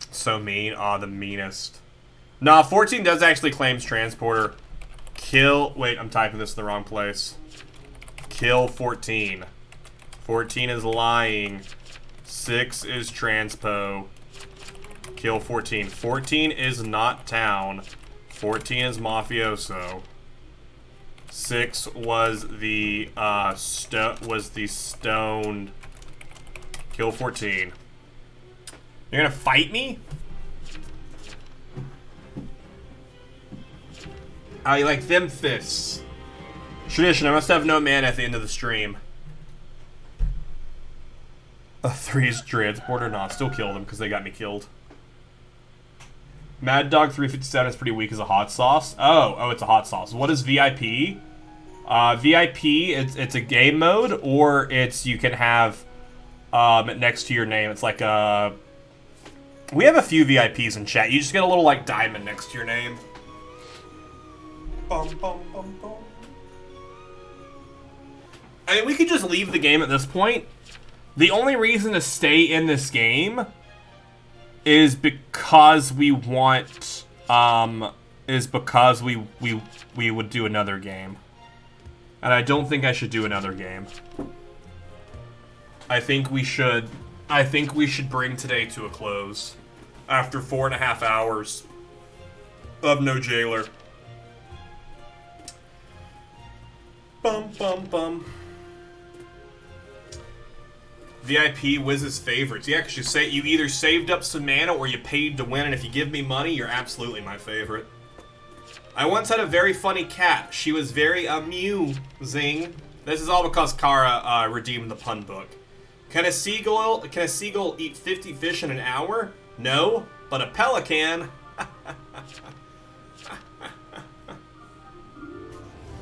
So mean. Aw, the meanest. Nah, 14 does actually claims transporter. Kill... Wait, I'm typing this in the wrong place. Kill 14. 14 is lying. 6 is transpo. Kill 14. 14 is not town. 14 is mafioso. 6 was the stoned. Kill 14. You're gonna fight me? How you like them fists? Tradition, I must have no mana at the end of the stream. A 3's transporter? Nah, still kill them because they got me killed. Mad Dog 357 is pretty weak as a hot sauce. Oh, it's a hot sauce. What is VIP? VIP, it's a game mode, or it's you can have next to your name. It's like a... We have a few VIPs in chat. You just get a little like diamond next to your name. Bum, bum, bum, bum. I mean, we could just leave the game at this point. The only reason to stay in this game is because we want, we would do another game. And I don't think I should do another game. I think we should bring today to a close. After 4.5 hours of no Jailor. Bum, bum, bum. VIP Wiz's favorites. Yeah, because you either saved up some mana or you paid to win, and if you give me money, you're absolutely my favorite. I once had a very funny cat. She was very amusing. This is all because Kara redeemed the pun book. Can a seagull eat 50 fish in an hour? No, but a pelican.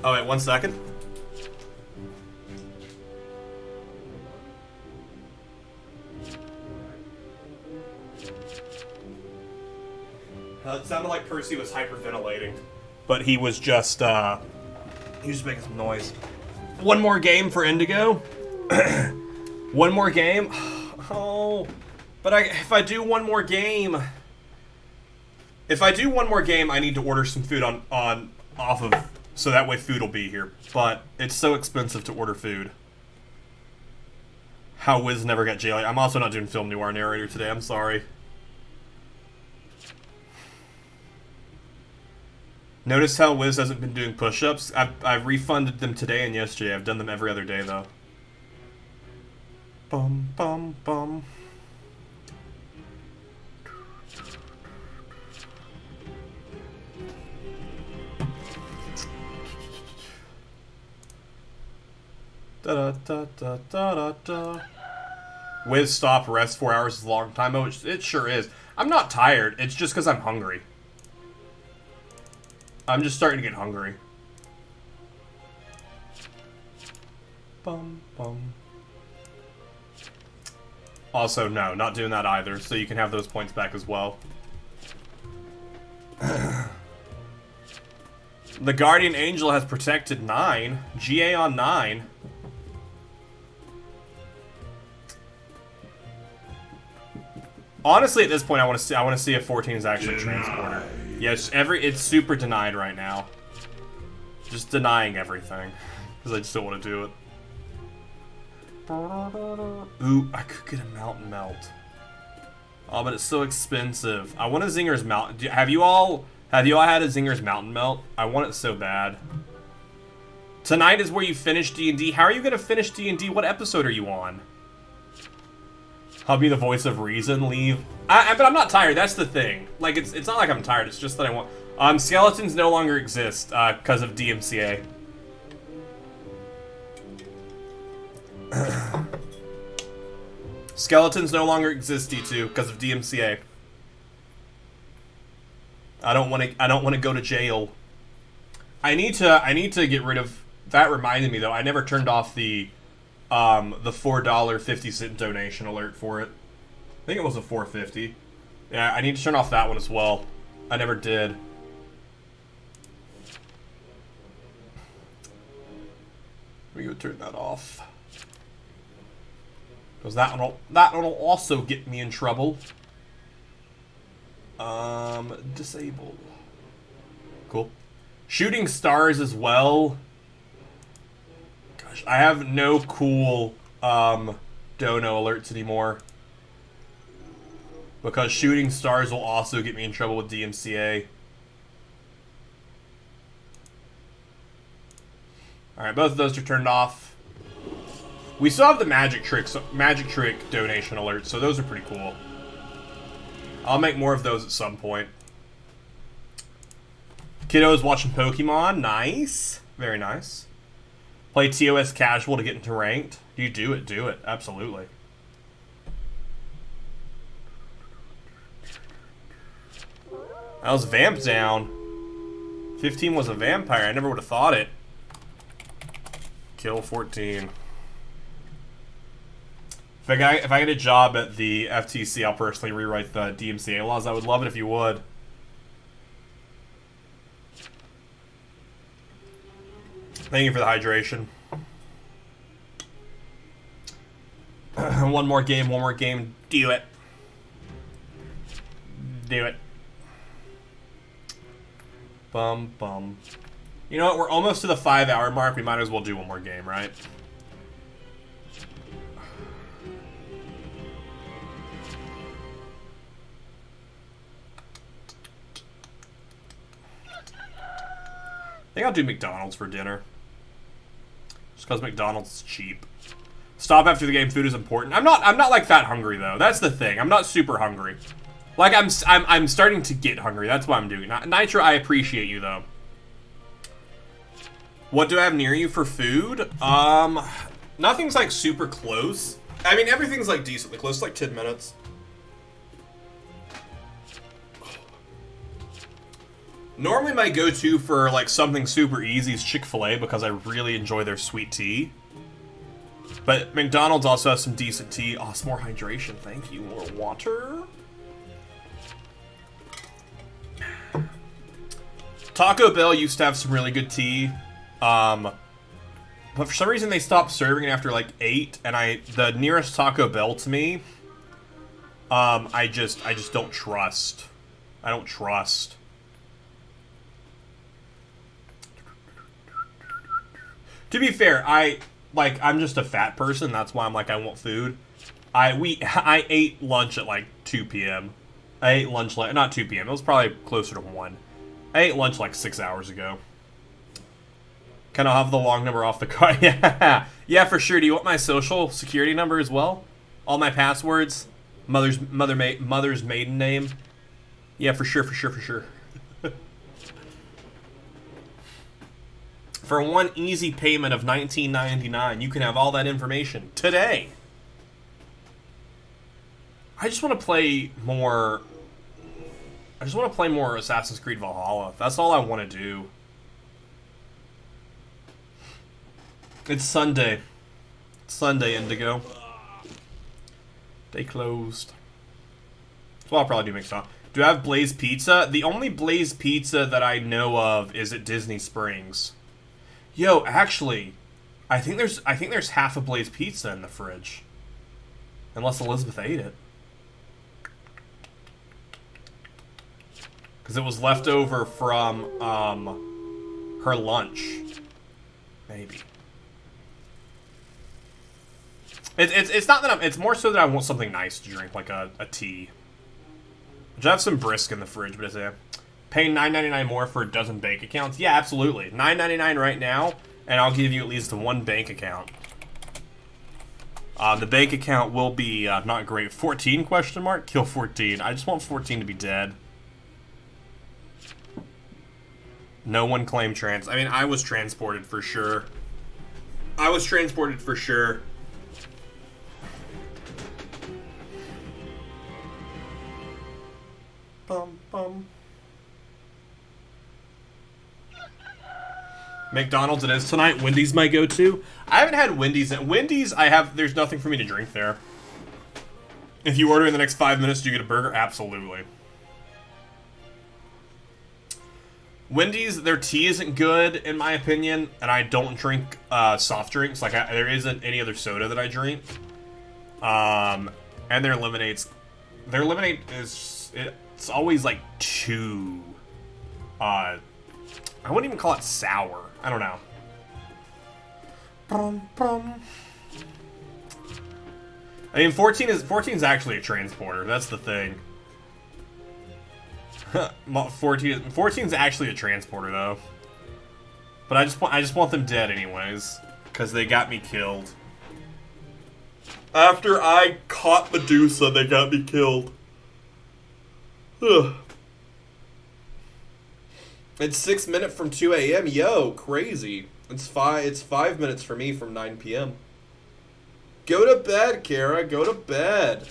Oh wait, 1 second. It sounded like Percy was hyperventilating, but he was just making some noise. One more game for Indigo. One more game. Oh, but if I do one more game, I need to order some food off of, so that way food will be here. But it's so expensive to order food. How Wiz never got Jailor. I'm also not doing Film Noir narrator today. I'm sorry. Notice how Wiz hasn't been doing push-ups? I've refunded them today and yesterday. I've done them every other day, though. Bum, bum, bum. Da-da-da-da-da-da. Wiz stop rest 4 hours is a long time. Oh, it sure is. I'm not tired. It's just because I'm hungry. I'm just starting to get hungry. Bum, bum. Also, no, not doing that either, so you can have those points back as well. The Guardian Angel has protected 9. GA on 9. Honestly, at this point, I want to see if 14 is actually a transporter. Yes, it's super denied right now. Just denying everything. Because I just don't want to do it. Ooh, I could get a Mountain Melt. Oh, but it's so expensive. I want a Zinger's Mountain. Have you all had a Zinger's Mountain Melt? I want it so bad. Tonight is where you finish D&D. How are you going to finish D&D? What episode are you on? I'll be the voice of reason. Leave. But I'm not tired. That's the thing. Like, it's not like I'm tired. It's just that I want. Skeletons no longer exist because of DMCA. Skeletons no longer exist, D2, because of DMCA. I don't want to go to jail. I need to get rid of. That reminded me though. I never turned off the $4.50 donation alert for it. I think it was a $4.50. Yeah, I need to turn off that one as well. I never did. Let me go turn that off. Because that one will also get me in trouble. Disable. Cool. Shooting stars as well. Gosh, I have no cool dono alerts anymore. Because shooting stars will also get me in trouble with DMCA. Alright, both of those are turned off. We still have the magic trick donation alerts, so those are pretty cool. I'll make more of those at some point. Kiddo's watching Pokemon. Nice. Very nice. Play TOS casual to get into ranked. You do it. Do it. Absolutely. That was Vamp down. 15 was a vampire. I never would have thought it. Kill 14. If I get a job at the FTC, I'll personally rewrite the DMCA laws. I would love it if you would. Thank you for the hydration. One more game. Do it. Do it. Bum, bum. You know what? We're almost to the 5-hour mark. We might as well do one more game, right? I think I'll do McDonald's for dinner. Just because McDonald's is cheap. Stop after the game. Food is important. I'm not like that hungry though. That's the thing. I'm not super hungry. Like I'm starting to get hungry. That's why I'm doing it. Nitro, I appreciate you though. What do I have near you for food? Nothing's like super close. I mean, everything's like decently close, like 10 minutes. Normally my go-to for like something super easy is Chick-fil-A because I really enjoy their sweet tea. But McDonald's also has some decent tea. Oh, some more hydration, thank you. More water. Taco Bell used to have some really good tea. But for some reason they stopped serving it after like 8, and the nearest Taco Bell to me, I just don't trust. I don't trust. To be fair, I'm just a fat person. That's why I'm like, I want food. I ate lunch at like 2 p.m. I ate lunch like, not 2 p.m. It was probably closer to 1. I ate lunch like 6 hours ago. Can I have the long number off the card? Yeah, yeah, for sure. Do you want my social security number as well? All my passwords, mother's maiden name. Yeah, for sure. For one easy payment of $19.99, you can have all that information today. I just want to play more. I just want to play more Assassin's Creed Valhalla. That's all I want to do. It's Sunday. It's Sunday, Indigo. They closed. So I'll probably do McDonald's. Do I have Blaze Pizza? The only Blaze Pizza that I know of is at Disney Springs. Yo, actually, I think there's half a Blaze Pizza in the fridge. Unless Elizabeth ate it. Because it was left over from her lunch. Maybe. It's not that it's more so that I want something nice to drink, like a tea. Which I have some brisk in the fridge, but it's paying $9.99 more for a dozen bank accounts. Yeah, absolutely. $9.99 right now, and I'll give you at least one bank account. The bank account will be not great. 14 question mark? Kill 14. I just want 14 to be dead. No one claimed trans. I mean, I was transported for sure. I was transported for sure. Bum, bum. McDonald's it is tonight. Wendy's my go-to. I haven't had Wendy's. At Wendy's, there's nothing for me to drink there. If you order in the next 5 minutes, do you get a burger? Absolutely. Wendy's, their tea isn't good, in my opinion, and I don't drink soft drinks. Like, there isn't any other soda that I drink. And their lemonade is... It's always, like, too... I wouldn't even call it sour. I don't know. I mean, 14 is actually a transporter. That's the thing. 14's actually a transporter, though. But I just want them dead anyways, because they got me killed. After I caught Medusa, they got me killed. Ugh. It's 6 minutes from 2 a.m. Yo, crazy. It's 5 minutes for me from 9 p.m. Go to bed, Kara. Go to bed.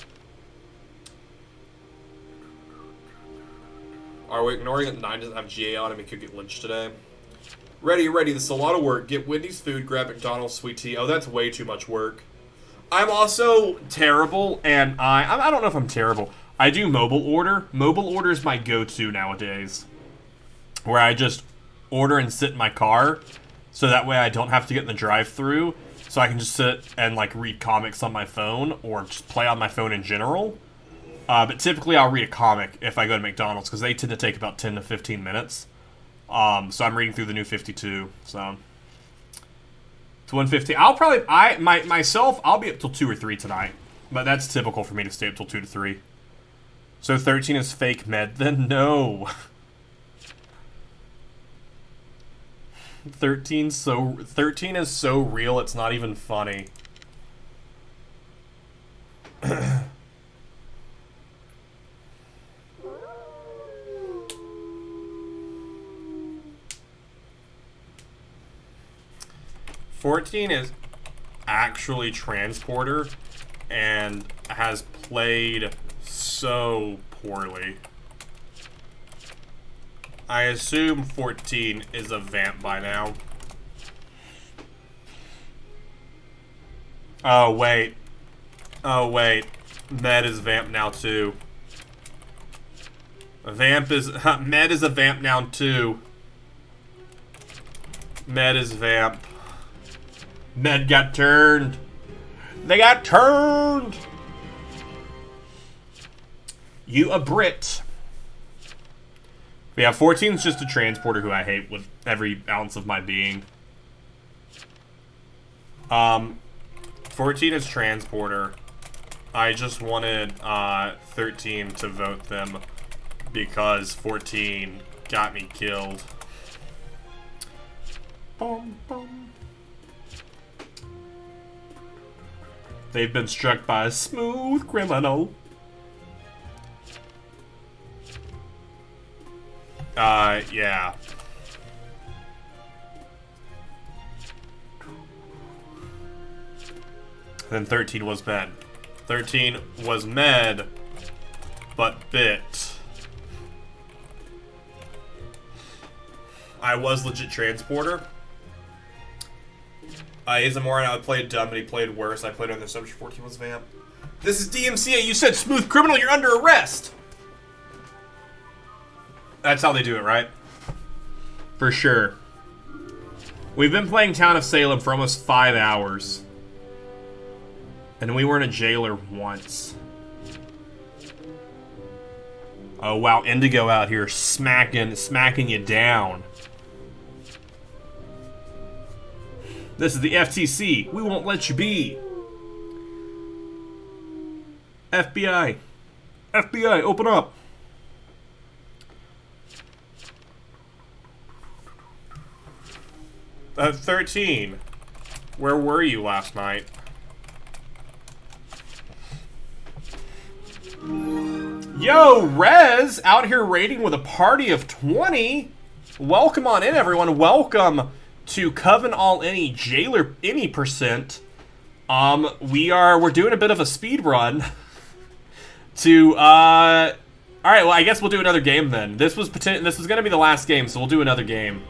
Are we ignoring that 9 doesn't have GA on and we could get lunch today? Ready. This is a lot of work. Get Wendy's food, grab McDonald's sweet tea. Oh, that's way too much work. I'm also terrible, and I don't know if I'm terrible. I do mobile order. Mobile order is my go-to nowadays. Where I just order and sit in my car, so that way I don't have to get in the drive-thru, so I can just sit and like read comics on my phone, or just play on my phone in general. But typically I'll read a comic if I go to McDonald's, because they tend to take about 10 to 15 minutes. So I'm reading through the new 52, so... It's 1:15. I'll be up till 2 or 3 tonight, but that's typical for me to stay up till 2 to 3. So 13 is fake med, then no. 13 is so real, it's not even funny. 14 is actually Transporter and has played so poorly. I assume 14 is a vamp by now. Oh, wait. Oh, wait. Med is vamp now, too. Med is a vamp now, too. Med is vamp. Med got turned. They got turned. You a Brit. Yeah, 14 is just a Transporter who I hate with every ounce of my being. 14 is Transporter. I just wanted 13 to vote them because 14 got me killed. Boom, boom. They've been struck by a smooth criminal. Yeah. Then 13 was med. 13 was med, but bit. I was legit Transporter. He's a moron. I played dumb, but he played worse. I played on the subject. 14 was vamp. This is DMCA. You said smooth criminal. You're under arrest. That's how they do it, right? For sure. We've been playing Town of Salem for almost 5 hours. And we weren't a Jailor once. Oh, wow. Indigo out here smacking you down. This is the FTC. We won't let you be. FBI. FBI, open up. At 13. Where were you last night? Yo, Rez, out here raiding with a party of 20. Welcome on in, everyone. Welcome to Coven All Any Jailor Any %. We're doing a bit of a speed run to alright, well, I guess we'll do another game then. This was gonna be the last game, so we'll do another game.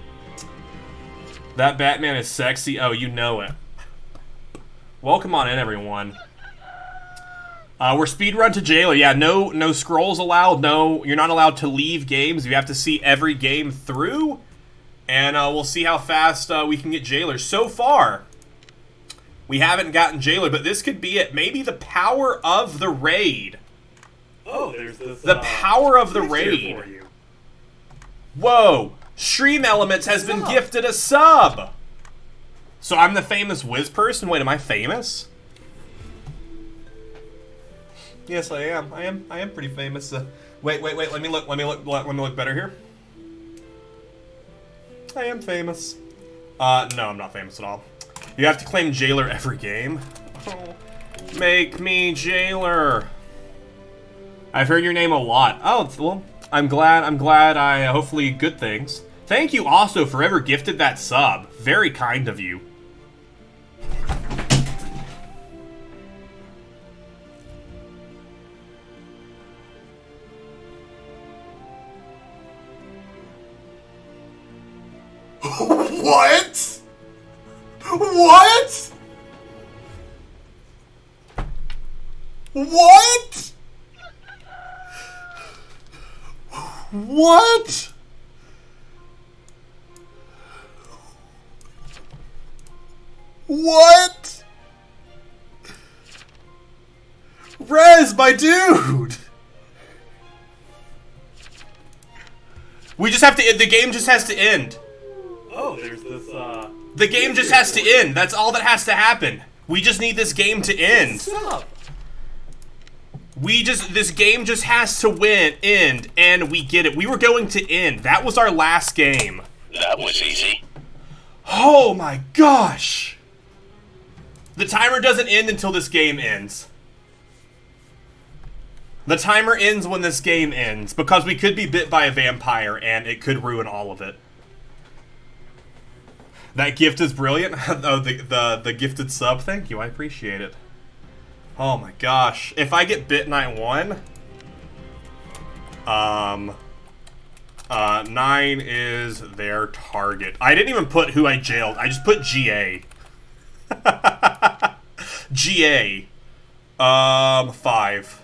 That Batman is sexy. Oh, you know it. Welcome on in, everyone. We're speedrun to Jailor. Yeah, no scrolls allowed. No, you're not allowed to leave games. You have to see every game through. And we'll see how fast we can get Jailor. So far, we haven't gotten Jailor, but this could be it. Maybe the power of the raid. Oh, there's this. The power of the raid. For you. Whoa! Stream Elements has been gifted a sub. So I'm the famous Wiz person. Wait, am I famous? Yes, I am. I am pretty famous. Wait. Let me look better here. I am famous. No, I'm not famous at all. You have to claim Jailor every game. Oh, make me Jailor. I've heard your name a lot. Oh, well, I'm glad I, hopefully good things. Thank you also for ever gifted that sub. Very kind of you. What? What? What? What? What? Rez, my dude! We just have to, the game just has to end. Oh, there's this, The game just has to end. That's all that has to happen. We just need this game to end. Stop. This game just has to end, and we get it. We were going to end. That was our last game. That was easy. Oh my gosh! The timer doesn't end until this game ends. The timer ends when this game ends, because we could be bit by a vampire and it could ruin all of it. That gift is brilliant. Oh, the gifted sub, thank you, I appreciate it. Oh my gosh. If I get bit night 1, 9 is their target. I didn't even put who I jailed. I just put GA. GA. 5.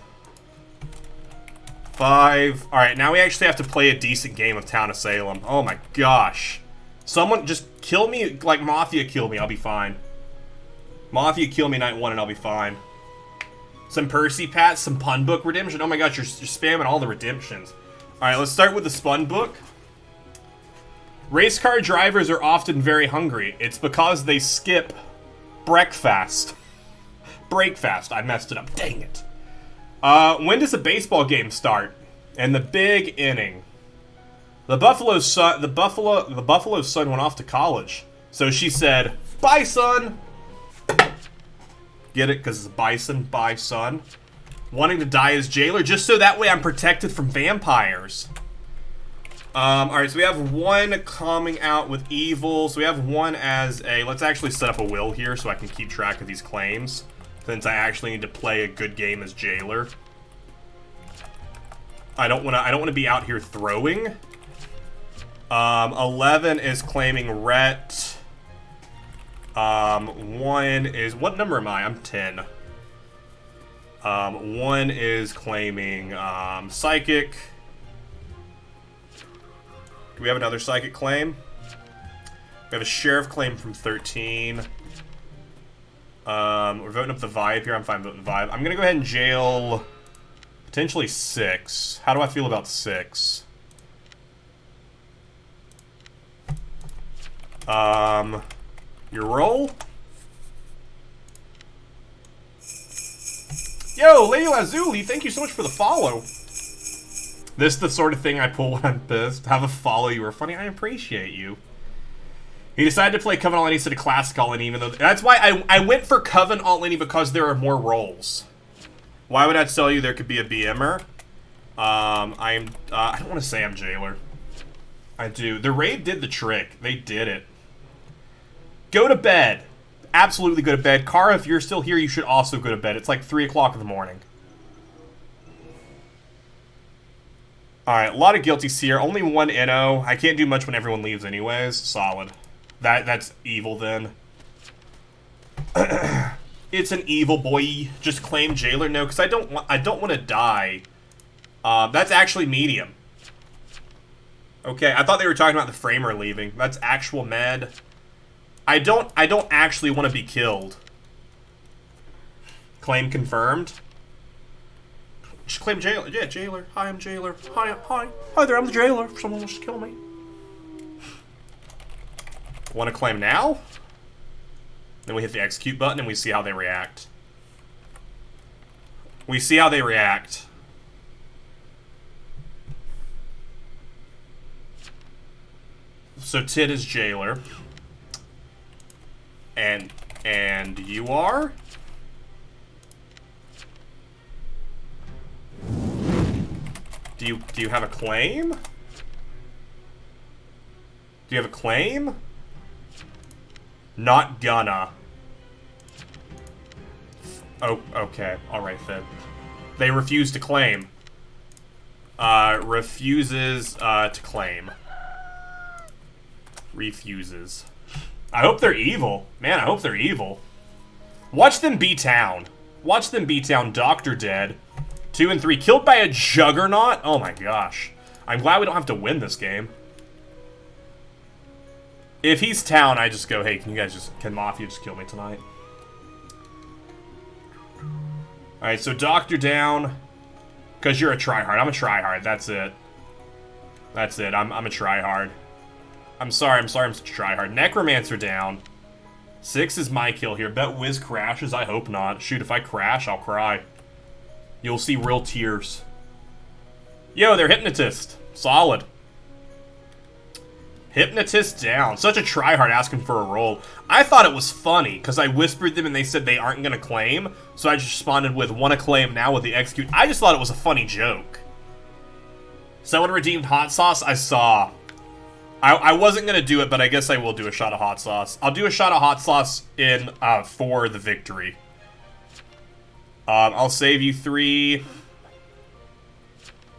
5. Alright, now we actually have to play a decent game of Town of Salem. Oh my gosh. Someone just kill me, like Mafia kill me, I'll be fine. Mafia kill me night 1 and I'll be fine. Some Percy Pats, some Pun Book redemption. Oh my gosh, you're spamming all the redemptions. Alright, let's start with the Spun Book. Race car drivers are often very hungry. It's because they skip breakfast. Breakfast. I messed it up. Dang it. When does a baseball game start? In the big inning. The Buffalo's son went off to college. So she said, "Bye, son." Get it? Because it's bison, bye, son. Wanting to die as Jailor, just so that way I'm protected from vampires. Alright, so we have one coming out with evil. So we have one as a... Let's actually set up a will here so I can keep track of these claims. Since I actually need to play a good game as Jailor. I don't want to be out here throwing. 11 is claiming Rhett. 1 is... What number am I? I'm 10. 1 is claiming Psychic. Do we have another Psychic claim? We have a Sheriff claim from 13. We're voting up the Vibe here. I'm fine voting the Vibe. I'm gonna go ahead and jail potentially 6. How do I feel about 6? Your roll? Yo, Lady Lazuli, thank you so much for the follow. This is the sort of thing I pull when I'm pissed. Have a follow, you were funny. I appreciate you. He decided to play Coven All Any instead of Classic All Any, even though... That's why I went for Coven All Any, because there are more roles. Why would I tell you there could be a BMer? I don't want to say I'm Jailor. I do. The raid did the trick. They did it. Go to bed. Absolutely go to bed. Kara, if you're still here, you should also go to bed. It's like 3 o'clock in the morning. Alright, a lot of guilties here. Only 1 NO. I can't do much when everyone leaves anyways. Solid. That's evil then. It's an evil boy. Just claim Jailor. No, because I don't want to die. That's actually medium. Okay, I thought they were talking about the framer leaving. That's actual med. I don't actually want to be killed. Claim confirmed. Just claim Jailor. Yeah, Jailor. Hi, I'm Jailor. Hi there, I'm the Jailor. If someone wants to kill me. Want to claim now? Then we hit the execute button and we see how they react. We see how they react. So Tid is Jailor. And you are? Do you have a claim? Do you have a claim? Not gonna. Oh, okay. Alright then. They refuse to claim. Refuses to claim. Refuses. I hope they're evil. Man, I hope they're evil. Watch them be town. Watch them be town. Doctor dead. 2 and 3. Killed by a juggernaut? Oh my gosh. I'm glad we don't have to win this game. If he's town, I just go, hey, can Mafia just kill me tonight? Alright, so Doctor down. Because you're a tryhard. I'm a tryhard. That's it. That's it. I'm a tryhard. I'm sorry I'm such a tryhard. Necromancer down. 6 is my kill here. Bet Wiz crashes. I hope not. Shoot, if I crash, I'll cry. You'll see real tears. Yo, they're Hypnotist. Solid. Hypnotist down. Such a tryhard asking for a roll. I thought it was funny, because I whispered them and they said they aren't going to claim, so I just responded with, wanna claim now with the execute. I just thought it was a funny joke. Someone redeemed hot sauce? I saw. I wasn't going to do it, but I guess I will do a shot of hot sauce. I'll do a shot of hot sauce in for the victory. I'll save you 3.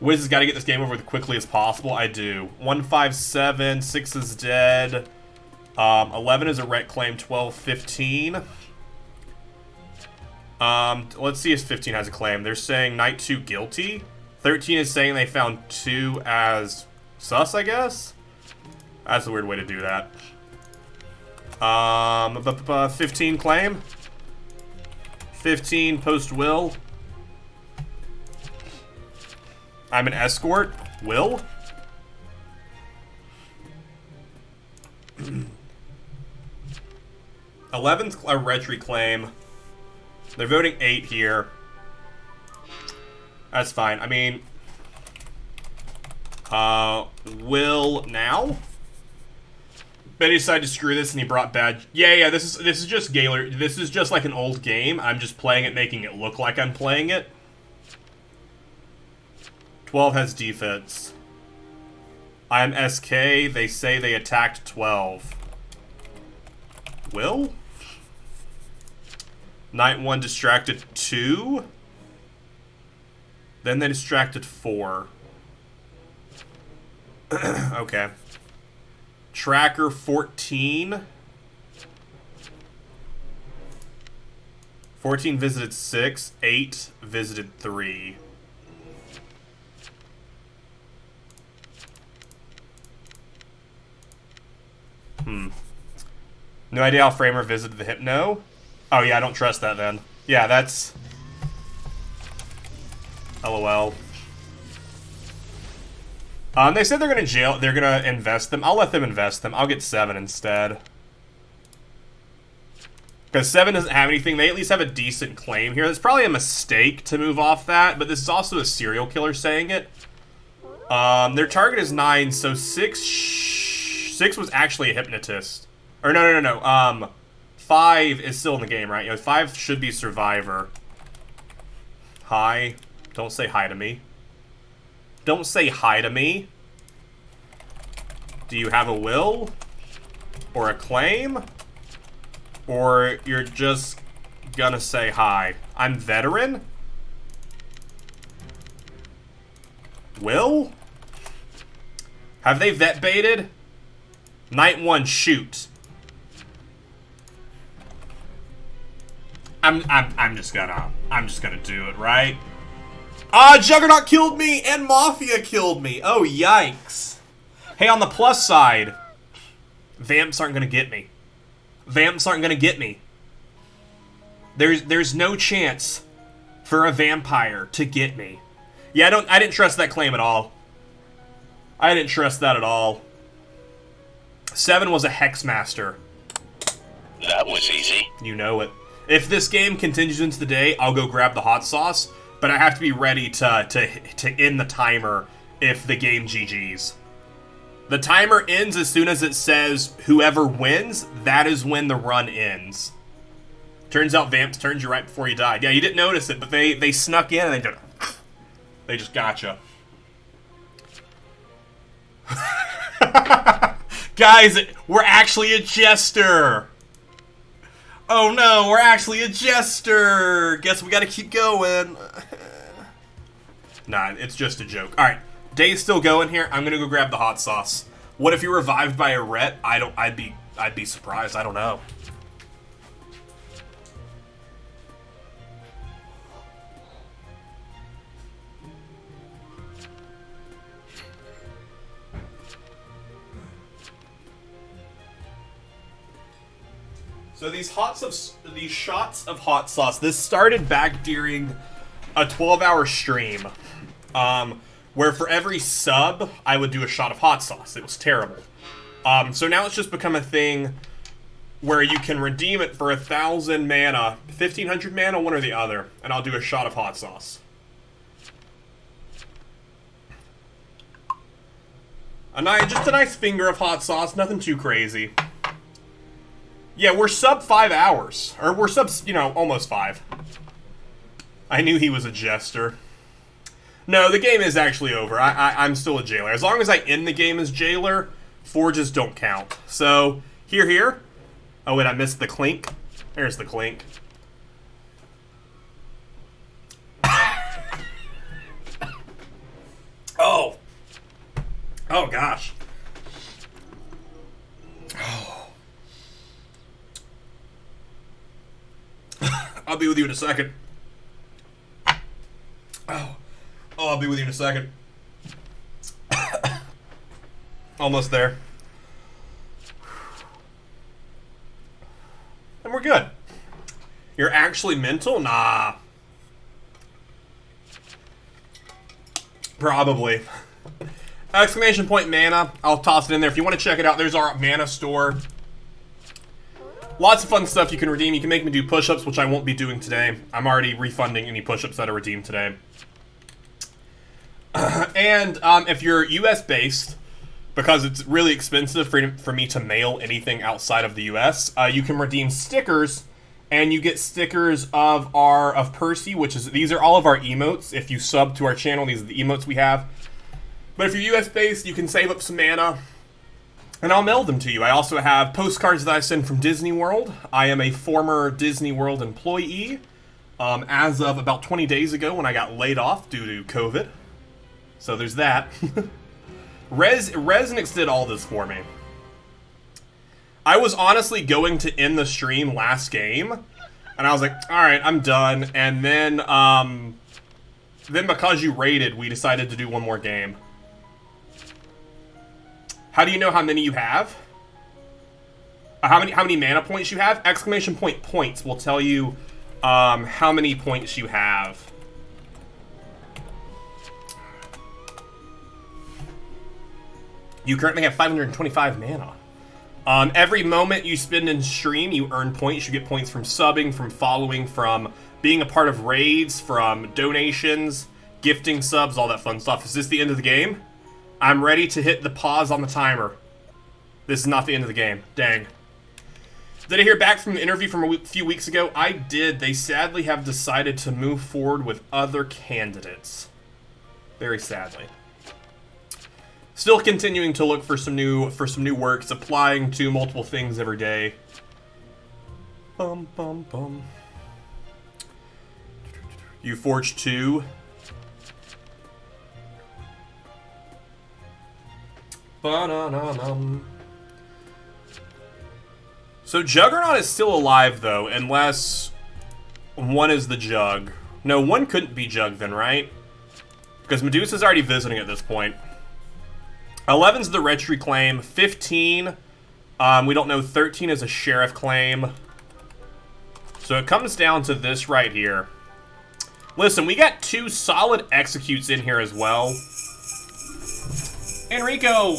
Wiz has got to get this game over as quickly as possible. I do. 157, 6 is dead. 11 is a ret claim, 12, 15. Let's see if 15 has a claim. They're saying Night 2 guilty. 13 is saying they found 2 as sus, I guess? That's a weird way to do that. 15 claim. 15 post will. I'm an escort. Will? $11's a retry claim. They're voting 8 here. That's fine. I mean, will now? But he decided to screw this and he brought bad. Yeah. This is just Gailor. This is just like an old game. I'm just playing it, making it look like I'm playing it. 12 has defense. I'm SK. They say they attacked 12. Will? Night 1 distracted 2. Then they distracted 4. Okay. Tracker 14. 14 visited 6. 8 visited 3. No idea how Framer visited the Hypno. Oh yeah, I don't trust that then. Yeah, that's... LOL. They said they're gonna jail. They're gonna invest them. I'll let them invest them. I'll get 7 instead. Because 7 doesn't have anything. They at least have a decent claim here. It's probably a mistake to move off that, but this is also a serial killer saying it. Their target is 9, so 6 was actually a hypnotist. Or no. 5 is still in the game, right? 5 should be survivor. Hi. Don't say hi to me. Don't say hi to me. Do you have a will? Or a claim? Or you're just gonna say hi? I'm veteran? Will? Have they vet baited? Night 1, shoot. I'm just gonna do it, right? Ah, Juggernaut killed me and Mafia killed me. Oh, yikes. Hey, on the plus side, vamps aren't gonna get me. Vamps aren't gonna get me. There's no chance for a vampire to get me. Yeah, I didn't trust that claim at all. I didn't trust that at all. 7 was a Hexmaster. That was easy. You know it. If this game continues into the day, I'll go grab the hot sauce, but I have to be ready to end the timer if the game GG's. The timer ends as soon as it says whoever wins, that is when the run ends. Turns out Vamps turns you right before you died. Yeah, you didn't notice it, but they snuck in and they just gotcha. Guys, we're actually a jester! Oh no, we're actually a jester! Guess we gotta keep going. Nah, it's just a joke. Alright, day's still going here. I'm gonna go grab the hot sauce. What if you're revived by a ret? I'd be surprised. I don't know. So these shots of hot sauce, this started back during a 12-hour stream, where for every sub, I would do a shot of hot sauce. It was terrible. So now it's just become a thing where you can redeem it for 1,000 mana, 1,500 mana, one or the other, and I'll do a shot of hot sauce. Just a nice finger of hot sauce, nothing too crazy. Yeah, we're sub 5 hours. Or we're sub, you know, almost 5. I knew he was a jester. No, the game is actually over. I'm still a jailer. As long as I end the game as jailer, forges don't count. So, here. Oh, wait, I missed the clink. There's the clink. Oh. Oh, gosh. Oh. I'll be with you in a second. Oh. Oh, I'll be with you in a second. Almost there. And we're good. You're actually mental? Nah. Probably. Exclamation point mana. I'll toss it in there. If you want to check it out, there's our mana store. Lots of fun stuff you can redeem. You can make me do push-ups, which I won't be doing today. I'm already refunding any push-ups that I redeemed today. And if you're US-based, because it's really expensive for me to mail anything outside of the US, you can redeem stickers, and you get stickers of Percy, which is, these are all of our emotes. If you sub to our channel, these are the emotes we have. But if you're US-based, you can save up some mana, and I'll mail them to you. I also have postcards that I send from Disney World. I am a former Disney World employee, as of about 20 days ago when I got laid off due to COVID. So there's that. Resnix did all this for me. I was honestly going to end the stream last game, and I was like, alright, I'm done. And then because you raided, we decided to do one more game. How do you know how many you have? How many mana points you have? Exclamation point points will tell you how many points you have. You currently have 525 mana. Every moment you spend in stream, you earn points. You get points from subbing, from following, from being a part of raids, from donations, gifting subs, all that fun stuff. Is this the end of the game? I'm ready to hit the pause on the timer. This is not the end of the game. Dang. Did I hear back from the interview from a few weeks ago? I did. They sadly have decided to move forward with other candidates. Very sadly. Still continuing to look for some new works, applying to multiple things every day. Bum bum bum. You Forge 2. Ba-na-na-num. So Juggernaut is still alive though, unless one is the Jug. No, one couldn't be Jug then, right? Because Medusa's already visiting at this point. 11's the Retry claim. 15, we don't know. 13 is a Sheriff claim. So it comes down to this right here. Listen, we got 2 solid executes in here as well. Enrico,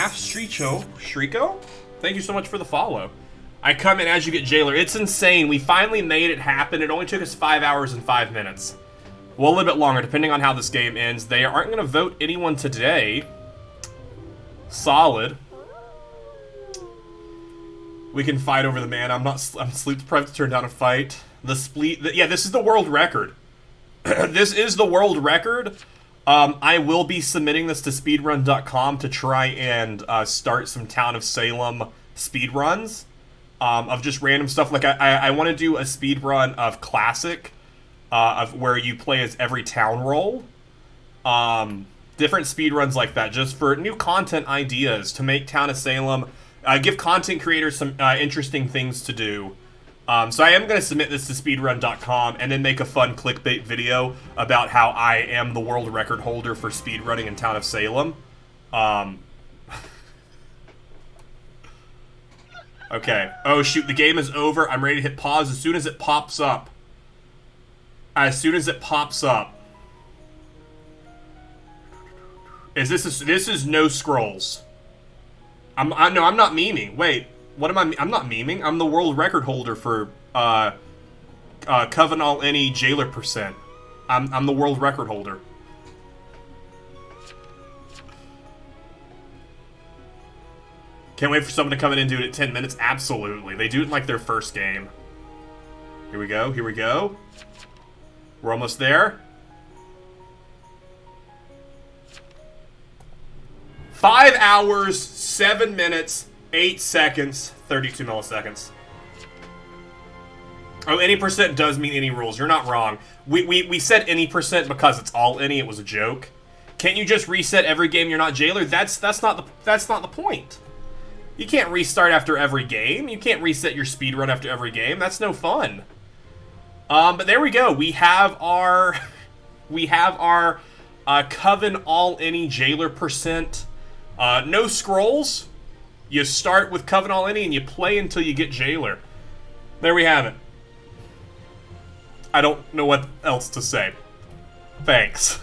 Shrico? Thank you so much for the follow. I come in as you get Jailor. It's insane. We finally made it happen. It only took us 5 hours and 5 minutes. Well, a little bit longer, depending on how this game ends. They aren't going to vote anyone today. Solid. We can fight over the man. I'm sleep deprived to turn down a fight. Yeah, this is the world record. This is the world record. I will be submitting this to speedrun.com to try and start some Town of Salem speedruns of just random stuff. Like I want to do a speedrun of Classic, of where you play as every town role. Different speedruns like that, just for new content ideas to make Town of Salem, give content creators some interesting things to do. So I am going to submit this to speedrun.com and then make a fun clickbait video about how I am the world record holder for speedrunning in Town of Salem. Okay. Oh shoot, the game is over. I'm ready to hit pause as soon as it pops up. As soon as it pops up. This is NoScrolls. No, I'm not memeing. Wait, what am I? I'm not memeing. I'm the world record holder for Coven All Any Jailor percent. I'm the world record holder. Can't wait for someone to come in and do it at 10 minutes. Absolutely. They do it in like their first game. Here we go. Here we go. We're almost there. 5 hours, 7 minutes, 8 seconds, 32 milliseconds. Oh, any percent does mean any rules. You're not wrong. We said any percent because it's all any. It was a joke. Can't you just reset every game you're not Jailor? That's not the point. You can't restart after every game. You can't reset your speedrun after every game. That's no fun. But there we go. We have our Coven All Any Jailor percent. No scrolls. You start with Coven All Any and you play until you get Jailor. There we have it. I don't know what else to say. Thanks.